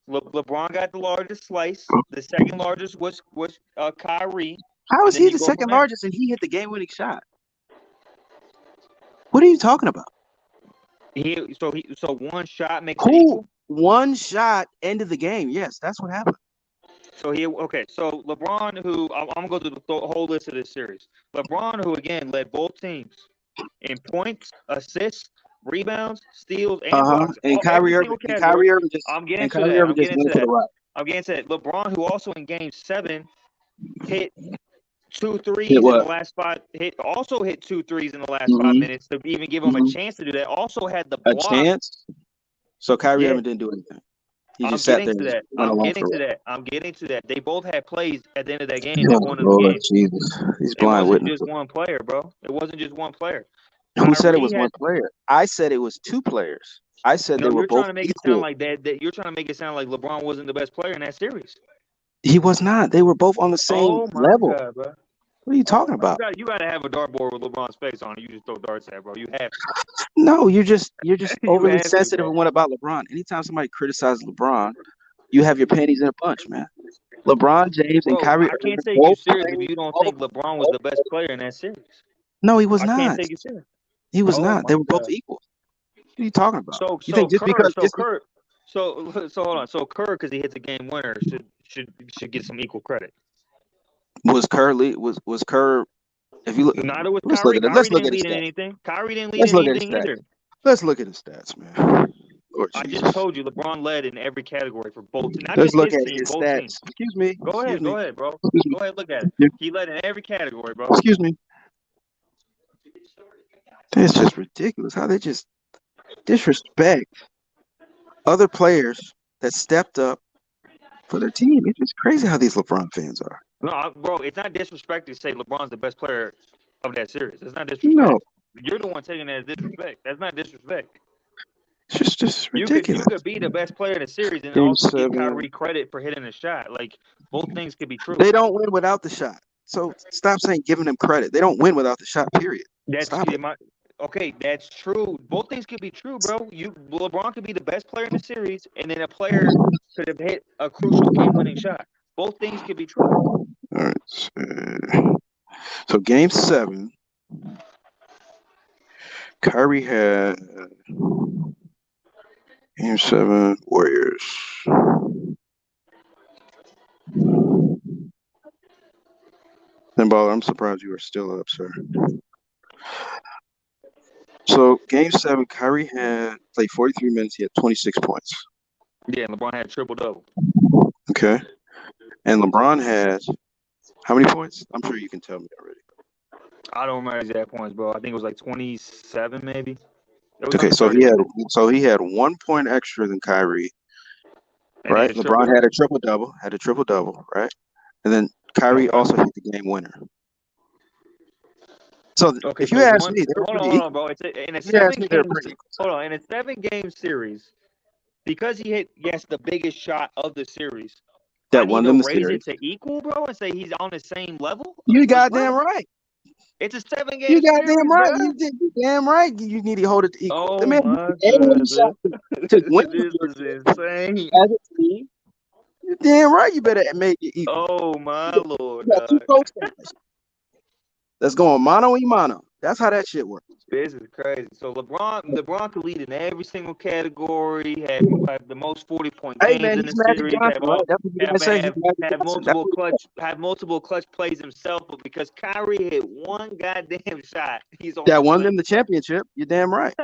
LeBron got the largest slice. The second largest was Kyrie. How is he the second largest and he hit the game-winning shot? What are you talking about? So one shot makes it equal? One shot ended the game. Yes, that's what happened. So LeBron, who I'm gonna go through the whole list of this series. LeBron, who again led both teams in points, assists, rebounds, steals, and blocks. And Kyrie Irving just I'm getting to that. LeBron, who also in Game 7 hit 2 threes in the last 5. Also hit 2 threes in the last 5 minutes to even give him a chance to do that. Also had the block. A chance. So Kyrie Irving didn't do anything. He just sat there. I'm getting to that. They both had plays at the end of that game. That won the game. Jesus. He's blind witness. It wasn't just one player, bro. It wasn't just one player. Who said it was one player? I said it was 2 players. I said they were both trying to make equal. It sound like that. You're trying to make it sound like LeBron wasn't the best player in that series. He was not. They were both on the same level. God, bro. What are you talking about? You got to have a dartboard with LeBron's face on it. You just throw darts at, bro. You have to. No, you're just overly sensitive and what about LeBron? Anytime somebody criticizes LeBron, you have your panties in a bunch, man. LeBron James and Kyrie. I can't take you serious if you don't think LeBron was the best player in that series. No, he was not. I can't take you serious. He was not. They were both equal. What are you talking about? So hold on. So Kerr, because he hits a game winner, should get some equal credit. Was Kerr? If you look, not with Kyrie. Kyrie didn't lead in anything. Kyrie didn't lead in anything either. Let's look at the stats, man. I just told you LeBron led in every category for both. Let's look at his stats. Teams. Excuse me. Go ahead, bro. Go ahead, look at it. He led in every category, bro. Excuse me. That's just ridiculous. How they just disrespect other players that stepped up for their team. It's just crazy how these LeBron fans are. No, bro, it's not disrespect to say LeBron's the best player of that series. It's not disrespect. No. You're the one taking that as disrespect. That's not disrespect. It's just ridiculous. You could be the best player in the series and also give Kyrie credit for hitting a shot. Like, both things could be true. They don't win without the shot. So stop saying giving them credit. They don't win without the shot, period. Okay, that's true. Both things could be true, bro. LeBron could be the best player in the series, and then a player could have hit a crucial game-winning shot. Both things could be true. All right. So Game 7, Kyrie had Game 7 Warriors. Then Baller, I'm surprised you are still up, sir. So Game 7, Kyrie had played 43 minutes. He had 26 points. Yeah, LeBron had triple-double. Okay. And LeBron has how many points? I'm sure you can tell me already. I don't remember exact points, bro. I think it was like 27, maybe. Okay, so he had 1 point extra than Kyrie, right? LeBron had a triple double, right? And then Kyrie also hit the game winner. So if you ask me, hold on, bro. In a 7-game series, because he hit the biggest shot of the series. That won them the series. Raise it to equal, bro, and say he's on the same level. You goddamn right. It's a 7-game You series, goddamn right. bro. You damn right. You need to hold it to equal. The Oh man, my and when you shot goodness. to win This your is shit insane. as a team, you damn right. You better make it equal. Oh my Lord, You got two dog. co-stars. That's going mano y mano. That's how that shit works. This is crazy. So LeBron could lead in every single category, have the most 40-point Hey games man, in he's the Magic series, Johnson, right? That's what you guys say. He's Magic have Johnson. That's what multiple clutch plays himself, but because Kyrie hit one goddamn shot, he's on that the won limit. them the championship. You're damn right.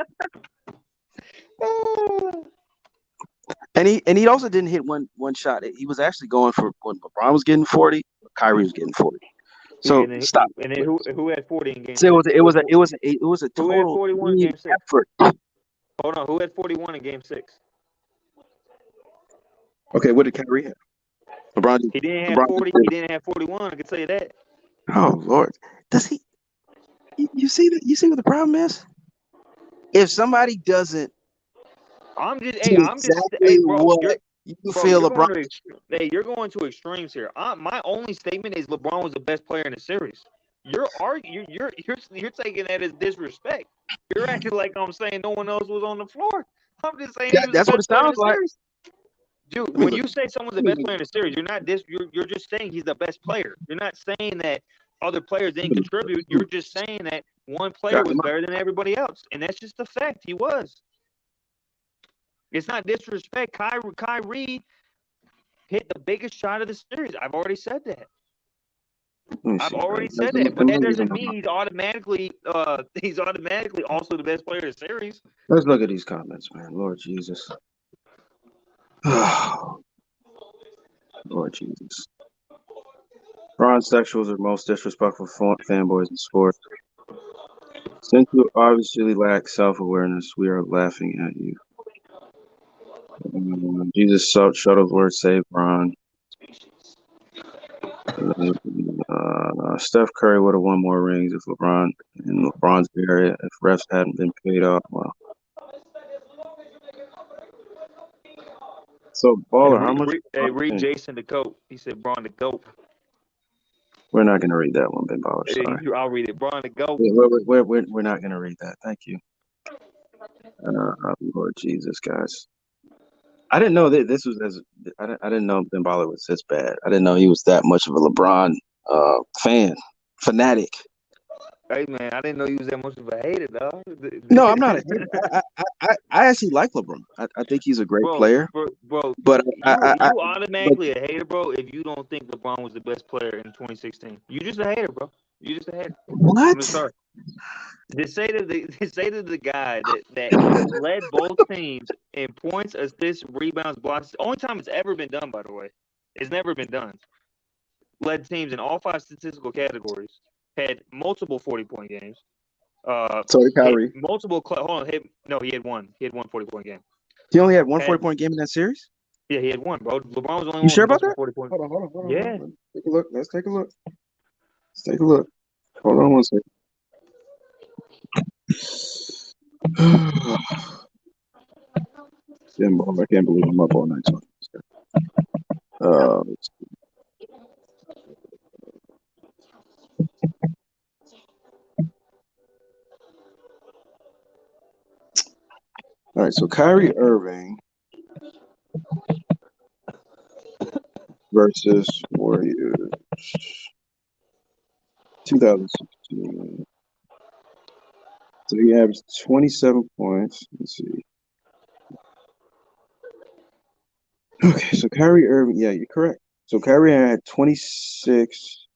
And he also didn't hit one shot. He was actually going for when LeBron was getting 40, Kyrie was getting 40. So and then, stop. And then who had 40 in game So six? it was a Who had total 41 in game six? effort. Hold on, who had 41 in game six? Okay, what did Kyrie have? LeBron. He didn't have 40. He didn't have 41. I can tell you that. Oh Lord, does he? You see that? You see what the problem is? If somebody doesn't, I'm just, exactly bro. what you feel LeBron. You're going to extremes here. My only statement is LeBron was the best player in the series. You're taking that as disrespect. You're acting like I'm saying no one else was on the floor. I'm just saying he was the That's what it best player in sounds the like. series. Dude, when you say someone's the best player in the series, you're just saying he's the best player. You're not saying that other players didn't contribute. You're just saying that one player was better than everybody else, and that's just the fact. He was. It's not disrespect. Kyrie hit the biggest shot of the series. I've already said that. I've already said that, but that doesn't mean he's automatically also the best player in the series. Let's look at these comments, man. Lord Jesus. Lord Jesus. Sexuals are most disrespectful fanboys in sports. Since you obviously lack self-awareness, we are laughing at you. Jesus Shuttlesworth saved Ron. Steph Curry would have won more rings if LeBron in LeBron's area if refs hadn't been paid off. Well, so baller, how much? Read Jason the GOAT. He said Braun the GOAT. We're not going to read that one, Ben Baller. Sorry. I'll read it. Braun the GOAT. We're not going to read that. Thank you. Lord Jesus, guys. I didn't know that this was as I didn't know Ben Baller was this bad. I didn't know he was that much of a LeBron fanatic. Hey man, I didn't know you was that much of a hater, dog. No, I'm not a hater. I actually like LeBron. I think he's a great player. Bro, but you automatically a hater, bro, if you don't think LeBron was the best player in 2016. You just a hater, bro. You just a hater. What? I'm sorry. To say to the guy that led both teams in points, assists, rebounds, blocks. The only time it's ever been done, by the way. It's never been done. Led teams in all 5 statistical categories. Had multiple 40-point games. So did Kyrie. He had one. He had one 40-point game. He only had one 40-point game in that series? Yeah, he had one, bro. LeBron was only one. You sure about that? 40 points. Hold on. Yeah. Take a look. Let's take a look. Hold on one second. I can't believe I'm up all night talking to this guy. All right, so Kyrie Irving versus Warriors 2016. So he averaged 27 points. Let's see. Okay, so Kyrie Irving, yeah, you're correct. So Kyrie had 26,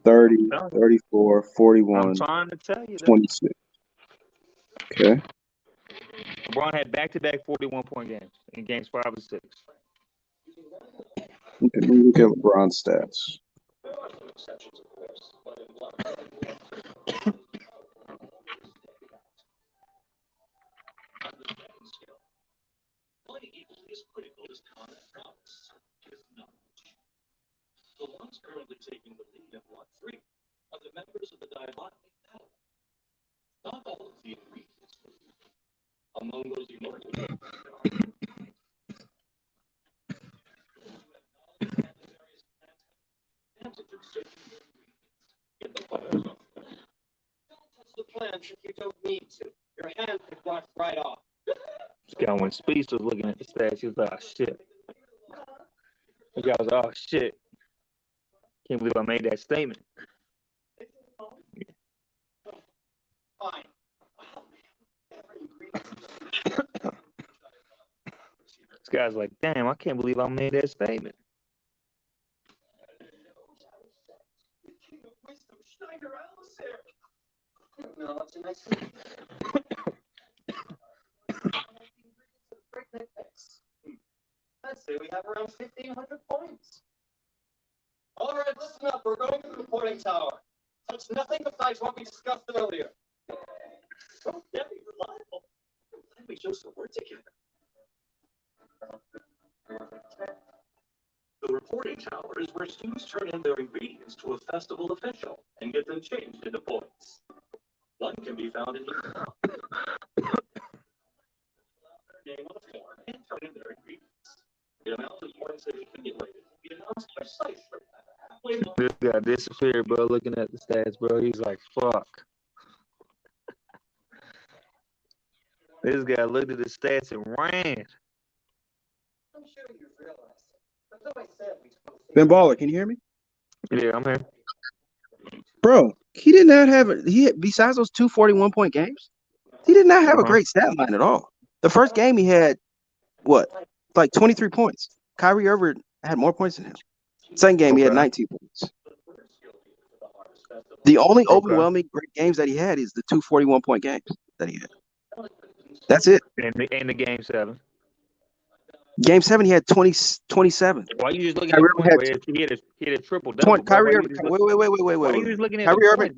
30, 34, 41. I'm trying to tell you that. 26. Okay. LeBron had back-to-back 41-point games in games 5 and 6. Okay, let me look at LeBron's stats. glance if you don't need to. Your hand could wash right off. This guy, when Speech was looking at the stats, he was like, oh, shit. The guy was like, oh, shit. Can't believe I made that statement. Fine. This guy's like, damn, I can't believe I made that statement. No, that's a nice I'd say we have around 1,500 points. All right, listen up. We're going to the reporting tower. Touch nothing besides what we discussed earlier. So very reliable. Let me show some work together. The reporting tower is where students turn in their ingredients to a festival official and get them changed into points. One can be found in here. Name on the form and turn in their ingredients. The amount of points they've accumulated will be announced precisely. This guy disappeared, bro, looking at the stats, bro. He's like, fuck. This guy looked at the stats and ran. I'm sure you realize it. But though I said we Ben Baller, can you hear me? Yeah, I'm here. Bro, he did not have besides those 2 41-point games, he did not have a great stat line at all. The first game he had like 23 points. Kyrie Irving had more points than him. Second game he had 19 points. The only overwhelming great games that he had is the 2 41-point games that he had. That's it. And the game 7. Game 7 he had 27. Why are you just looking at points? He had a triple double. Kyrie Irving. Wait. Why are you just looking at Kyrie Irving?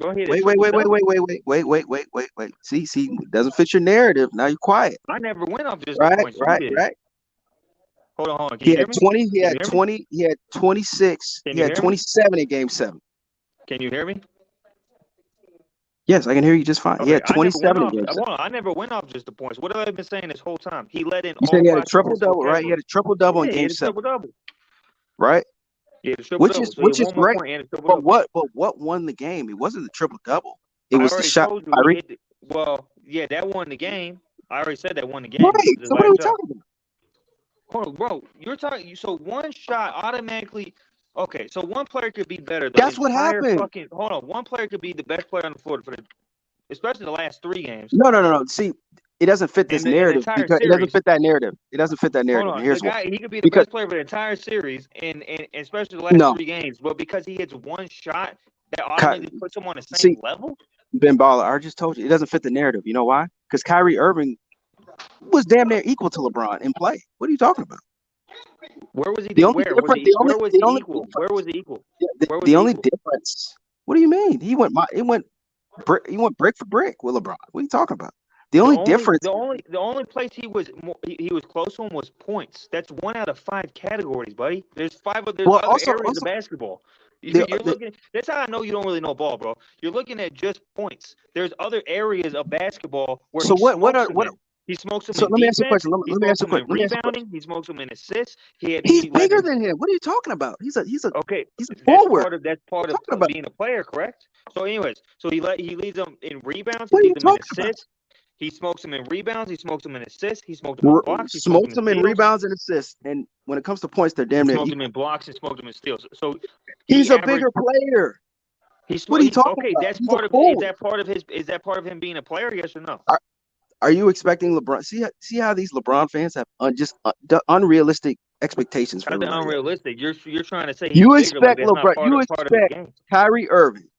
Wait. See, doesn't fit your narrative. Now you're quiet. I never went off just the points. Right. Hold on. He had 20. He had 20. He had 26. He had 27 in Game 7. Can you hear me? Yes, I can hear you just fine. Okay, He had 27 in Game 7. I never went off just the points. What have I been saying this whole time? He led in. You said he had a triple double, right? He had a triple double in Game 7. Right? Yeah, which is great. But what won the game? It wasn't the triple double. It was the shot. Well, yeah, that won the game. I already said that won the game. Right. So what are we talking about? Hold on, bro. You're talking. So one shot automatically. Okay, so one player could be better. That's what happened. Hold on, one player could be the best player on the floor especially the last 3 games. No. See, it doesn't fit this narrative because it doesn't fit that narrative. It doesn't fit that narrative. Hold on. Here's he could be the best player for the entire series, and especially the last 3 games. But because he hits one shot, that automatically puts him on the same level. Ben Baller, I just told you it doesn't fit the narrative. You know why? Because Kyrie Irving was damn near equal to LeBron in play. What are you talking about? Where was he? Where was he equal? The only difference. What do you mean? He went brick for brick with LeBron. What are you talking about? The only difference. The only place he was close to him was points. That's 1 out of 5 categories, buddy. There's other areas of basketball. You're looking. That's how I know you don't really know ball, bro. You're looking at just points. There's other areas of basketball where. So he smokes him. So let me ask you a question. Let me ask you a question. Rebounding. He smokes him in assists. He's bigger than him. What are you talking about? He's a forward. That's part of being a player, correct? So, anyways, he leads them in rebounds. He leads them in assists. He smokes them in rebounds. He smokes them in assists. He smokes them in blocks. He smokes them in rebounds and assists. And when it comes to points, they're damn near. He smokes them in blocks and smokes them in steals. So he's a bigger player. What are you talking about? That's part of. Is that part of him being a player? Yes or no? Are you expecting LeBron? See how these LeBron fans have unrealistic expectations for LeBron. Unrealistic. You're trying to say you expect LeBron. You expect Kyrie Irving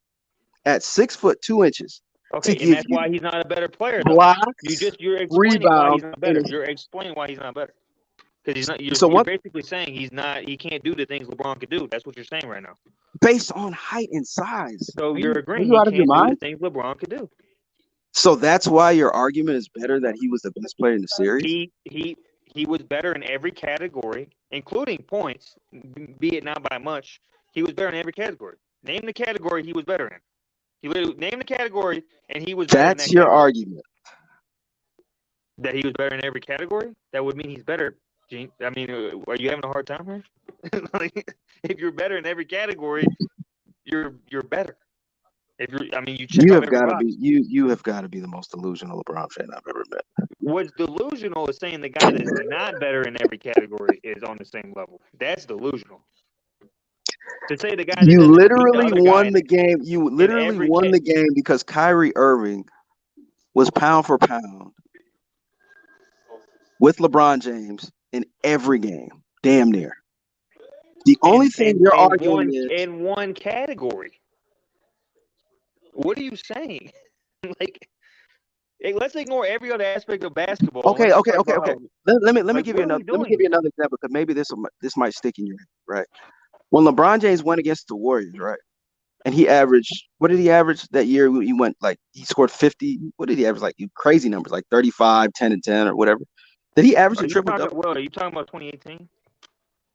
at 6 foot 2 inches. Okay, and that's why he's not a better player. Blocks, you're explaining why he's not better. You're explaining why he's not better. Because he's not. You're basically saying he can't do the things LeBron could do. That's what you're saying right now. Based on height and size. So you're agreeing he can't do the things LeBron could do. So that's why your argument is better that he was the best player in the series? He was better in every category, including points, be it not by much. He was better in every category. Name the category he was better in. He literally named the category, and he was better That's your argument. That he was better in every category? That would mean he's better, Gene. I mean, are you having a hard time here? If you're better in every category, you're better. If you, I mean, you check You off have every got to box. be you have got to be the most delusional LeBron fan I've ever met. What's delusional is saying the guy that's not better in every category is on the same level. That's delusional. To say the guy that You doesn't beat the literally other guy won the game. You in literally every won the game because Kyrie Irving was pound for pound with LeBron James in every game, damn near. The only thing you're arguing is in one category. What are you saying? Like, hey, let's ignore every other aspect of basketball. okay. Let's just talk about how, Let me like, give what you are another. we Let me doing give you here? another example because maybe this might stick in your head, right? When LeBron James went against the Warriors, right, and he averaged, what did he average that year? He went like he scored 50. What did he average? Like crazy numbers, like 35, 10 and 10 or whatever. Did he average a triple double? Well, are you talking about 2018?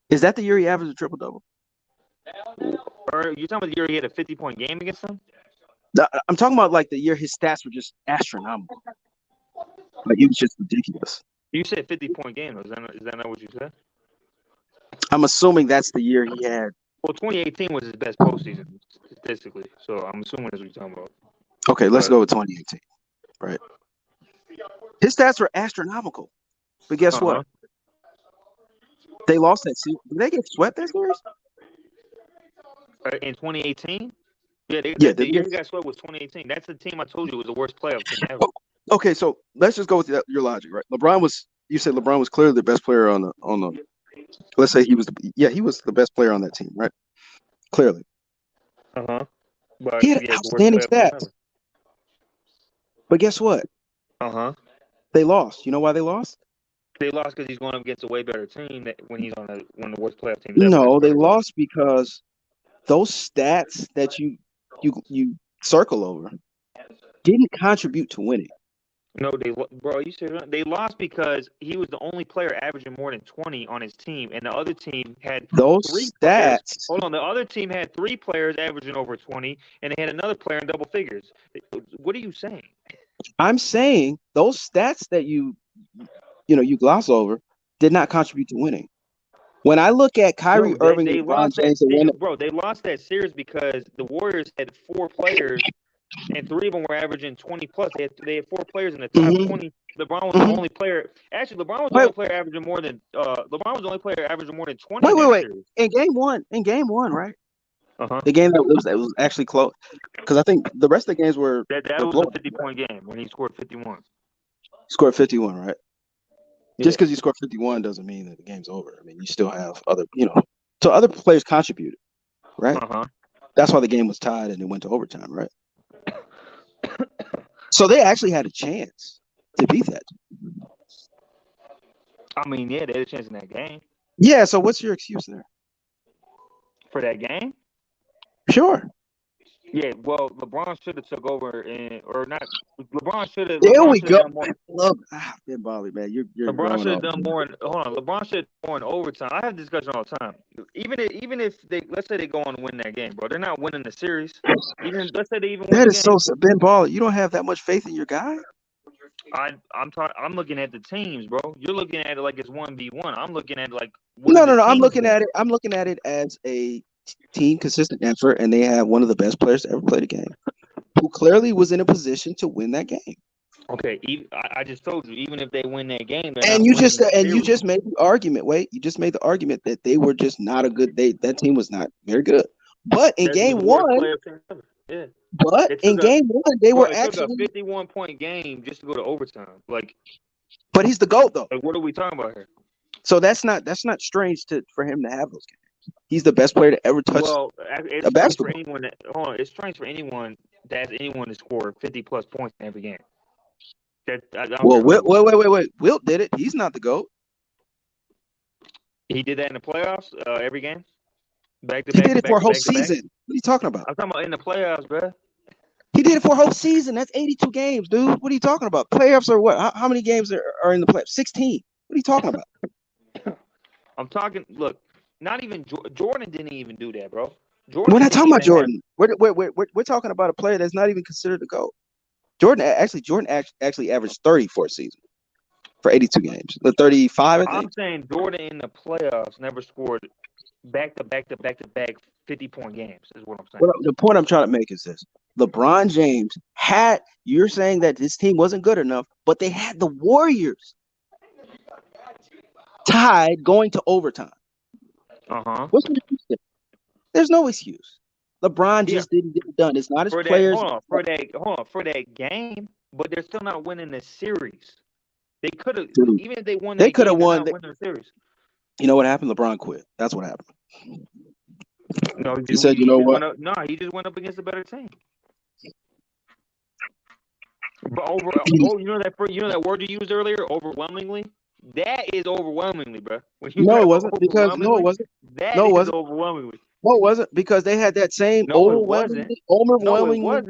Is that the year he averaged a triple double? Or are you talking about the year he had a 50-point game against them? I'm talking about like the year his stats were just astronomical. Like it was just ridiculous. You said 50-point game. Is that not what you said? I'm assuming that's the year he had. Well, 2018 was his best postseason statistically, so I'm assuming that's what you're talking about. Okay, let's go with 2018. Right. His stats were astronomical, but guess what? They lost that series. Did they get swept that series? In 2018? Yeah, the year he got swept was 2018. That's the team I told you was the worst playoff team ever. Okay, so let's just go with your logic, right? You said LeBron was clearly the best player on the. Let's say he was the best player on that team, right? Clearly. But he had outstanding stats. But guess what? They lost. You know why they lost? They lost because he's going up against a way better team when he's on one of the worst playoff teams. No, they lost because those stats that you circle over didn't contribute to winning. No, you said they lost because he was the only player averaging more than 20 on his team, and the other team had those three stats. Players. Hold on, the other team had 3 players averaging over 20, and they had another player in double figures. What are you saying? I'm saying those stats that you gloss over did not contribute to winning. When I look at Kyrie Irving and LeBron James, they lost that series because the Warriors had 4 players, and 3 of them were averaging 20 plus. They had 4 players in the top 20. LeBron was the only player. Actually, LeBron was the only player averaging more than 20. Wait. In game one, right? The game that was actually close because I think the rest of the games were that was a 50-point game when he scored 51. Scored 51, right? Yeah. Just because you score 51 doesn't mean that the game's over. I mean, you still have other, so other players contributed, right? That's why the game was tied and it went to overtime, right? So they actually had a chance to beat that. I mean, yeah, they had a chance in that game. Yeah, so what's your excuse there? For that game? Sure. Yeah, well, LeBron should have took over or not. LeBron should have. There we go. Look, Ben Bali, man, you're LeBron should have done more. Hold on, LeBron should have done more in overtime. I have this discussion all the time. Even if they, let's say they go on and win that game, bro, they're not winning the series. Let's say they even win that the is game. So Ben Bali. You don't have that much faith in your guy. I'm looking at the teams, bro. You're looking at it like it's 1v1. I'm looking at it like no. I'm looking at it as a team consistent effort, and they have one of the best players to ever play the game, who clearly was in a position to win that game. Okay, I just told you, even if they win that game, you just made the argument. Wait, you just made the argument that they were just not a good. That team was not very good. But in game one, yeah. But in game one, they were actually a 51-point game just to go to overtime. Like, but he's the GOAT though. Like, what are we talking about here? So that's not strange for him to have those games. He's the best player to ever touch a basketball. It's strange for anyone to ask anyone to score 50-plus points in every game. Wait. Wilt did it. He's not the GOAT. He did that in the playoffs, every game? He did it for a whole season. What are you talking about? I'm talking about in the playoffs, bro. He did it for a whole season. That's 82 games, dude. What are you talking about? Playoffs are what? How many games are in the playoffs? 16. What are you talking about? I'm talking, look, not even Jordan didn't even do that, bro. We're not talking about Jordan. We're talking about a player that's not even considered a GOAT. Jordan actually averaged 30 for a season for 82 games. The 35, I think. I'm saying Jordan in the playoffs never scored back-to-back 50-point games is what I'm saying. Well, the point I'm trying to make is this. LeBron James had. You're saying that this team wasn't good enough, but they had the Warriors tied going to overtime. What's the excuse? There's no excuse. LeBron just didn't get it done. It's not his for players. for that game, but they're still not winning the series. They could have, even if they won. They could have won. Win the series. You know what happened? LeBron quit. That's what happened. No, he said, "You know what? He just went up against a better team." But you know that word you used earlier, overwhelmingly. That is overwhelmingly, bro. No, it wasn't because no, it wasn't. That no, it is wasn't. overwhelmingly. No, it wasn't because they had that same overwhelmingly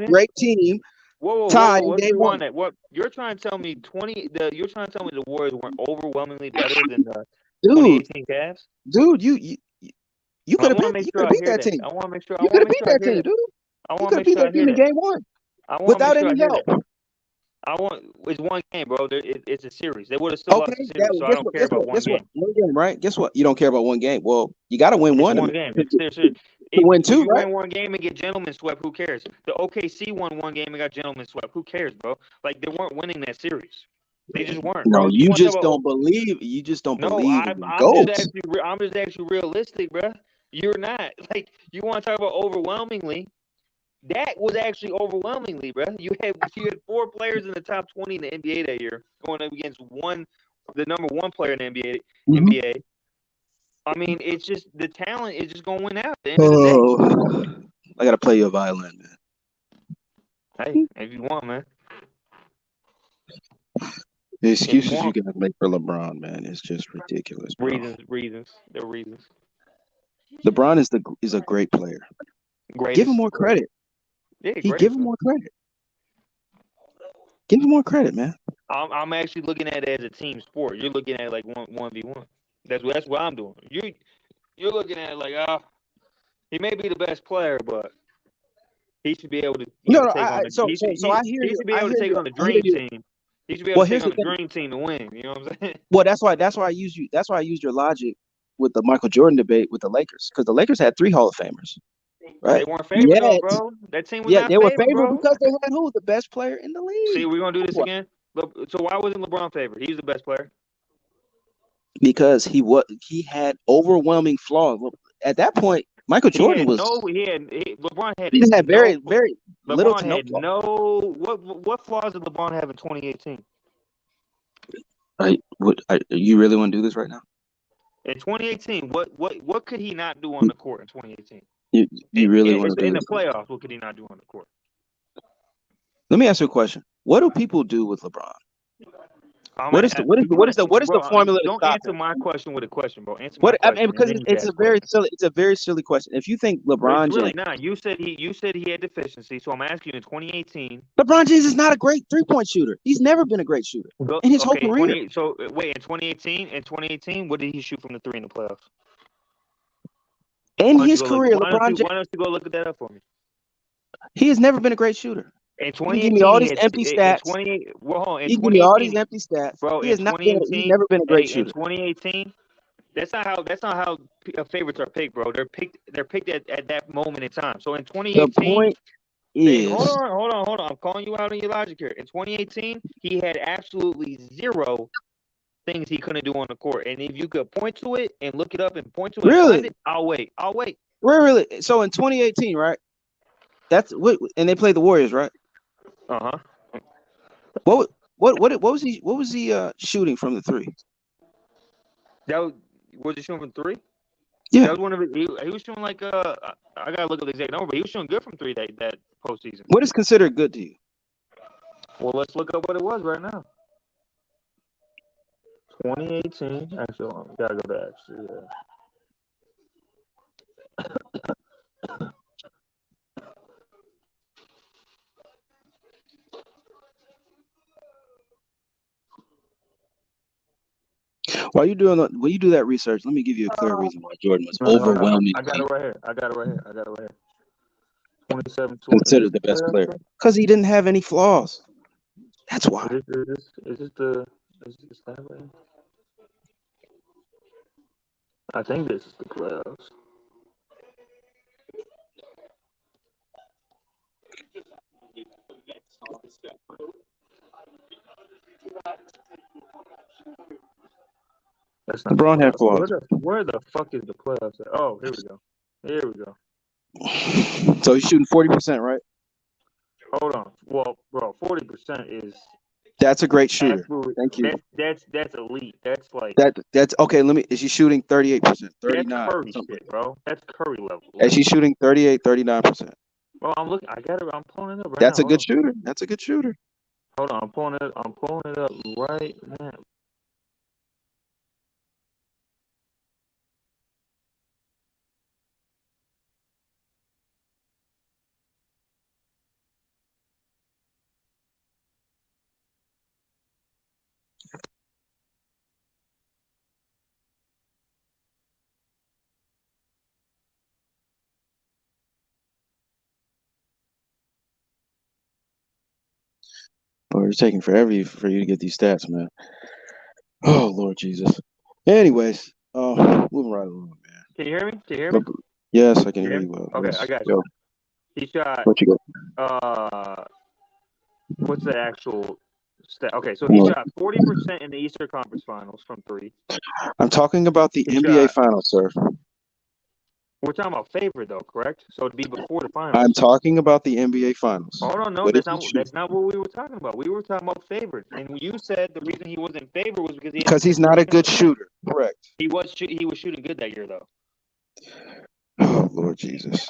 great team. Whoa. Let's rewind that. What you're trying to tell me? You're trying to tell me the Warriors weren't overwhelmingly better than the 2018 Cavs? Dude, you could have beat that team. I want to make sure. You could have beat that team, dude. You could have beat that team in game one without any help. It's one game, bro. It's a series. They would have still lost the series, so I don't care about one game. One game, right? Guess what? You don't care about one game. Well, you got to win one game. To win two, right? Win one game and get gentlemen swept. Who cares? The OKC won one game and got gentlemen swept. Who cares, bro? Like they weren't winning that series. They just weren't. No, bro. you just don't believe. You just don't believe. I'm just actually realistic, bro. You're not. Like you want to talk about overwhelmingly. That was actually overwhelmingly, bro. You had 4 players in the top 20 in the NBA that year going up against the number 1 player in the NBA. NBA. I mean, it's just the talent is just gonna win out at the end of the day. I gotta play you a violin, man. Hey, if you want, man. The excuses you gotta make for LeBron, man, is just ridiculous. Bro. Reasons. There are reasons. LeBron is a great player. Give him more credit. Yeah, give him more credit. Give him more credit, man. I'm actually looking at it as a team sport. You're looking at it like 1v1. That's what I'm doing. You're looking at it like he may be the best player, but he should be able to. He should be able to take on the dream team. He should be able to take on the dream team to win. You know what I'm saying? Well, that's why I used you. That's why I used your logic with the Michael Jordan debate with the Lakers, because the Lakers had 3 Hall of Famers. Right? They weren't favored, though, bro. That team was not they were favored bro. because they had who? The best player in the league. See, we're going to do this again? So why wasn't LeBron favored? He's the best player. Because he had overwhelming flaws. At that point, Michael Jordan LeBron had very little to no what flaws did LeBron have in 2018? Are you really want to do this right now? In 2018, what could he not do on the court in 2018? You really want to do in this? the playoffs? What could he not do on the court? Let me ask you a question. What do people do with LeBron? What is the formula? Don't answer my question with a question, bro. Answer my question. Because it's a very silly question. If you think LeBron James, really not. You said he had deficiency, so I'm asking you in 2018. LeBron James is not a great 3-point shooter. He's never been a great shooter in his whole career. So wait, in 2018, what did he shoot from the 3 in the playoffs? In his career, LeBron James. Why don't you go look at that up for me? He has never been a great shooter. In 2018, give me all these empty stats. Give me all these empty stats, bro. He's never been a great shooter. In 2018, that's not how favorites are picked, bro. They're picked at that moment in time. So in 2018, the point is, hold on. I'm calling you out on your logic here. In 2018, he had absolutely 0 things he couldn't do on the court, and if you could point to it and look it up and point to it, really, I'll wait. Really? So in 2018, right? That's what, and they played the Warriors, right? What was he shooting from the 3? Was he shooting from 3? Yeah. That was one of he was shooting like I gotta look at the exact number, but he was shooting good from 3 that postseason. What is considered good to you? Well, let's look up what it was right now. 2018. Actually, I gotta go back. When you do that research, let me give you a clear reason why Jordan was overwhelming. I got it right here. 27, considered the best player because he didn't have any flaws. That's why. Is this the stat right here? I think this is the playoffs. That's not LeBron had flaws. Where the fuck is the playoffs at? Oh, here we go. Here we go. So he's shooting 40%, right? Hold on. Well, bro, 40% is That's a great shooter. absolutely. Thank you. That's elite. That's like That's okay. Is he shooting 38%, 39? that's Curry something? shit, bro. That's Curry level. Is he shooting 38, 39%? Well, I'm looking. I'm pulling it up right That's now. a good shooter. That's a good shooter. Hold on. I'm pulling it up right now. Oh, it's taking forever for you to get these stats, man. Oh, Lord Jesus. Anyways, moving right along, man. Can you hear me? Can you hear me? Yes, I can hear you well. Okay, Yes. I got you. He shot. What you got? What's the actual stat? Okay, so he shot 40% in the Eastern Conference Finals from three. I'm talking about the NBA Finals, sir. We're talking about favorite though, correct? So it'd be before the finals. I'm talking about the NBA Finals. Hold on, no, that's not what we were talking about. We were talking about favorite, and you said the reason he wasn't favorite was because he's not a good shooter. Correct. He was shooting good that year though. Oh, Lord Jesus.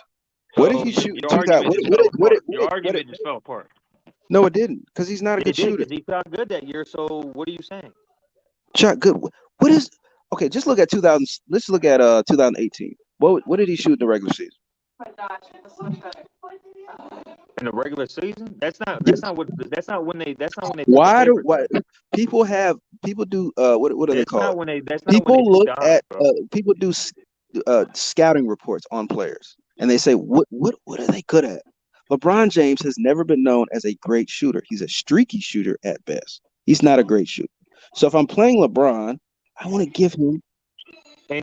What did he shoot? Your argument just fell apart. No, it didn't, because he's not a good shooter. He shot good that year. So what are you saying? Shot good. What is? Okay, just look at 2000. Let's look at 2018. What did he shoot in the regular season? In the regular season? That's not when they Why do people do what are they called? People do scouting reports on players, and they say what are they good at? LeBron James has never been known as a great shooter. He's a streaky shooter at best. He's not a great shooter. So if I'm playing LeBron, I want to give him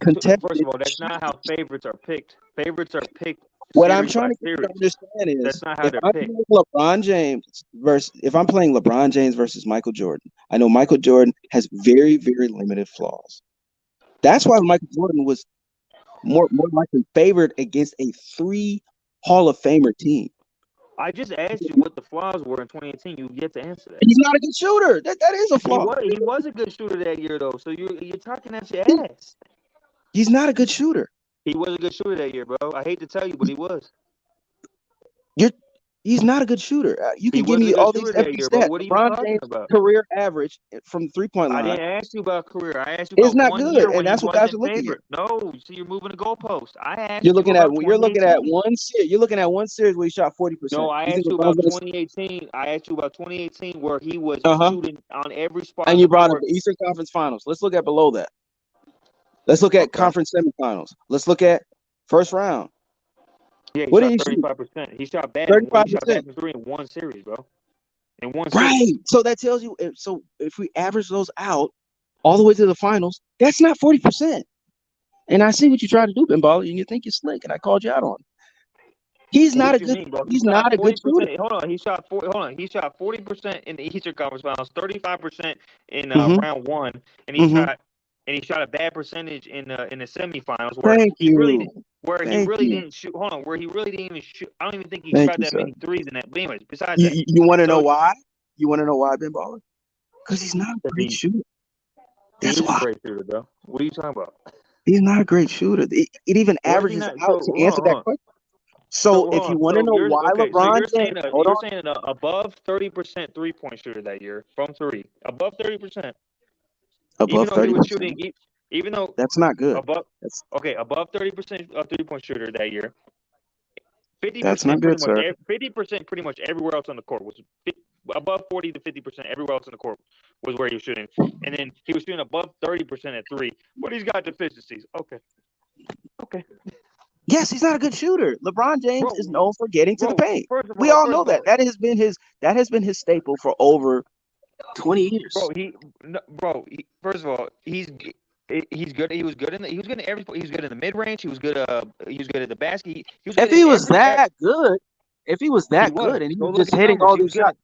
contested. First of all, that's not how favorites are picked. Favorites are picked. What I'm trying to understand is that's not how they're picked. If I'm playing LeBron James versus Michael Jordan, I know Michael Jordan has very, very limited flaws. That's why Michael Jordan was more likely favored against a 3 Hall of Famer team. I just asked you what the flaws were in 2018. You get to answer that. He's not a good shooter. That is a flaw. He was a good shooter that year, though. So you're talking at your ass. He's not a good shooter. He was a good shooter that year, bro. I hate to tell you, but he was. He's not a good shooter. You can give me all these empty stats. What are you talking about? Career average from 3-point line. I didn't ask you about career. I asked you about it's not good, and that's what guys are looking at. No, see, you're moving the goalpost. I asked you're looking at one series. You're looking at one series where he shot 40%. No, I asked you about 2018. I asked you about 2018 where he was shooting on every spot. And you brought up the Eastern Conference Finals. Let's look at below that. Let's look at conference semifinals. Let's look at first round. Yeah, what did he 35%. He shot bad. 35%. He shot bad from 3 in one series, bro. In one series. Right. So that tells you. So if we average those out all the way to the finals, that's not 40%. And I see what you try to do, Ben Baller, and you think you're slick, and I called you out on it. He's not a good. He's not a good shooter. Hold on. He shot 40% in the Eastern Conference Finals, 35% in round 1, and he shot a bad percentage in the semifinals where he really didn't shoot. Hold on, where he really didn't even shoot. I don't even think he shot that many threes in that. But anyways, besides that, you want to know why? You want to know why, Ben Baller? Because he's not a great shooter. He's a great shooter, though. What are you talking about? He's not a great shooter. It even averages out to answer that question. So if you want to know why LeBron James, you're saying above 30% 3-point shooter that year from 3, above 30%. Above 30%. Even though that's not good. Above 30% 3-point shooter that year. 50%. That's not good, sir. 50% pretty much everywhere else on the court was above 40 to 50% everywhere else on the court was where he was shooting, and then he was shooting above 30% at 3. But he's got deficiencies. Okay. Yes, he's not a good shooter. LeBron James is known for getting to the paint. We all know that. That has been his staple for over 20 years. First of all, he's good. He was good in every. He was good in the mid range. He was good. He was good at the basket. If he was that good, and he was just hitting all these shots,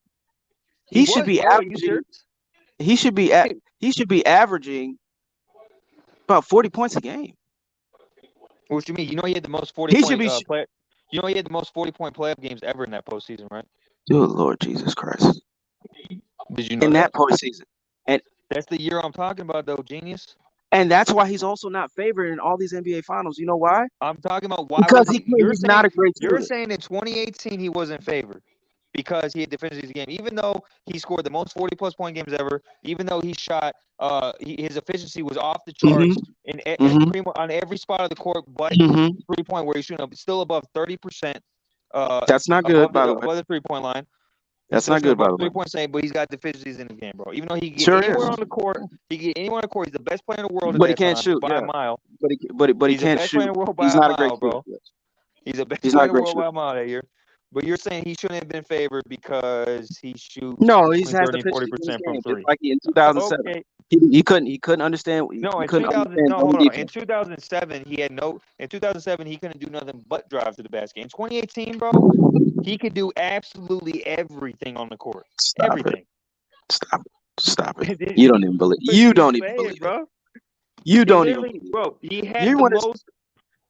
He should be Are you averaging. serious? He should be averaging about 40 points a game. What you mean? You know he had the most 40 He point should be. play. You know he had the most 40-point playoff games ever in that postseason, right? Good Lord Jesus Christ! Did you know In that? that postseason, and That's the year I'm talking about, though, genius. and that's why he's also not favored in all these NBA finals. You know why? I'm talking about why Because was he's not a great you're shooter. saying in 2018 he wasn't favored because he had to finish his game, even though he scored the most 40+ point games ever, even though he shot his efficiency was off the charts in pretty much on every spot of the court, but 3-point where he's shooting still above 30%. That's not good, by the way. Above the 3-point line. That's not good, by the way. 3-point saying, but he's got deficiencies in his game, bro. Even though he can get Sure anywhere is. on the court, he's the best player in the world. But at he that can't time, shoot, by yeah. a mile. But he He's can't the best shoot. player in the world by He's a not a great mile, bro. shooter. He's the best He's player not in a the great world by shooter. a mile that year. But you're saying he shouldn't have been favored because he shoots No, he between has 30 and deficiencies in his 40% from game. three. Just like in 2007, Okay. he couldn't understand. No, he in couldn't 2000, understand no, zone hold on. In defense. 2007, in 2007 he couldn't do nothing but drive to the basket. In 2018, bro, he could do absolutely everything on the court. Everything. Stop it. You don't even believe. You don't even believe it, bro. You don't even. Bro. He had You the wanna- most.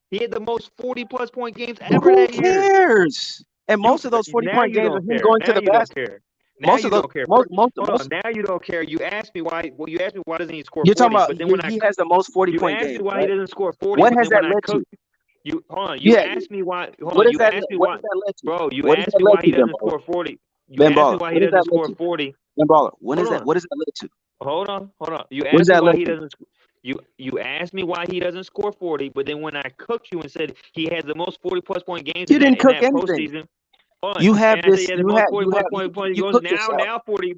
He had the most 40+ point games ever Who that year. cares? And most of those 40 Now point you games don't are him care. going Now to the you don't basket. care. Now Most you of those, don't care. most, Hold on. Now you don't care. You asked me why. Well, you asked me why doesn't he score 40? You're talking about But then when he has the most 40 point you asked games. me why Right? he doesn't score 40. What but has then that when led I cook, to? you hold on. You asked me why. Hold What on. has You that? asked me What why, has that led to? bro. You What has asked that me led why he to, Ben doesn't Baller? score 40. You Ben asked me Baller, why what he has that doesn't led score to? 40. Ben Baller, when Hold is that? on. What has that led to? Hold on. You What has asked me that why led he to? doesn't. You asked me why he doesn't score 40, but then when I cooked you and said he has the most 40+ point games You in didn't cook that anything. postseason. Hold on. You have And I said this. he had the You most have. 40 You have. point points. He You goes cooked yourself. now 40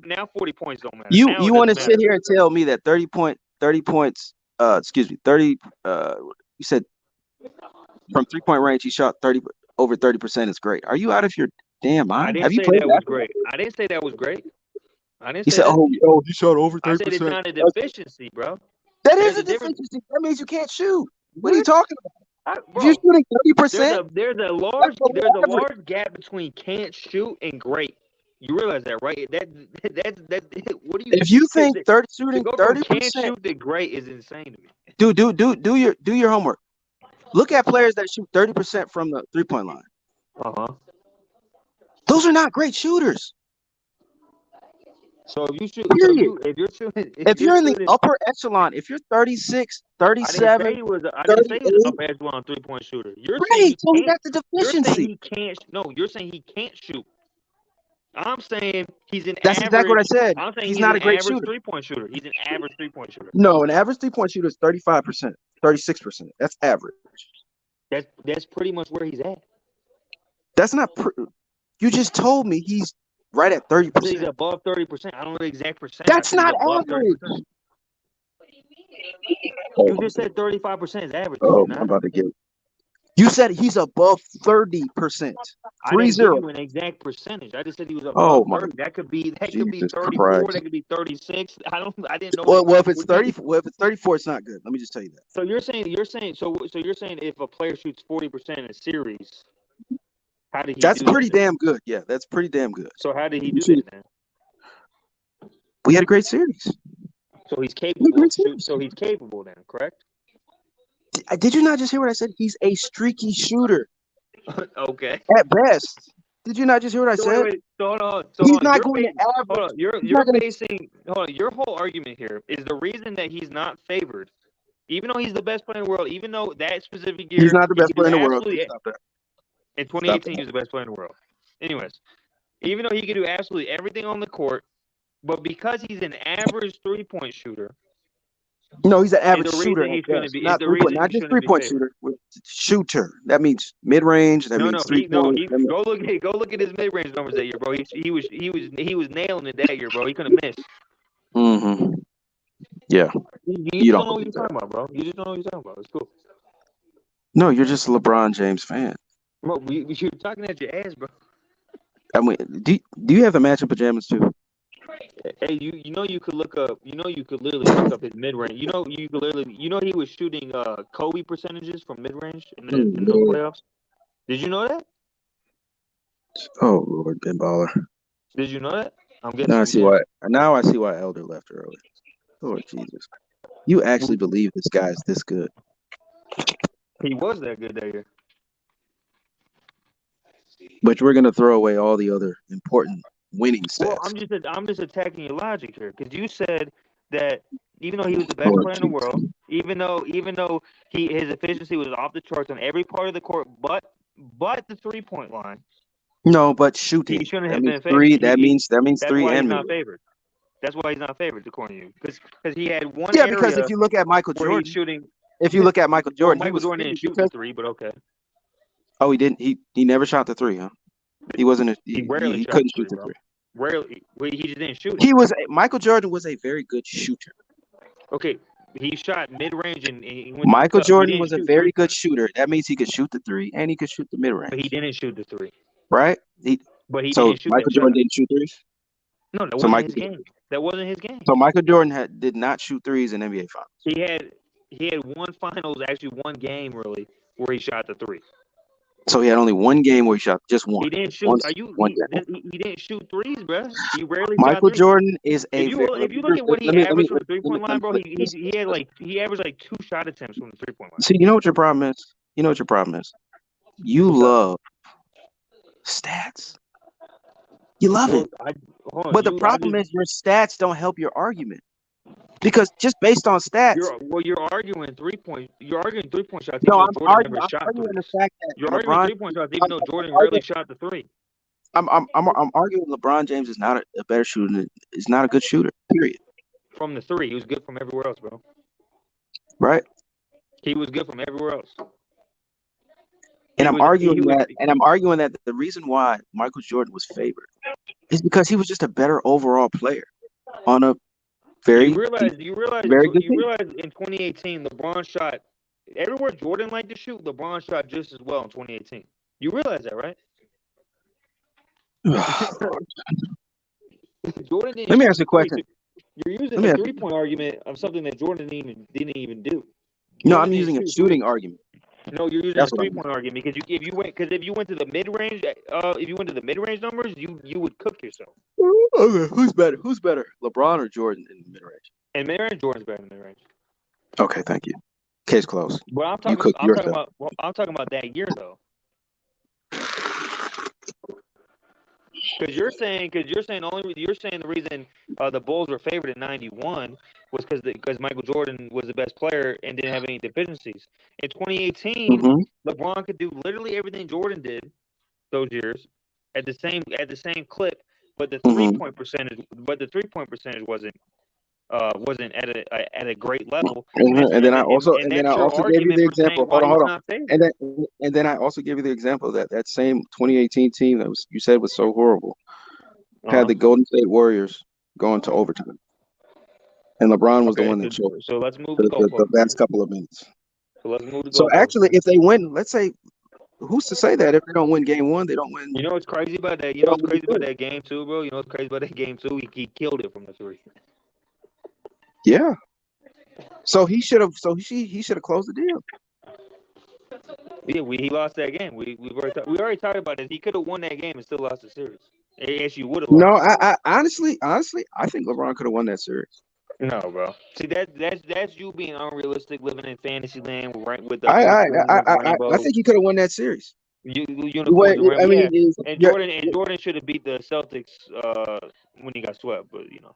points don't matter. You Now it want to doesn't sit matter. here and tell me that 30 points. Excuse me, 30. You said from 3-point range he shot over 30% is great. Are you out of your damn I mind? didn't Have you say played that was basketball? great. I didn't say that was great. I didn't He say said, that. "Oh, he shot over 30%." I said it's not a deficiency, bro. That There's is a a difference. deficiency. That means you can't shoot. What are you talking about? If Bro, you're shooting 30%, there's a that's below average. large gap between can't shoot and great. You realize that, right? That what do you? If you think to shooting go from can't 30%, shoot to great is insane to me. do your homework. Look at players that shoot 30% from the 3-point line. Those are not great shooters. So if you shoot, Period. if you're in the upper echelon, if you're 36, 37, I didn't say he was an upper echelon 3-point shooter. You're saying right, so that's a deficiency. You're saying he can't. No, you're saying he can't shoot. I'm saying he's an That's average. exactly what I said. I'm saying he's not an a great average shooter. 3-point shooter. He's an average 3-point shooter. No, an average 3-point shooter is 35%, 36%. That's average. That's pretty much where he's at. That's not. You just told me he's right at 30%. He's above 30%. I don't know the exact percent. That's not average. 30%. You just said 35% is average. Oh, I'm about to get. You said he's above 30%. 30. I didn't give you an exact percentage. I just said he was above 30. That could be 34. Christ. That could be 36. I didn't know. Well, if it's 30, if it's 34, it's not good. Let me just tell you that. So you're saying if a player shoots 40% in a series, how did he? That's pretty damn good. Yeah, that's pretty damn good. So how did he do that then? We had a great series. So he's capable. So he's capable then, correct? Did you not just hear what I said? He's a streaky shooter. Okay. At best. Did you not just hear what I said? Wait. Hold on. He's not going to average. Hold on. You're basing. Hold on. Your whole argument here is the reason that he's not favored, even though he's the best player in the world. Even though that specific year, he's not the best player in the world. Stop that. In 2018, he was the best player in the world. Anyways, even though he could do absolutely everything on the court, but because he's an average 3-point shooter. No, he's an average shooter. Not just 3-point shooter. Shooter. That means mid-range. That means 3-point. Go look at his mid-range numbers that year, bro. He was nailing it that year, bro. He couldn't miss. Mm-hmm. Yeah. You don't know what you're talking about, bro. You just don't know what you're talking about. It's cool. No, you're just a LeBron James fan. Bro, you're talking at your ass, bro. I mean, do you have the matching pajamas too? Hey, you could look up. You could literally look up his mid range. He was shooting Kobe percentages from mid range in the playoffs. Did you know that? Oh Lord, Ben Baller. Did you know that? I'm getting Now I some. see Yeah. why. Now I see why Elder left early. Lord Jesus, you actually believe this guy is this good? He was that good that year. But we're gonna throw away all the other important winning Well, stats. I'm just attacking your logic here because you said that even though he was the best Lord player in the Jesus. world, even though his efficiency was off the charts on every part of the court, but the 3-point line, No, but he shooting. shouldn't That have means been favored. three. That means That's three why he's and not mid. favored. That's why he's not favored, according to you, because he had one Yeah, because area if you look at Michael where he's Jordan, shooting. if you look at Michael Well, Jordan, he Michael was Jordan favored didn't shoot the because 3, but okay, he didn't. He never shot the three, huh? He wasn't. he rarely He shot couldn't the shoot 3, the bro. three. Rarely, he just didn't shoot it. He was Michael Jordan was a very good shooter. Okay, he shot mid range and he went Michael to the cup. He Jordan didn't was a shoot very 3 good pointers, shooter. That means he could shoot the three and he could shoot the mid but he range, didn't shoot the 3. right? But he So didn't shoot Michael that shot. Jordan didn't shoot threes. No, that So wasn't his game. That wasn't his game. Michael Jordan did not shoot threes in NBA Finals. He had one finals, actually one game really, where he shot the 3. So he had only one game where he shot just one. He didn't shoot. Once, one game. He didn't shoot 3s, bro. He rarely shot Michael 3s. Jordan is a. If you look at what he let me averaged from the 3-point line, bro, listen. he averaged like 2 shot attempts from the 3-point line. See, you know what your problem is? You love stats. You love it. But the problem is your stats don't help your argument. Because just based on stats, you're arguing 3-point. You're arguing 3-point shots. No, even though Jordan never shot arguing 3s. the fact that You're LeBron, arguing 3-point shots, even though Jordan rarely shot the 3. I'm arguing LeBron James is not a better shooter. Is not a good shooter. Period. From the 3, he was good from everywhere else, bro. Right. He was good from everywhere else. And I'm arguing that the reason why Michael Jordan was favored is because he was just a better overall player on a very you realize in 2018 LeBron shot everywhere Jordan liked to shoot. LeBron shot just as well in 2018. You realize that, right? Jordan didn't. Let me ask you a question. You're using a 3-point argument of something that Jordan didn't even do. No, I'm using a shooting argument. No, you're using a 3-point argument because if you went to the mid range, numbers, you would cook yourself. Okay, who's better, LeBron or Jordan in the mid range? In mid range, Jordan's better in mid range. Okay, thank you. Case closed. Well, I'm talking about that year though. Because you're saying the reason the Bulls were favored in '91 was because Michael Jordan was the best player and didn't have any deficiencies. In 2018, LeBron could do literally everything Jordan did those years at the same clip, but the 3-point percentage wasn't at a great level. And then I also gave you the example. Hold on. And then I also gave you the example that same 2018 team that you said was so horrible had the Golden State Warriors going to overtime, and LeBron was the one that showed. So let's move the last couple of minutes. So let's move. So actually, if they win, let's say, who's to say that if they don't win game one, they don't win? You know what's crazy about that? You know what's crazy about that game too, bro? You know what's crazy about that game too? He killed it from the 3. Yeah. So he should have. So he should have closed the deal. Yeah, he lost that game. We already talked about it. He could have won that game and still lost the series. Yes, you would have. No, I honestly, I think LeBron could have won that series. No, bro. See, that's you being unrealistic, living in fantasy land with the. I think he could have won that series. Jordan should have beat the Celtics when he got swept, but you know.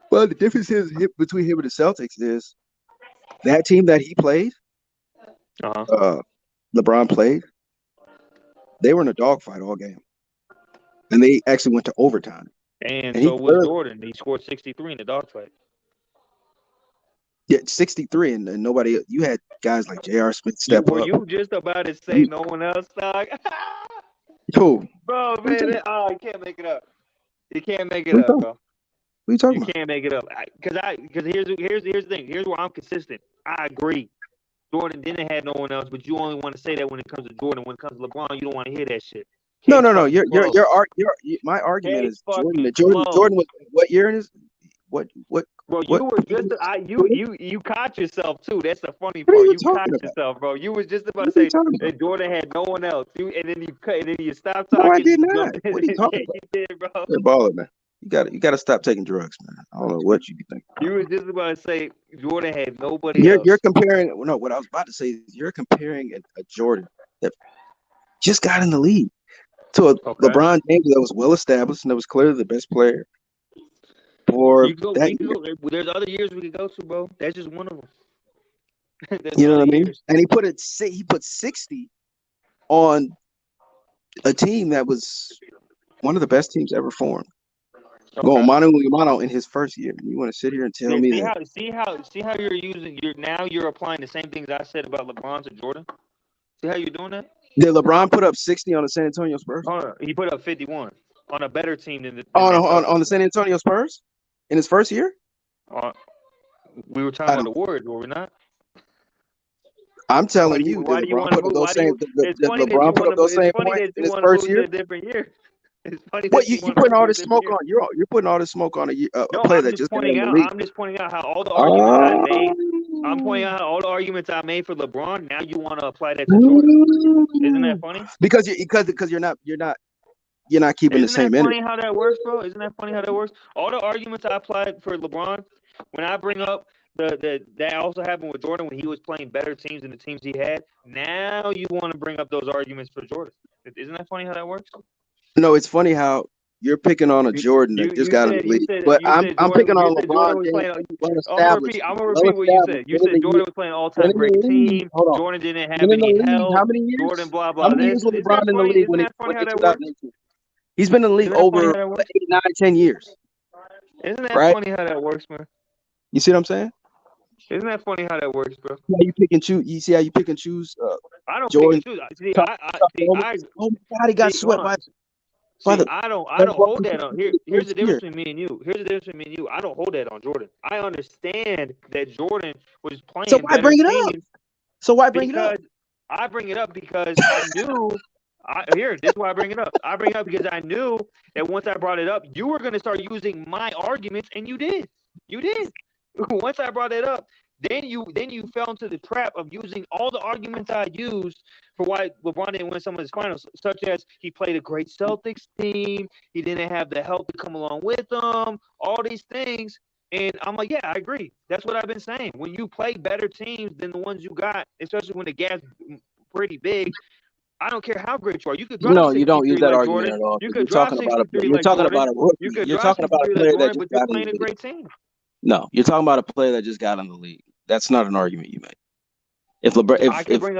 Well, the difference between him and the Celtics is that team that he played, LeBron played, they were in a dogfight all game. And they actually went to overtime. And so was Jordan. He scored 63 in the dogfight. Yeah, 63, and nobody. You had guys like J.R. Smith step up. Were you just about to say no one else, dog? Who? Bro, man, you can't make it up. You can't make it up, bro. What are you talking about? You can't make it up. Because here's the thing. Here's where I'm consistent. I agree. Jordan didn't have no one else, but you only want to say that when it comes to Jordan. When it comes to LeBron, you don't want to hear that shit. No. My argument is Jordan was what Bro, you were just you caught yourself too. That's the funny What are part. you You caught talking about? yourself, bro. You was just about What to are you say talking about? that Jordan had no one else. And then you stopped No, I talking. did not. Jumped in. What are you talking Yeah, about? you did, bro. You're a baller, man. You got to stop taking drugs, man. I don't know what you be thinking. You was just about to say Jordan had nobody You're else. comparing. No, what I was about to say is you're comparing a Jordan that just got in the league to a LeBron James that was well established and that was clearly the best player for You that we can year. go. There's other years we could go to, bro. That's just one of them. There's You know what I other mean? years. And he put 60 on a team that was one of the best teams ever formed. Going mano a mano in his first year. You want to sit here and tell me that? See how you're applying the same things I said about LeBron to Jordan. See how you're doing that? Did LeBron put up 60 on the San Antonio Spurs? He put up 51 on a better team than on the San Antonio Spurs in his first year? We were talking about the Warriors, were we not? I'm telling you, did LeBron put up those same points in his first year? A different year. It's funny what that you putting all this smoke on? You're putting all this smoke on a player that just got in the league. I'm just pointing out how all the arguments I made. I'm pointing out how all the arguments I made for LeBron. Now you want to apply that to Jordan? Isn't that funny? Because you're not keeping the same energy. Isn't that funny how that works, bro? Isn't that funny how that works? All the arguments I applied for LeBron, when I bring up that also happened with Jordan when he was playing better teams than the teams he had. Now you want to bring up those arguments for Jordan. Isn't that funny how that works? No, it's funny how you're picking on a Jordan that just got in the league, but I'm picking on LeBron. I'm gonna repeat what you said. You said Jordan was playing an all-time great team. Jordan didn't have any help. How many years? Jordan, blah blah. How many years was LeBron in the league when he 2018? He's been in the league over 8, 9, 10 years. Isn't that funny how that works, man? You see what I'm saying? Isn't that funny how that works, bro? You pick and choose. You see how you pick and choose? I don't Jordan. pick and choose. Oh my God, he got swept by. I don't hold that on. Here's the difference between me and you. I don't hold that on Jordan. I understand that Jordan was playing. So why bring it up? I bring it up because I knew. This is why I bring it up. I bring it up because I knew that once I brought it up, you were going to start using my arguments, and you did. You did. Once I brought it up, then you fell into the trap of using all the arguments I used for why LeBron didn't win some of his finals, such as he played a great Celtics team, he didn't have the help to come along with him, all these things. And I'm like, yeah, I agree. That's what I've been saying. When you play better teams than the ones you got, especially when the gap's pretty big, I don't care how great you are. You could drop you don't use that like argument Jordan. at all. You could drop 63 like Jordan. You could drop 63 like Jordan, but you're playing a great team. No, you're talking about a player that just got in the league. That's not an argument you make. If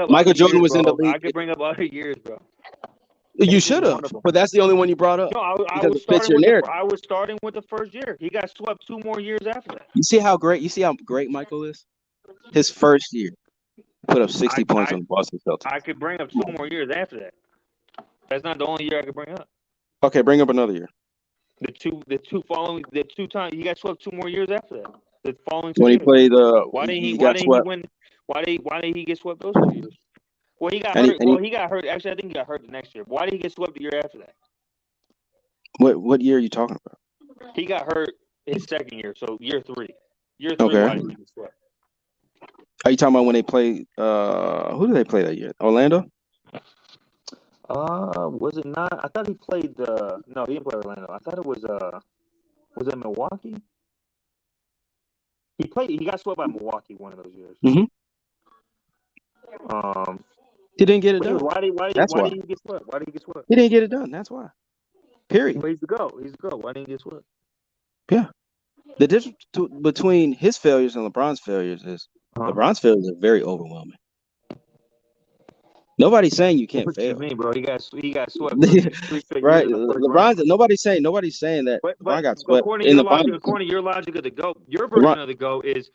Michael Jordan was in the league, I could bring up other years, bro. You should have, but that's the only one you brought up. No, I was starting with the first year. He got swept 2 more years after that. You see how great Michael is? His first year, put up 60 points on the Boston Celtics. I could bring up 2 more years after that. That's not the only year I could bring up. Okay, bring up another year. The two times he got swept 2 more years after that. The following 2 when years. He played, why didn't he win? Why did he get swept those 2 years? Well, he got hurt. He got hurt. Actually, I think he got hurt the next year. Why did he get swept the year after that? What year are you talking about? He got hurt his second year, so year 3. Year 3. Okay. Why did he get swept? Are you talking about when they played? Who did they play that year? Orlando? Was it not? I thought he played. No, he didn't play Orlando. I thought it was. Was it Milwaukee? He got swept by Milwaukee one of those years. Mm-hmm. He didn't get it done. Why did he get swept? Why did he get swept? He didn't get it done. That's why. Period. But he's the GOAT. Why didn't he get swept? Yeah. The difference between his failures and LeBron's failures is LeBron's failures are very overwhelming. Nobody's saying you can't fail. What you mean, bro? He got swept. Right. Nobody's saying that LeBron got swept. According to your logic of the GOAT, your version of the GOAT is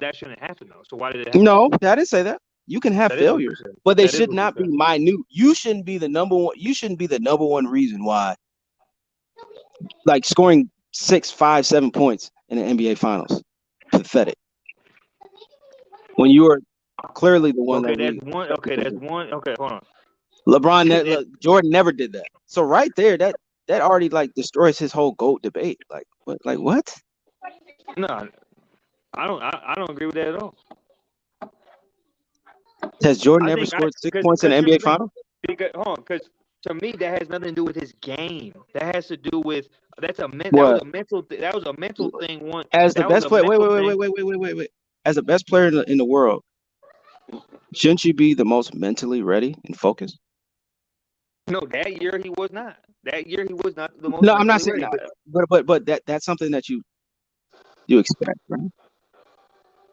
that shouldn't happen though. So why did it happen? No, I didn't say that. You can have failures, but they should not be minute. You shouldn't be the number one. You shouldn't be the number one reason why, like scoring 6, 5, 7 points in the NBA Finals. Pathetic. When you are clearly the one. That's one. Okay, hold on. LeBron, Jordan never did that. So right there, that already like destroys his whole GOAT debate. Like what? No, I don't agree with that at all. Has Jordan I ever think scored 6 points in the NBA Finals? Because to me that has nothing to do with his game. That has to do with that What? was a mental thing. As the That was best a player, mental thing. wait. As the best player in the world, shouldn't you be the most mentally ready and focused? No, that year he was not. That year he was not the most No, I'm not mentally saying ready. that, but that's something that you expect, right?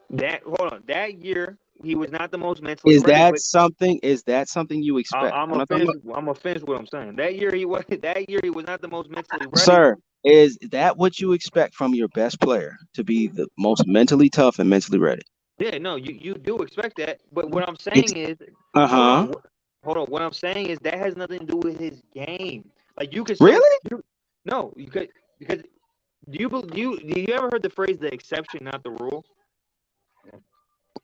That year he was not the most mentally Is ready. that But something? Is that something you expect? I'm I'm not talking offensive. about, I'm offensive. What I'm saying. That year he was. That year he was not the most mentally ready. sir. Is that what you expect from your best player to be the most mentally tough and mentally ready? Yeah, no, you do expect that. But what I'm saying is, Uh-huh. hold on. What I'm saying is that has nothing to do with his game. Like you could Really? you could because do you ever heard the phrase the exception, not the rule?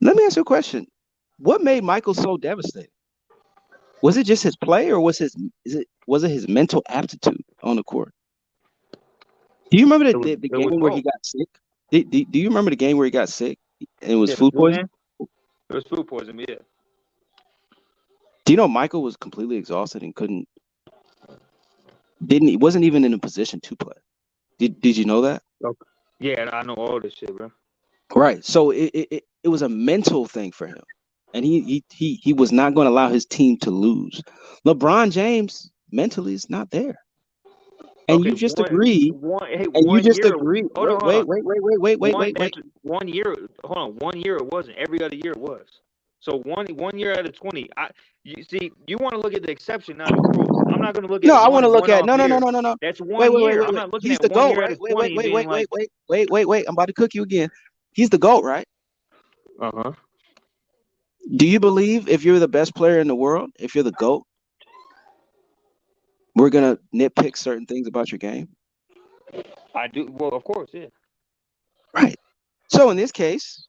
Let me ask you a question. What made Michael so devastating? Was it just his play, or was it his mental aptitude on the court? Do you remember the It was game where he both. got sick? Do you remember the game where he got sick and it was Yeah, food poisoning? it was food poisoning. Yeah. Do you know Michael was completely exhausted and wasn't even in a position to play? Did you know that? Okay. Yeah, I know all this shit, bro. Right. So it was a mental thing for him, and he was not going to allow his team to lose. LeBron James mentally is not there, and Okay, you just agreed. And you one just year. agreed. Hold on, Wait. One year. Hold on. 1 year it wasn't. Every other year it was. So one year out of 20. You see, you want to look at the exception, not the rule. I'm not going to look No, at I want to look at one-off year. no. That's 1 year. I'm not looking He's at the 1 GOAT, year out right? of 20 and being like, Wait. I'm about to cook you again. He's the GOAT, right? uh-huh. Do you believe if you're the best player in the world, if you're the GOAT, we're gonna nitpick certain things about your game? I do. Well, of course, yeah. Right. So in this case,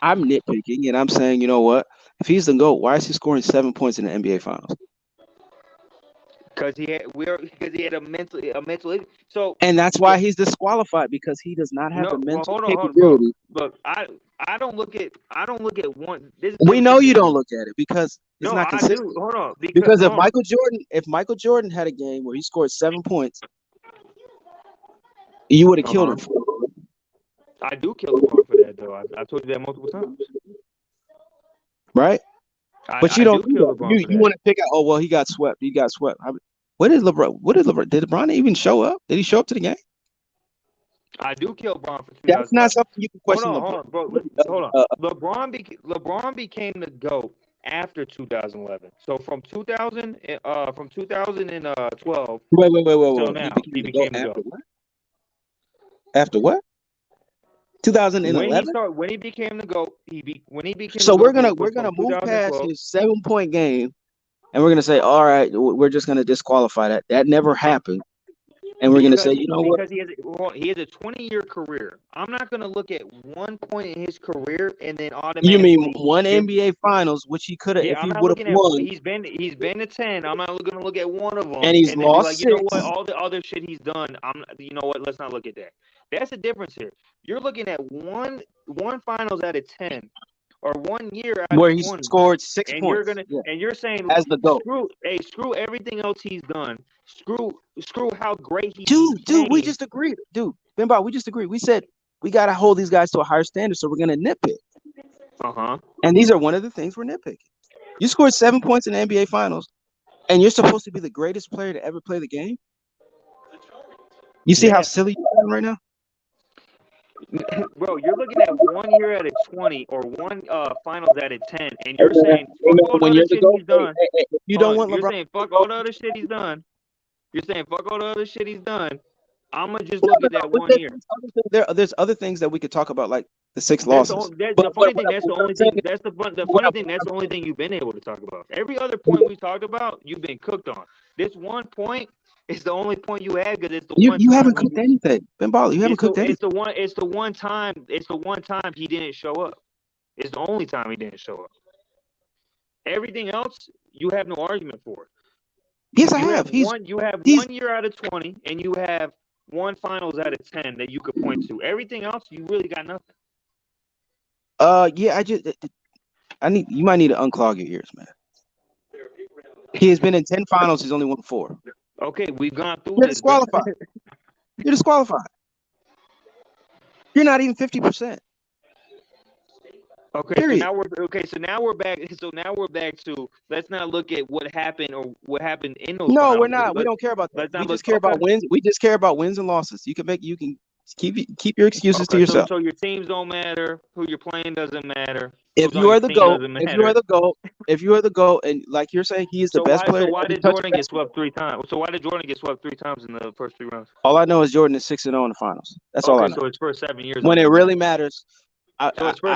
I'm nitpicking and I'm saying, you know what? If he's the GOAT, why is he scoring 7 points in the NBA Finals? Because he had a mental. So And that's why he's disqualified, because he does not have the well, mental hold on, bro. capability. Look, I don't look at one. This is the We difference know you between don't look at it because it's No, not I consistent. do. Hold on, Because hold on. if Michael Jordan had a game where he scored 7 points, you would have killed him for it. I do kill LeBron for that, though. I told you that multiple times. Right? But you I don't do do kill that. LeBron for You that. want to pick out, oh, well, he got swept. What did LeBron? Did LeBron even show up? Did he show up to the game? I do kill LeBron for 2011. That's not something you can question. Hold on, bro. Hold on. LeBron became the GOAT after 2011. So from 2012 Wait. till now, he became the GOAT. After what? 2011. When he became the GOAT, So we're gonna move past his 7-point game, and we're gonna say, all right, we're just gonna disqualify that. That never happened. And we're going to say, you know what? Because he has a 20-year career. I'm not going to look at 1 point in his career and then automatically. You mean one NBA Finals, which he could have, if he would have won. He's been to 10. I'm not going to look at one of them and he's then lost be like, 6. you know what? All the other shit he's done. You know what? Let's not look at that. That's the difference here. You're looking at one Finals out of 10. Or 1 year out where of he 20, scored 6 and points. And you're saying as the GOAT. Screw everything else he's done. Screw how great he Dude, we just agreed. Benbar, we just agreed. We said we gotta hold these guys to a higher standard, so we're gonna nitpick. And these are one of the things we're nitpicking. You scored 7 points in the NBA Finals, and you're supposed to be the greatest player to ever play the game. You see how silly you're right now? Bro, you're looking at 1 year out of 20 or one Finals out of 10, and you're saying fuck all the other shit he's done. You don't want You're LeBron. saying fuck all the other shit he's done. You're saying fuck all the other shit he's done. I'm gonna just look at that 1 year. There's other things that we could talk about, like the 6 losses. The funny thing, that's the only thing. That's the funny thing. That's the only thing you've been able to talk about. Every other point we talked about, you've been cooked on. This 1 point is the only point you had because it's the one. You haven't cooked anything, Ben Ball. You haven't cooked anything. It's the one time. It's the one time he didn't show up. It's the only time he didn't show up. Everything else, you have no argument for. Yes, I have. You have 1 year out of 20, and you have one finals out of 10 that you could point to. Everything else, you really got nothing. Yeah, you might need to unclog your ears, man. He has been in 10 finals. He's only won 4. Okay, we've gone through You're this. disqualified. You're disqualified. You're not even 50%. Okay, Period. So now we're back. So now we're back to let's not look at what happened or what happened in those. No, finals. we're not. We don't care about that. We just care about wins. We just care about wins and losses. You can keep your excuses to yourself. So your teams don't matter. Who you're playing doesn't matter. If you are the GOAT, if you are the GOAT, and like you're saying, he is the best player. So why did Jordan get swept 3 times? So why did Jordan get swept 3 times in the first 3 rounds? All I know is Jordan is 6-0 in the finals. That's all I know. So it's first 7 years. When it really matters, I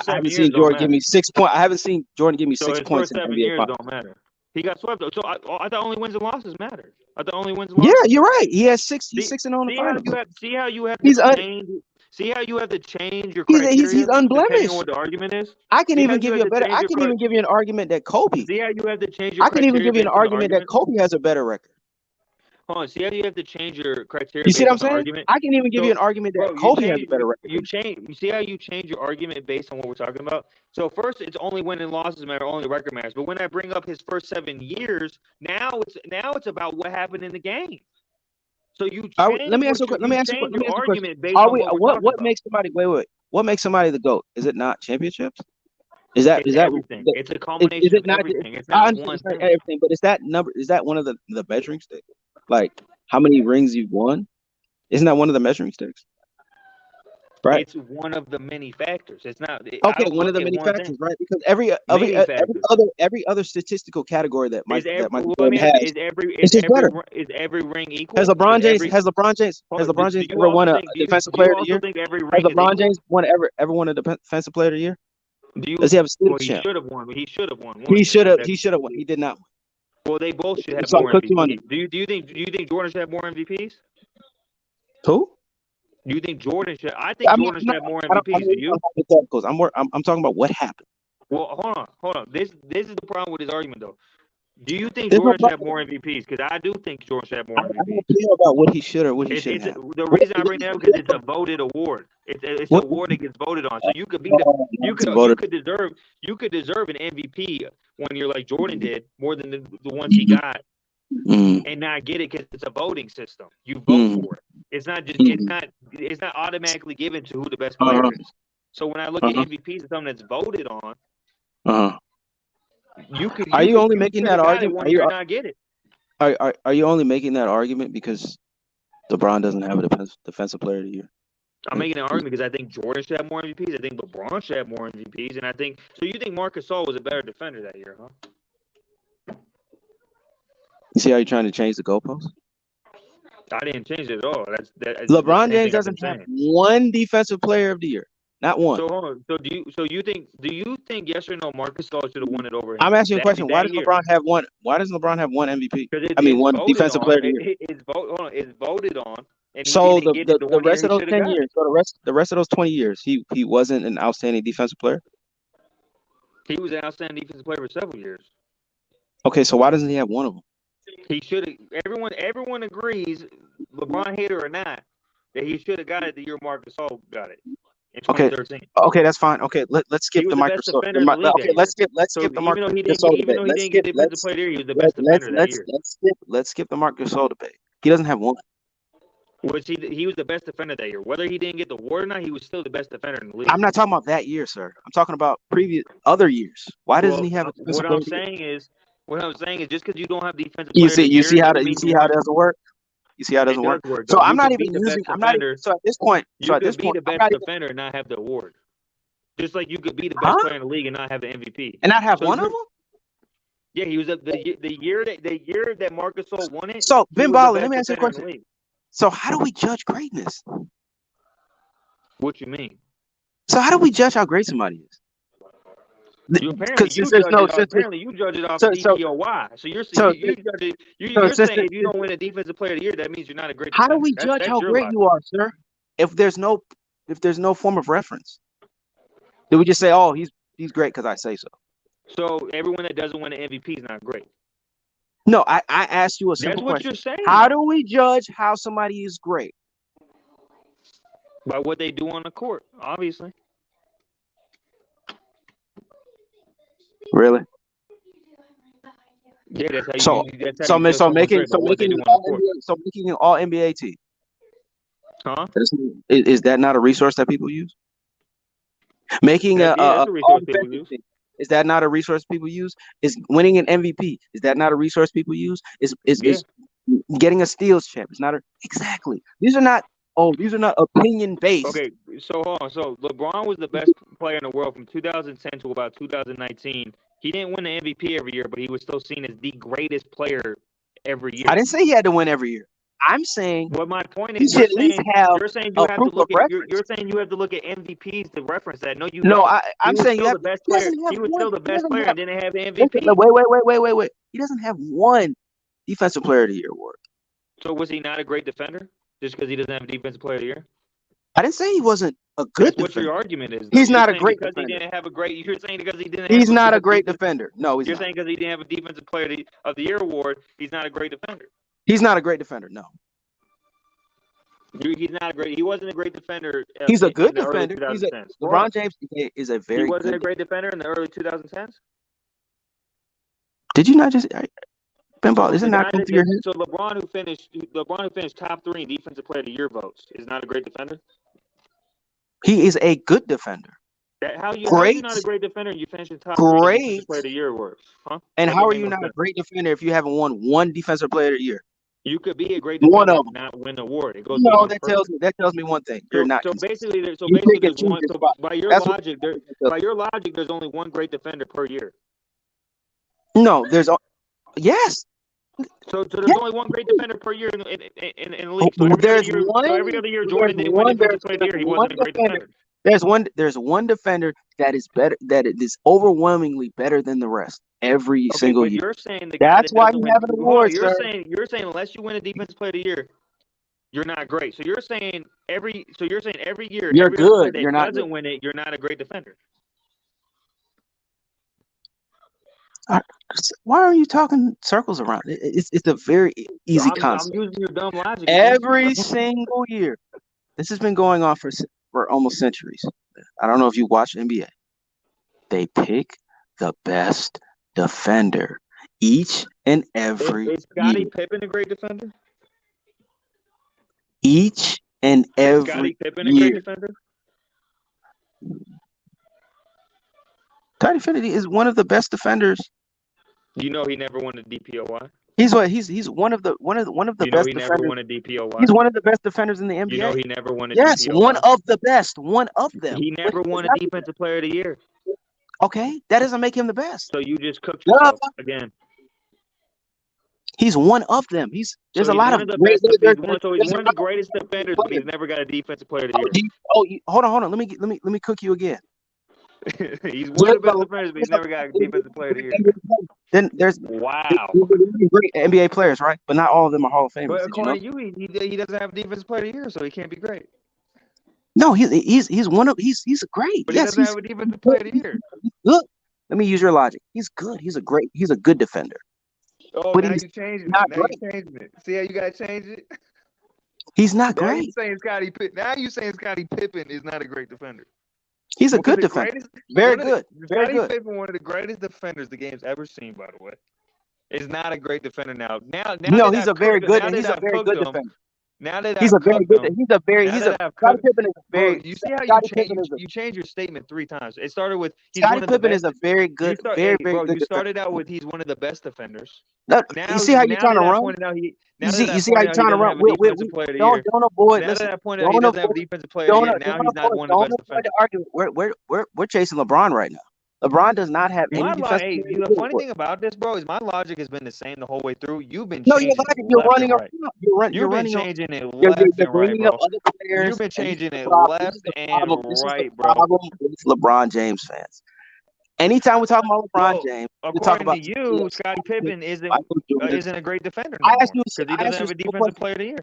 haven't seen Jordan give me 6 points. I haven't seen Jordan give me 6 points in the NBA finals. Don't matter. He got swept. So I thought only wins and losses mattered. Yeah, you're right. He has 6. He's 6-0 in the finals. See how you have to change your criteria. He's unblemished. Depending on what the argument is. I can even give you an argument that Kobe. See how you have to change your. I can even give you an argument that Kobe has a better record. Hold on. See how you have to change your criteria. You see what I'm saying? I can even give you an argument that Kobe has a better record. You see how you change your argument based on what we're talking about? So first, it's only win and losses matter, only record matters. But when I bring up his first 7 years, now it's about what happened in the game. So you let me ask you a question. What makes somebody what makes somebody the GOAT? Is it not championships? Is that everything? It's a combination of everything. It's not one thing. Everything, but is that one of the measuring sticks? Like how many rings you've won? Isn't that one of the measuring sticks? Right. It's one of the many factors. It's not one of the many factors, right? Because every other statistical category that Michael Jordan has is better. Is every ring equal? Has LeBron James ever won a defensive player of the year? Has LeBron James ever won a defensive player of the year? Does he have a steal champ? He should have won. He should have won. He should have won. He did not win. Well, they both should have more MVPs. Do you think Jordan should have more MVPs? Who? Do you think Jordan should? I think Jordan should have more MVPs. Do you? I'm talking about what happened. Well, hold on. This is the problem with his argument, though. Do you think Jordan should have more MVPs? Because I do think Jordan should have more MVPs. I don't care about what he should or what he shouldn't have. The reason I bring that up is because it's a voted award. It's an award that gets voted on. So you could deserve an MVP one year like Jordan did more than the ones he got, and not get it because it's a voting system. You vote for it. It's not just it's not automatically given to who the best player is. So when I look at MVPs, it's something that's voted on. Are you only making that argument? Are you only making that argument because LeBron doesn't have a defensive player of the year? I'm making an argument because I think Jordan should have more MVPs. I think LeBron should have more MVPs, and I think so. You think Marc Gasol was a better defender that year, huh? You see how you're trying to change the goalposts? I didn't change it at all. LeBron James doesn't have one defensive player of the year. Not one. So hold on. Do you think yes or no Marc Gasol should have won it over him? I'm asking you a question. Why does LeBron have one? Why doesn't LeBron have one MVP? One defensive player of the year. It's voted on. And so the rest of those 10 years, the rest of those 20 years, he wasn't an outstanding defensive player. He was an outstanding defensive player for several years. Okay, so why doesn't he have one of them? He should have. Everyone agrees, LeBron hater or not, that he should have got it the year Marc Gasol got it. In 2013. Okay, that's fine. Okay, let's skip the Microsoft. Okay, let's skip the Marc Gasol debate. Even though he didn't get defensive player of the year, he was the best defender that year. Let's skip the Marc Gasol debate. He doesn't have one. He was the best defender that year. Whether he didn't get the award or not, he was still the best defender in the league. I'm not talking about that year, sir. I'm talking about other years. Why doesn't he have a defensive player? What I'm saying is just because you don't have defensive you see how it doesn't work? You see how it doesn't work? So I'm not even using so at this point, you could be the best defender and not have the award. Just like you could be the best player in the league and not have the MVP. And not have one of them? Yeah, he was the year that Marc Gasol won it. So Ben Ballin, let me ask you a question. So how do we judge greatness? What you mean? So how do we judge how great somebody is? Apparently you judge it off DPOY. So you're saying if you don't win a defensive player of the year, that means you're not a great defender. How do we judge how great you are, sir? If there's no form of reference, do we just say, "Oh, he's great because I say so"? So everyone that doesn't win an MVP is not great. No, I asked you a simple question. That's what you're saying. How do we judge how somebody is great? By what they do on the court, obviously. Really? Yeah, that's how So you. That's how so you ma- judge so someone's making great by so what they making do an on the all court. NBA so making an all NBA team. Huh? Is that not a resource that people use? Making That's a a all resource people defensive use. team. Is that not a resource people use? Is winning an MVP? Is that not a resource people use? Yeah. Is getting a steals champ? It's not exactly. These are not opinion based. Okay, so hold on. So LeBron was the best player in the world from 2010 to about 2019. He didn't win the MVP every year, but he was still seen as the greatest player every year. I didn't say he had to win every year. I'm saying What my point he is, should at least have you're saying you a have to proof of look at reference. you're saying you have to look at MVPs to reference that. No, you No, don't. I'm saying you still have. the best He player. doesn't have He was one. still the He best doesn't player have. and didn't have the Listen, MVP. wait. He doesn't have one defensive player of the year award. So was he not a great defender just because he doesn't have a defensive player of the year? I didn't say he wasn't a good That's what defender. your argument is. Though. He's You're not a saying great because defender. he didn't have a great. You're saying because he didn't. He's have not a because great he- defender. No, he's You're not. saying because he didn't have a defensive player of the year award, he's not a great defender. He's not a great defender. No, He's not a great. He wasn't a great defender. he's a good in the early defender. 2010s. LeBron James is a He very wasn't good. a great defender in the early 2010s. Did you not just Pinball? So Isn't the that guy come that through your did, head? so LeBron who finished top 3 in defensive player of the year votes is not a great defender. He is a good defender. How are you not a great defender and you finish in top 3 in defensive player of the year awards? Huh? And That how don't are make you no not a sense. great defender if you haven't won one defensive player of the year? You could be a great One defender of and them. not win the award. It goes No, beyond that person. tells me one thing. You're not. So basically, You there's pick and choose one. your So spot. by your That's what logic, that tells me. there's only one great defender per year. No, yes. So there's only one great defender per year in the league. So every other year, Jordan didn't win defensive player of the year. He wasn't a great defender. There's one defender that is better, that is overwhelmingly better than the rest every single but year. you're saying the guy That's why you have an award, you're sir. saying unless you win a defensive player of the year, you're not great. So you're saying every year, You're every good. other player that You're not doesn't good. win it, you're not a great defender. Why are you talking circles around? It's a very easy concept. I'm using your dumb logic. Every single year. This has been going on for almost centuries. I don't know if you watch NBA. They pick the best defender each and every Is Scottie year. Pippen a great defender? Each and every Scottie Pippen year. a great defender? Scottie Pippen is one of the best defenders. You know he never won a DPOY. He's one of the best He defenders. never won a DPOY. He's one of the best defenders in the NBA. You know he never won a Yes, DPOY. one of the best. One of them. He never won a defensive player of the year. Okay, that doesn't make him the best. So you just cooked yourself again. He's one of them. There's a lot of great. He's one of the greatest defenders, but he's never got a defensive player of the year. Hold on. Let me cook you again. He's one of the best defenders, but he's never got a defensive player of the year. Then there's great NBA players, right? But not all of them are Hall of Famers. But according to you, he doesn't have a defensive player of the year, so he can't be great. No, he's great. But he doesn't have a defensive player of the year. Look, let me use your logic. He's good. He's a good defender. Oh, but now he's you changing it. not Now great. you changing it. See how you gotta change it? He's not Now great. you saying Scottie Pippen is not a great defender. He's a good defender. Very good. Scottie Pippen, one of the greatest defenders the game's ever seen, by the way. Is not a great defender now. No, he's a very good defender. Now that Scottie Pippen is a very. You see how you change your statement 3 times. It started with Scottie Pippen is a very good, very good. You started out with he's one of the best defenders. You see how you're trying to run? You see how you're trying to run? Don't avoid. Listen, that point out he doesn't have a defensive player of the year. Now he's not one of the best defenders. We're chasing LeBron right now. LeBron does not have any defensive. The funny thing about this, bro, is my logic has been the same the whole way through. You've been No, changing you're running right. around. You've been changing it left and right, bro. You've been changing it left and right, bro. Problem with LeBron James fans. Anytime we talk about LeBron James, we talk about you. Scottie Pippen isn't a great defender. I asked you because he doesn't have a defensive player of the year.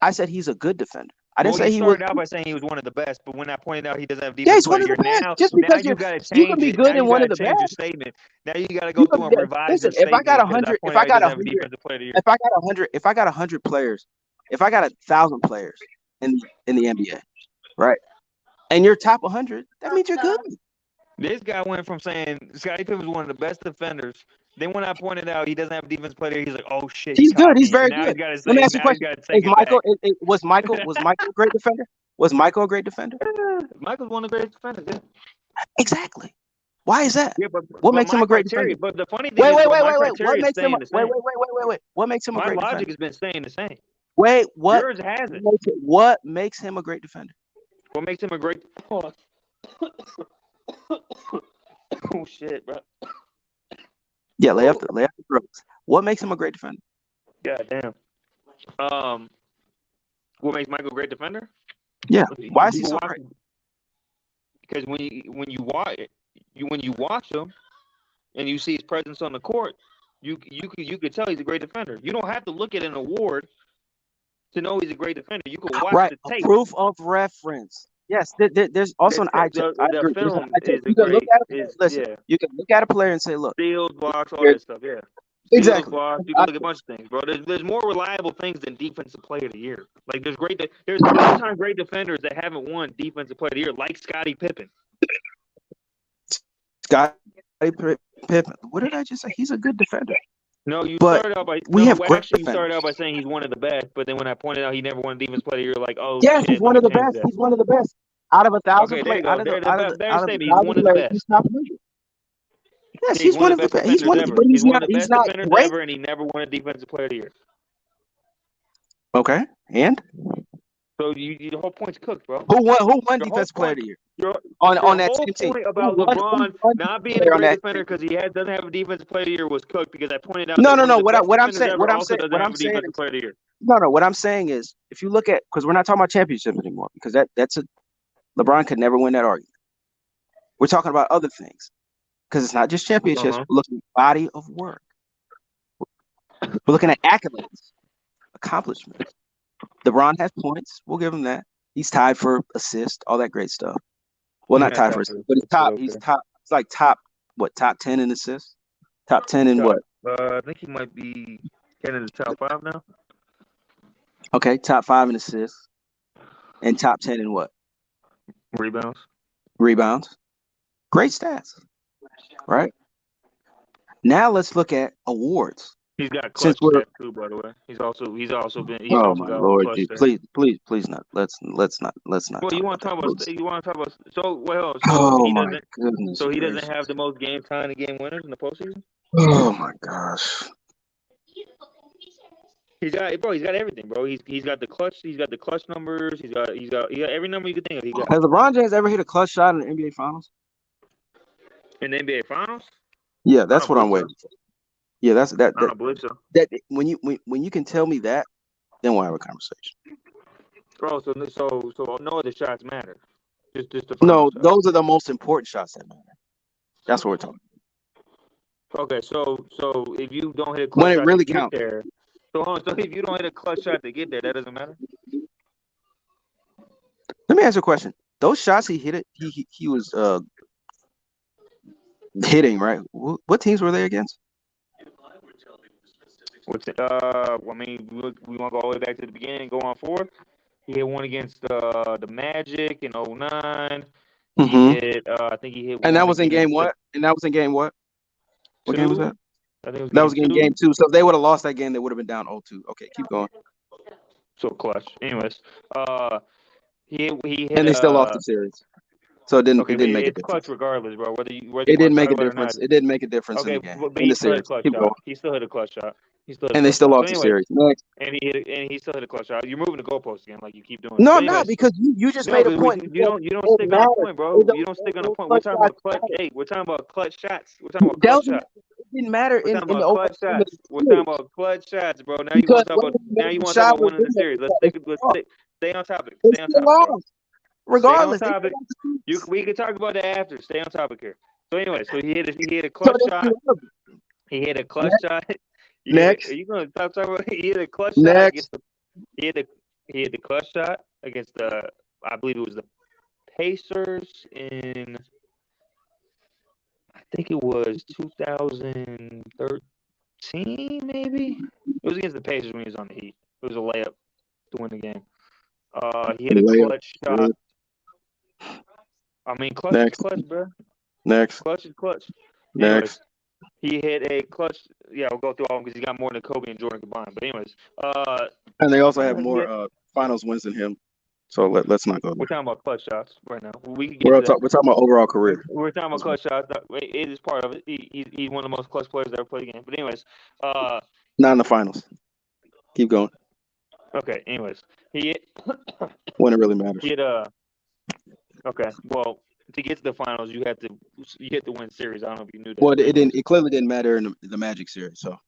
I said he's a good defender. I didn't say he started out by saying he was one of the best, but when I pointed out he doesn't have defense, he's one of the best. Just because you got to change you can be good in one of the best. Your statement. Now you got to go through and revise your statement. If I got 100, if I got 100 players, if I got 1,000 players in the NBA, right? And you're top 100, that means you're good. This guy went from saying Scottie Pippen was one of the best defenders. Then when I pointed out he doesn't have a defense player, he's like, "Oh shit, He's good. He's cocky." very Now good. he's got to Let me say, ask you a now he's question: got to take Is it Michael? back. Was Michael a great defender? Was Michael a great defender? Michael's one of the greatest defenders. Yeah. Exactly. Why is that? Yeah, What but makes him my a great criteria. defender? But the funny thing Wait. is, bro, my What criteria is makes him? staying the same. Wait. What makes him a My great logic defender? has been staying the same. Wait, what? Yours hasn't. What makes him a great defender? What makes him a great? Oh, oh shit, bro. Yeah, lay up the throats. What makes him a great defender? God damn. What makes Michael a great defender? Yeah. Why is he so great? Because when you watch him and you see his presence on the court, you could tell he's a great defender. You don't have to look at an award to know he's a great defender. You can watch the tape. Proof of reference. Yes, there's also an eye test. The film is you can look at a player, yeah. You can look at a player and say, look, steals, blocks, all that stuff. Yeah. Exactly. Blocks, you can look at a bunch of things, bro. There's more reliable things than defensive player of the year. Like there's all-time great defenders that haven't won defensive player of the year, like Scottie Pippen. Scottie Pippen. What did I just say? He's a good defender. No, you But started out by we have great actually you defenders. started out by saying he's one of the best, but then when I pointed out he never won defense player of the year, like, oh yes, shit, he's one of the best. that. He's one of the best. Out of 1,000 Okay, players, there you go. There's a better statement. He's one of the best. He's top 100. Yes, he's one of the best. He's one of the best. He's one of the He's best not defenders great. ever, and he never won a defensive player of the year. Okay, and so the whole point's cooked, bro. Who won defensive player of the year? On that whole same team. point about LeBron not being a great defender because he doesn't have a defensive player of the year was cooked because I pointed out. No. What I'm saying is, if you look at, because we're not talking about championships anymore, because LeBron could never win that argument. We're talking about other things, because it's not just championships. We're looking at body of work. We're looking at accolades, accomplishments. LeBron has points. We'll give him that. He's tied for assists, all that great stuff. Well, not tied for assists, but he's top. It's like top 10 in assists? Top 10 in what? I think he might be in the top 5 now. Okay, top 5 in assists. And top 10 in what? Rebounds. Great stats. Right? Now let's look at awards. He's got clutch stats too, by the way. He's also been. Oh my Lord! Please not. Let's not. Well, you want to talk about? So Goodness. So he doesn't have the most game time and game winners in the postseason. Oh my gosh. He's got everything, bro. He's got the clutch. He's got the clutch numbers. He's got every number you could think of. Has LeBron James ever hit a clutch shot in the NBA Finals? In the NBA Finals? Yeah, that's what I'm waiting for. Yeah, that's that. I don't believe so. That when you can tell me that, then we'll have a conversation. Bro, so no other shots matter. Just the no, shot. Those are the most important shots that matter. That's what we're talking about. Okay, so if you don't hit a clutch when shot it really to counts. Get there, so if you don't hit a clutch shot to get there, that doesn't matter. Let me ask you a question. Those shots he hit, he was hitting, right? What teams were they against? I mean, we want to go all the way back to the beginning, go on forward. He hit one against the Magic in 2009. He hit, I think he hit one. And that was in game what? What game was that? I think that was in game 2. So if they would have lost that game, they would have been down 0-2. Okay, keep going. So clutch. Anyways, he hit, and they still lost the series. So it didn't make a difference. It's clutch regardless, bro. Whether it didn't make a difference. It didn't make a difference in the game. In the series. Keep going. He still hit a clutch shot. And they still lost the series. Next. And he still hit a clutch shot. You're moving the goalposts again, like you keep doing. No, I'm not, because you just made a point. You don't stick on a point, bro. You don't stick on a point. We're talking about clutch. Hey, we're talking about clutch shots. We're talking about clutch shots. It didn't matter in the clutch shots. We're talking about clutch shots, bro. Now you want to talk about winning the series. Let's stay on topic. Stay on topic. Regardless, stay on topic. We can talk about that after. Stay on topic here. So anyway, so he hit a clutch shot. He hit a clutch shot. Next, are you gonna stop talking about? He hit a clutch shot against he hit the clutch shot against the, I believe it was the Pacers in, I think it was 2013, maybe. It was against the Pacers when he was on the Heat. It was a layup to win the game. He hit a clutch shot mean, clutch Next. is clutch, bro. Next. Clutch is clutch. Next. Anyways, he hit a clutch. Yeah, we'll go through all of them because he got more than Kobe and Jordan combined. But anyways, And they also have yeah, more finals wins than him. So let's not go we're there. talking about clutch shots right now. We can get to that. We're talking about overall career. We're talking about clutch shots. It is part of it. He's one of the most clutch players that ever played the game. But anyways, Not in the finals. Keep going. okay. Anyways, he hit. When it really matters. He hit okay. Well, to get to the finals, you have to win series. I don't know if you knew that. Well, it didn't. It clearly didn't matter in the Magic series. So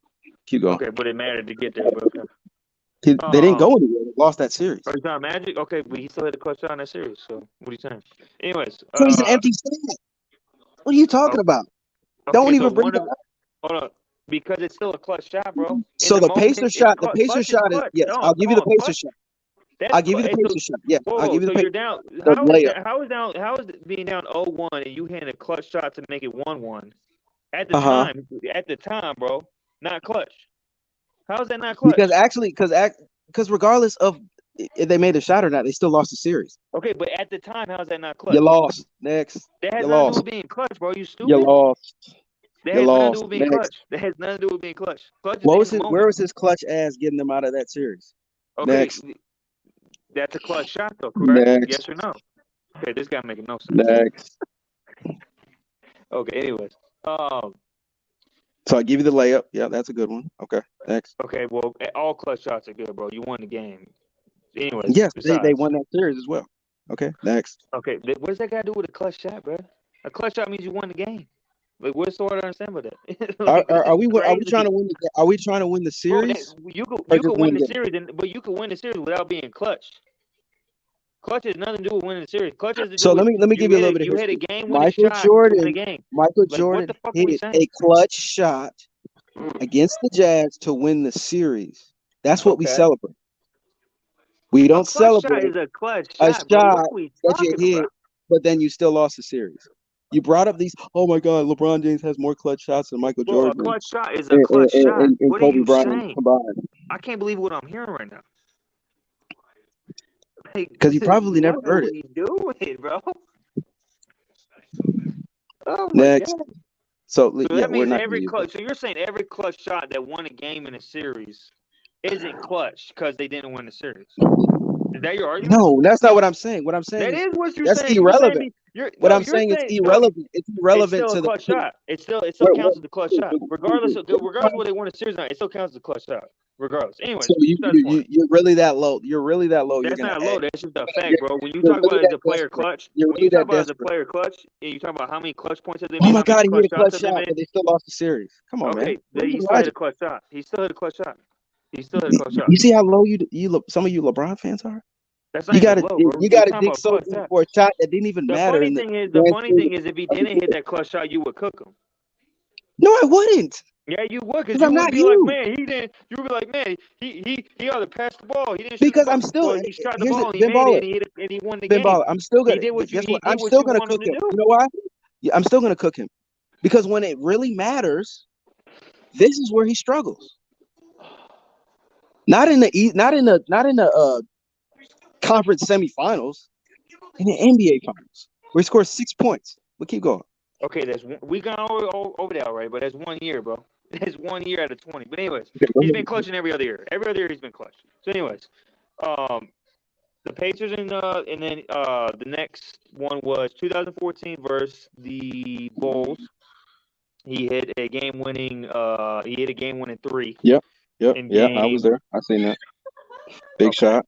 keep going. Okay, but it mattered to get there. But okay. They didn't go anywhere. They lost that series. Are you talking Magic? Okay, but he still had a clutch shot in that series. So what are you saying? Anyways, So he's an empty stat. What are you talking about? okay, Don't so even bring that up. Hold on, because it's still a clutch shot, bro. So the Pacer shot, the Pacer shot is yes. I'll give you the Pacer shot. I'll give you the Pacer shot. Yeah, I'll give you the Pacer. You're down. How is it being down 0-1 and you hitting a clutch shot to make it 1-1? At the time, bro, not clutch. How is that not clutch? Because regardless of if they made a shot or not, they still lost the series. Okay, but at the time, how is that not clutch? You lost. Next. That has You nothing lost. to do with being clutch, bro. You stupid. You lost. That You has lost. nothing to do with being Next. clutch. That has nothing to do with being clutch. Where was his clutch ass getting them out of that series? Okay, Next. That's a clutch shot, though, correct? Next. Yes or no? Okay, this guy making no sense. Next. Okay, anyways. So I give you the layup. Yeah, that's a good one. Okay, next. Okay, well, all clutch shots are good, bro. You won the game. Anyways. Yes, they won that series as well. Okay, next. Okay, what does that got to do with a clutch shot, bro? A clutch shot means you won the game. Like, what's so hard to understand about that? Are we trying to win? Are we trying to win the series? Bro, you could win the series, but you could win the series without being clutch. Clutch has nothing to do with winning the series. Clutch has to do So with, let me give you a little bit of history. history. You hit a game-winning shot to win a game. Michael Jordan hit a clutch shot against the Jazz to win the series. That's what we celebrate. We don't celebrate a clutch a shot, shot that you hit, but then you still lost the series. You brought up these. Oh my God, LeBron James has more clutch shots than Michael Jordan. A clutch shot is a clutch shot. And what Kobe are you Bryant saying? combined. I can't believe what I'm hearing right now. Because you probably never heard it. What are you doing, bro? Oh my Next. God. So that means every clutch. So you're saying every clutch shot that won a game in a series isn't clutch because they didn't win the series. Is that your argument? No, that's not what I'm saying. What I'm saying is what you're that's saying. irrelevant. I'm saying it's irrelevant. It's irrelevant to the clutch shot. It still counts as the clutch shot, regardless of what they won a series. It still counts as the clutch shot, regardless. Anyway, so you're really that low. You're really that low. That's not low. That's just a fact, bro. When you talk about as a player clutch, when you talk about as a player clutch, and you talk about how many clutch points have they made. Oh my God, he hit a clutch shot, but they still lost the series. Come on, man. Okay, he still hit a clutch shot. He still hit a clutch shot. You see how low some of you LeBron fans are? That's not you gotta dig so deep for a shot that didn't even matter. The funny thing is, if he didn't hit that clutch shot, you would cook him. No, I wouldn't. Yeah, you would, because you would be like, man, he didn't. You would be like, man, he ought to pass the ball. He didn't. Because I'm still. He shot the ball, and he made it, and he won the game. I'm still gonna. I'm still gonna cook him. You know why? Yeah, I'm still gonna cook him, because when it really matters, this is where he struggles. Not in the conference semifinals, in the NBA finals, where he scores 6 points. But keep going. Okay, we gone over that already, but that's 1 year, bro. That's 1 year out of 20. But anyways, he's been clutching every other year. Every other year he's been clutch. So anyways, the Pacers and then the next one was 2014 versus the Bulls. He hit a game-winning. He hit a game-winning three. Yep. I was there. I seen that. Big shot.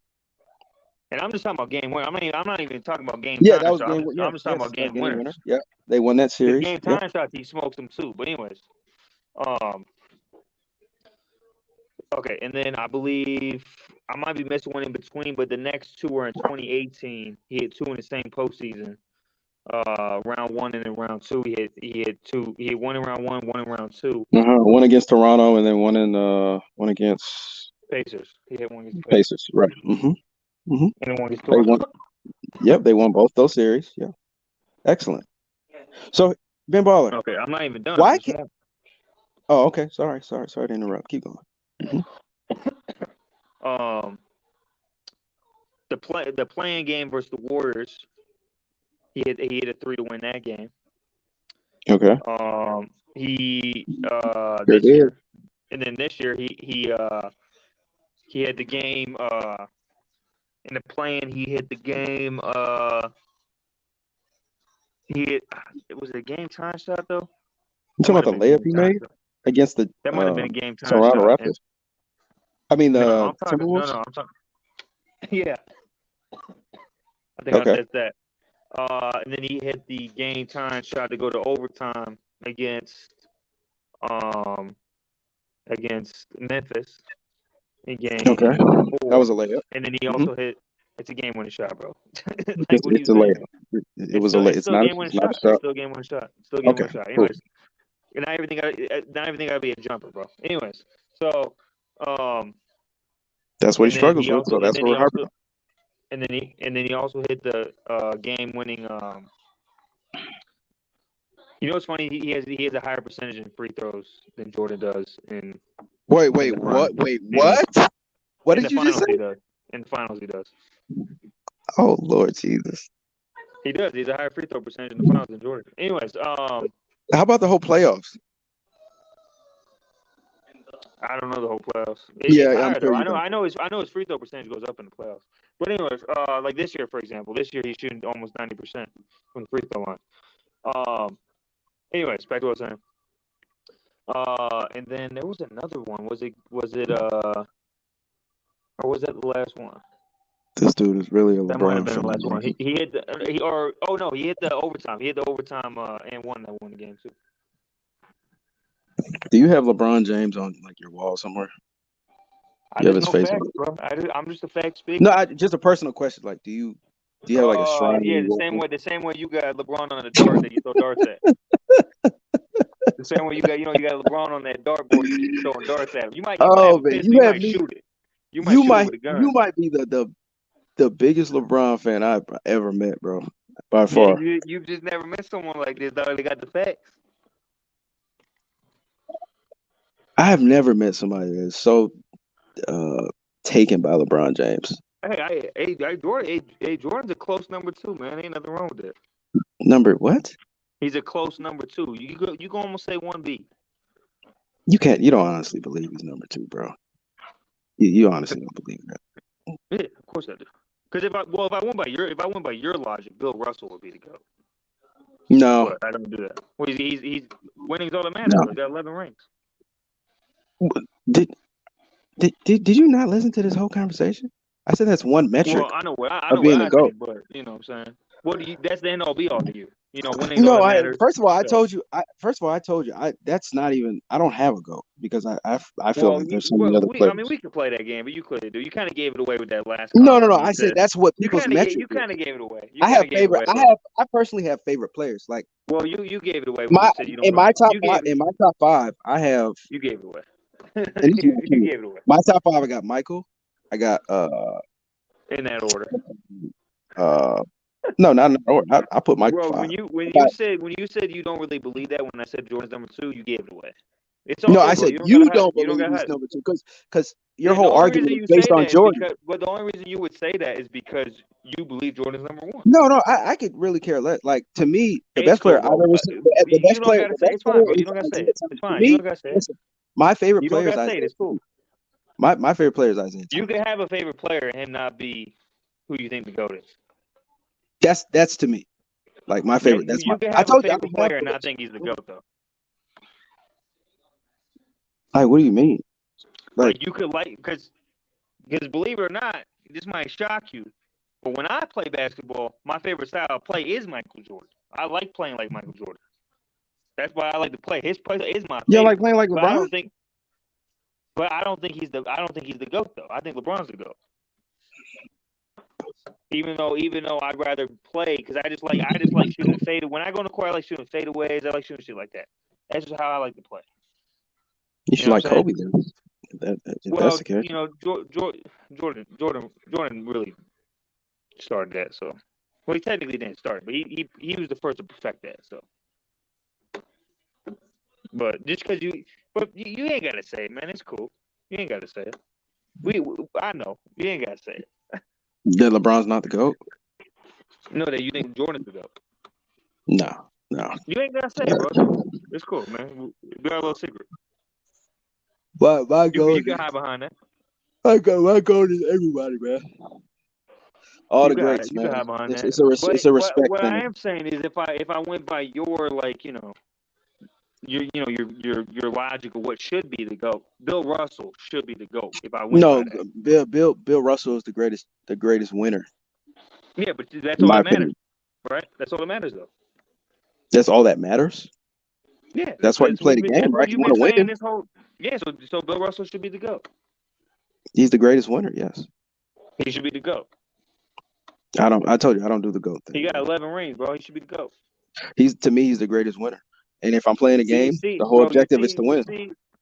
And I'm just talking about game winner. I'm not even talking about game. Yeah, that was game. I'm just talking about game winners. Yeah, they won that series. The game time shots, he smoked them too. But anyways, okay, and then I believe I might be missing one in between, but the next two were in 2018. He hit two in the same postseason. Round one and then round two. He hit two. He hit one in round one in round two. One against Toronto and then one against Pacers. He hit one against Pacers. Right. And then one against Toronto. They won both those series. Yeah. Excellent. So Ben Baller. Okay, I'm not even done. Why can't? Oh, okay. Sorry to interrupt. Keep going. The playing game versus the Warriors. He hit a 3 to win that game. Okay. He Sure this did. year, and then this year he had the game in the play-in. He hit the game. It was a game time shot though. You talking about the layup he made against the That might have been a game time Toronto shot. Raptors? I mean No, the Timberwolves. I'm talking. Yeah, I think Okay. that's that. And then he hit the game time shot to go to overtime against Memphis in game Okay. 4. That was a layup. And then he also hit. It's a game winning shot, bro. Like, It's, what are you it's a saying? layup. It was a layup. It's It's still a not. game winning It's not shot. a shot. It's still a game winning shot. Still a game Okay. winning shot. Cool. Anyways, not everything got to be a jumper, bro. Anyways, so That's what he and then struggles he with. also So that's what we're harping on. and then he also hit the game winning. You know what's funny? He has a higher percentage in free throws than Jordan does in. Wait, in the what? finals. Wait, what? What In did the you just finals, say? he does. In the finals, he does. Oh Lord Jesus! He does. He's a higher free throw percentage in the finals than Jordan. Anyways, How about the whole playoffs? I don't know the whole playoffs. Yeah, It's I'm higher sure though. you don't. I know his free throw percentage goes up in the playoffs. But anyways, like this year, for example, this year he's shooting almost 90% from the free throw line. Anyways, back to what I was saying. And then there was another one. Was it or was that the last one? This dude is really a That might have LeBron been fan. the last one. He hit he hit the overtime. He hit the overtime and won the game too. Do you have LeBron James on like your wall somewhere? I You have just his know face on facts, it. bro. I'm just a fact speaker. No, just a personal question. Like, do you have like a shrine? Yeah, in your wall? the same way you got LeBron on the dart that you throw darts at. The same way you got LeBron on that dartboard, you keep throwing darts at him. You might have Oh a man, pistol, you might shoot it. You might shoot it with a gun. You might be the biggest LeBron fan I've ever met, bro. By Yeah, far. you've just never met someone like this, dog. They got the facts. I have never met somebody that's so taken by LeBron James. Jordan's a close number 2, man. Ain't nothing wrong with that. Number what? He's a close number 2. You can almost say 1B. You don't honestly believe he's number 2, bro. You honestly don't believe that. Yeah, of course I do. Because if I went by your logic, Bill Russell would be the GOAT. No. But I don't do that. Well, he's winning's all that matters. No. He's got 11 rings. Did you not listen to this whole conversation? I said that's one metric. Well, I know what I think, but you know what I'm saying. What do you? That's the end all be all to you. You know, winning. No, all that matters. first of all, I told you. That's not even. I don't have a GOAT because I feel like there's so many other players. I mean, we could play that game, but you couldn't do. You kind of gave it away with that last. No. I said that's what people's metric. You kind of gave it away. I personally have favorite players. Like, well, you gave it away. In my top 5, I have. You gave it away. You gave it away. My top 5, I got Michael. I got in that order. No, not in that order. I put Michael. Bro, 5. when you said you don't really believe that when I said Jordan's number 2, you gave it away. It's all no, good, I said you don't believe he's number 2 because your whole argument is based on Jordan. But the only reason you would say that is because you believe Jordan's number 1. No, I could really care less. Like, to me, the best player I've ever seen. The best player. It's fine, bro. You don't gotta say it. It's fine. You don't gotta say it. My favorite player is Isaiah. It's cool. My favorite player is Isaiah. You can have a favorite player and him not be who you think the GOAT is. That's to me. Like, my favorite. Yeah, that's you can have a favorite player and not think he's the GOAT though. Like, what do you mean? Like you could because believe it or not, this might shock you, but when I play basketball, my favorite style of play is Michael Jordan. I like playing like Michael Jordan. That's why I like to play. His play is my favorite. Yeah, like playing like LeBron. But I don't think he's the GOAT though. I think LeBron's the GOAT. Even though I'd rather play because I just like shooting fade. When I go on the court, I like shooting fadeaways. I like shooting shit like that. That's just how I like to play. You should like Kobe then. That's the case. You know, Jordan really started that. So, well, he technically didn't start, but he was the first to perfect that. So, but just because you ain't gotta say it, man. It's cool. You ain't gotta say it. I know you ain't gotta say it. That LeBron's not the GOAT. No, that you think Jordan's the GOAT. No. You ain't gotta say it, bro. It's cool, man. We got a little secret. My goal You can hide behind that. my goal is everybody, man. All the greats, You man. can hide behind It's that. a respect What thing. I am saying is, if I went by your your logic of what should be the GOAT, Bill Russell should be the GOAT. If I went by No, that. Bill Russell is the greatest winner, Yeah, but that's in all my that matters, opinion. right? That's all that matters, though. That's all that matters. Yeah, That's why you play the game, that's right? what You you've want been to saying win. this whole. Yeah, so Bill Russell should be the GOAT. He's the greatest winner. Yes. He should be the GOAT. I told you I don't do the GOAT thing. He got 11 rings, bro. He should be the GOAT. To me, he's the greatest winner. And if I'm playing a game, the whole Bro, objective is to win.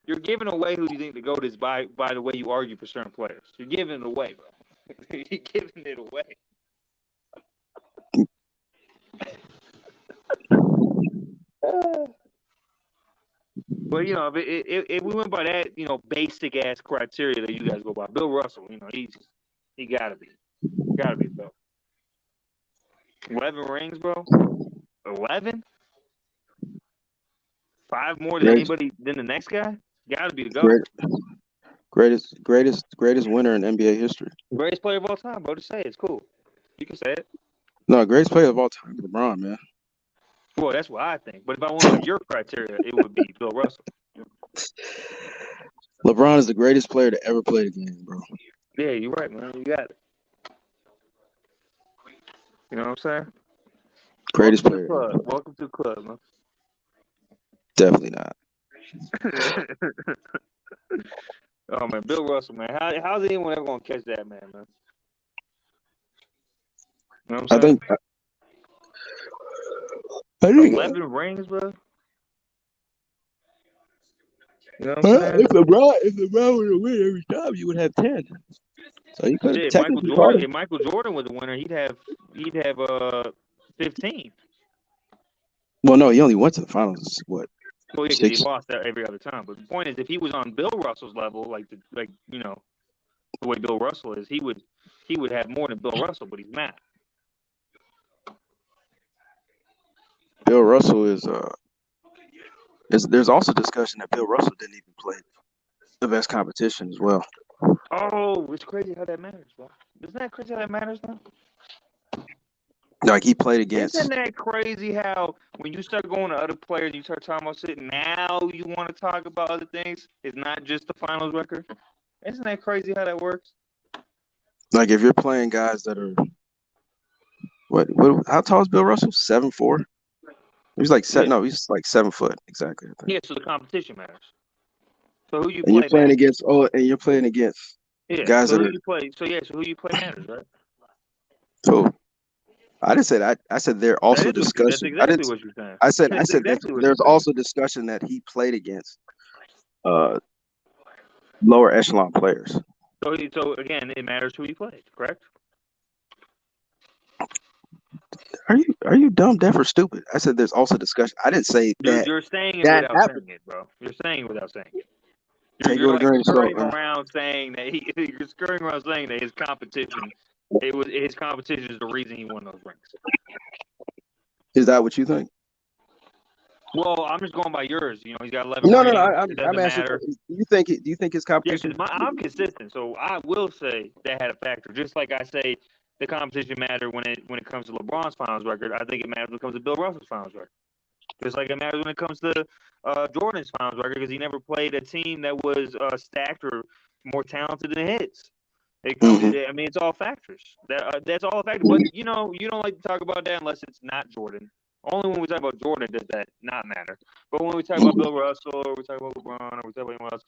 you're giving away who you think the GOAT is by the way you argue for certain players. You're giving it away, bro. You're giving it away. But if we went by that, basic ass criteria that you guys go by, Bill Russell, he gotta be though. 11 rings, bro. 11. 5 more than anybody than the next guy. Gotta be the GOAT. Greatest winner in NBA history. Greatest player of all time, bro. Just say it. It's cool. You can say it. No, greatest player of all time, LeBron, man. Well, that's what I think. But if I went by your criteria, it would be Bill Russell. LeBron is the greatest player to ever play the game, bro. Yeah, you're right, man. You got it. You know what I'm saying? Greatest player. Welcome to the club, man. Definitely not. Oh man, Bill Russell, man. How's anyone ever gonna catch that man? You know what I'm saying? I think 11 rings, bro. You know what I'm saying? If LeBron were to win every time, you would have 10. So you could Shit, technically call if Michael Jordan was the winner, he'd have 15. Well, no, he only went to the finals. What? Well, yeah, because he 6? lost that every other time. But the point is, if he was on Bill Russell's level, the way Bill Russell is, he would have more than Bill Russell, but he's not. Bill Russell is there's also discussion that Bill Russell didn't even play the best competition as well. Oh, it's crazy how that matters, bro. Isn't that crazy how that matters, man? Like he played against. Isn't that crazy how when you start going to other players, you start talking about shit, now you want to talk about other things? It's not just the finals record. Isn't that crazy how that works? Like if you're playing guys that are what how tall is Bill Russell? 7'4"? He's like he's like 7 foot exactly. I think. Yeah, so the competition matters. So who you and play? You're playing against you're playing against guys so that who are. You play. So who you play matters, right? So I didn't say that. I said there also discussion. That's exactly what you're saying. I said exactly that there's also discussion that he played against lower echelon players. So again, it matters who you played, correct? Are you dumb, deaf, or stupid? I said there's also discussion. I didn't say that. You're saying it without saying it, bro. You're saying it without saying it. You're like skirting around saying that you're skirting around saying that his competition is the reason he won those rings. Is that what you think? Well, I'm just going by yours. He's got 11 No, rings. I'm asking. Do you think his competition? Yeah, I'm consistent, so I will say that had a factor. Just like I say, the competition mattered when it comes to LeBron's finals record. I think it matters when it comes to Bill Russell's finals record. Just like it matters when it comes to Jordan's finals record, because he never played a team that was stacked or more talented than his. It's all factors. That's all factors. But you don't like to talk about that unless it's not Jordan. Only when we talk about Jordan does that not matter. But when we talk about Bill Russell, or we talk about LeBron, or we talk about anyone else,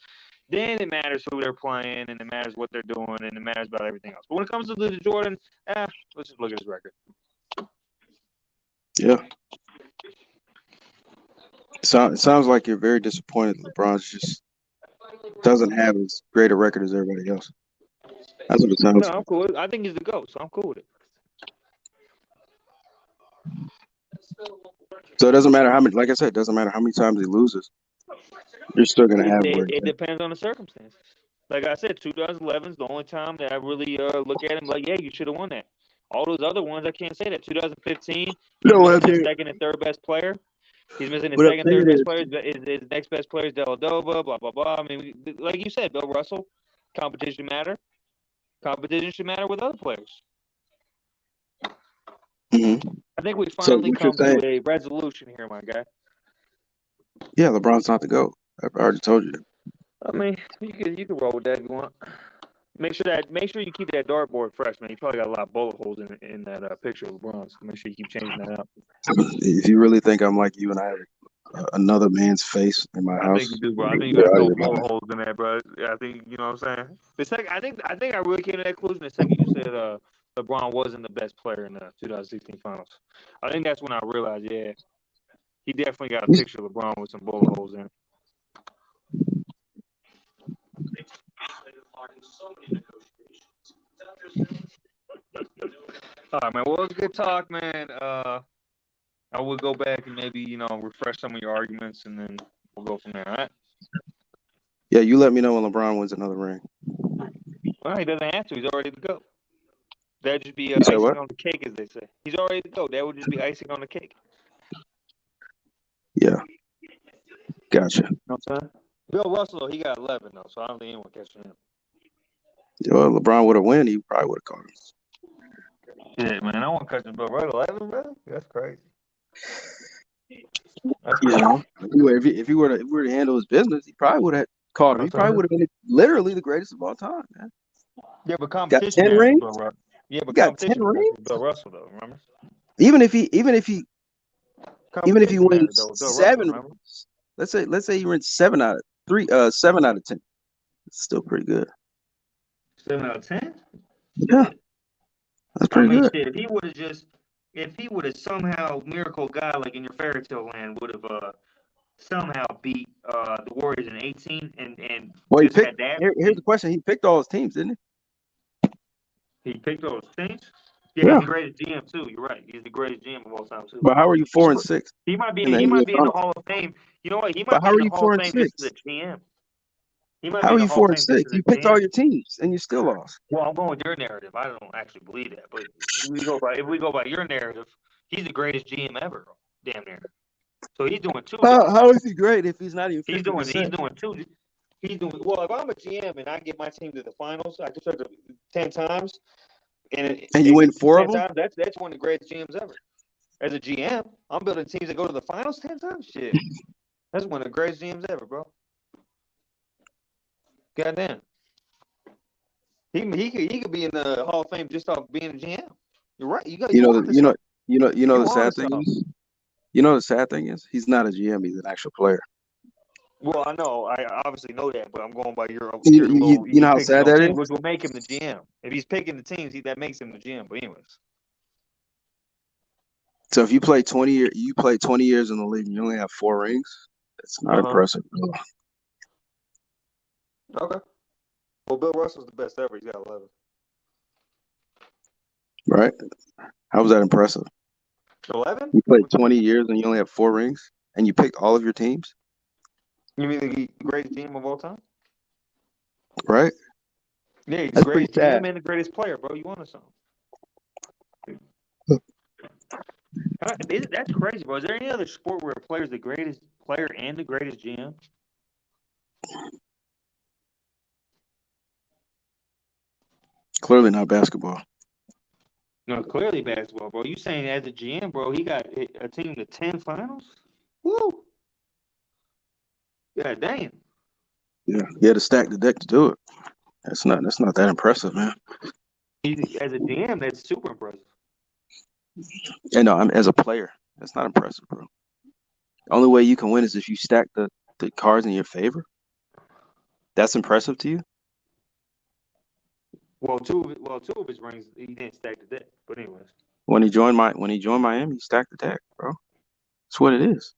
then it matters who they're playing, and it matters what they're doing, and it matters about everything else. But when it comes to the Jordan, let's just look at his record. Yeah. It sounds like you're very disappointed that LeBron just doesn't have as great a record as everybody else. That's what it sounds like. No, I'm cool. I think he's the GOAT, so I'm cool with it. So it doesn't matter how many, like I said, it doesn't matter how many times he loses. You're still going to have it depends on the circumstances. Like I said, 2011 is the only time that I really look at him like, yeah, you should have won that. All those other ones, I can't say that. 2015, he's No, missing I his mean, second and third best player. He's missing his what I'm second, saying third best is, player. His next best player is Deladova, blah, blah, blah. I mean, like you said, Bill Russell, competition matter. Competition should matter with other players. mm-hmm. I think we So finally what you're come saying, to a resolution here, my guy. yeah, LeBron's not the GOAT. I already told you. I mean, you can roll with that if you want. Make sure you keep that dartboard fresh, man. You probably got a lot of bullet holes in that picture of LeBron. So make sure you keep changing that up. If you really think I'm like you and I have another man's face in my I house, think you do, bro. I think you where got a are couple you, bullet man? holes in there, bro. I think you know what I'm saying. The second, I think I really came to that conclusion the second you said LeBron wasn't the best player in the 2016 finals. I think that's when I realized, yeah, he definitely got a picture of LeBron with some bullet holes in it. All right, man. Well, it was a good talk, man. I will go back and maybe refresh some of your arguments, and then we'll go from there. All right. Yeah, you let me know when LeBron wins another ring. Well, he doesn't have to. He's already to go. That'd just be You said icing what? on the cake, as they say. He's already to go. That would just be icing on the cake. Yeah, gotcha. You know what I'm saying? Bill Russell, though, he got 11, though, so I don't think anyone catching him. Well, LeBron would have won. He probably would have caught him. Yeah, man. I want to catch Bill Russell 11, bro. That's crazy. That's You crazy. know, if he were to handle his business, he probably would have caught him. He probably would have been literally the greatest of all time, man. Yeah, but Got competition 10 matters rings. with Bill Russell. Yeah, but He got 10 competition matters rings. with Bill Russell, though. Remember? Even if he Competition matters, wins though, with Bill Russell. 7 Remember? rings, let's say he wins 7 out of 10. It's still pretty good. 7 out of 10. Yeah, that's I pretty mean, good. shit. If he would have somehow miracle guy like in your fairy tale land would have somehow beat the Warriors in 18 and Well, he just had picked. that, Here's the question: he picked all his teams, didn't he picked those teams. he? Yeah, he's Yeah. the greatest GM too. You're right. He's the greatest GM of all time too. But how are you 4-6 He might be in the he might NBA be in the Finals? Hall of Fame. You know what? He But might be how in are the you Hall of 4 and Fame just as 6? a GM. He might How be are in the you Hall of 4 and Fame just 6? as You a picked all GM. your teams and you still lost. Well, I'm going with your narrative. I don't actually believe that, but if we go by your narrative, he's the greatest GM ever, damn near. So he's doing 2 jobs. How is he great if he's not even 50%? He's doing 2. He's doing well. If I'm a GM and I get my team to the finals, I can start to 10 times, and you win 4 10 of them? times. That's one of the greatest GMs ever. As a GM, I'm building teams that go to the finals 10 times. Shit, that's one of the greatest GMs ever, bro. Goddamn. He could be in the Hall of Fame just off being a GM. You're right. You on to something. The sad thing is, the sad thing is, he's not a GM. He's an actual player. Well, I know. I obviously know that, but I'm going by your You little. know how sad that is? Which will make him the GM. If he's picking the teams, that makes him the GM. But anyways. So if you play 20 years in the league and you only have 4 rings, it's not impressive. Okay. Well, Bill Russell's the best ever. He's got 11. Right? How was that impressive? 11? You played 20 years and you only have 4 rings, and you picked all of your teams? You mean the greatest GM of all time? Right? Yeah, he's That's the greatest pretty sad. GM and the greatest player, bro. You want to something? That's crazy, bro. Is there any other sport where a player's the greatest player and the greatest GM? Clearly not basketball. No, clearly basketball, bro. You saying as a GM, bro, he got a team to 10 finals? Woo! God damn. Yeah, he had to stack the deck to do it. That's not that impressive, man. As a GM, that's super impressive. Yeah, no, as a player, that's not impressive, bro. The only way you can win is if you stack the cards in your favor. That's impressive to you? Well, two of his rings, he didn't stack the deck. But anyways, when he joined Miami, he stacked the deck, bro. That's what it is.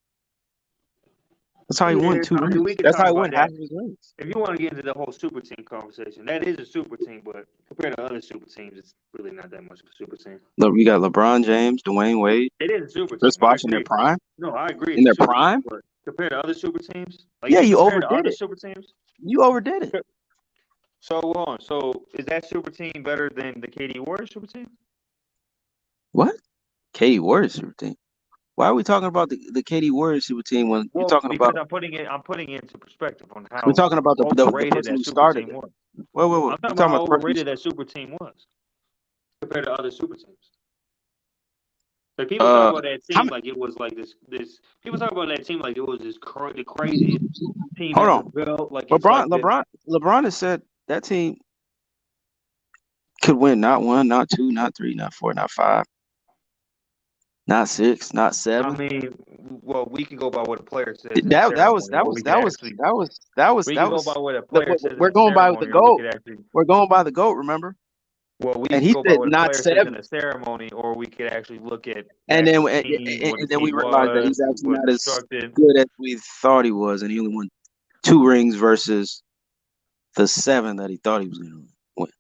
That's how he won 2 rings. That's how he won half of his rings. If you want to get into the whole super team conversation, that is a super team, but compared to other super teams, it's really not that much of a super team. Look, we got LeBron James, Dwayne Wade. It is a super Chris team. Bosh in their prime. No, I agree. In their prime? Team, but compared to other super teams, yeah, you overdid other it. Super teams, you overdid it. So hold on. So is that super team better than the KD Warriors super team? What? KD Warriors super team. Why are we talking about the KD Warriors super team when you're talking because about? I'm putting it into perspective on We're how talking about the overrated person that who super started team it. was. Wait. I'm We're talking talking about how about the person. overrated that super team was compared to other super teams. Like people talk about that How team like it was like this. People talk about that team like it was the craziest team Hold ever on. built. Like it's like this. LeBron has said that team could win not 1, not 2, not 3, not 4, not 5, not 6, not I 7. mean, well, we can go by what a player says in the That was ceremony, that or was we could that was actually that was that was we that can go was by what a the, player says in we're a going by the ceremony, or we GOAT. could actually We're going by the GOAT, remember? we And can he go by said what a not player says in 7. a ceremony, or we could actually look at the And then actual and, team, and what the then we team realized that was, he's actually was not as constructed. good as we thought he was, and he only won 2 rings versus the 7 that he thought he was going to win.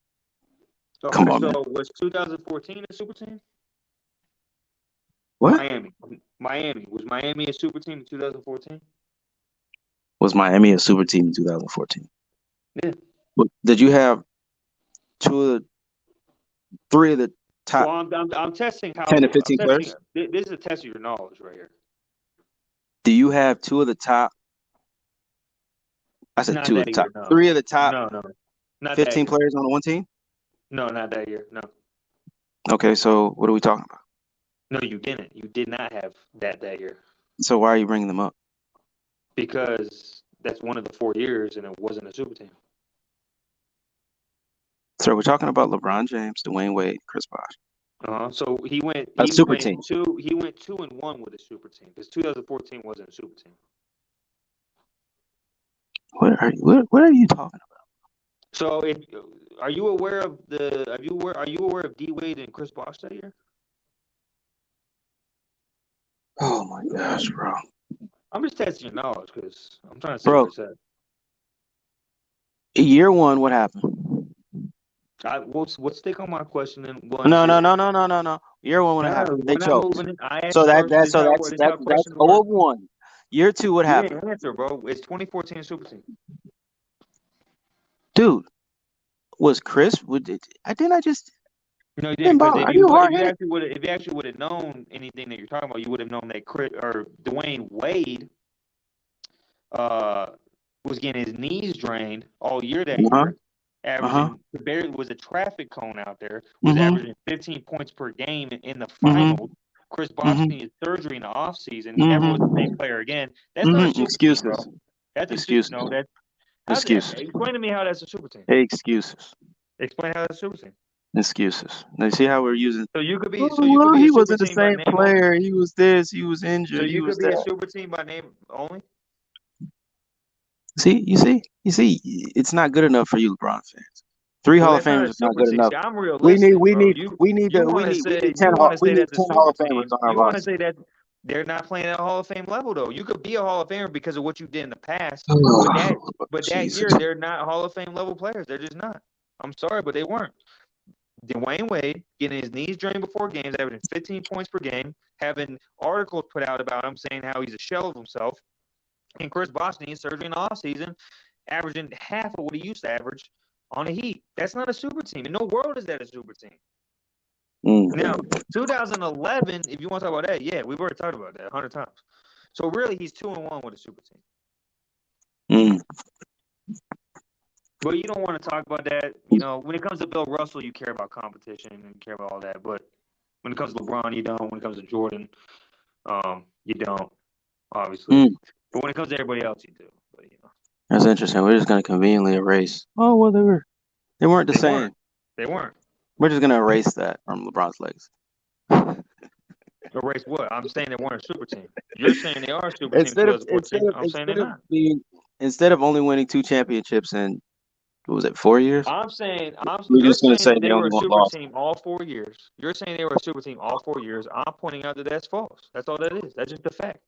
Come Okay, on, so man. was 2014 a super team? What? Miami. Was Miami a super team in 2014? Was Miami a super team in 2014? Yeah. Did you have 3 of the top Well, I'm testing how 10 to I'm 15 testing. players? This is a test of your knowledge right here. Do you have 2 of the top? I said Not 2 of that the top. year, no. 3 of the top No, not that 15 year. players on the one team? No, not that year. No. Okay, so what are we talking about? No, you didn't. You did not have that year. So why are you bringing them up? Because that's one of the 4 years, and it wasn't a super team. So we're talking about LeBron James, Dwayne Wade, Chris Bosh. So he went. A He super went team. 2. He went 2-1 with a super team because 2014 wasn't a super team. What are you talking about? So, are you aware of Are you aware of D Wade and Chris Bosh that year? Oh my gosh, bro. I'm just testing your knowledge because I'm trying to see Bro, where it's at. year 1, what happened? We'll stick on my question and we'll No. Year 1, what No, happened? They we're not choked. moving it. I asked So first. This is how that's questions 0 work. of 1. Year 2, what You happened? didn't answer, bro. It's 2014 super team. Dude, was Chris? Didn't I just? No, you didn't, because Are you hard headed? if you actually would have known anything that you're talking about, you would have known that Chris or Dwayne Wade was getting his knees drained all year that year, averaging barely was a traffic cone out there, was averaging 15 points per game in the finals. Chris Bosh needed surgery in the offseason. He never was the same player again. That's not a super team, bro. That's a Excuses. no. That's Excuses. explain to me how that's a super team. Excuses. Explain how that's a super team. Excuses. Now see how we're using. So you could be. He wasn't the same player. He was this. He was injured. So you was could be that. a super team by name only. See, you see, it's not good enough for you, LeBron fans. 3 Hall of Famers is not good enough. I'm realistic, we bro. need 10 Hall of Famers on our You want to roster. say that they're not playing at a Hall of Fame level, though. You could be a Hall of Famer because of what you did in the past, but that year they're not Hall of Fame level players. They're just not. I'm sorry, but they weren't. Dwayne Wade getting his knees drained before games, averaging 15 points per game, having articles put out about him saying how he's a shell of himself, and Chris Bosh needs surgery in the offseason, averaging half of what he used to average on the Heat. That's not a super team. In no world is that a super team. Now, 2011, if you want to talk about that, yeah, we've already talked about that 100 times. So really, he's 2-1 with a super team. But you don't want to talk about that. You know, when it comes to Bill Russell, you care about competition and you care about all that. But when it comes to LeBron, you don't. When it comes to Jordan, you don't, obviously. But when it comes to everybody else, you do. But, you know. That's interesting. We're just going to conveniently erase. Oh, well, they weren't the same. They weren't. We're just going to erase that from LeBron's legs. Erase what? I'm saying they weren't a super team. You're saying they are a super team. 2014. I'm saying they're not. Instead of only winning 2 championships in, what was it, 4 years? I'm saying you're just saying say that they were a super lost. team all 4 years. You're saying they were a super team all 4 years. I'm pointing out that that's false. That's all that is. That's just a fact.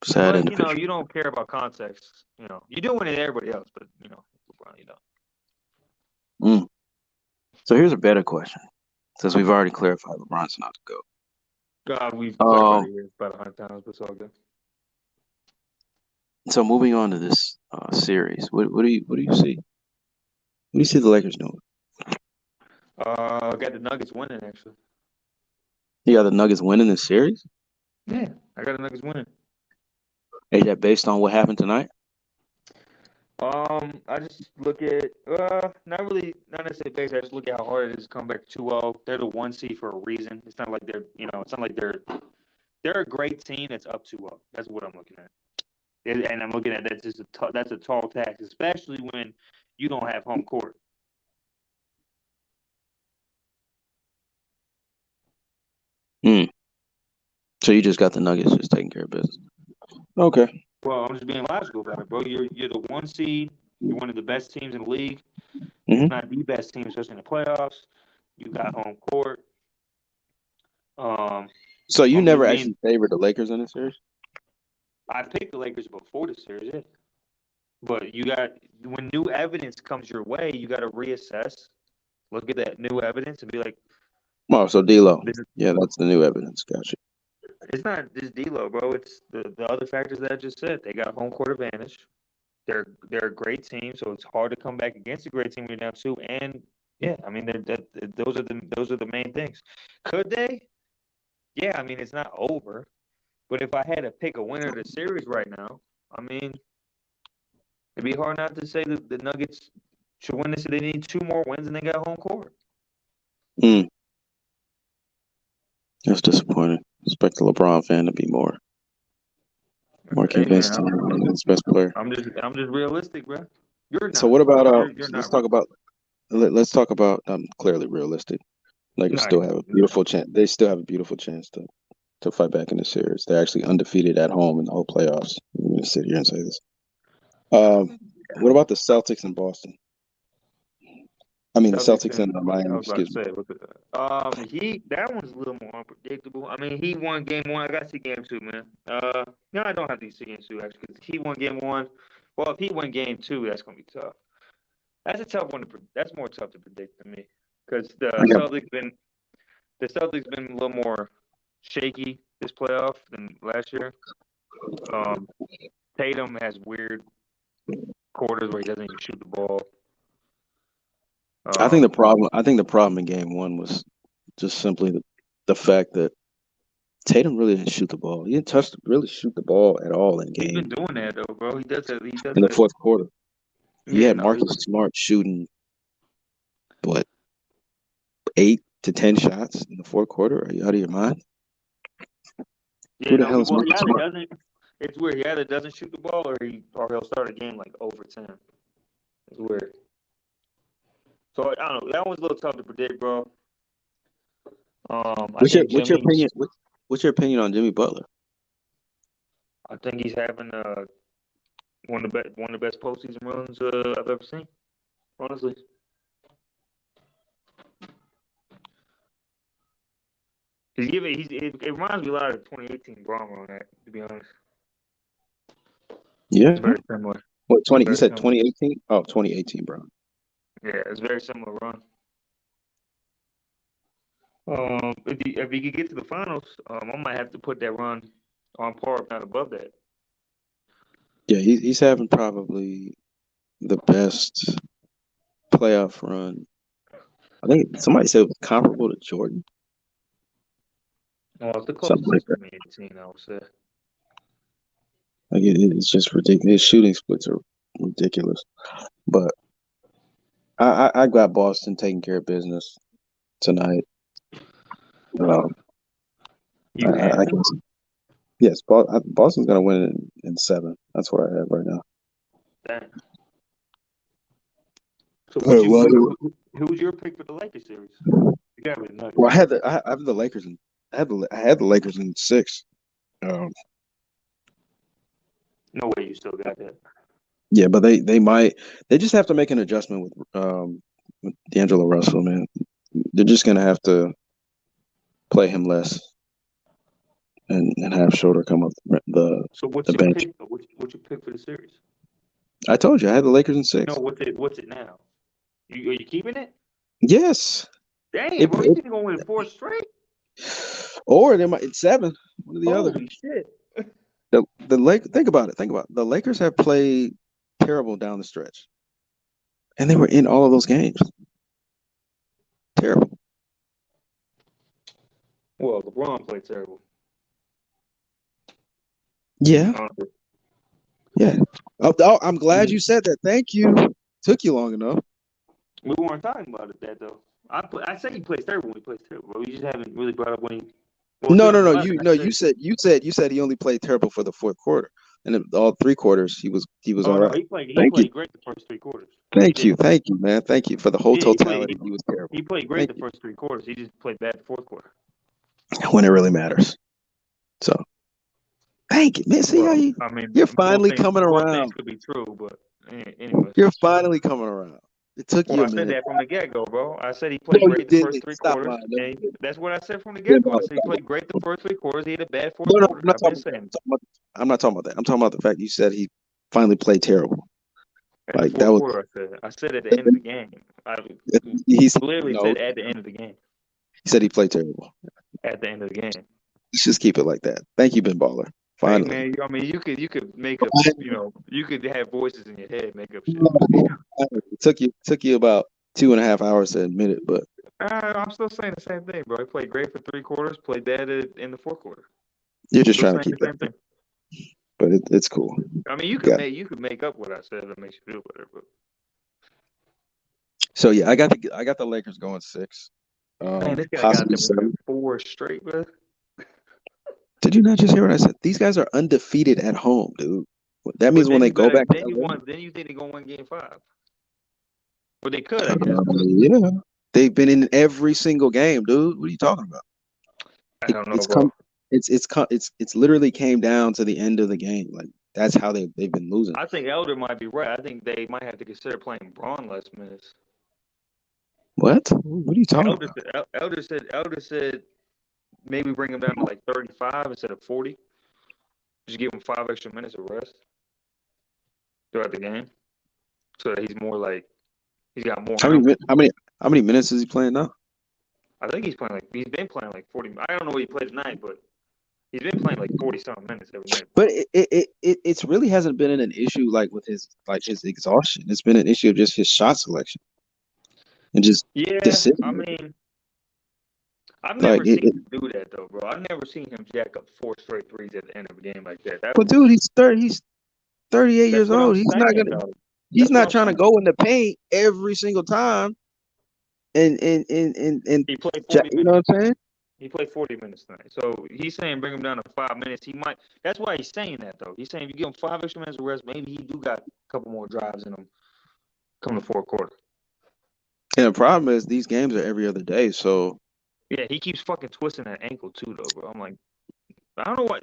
Sad but, you know, you don't care about context. You know, you do when it's everybody else, but, you know, LeBron, you don't. So here's a better question, since we've already clarified LeBron's not the GOAT. God, we've clarified it here about 100 times, but it's all good. So moving on to this series, what do you see? What do you see the Lakers doing? I got the Nuggets winning actually. You got the Nuggets winning this series? Yeah, I got the Nuggets winning. Is that based on what happened tonight? I just look at not necessarily based. I just look at how hard it is to come back 2-0. They're the 1 seed for a reason. It's not like it's not like they're a great team that's up 2-0. That's what I'm looking at. And I'm looking at that's a tall task, especially when you don't have home court. So you just got the Nuggets just taking care of business. Okay. Well, I'm just being logical about it, bro. You're the 1 seed. You're one of the best teams in the league. Mhm. If not the best team, especially in the playoffs. You got home court. So you I'm never just actually favored the Lakers in this series? I picked the Lakers before the series, yeah. But when new evidence comes your way, you got to reassess. Look at that new evidence and be like, Oh, so D'Lo. Yeah, that's the new evidence. Gotcha. it's not just D'Lo, bro. It's the other factors that I just said. They got home court advantage. They're a great team, so it's hard to come back against a great team when you're down 2. And yeah, I mean those are the main things. Could they? Yeah, I mean it's not over. But if I had to pick a winner of the series right now, I mean it'd be hard not to say that the Nuggets should win this. They need 2 more wins and they got home court. That's disappointing. Expect the LeBron fan to be more convinced Hey, man, he's best player. I'm just realistic, bro. You're not. So what about you're let's not talk about let's talk about clearly realistic. Lakers still have a beautiful chance. They still have a beautiful chance to fight back in the series. They're actually undefeated at home in the whole playoffs. I'm going to sit here and say this. What about the Celtics in Boston? I mean, the Celtics and Miami. I was about Excuse to me. say, that one's a little more unpredictable. I mean, he won game 1. I got to see game 2, man. No, I don't have to see game 2 actually, because he won game 1. Well, if he won game 2, that's gonna be tough. That's a tough one that's more tough to predict than me, because the Celtics been a little more shaky this playoff than last year. Tatum has weird quarters where he doesn't even shoot the ball. I think the problem in game 1 was just simply the fact that Tatum really didn't shoot the ball. He didn't really shoot the ball at all in game. He's been doing that though, bro. He does that. In the fourth quarter. He had Marcus Smart shooting 8 to 10 shots in the fourth quarter. Are you out of your mind? Yeah, Who the hell is Marcus Smart? It's weird. He either doesn't shoot the ball or he'll start a game like over 10. It's weird. So I don't know. That one's a little tough to predict, bro. What's your opinion on Jimmy Butler? I think he's having one of the best postseason runs I've ever seen. Honestly. It reminds me a lot of the 2018 Braun run, to be honest. Yeah. It's very similar. What, 20? You said 2018? Oh, 2018 Braun. Yeah, it's a very similar run. If he could get to the finals, I might have to put that run on par, if not above that. Yeah, he's having probably the best playoff run. I think somebody said it was comparable to Jordan. Well, it's the closest to 2018, I would say. Like it's just ridiculous. His shooting splits are ridiculous. But I got Boston taking care of business tonight. I guess. Yes, Boston's gonna win in 7. That's what I have right now. Dang. So who's your pick for the Lakers series? Well, I have the Lakers in. I had the Lakers in 6. No way you still got that. Yeah, but they just have to make an adjustment with D'Angelo Russell, man. They're just gonna have to play him less and have Schroeder come up the bench. Pick? What's your pick for the series? I told you I had the Lakers in 6. No, what's it now? Are you keeping it? Yes. Dang, bro, you think you're gonna win 4 straight? Or they might 7. One or the other. Holy shit. Think about it. The Lakers have played terrible down the stretch, and they were in all of those games. terrible. Well, LeBron played terrible. Yeah. Honestly. Yeah. Oh, I'm glad you said that. Thank you. Took you long enough. We weren't talking about that though. I said he plays terrible when he plays terrible, but we just haven't really brought up when he. Well, No. 2011, You said he only played terrible for the fourth quarter, and in all 3 quarters he was Oh all no, right. he played Thank you. great the first 3 quarters. Thank you, man. Thank you for the whole Yeah, totality. He was terrible. He played great the first 3 quarters. He just played bad the fourth quarter. When it really matters. So, thank you, man. See how you're finally coming Both around. things could be true, but anyway. You're finally coming around. It took you a I said minute. that from the get-go, bro. I said he played great the first 3 quarters. That's what I said from the get-go. I said he played great the first 3 quarters. He had a bad fourth quarter. I'm not talking about that. I'm talking about the fact you said he finally played terrible. Like that was. Quarter, I said at the end of the game. He literally said at the end of the game. He said he played terrible. At the end of the game. Let's just keep it like that. Thank you, Ben Baller. Finally. Hey man, I mean, you could make up, you could have voices in your head, make up shit. It took you about 2.5 hours to admit it, but I'm still saying the same thing, bro. He played great for 3 quarters, played bad in the fourth quarter. You're just trying to keep that thing. But it's cool. I mean, you could make up what I said that makes you feel better, but. So yeah, I got the Lakers going 6. Man, this guy got them 4 straight, bro. Did you not just hear what I said? These guys are undefeated at home, dude. That means when they go back. Then you think they're gonna win Game 5? Well, they could, I guess. Yeah, they've been in every single game, dude. What are you talking about? I don't know, bro. It's literally came down to the end of the game. Like that's how they've been losing. I think Elder might be right. I think they might have to consider playing Braun less minutes. What? What are you talking about? Elder said maybe bring him down to like 35 instead of 40. Just give him 5 extra minutes of rest throughout the game, so that he's got more. How many minutes is he playing now? I think he's been playing like 40. I don't know what he played tonight, but he's been playing like 40-something minutes every night. But it really hasn't been an issue like with his exhaustion. It's been an issue of just his shot selection and just decision. I mean, I've never seen him do that though, bro. I've never seen him jack up 4 straight threes at the end of a game like that. But dude, he's 38 years old. He's not trying to go in the paint every single time. And he played 40 minutes. You know what I'm saying? He played 40 minutes tonight. So he's saying bring him down to 5 minutes. He might. That's why he's saying that though. He's saying if you give him 5 extra minutes of rest, maybe he do got a couple more drives in him come the fourth quarter. And the problem is these games are every other day. So yeah, he keeps fucking twisting that ankle too though, bro. I'm like, I don't know what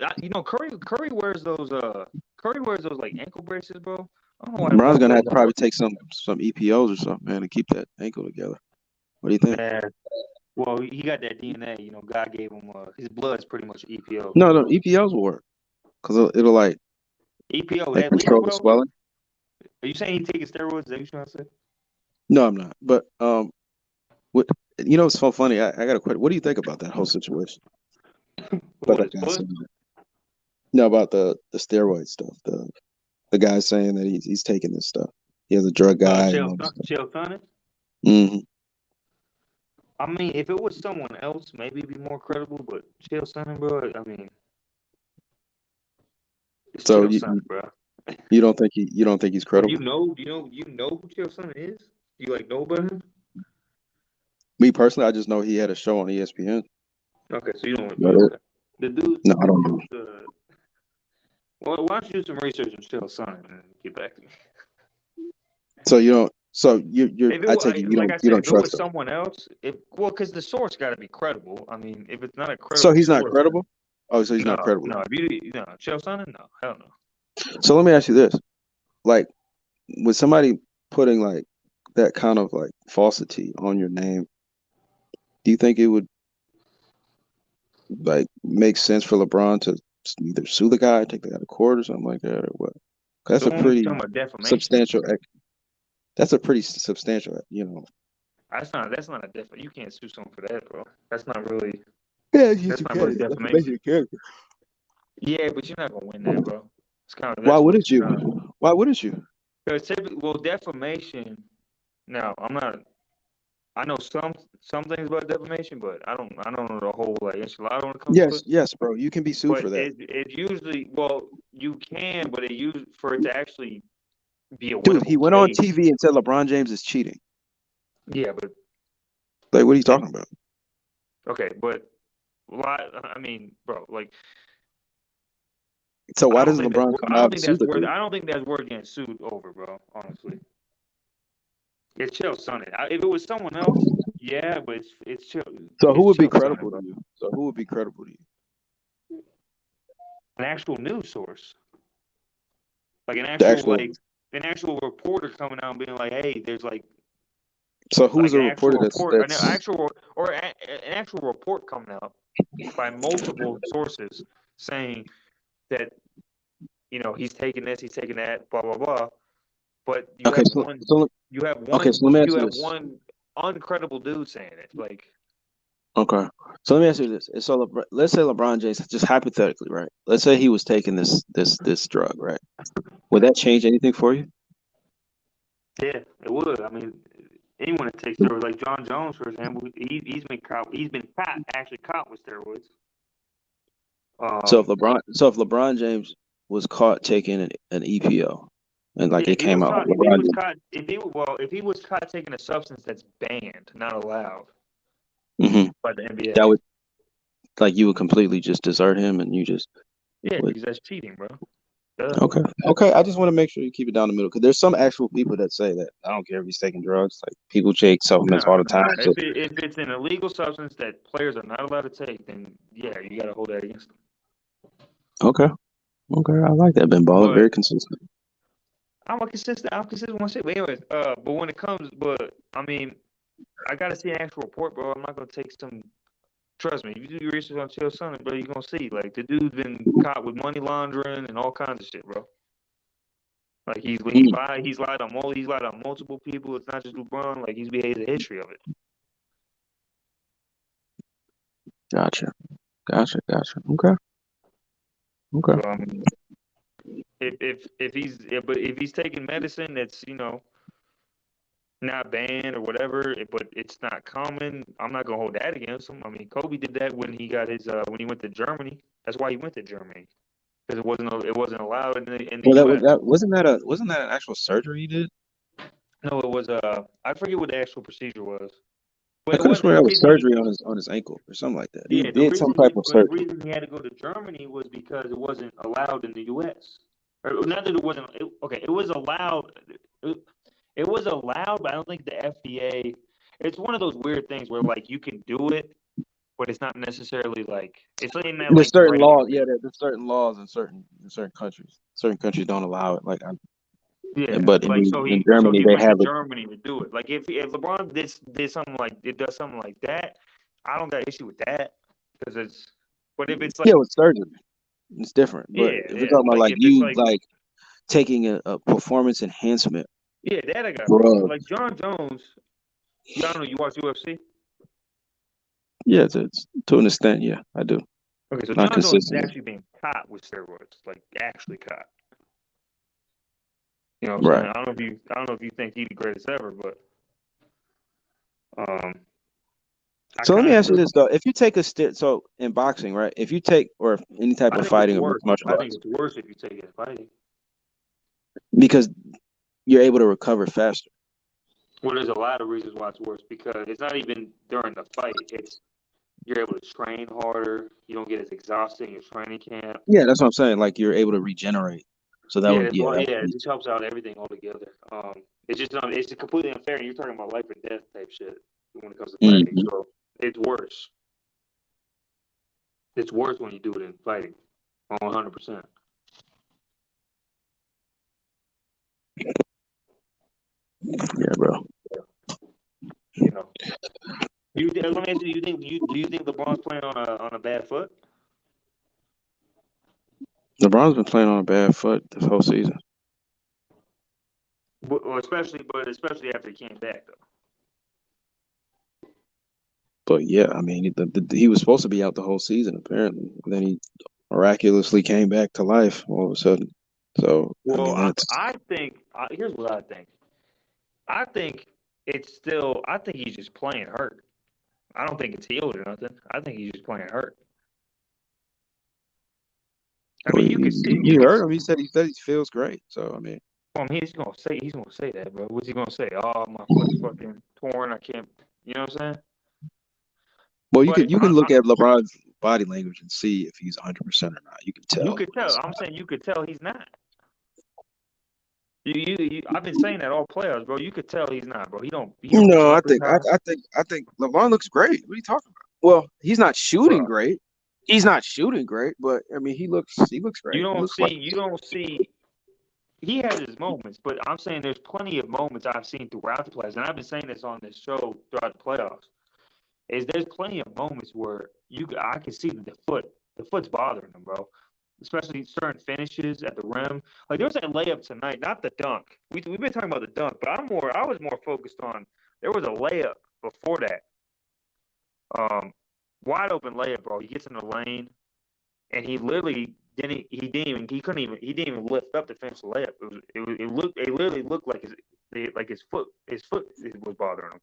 Curry wears those like ankle braces, bro. I don't know why. LeBron's gonna have to probably take some EPOs or something, man, to keep that ankle together. What do you think? Well, he got that DNA. You know, God gave him his blood's pretty much EPO. No, EPOs will work because it'll like EPO like control the swelling. Are you saying he's taking steroids? Is that what you're trying to say? No, I'm not. But what it's so funny. I got a question. What do you think about that whole situation? About the steroid stuff. The guy saying that he's taking this stuff. He has a drug guy. Chael Sonnen? Mm-hmm. I mean, if it was someone else, maybe it'd be more credible. But Chael Sonnen, bro, I mean, so Sonnen, bro. You don't think he's credible? You know who Chael Sonnen is? You like know about him? Me personally, I just know he had a show on ESPN. Okay, so you don't know the dude. No, I don't know. Well, why don't you do some research on Chael Sonnen and get back to me? So you don't. So you're. I take it you don't. You don't trust him. If it was someone else, because the source got to be credible. I mean, if it's not a credible. So he's not credible. Oh, so he's not credible. No, Chael Sonnen, no, hell no. So let me ask you this: like, with somebody putting like that kind of like falsity on your name, do you think it would like make sense for LeBron to either sue the guy, take the guy to court, or something like that, or what? That's a pretty substantial. That's a pretty substantial, That's not a defamation. You can't sue someone for that, bro. That's not really. Yeah, that's not really defamation. Yeah, but you're not gonna win that, bro. It's kind of. Why wouldn't you? Why wouldn't you? Because defamation. No, I'm not. I know some things about defamation, but I don't know the whole like enchilada when it comes to it. Yes, bro. You can be sued But for that. it usually, well, you can, but for it to actually be a Dude, winnable he went on case. TV and said LeBron James is cheating. Yeah, but Like, what are you talking about? okay, but I mean, bro, like. So why I don't doesn't think LeBron that's, come I out don't and think sue that's the worth. dude? I don't think that's worth getting sued over, bro. Honestly, it's Chael Sonnen. If it was someone else, yeah, but it's Chael. So who would be Chael Sonnen, credible bro. to you? So who would be credible to you? An actual news source, like an The actual reporter coming out and being like, "Hey, there's So who's an a reporter actual report, an that's actual report coming out by multiple sources saying that he's taking this, he's taking that, blah blah blah." But you okay? have So one, so you have okay. one, So let me ask you you have this. one uncredible dude saying it. Like, Okay. So let me ask you this. So let's say LeBron James, just hypothetically, right? Let's say he was taking this drug, right? Would that change anything for you? yeah, it would. I mean, anyone that takes steroids, like John Jones, for example, he's been caught with steroids. So if LeBron James was caught taking an EPO, and like Yeah, it came out, if he was caught taking a substance that's banned, not allowed Mhm. by the NBA. that would like you would completely just desert him, and you just Yeah, would. because that's cheating, bro. Duh. Okay. I just want to make sure you keep it down the middle because there's some actual people that say that I don't care if he's taking drugs. Like people take supplements all the time. So, If it's an illegal substance that players are not allowed to take, then yeah, you got to hold that against them. okay, I like that. Ben Baller, very consistent. I'm consistent one shit. But anyways, but when it comes, I mean, I gotta see an actual report, bro. I'm not gonna take some. Trust me, if you do your research on Chael Sonnen, bro, you're gonna see like the dude's been caught with money laundering and all kinds of shit, bro. Like he's lied on multiple people. It's not just LeBron. Like he's behaved the history of it. Gotcha. Okay. So, I mean, if he's taking medicine that's not banned or whatever, but it's not common, I'm not gonna hold that against him. I mean, Kobe did that when he got his when he went to Germany. That's why he went to Germany because it wasn't allowed in the U.S. Wasn't that an actual surgery he did? No, it was I forget what the actual procedure was. I But it could have wasn't sworn the that was reason surgery on his ankle or something like that. He did some type of surgery. the reason he had to go to Germany was because it wasn't allowed in the U.S. Or not that it wasn't. It was allowed. It was allowed, but I don't think the FDA. It's one of those weird things where like you can do it, but it's not necessarily like it's something that There's like certain regular. laws. Yeah, there's certain laws in certain countries. Certain countries don't allow it. Yeah, but like in Germany he they went to have it. Germany to do it. Like if LeBron does something like that, I don't got issue with that because it's. But if it's like Yeah, with surgery, it's different. But if we're talking about like like if it's you taking a performance enhancement that I got drug. like John Jones. I don't know. You watch UFC? Yeah, it's to an extent. Yeah, I do. Okay, so Not John Jones is consistently. actually being caught with steroids, like actually caught. You know what I'm Right. saying? I don't know if you think he's the greatest ever, but So let me ask you this though: if you take so in boxing, right? If you take or any type I of think it's fighting or worse. martial I think arts, it's worse if you take it fighting. because you're able to recover faster. Well, there's a lot of reasons why it's worse because it's not even during the fight. It's you're able to train harder. You don't get as exhausted in your training camp. Yeah, that's what I'm saying. Like you're able to regenerate. So that would it just helps out everything altogether. It's just completely unfair. You're talking about life or death type shit when it comes to fighting. So it's worse. It's worse when you do it in fighting, 100%. Yeah, bro. You know. Let me ask you: do you think LeBron's playing on a bad foot? LeBron's been playing on a bad foot this whole season. Especially after he came back, though. But yeah, I mean, he was supposed to be out the whole season apparently. Then he miraculously came back to life all of a sudden. So Well, I mean, that's I think here's what I think. I think it's still. I think he's just playing hurt. I don't think it's healed or nothing. I think he's just playing hurt. I mean, you could see. You heard him. He said he feels great. So I mean, Well, he's gonna say that, bro. What's he gonna say? Oh, my foot's fucking torn. I can't. You know what I'm saying? well, But you can look at LeBron's body language and see if he's 100% or not. You can tell. you could tell. I'm saying you could tell he's not. I've been saying that all playoffs, bro. You could tell he's not, bro. He don't. No, I jump as think high. I think LeBron looks great. What are you talking about? Well, he's not shooting Bro, great. He's not shooting great, but I mean, he looks great. you He don't looks see. like You don't see. He has his moments, but I'm saying there's plenty of moments I've seen throughout the playoffs, and I've been saying this on this show throughout the playoffs. There's plenty of moments where I can see that the foot's bothering him, bro. Especially certain finishes at the rim. Like there was that layup tonight, not the dunk. We've been talking about the dunk, but I was more focused on there was a layup before that. Wide open layup, bro. He gets in the lane, and he literally didn't even lift up to finish the layup. It literally looked like his foot was bothering him.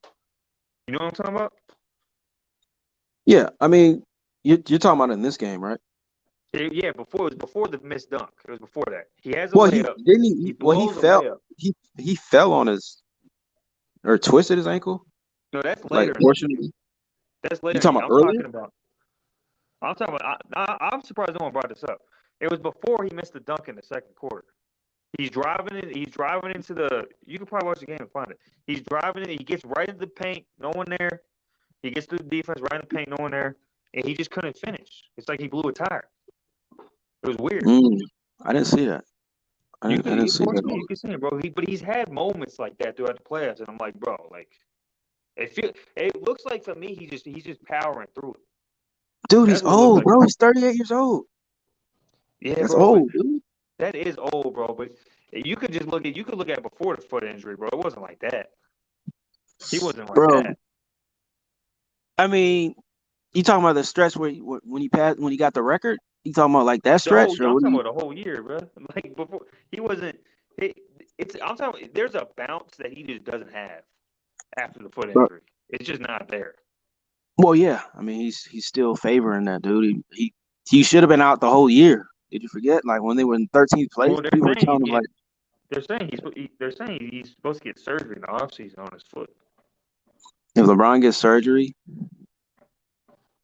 You know what I'm talking about? yeah. I mean, you're talking about in this game, right? Yeah, it was before the missed dunk. It was before that. He has a Well, layup. He he blows a fell. layup. He fell on his or twisted his ankle. No, that's Like later. That's later. You talking about earlier? I'm talking about. I'm surprised no one brought this up. It was before he missed the dunk in the second quarter. He's driving into the. You can probably watch the game and find it. He's driving it. He gets right into the paint. No one there. He gets through the defense right in the paint. No one there, and he just couldn't finish. It's like he blew a tire. It was weird. I didn't see that. I didn't see that. You can see it, bro. But he's had moments like that throughout the playoffs, and I'm like, bro, like it looks like to me he's just powering through it. Dude, he's old, bro. He's 38 years old. Yeah, that's bro, old, dude. That is old, bro. But you could look at before the foot injury, bro. It wasn't like that. He wasn't like that. I mean, you talking about the stretch when he got the record? You talking about like that stretch? I'm talking about the whole year, bro. Like before, he wasn't. I'm talking. There's a bounce that he just doesn't have after the foot injury. It's just not there. Well, yeah. I mean, he's still favoring that dude. He should have been out the whole year. Did you forget? Like when they were in 13th place, well, people were telling him like. They're saying he's supposed to get surgery in the offseason on his foot. If LeBron gets surgery,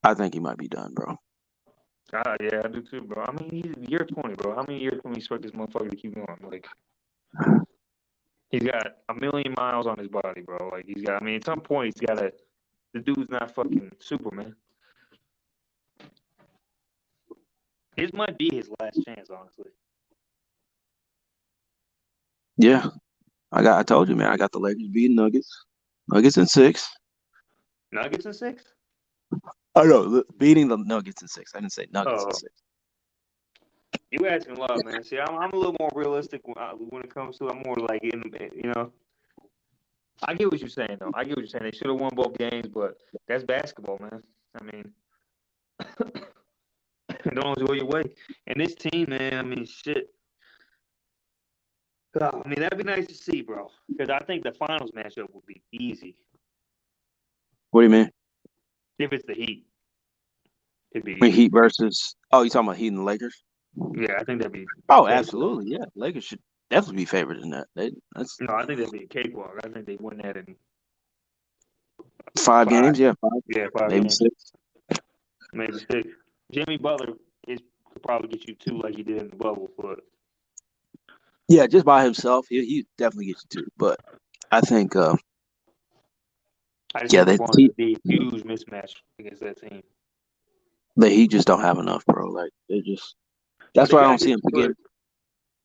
I think he might be done, bro. Yeah, I do too, bro. I mean, he's year 20, bro. How many years can we expect this motherfucker to keep going? Like, he's got 1,000,000 miles on his body, bro. Like, I mean, at some point, he's got to. The dude's not fucking Superman. This might be his last chance, honestly. Yeah, I told you, man. I got the Lakers beating Nuggets. Nuggets in 6. Nuggets in 6? Oh no, beating the Nuggets in 6. I didn't say Nuggets in 6. You asking a lot, man. See, I'm a little more realistic when it comes to. I'm more like I get what you're saying, though. I get what you're saying. They should have won both games, but that's basketball, man. I mean, don't enjoy your way. And this team, man. I mean, shit. I mean, that'd be nice to see, bro. Because I think the finals matchup would be easy. What do you mean? If it's the Heat, it'd be easy. Heat versus. Oh, you talking about Heat and the Lakers? Yeah, I think that'd be. Oh, absolutely. Yeah, Lakers should definitely be favored in that. No, I think that'd be a cakewalk. I think they win that in 5 games. Yeah, 5. Yeah, 5 maybe games. 6. Maybe 6. Jimmy Butler could probably get you 2 like he did in the bubble, but. Yeah, just by himself, he definitely gets you 2. But I think, I just think it's going to be a huge mismatch against that team. The Heat just don't have enough, bro. Like they just. That's why I don't see him again.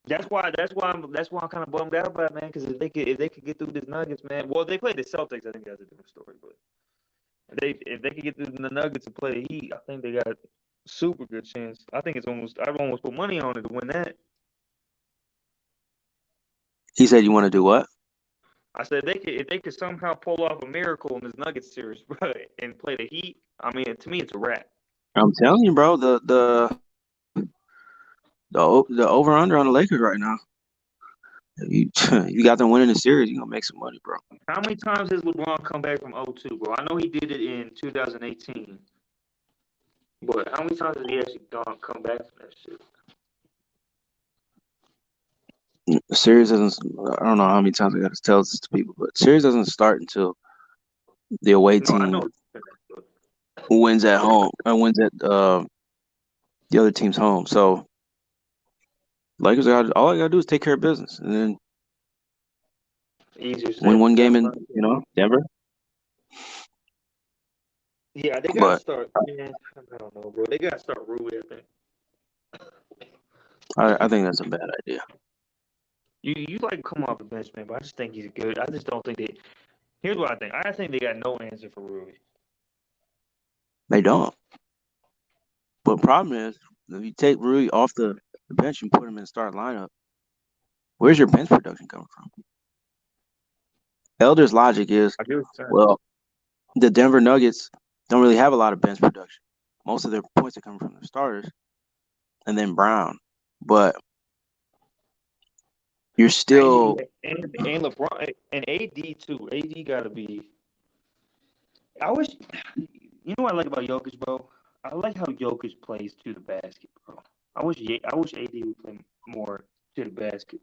That's why I'm kind of bummed out about it, man. Because if they could get through this Nuggets, man. Well, they play the Celtics. I think that's a different story. But if they could get through the Nuggets and play the Heat, I think they got a super good chance. I think I've almost put money on it to win that. He said, "You want to do what?" I said if they could somehow pull off a miracle in this Nuggets series, bro, and play the Heat. I mean, to me, it's a wrap. I'm telling you, bro. The over under on the Lakers right now. You you got them winning the series, you're gonna make some money, bro. How many times has LeBron come back from 0-2, bro? I know he did it in 2018, but how many times has he actually come back from that shit? The series doesn't. I don't know how many times I got to tell this to people, but series doesn't start until the away No, I team know. wins at home and wins at the other team's home. So Lakers all I gotta do is take care of business and then Easier win said one than game done. in Denver. Yeah, they gotta But start. Man, I don't know, bro. They gotta start Rui, I think. I think that's a bad idea. You like come off the bench, man, but I just think he's good. I just don't think they. Here's what I think. I think they got no answer for Rui. They don't. But the problem is, if you take Rui off the bench and put him in the starting lineup, where's your bench production coming from? Elder's logic is, I get what you're saying. well, the Denver Nuggets don't really have a lot of bench production. Most of their points are coming from the starters, and then Brown. But you're still And LeBron and AD too. AD gotta be. I wish. You know what I like about Jokic, bro? I like how Jokic plays to the basket, bro. I wish AD would play more to the basket,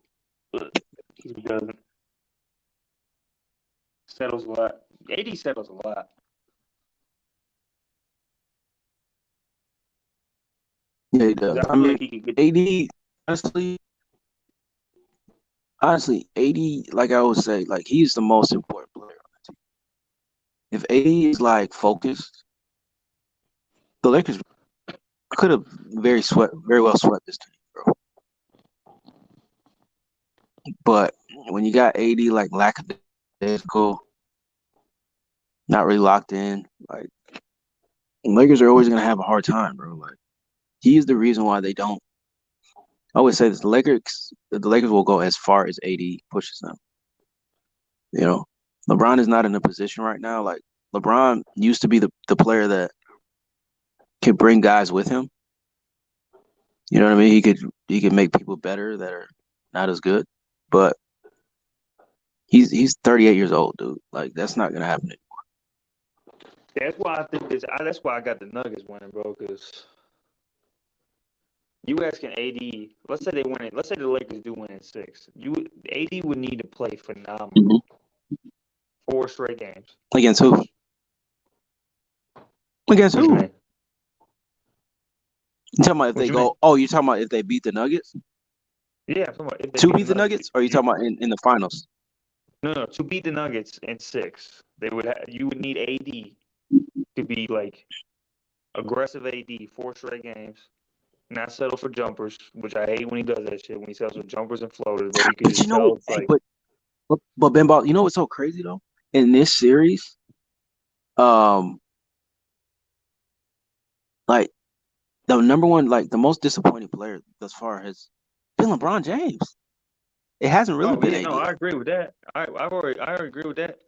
but he doesn't. Settles a lot. AD settles a lot. yeah, he does. I feel like he could get. AD honestly, AD, like I always say, like he's the most important player on the team. If AD is like focused, the Lakers could have very well swept this team, bro. But when you got AD like lackadaisical, not really locked in, like Lakers are always gonna have a hard time, bro. Like he's the reason why they don't. I always say this: the Lakers will go as far as AD pushes them. You know, LeBron is not in a position right now. Like LeBron used to be the player that could bring guys with him. You know what I mean? He could make people better that are not as good. But he's 38 years old, dude. Like that's not gonna happen anymore. That's why I think this. That's why I got the Nuggets winning, bro. Because you asking AD, let's say they win it. Let's say the Lakers do win in 6. AD would need to play phenomenal 4 straight games. Against who? Against What you who? mean? You talking about if What they you go? mean? Oh, you talking about if they beat the Nuggets? Yeah, I'm talking about if they To beat the Nuggets. Nuggets, or are you talking about in the finals? No. To beat the Nuggets in 6, you would need AD to be like aggressive AD 4 straight games, not settle for jumpers, which I hate when he does that shit. When he settles for jumpers and floaters, but you can But you just know tell what? it's like. But Ben Ball, you know what's so crazy though? In this series, like the number one, like the most disappointing player thus far has been LeBron James. It hasn't really Oh been yeah, AD. no, I agree with that. I already agree with that.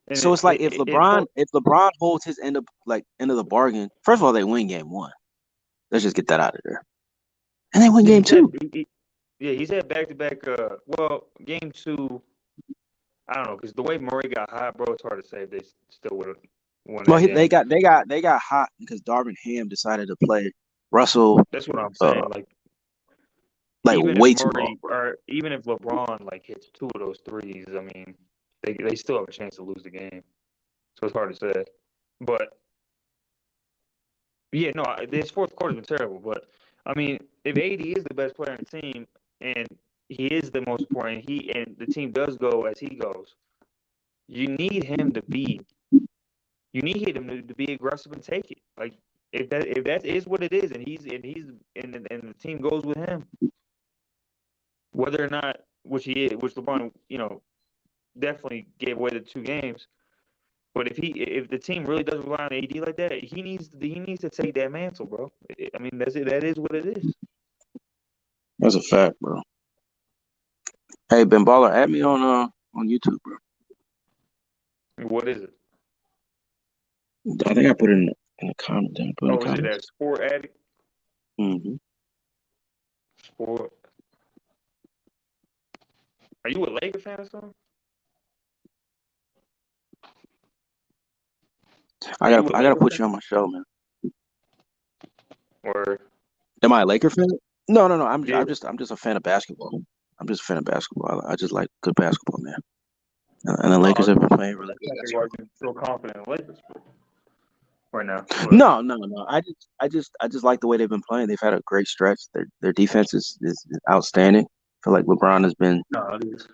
And So it's like if it LeBron holds his end of the bargain, first of all, they win game 1. Let's just get that out of there. And they win game 2. He's had back-to-back. Well, game 2, I don't know, because the way Murray got hot, bro, it's hard to say if they still would have won Well, that game. they got hot because Darvin Ham decided to play Russell. That's what I'm saying. Like even way if too Murray long. or even if LeBron like hits 2 of those threes, I mean, they still have a chance to lose the game. So it's hard to say. But yeah, no, this fourth quarter's been terrible. But I mean, if AD is the best player on the team and he is the most important, and the team does go as he goes, you need him to be aggressive and take it. Like if that is what it is, and the team goes with him, whether or not which LeBron, definitely gave away the 2 games. But if the team really does rely on AD like that, he needs to take that mantle, bro. I mean, that's it. That is what it is. That's a fact, bro. Hey, Ben Baller, add me on YouTube, bro. What is it? I think I put it in the comment. Is it that Sport Addict? Mm-hmm. Sport. Are you a Lakers fan or something? I gotta put you on my show, man. Or am I a Laker fan? No. I'm yeah. just a fan of basketball. I'm just a fan of basketball. I just like good basketball, man. And the Lakers have been playing really good. Why are you so confident in the Lakers right now? But No. I just like the way they've been playing. They've had a great stretch. Their defense is outstanding. I feel like LeBron has been, no, it is.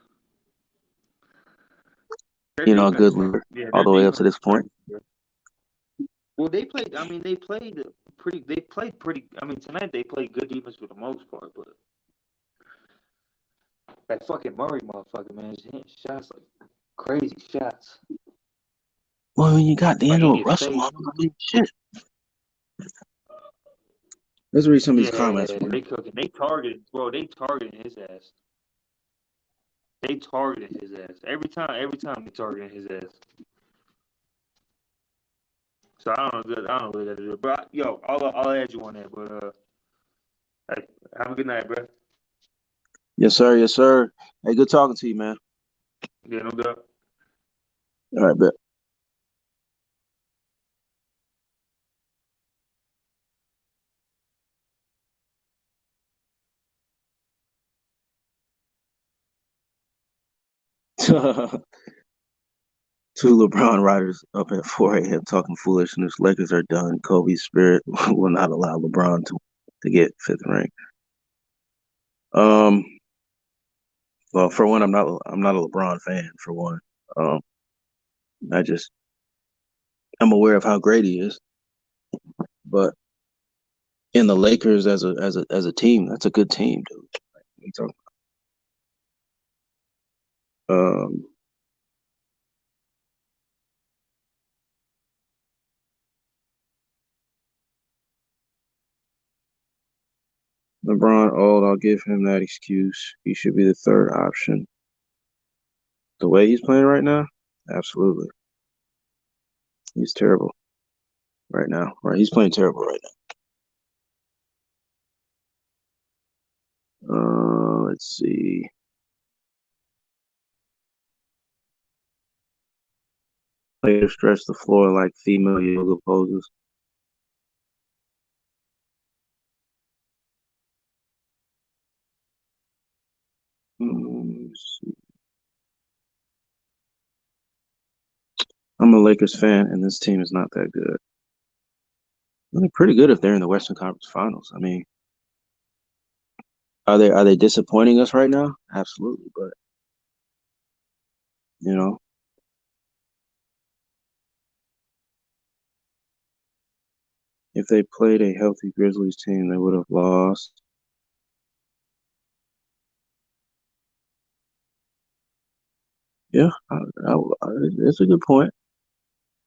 a good leader all the way up to this point. Well, they played. I mean, they played pretty. They played pretty. I mean, tonight they played good defense for the most part, but that fucking Murray motherfucker, man, he's hitting shots like crazy shots. Well, when you got D'Angelo Like Russell, I mean, shit. Let's read some of these comments. They cooking. They targeted, bro. They targeted his ass. They targeted his ass every time. Every time they targeted his ass. So I don't know what they got to do. But yo, I'll add you on that. But hey, have a good night, bro. Yes, sir. Yes, sir. Hey, good talking to you, man. Yeah, no doubt. All right, bet. Two LeBron riders up at 4 a.m. talking foolishness. Lakers are done. Kobe's spirit will not allow LeBron to get fifth rank. Well, for one, I'm not a LeBron fan. For one, I'm aware of how great he is, but in the Lakers as a team, that's a good team, dude. What are you talking about? LeBron old, I'll give him that excuse. He should be the third option. The way he's playing right now, absolutely. He's terrible right now. Right, he's playing terrible right now. Let's see. Players stretch the floor like female yoga poses. Let's see. I'm a Lakers fan, and this team is not that good. They're pretty good if they're in the Western Conference Finals. I mean, are they disappointing us right now? Absolutely, but if they played a healthy Grizzlies team, they would have lost. Yeah, it's a good point.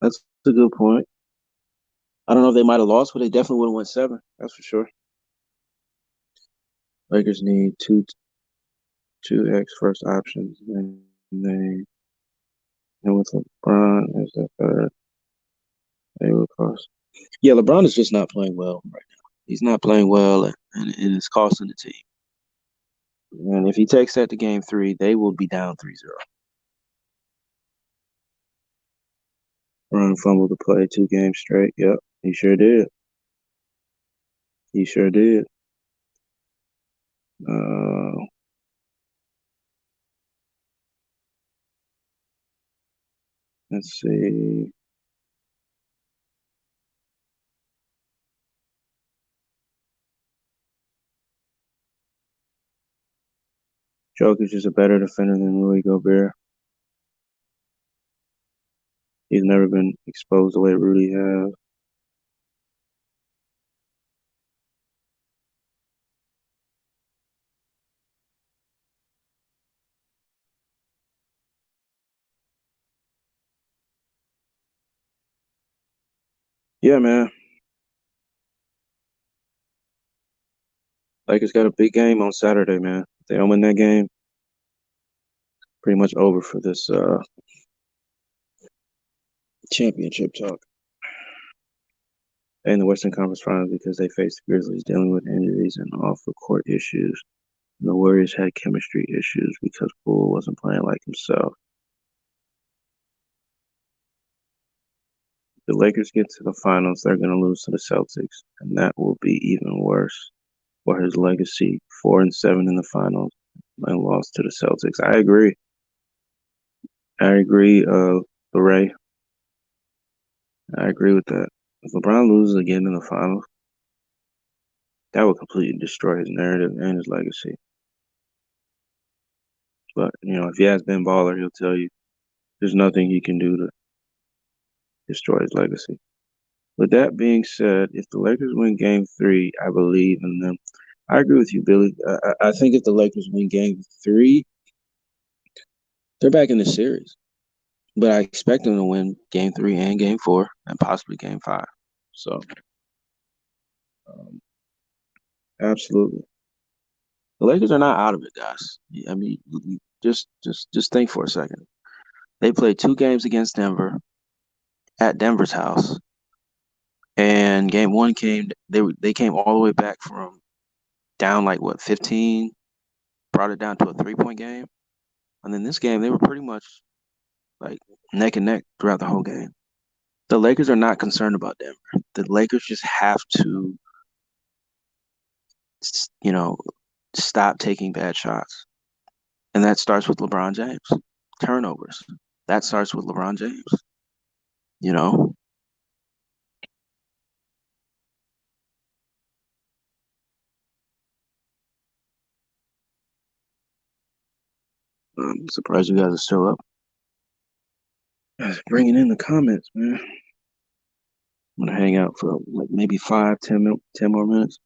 That's a good point. I don't know if they might have lost, but they definitely would have won 7. That's for sure. Lakers need two X first options, and with LeBron as the third, they will cost. Yeah, LeBron is just not playing well right now. He's not playing well, and it's costing the team. And if he takes that to game 3, they will be down 3-0. LeBron fumbled the play 2 games straight. Yep, he sure did. He sure did. Let's see. Jokic is a better defender than Rudy Gobert. He's never been exposed the way Rudy has. Yeah, man. Lakers got a big game on Saturday, man. If they don't win that game, pretty much over for this championship talk. In the Western Conference Finals because they faced the Grizzlies dealing with injuries and off-the-court issues. The Warriors had chemistry issues because Poole wasn't playing like himself. If the Lakers get to the finals, they're going to lose to the Celtics, and that will be even worse for his legacy. 4-7 in the finals and lost to the Celtics. I agree. Ray. I agree with that. If LeBron loses again in the finals, that would completely destroy his narrative and his legacy. But, if you ask Ben Baller, he'll tell you there's nothing he can do to destroy his legacy. With that being said, if the Lakers win Game 3, I believe in them. I agree with you, Billy. I think if the Lakers win Game 3, they're back in the series. But I expect them to win Game 3 and Game 4 and possibly Game 5. So, absolutely. The Lakers are not out of it, guys. I mean, just think for a second. They played 2 games against Denver at Denver's house, and Game 1 came. They came all the way back from down 15, brought it down to a 3-point game, and then this game they were pretty much neck and neck throughout the whole game. The Lakers are not concerned about Denver. The Lakers just have to, stop taking bad shots. And that starts with LeBron James. Turnovers. That starts with LeBron James. I'm surprised you guys are still up. Bringing in the comments, man. I'm going to hang out for maybe 5-10 more minutes.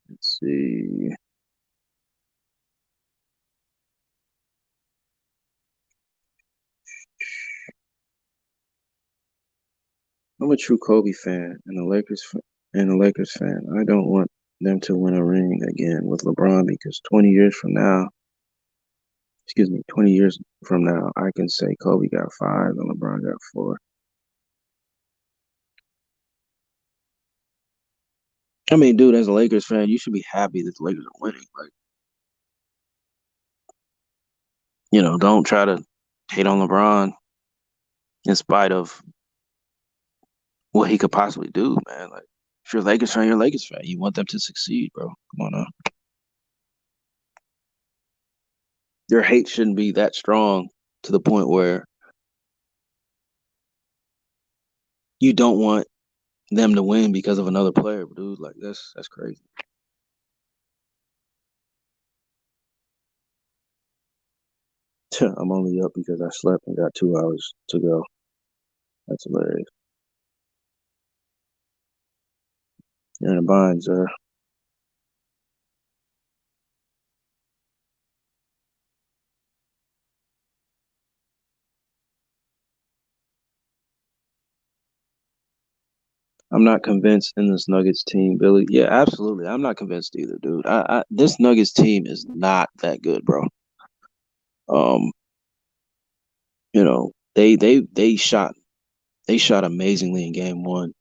Let's see. I'm a true Kobe fan and a Lakers fan. I don't want them to win a ring again with LeBron because 20 years from now, I can say Kobe got 5 and LeBron got 4. I mean, dude, as a Lakers fan, you should be happy that the Lakers are winning. Don't try to hate on LeBron in spite of what he could possibly do, man. If you're a Lakers fan, you're a Lakers fan. You want them to succeed, bro. Come on now. Your hate shouldn't be that strong to the point where you don't want them to win because of another player, dude. That's crazy. I'm only up because I slept and got 2 hours to go. That's hilarious. You're in a bind, sir. I'm not convinced in this Nuggets team, Billy. Yeah, absolutely. I'm not convinced either, dude. This Nuggets team is not that good, bro. They shot amazingly in Game 1,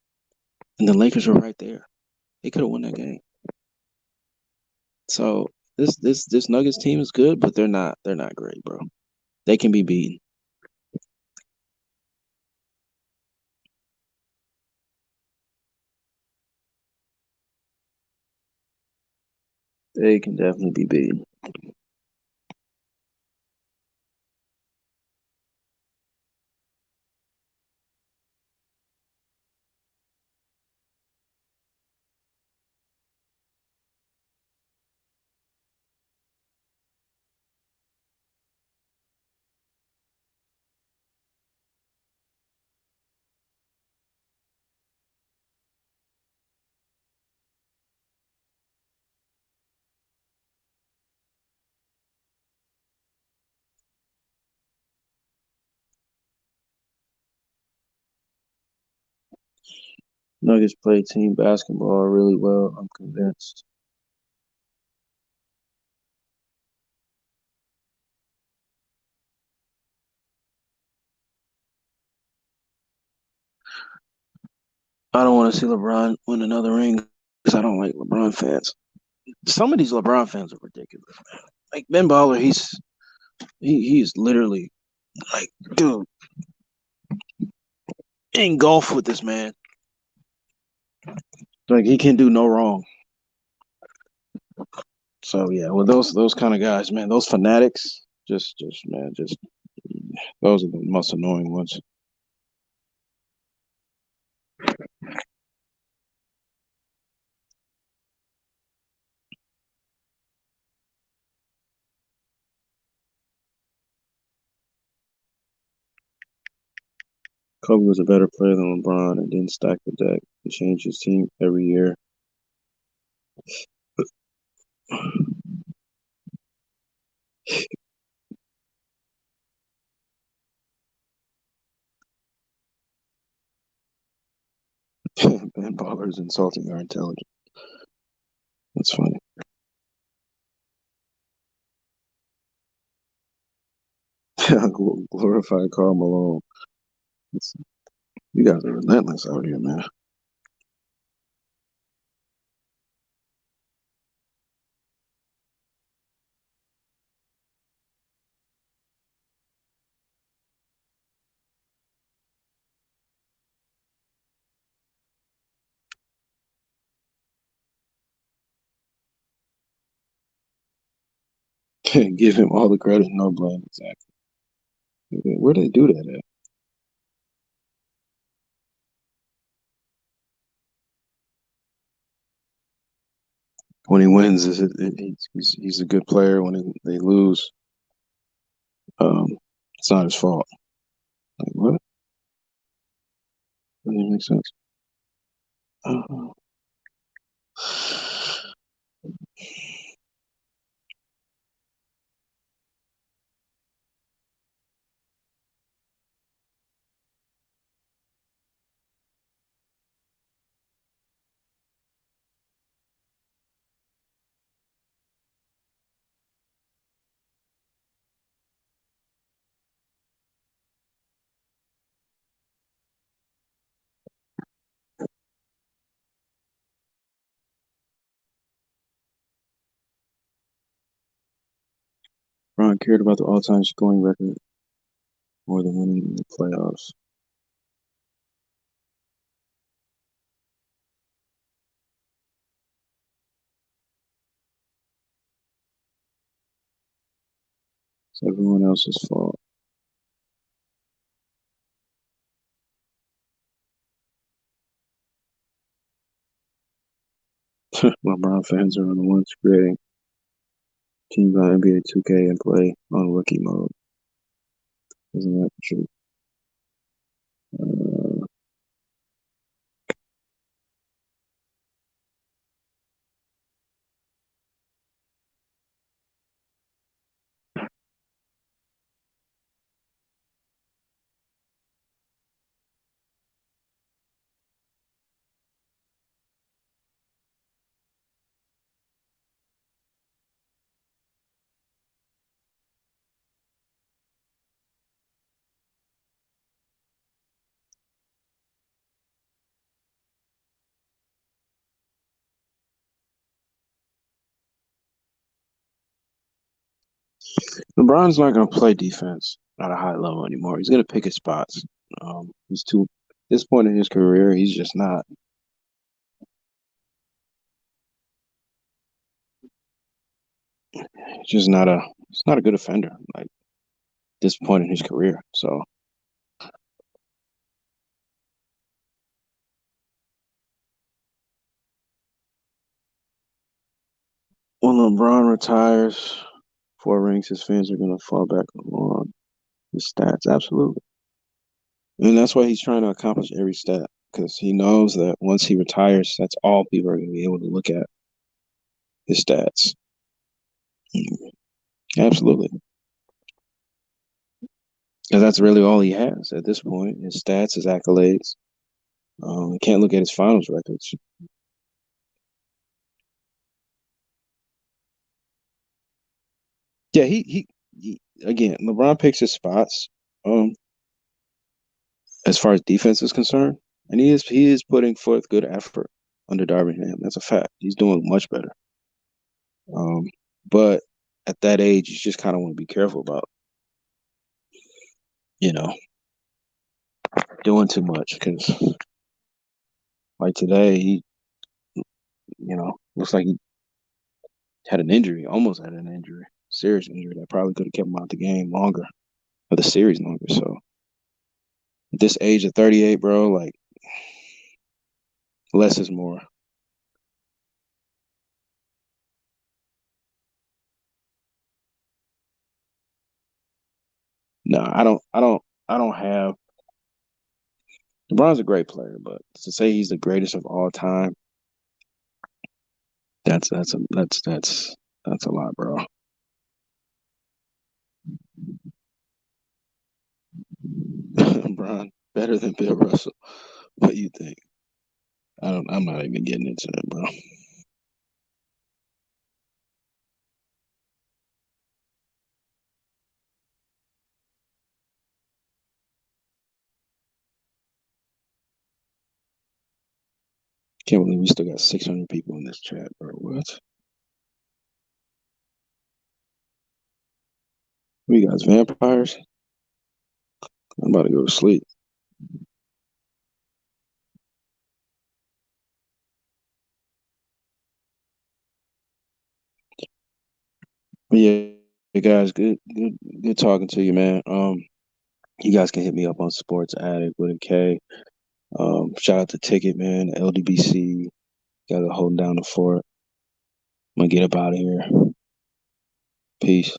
and the Lakers were right there. They could have won that game. So this Nuggets team is good, but they're not great, bro. They can be beaten. They can definitely be beaten. Nuggets play team basketball really well. I'm convinced. I don't want to see LeBron win another ring because I don't like LeBron fans. Some of these LeBron fans are ridiculous, man. Like Ben Baller, he's literally like, dude, engulfed with this man. Like he can do no wrong. So yeah, well those kind of guys, man, those fanatics, just those are the most annoying ones. Kobe was a better player than LeBron and didn't stack the deck. He changed his team every year. Ben Baller is insulting our intelligence. That's funny. Glorified Karl Malone. You guys are relentless out here, man. Give him all the credit, no blame. Exactly. Where do they do that at? When he wins, he's a good player. When they lose, it's not his fault. Like what? Doesn't make sense. Ron cared about the all-time scoring record more than winning in the playoffs. It's everyone else's fault. LeBron fans are the ones creating teams on NBA 2K and play on rookie mode. Isn't that true? LeBron's not going to play defense at a high level anymore. He's going to pick his spots. He's too. At this point in his career, he's just not. He's just not a. He's not a good offender. Like this point in his career, so. When LeBron retires, 4 rings, his fans are going to fall back on his stats. Absolutely. And that's why he's trying to accomplish every stat because he knows that once he retires, that's all people are going to be able to look at his stats. Absolutely. Because that's really all he has at this point, his stats, his accolades. He can't look at his finals records. Yeah, he again, LeBron picks his spots. As far as defense is concerned, and he is putting forth good effort. under Darvin Ham. That's a fact. He's doing much better. But at that age, you just kind of want to be careful about, doing too much because, like today, he, looks like he had an injury, almost had an injury, serious injury that probably could have kept him out the game longer, or the series longer. So at this age of 38, bro, like less is more. No, I don't have. LeBron's a great player, but to say he's the greatest of all time, that's a lot, bro. LeBron better than Bill Russell. What do you think? I'm not even getting into that, bro. Can't believe we still got 600 people in this chat, bro. What? We guys vampires? I'm about to go to sleep. But yeah, guys, good talking to you, man. You guys can hit me up on Sports Addict with a K. Shout out to Ticket, man, LDBC. Guys are holding down the fort. I'm gonna get up out of here. Peace.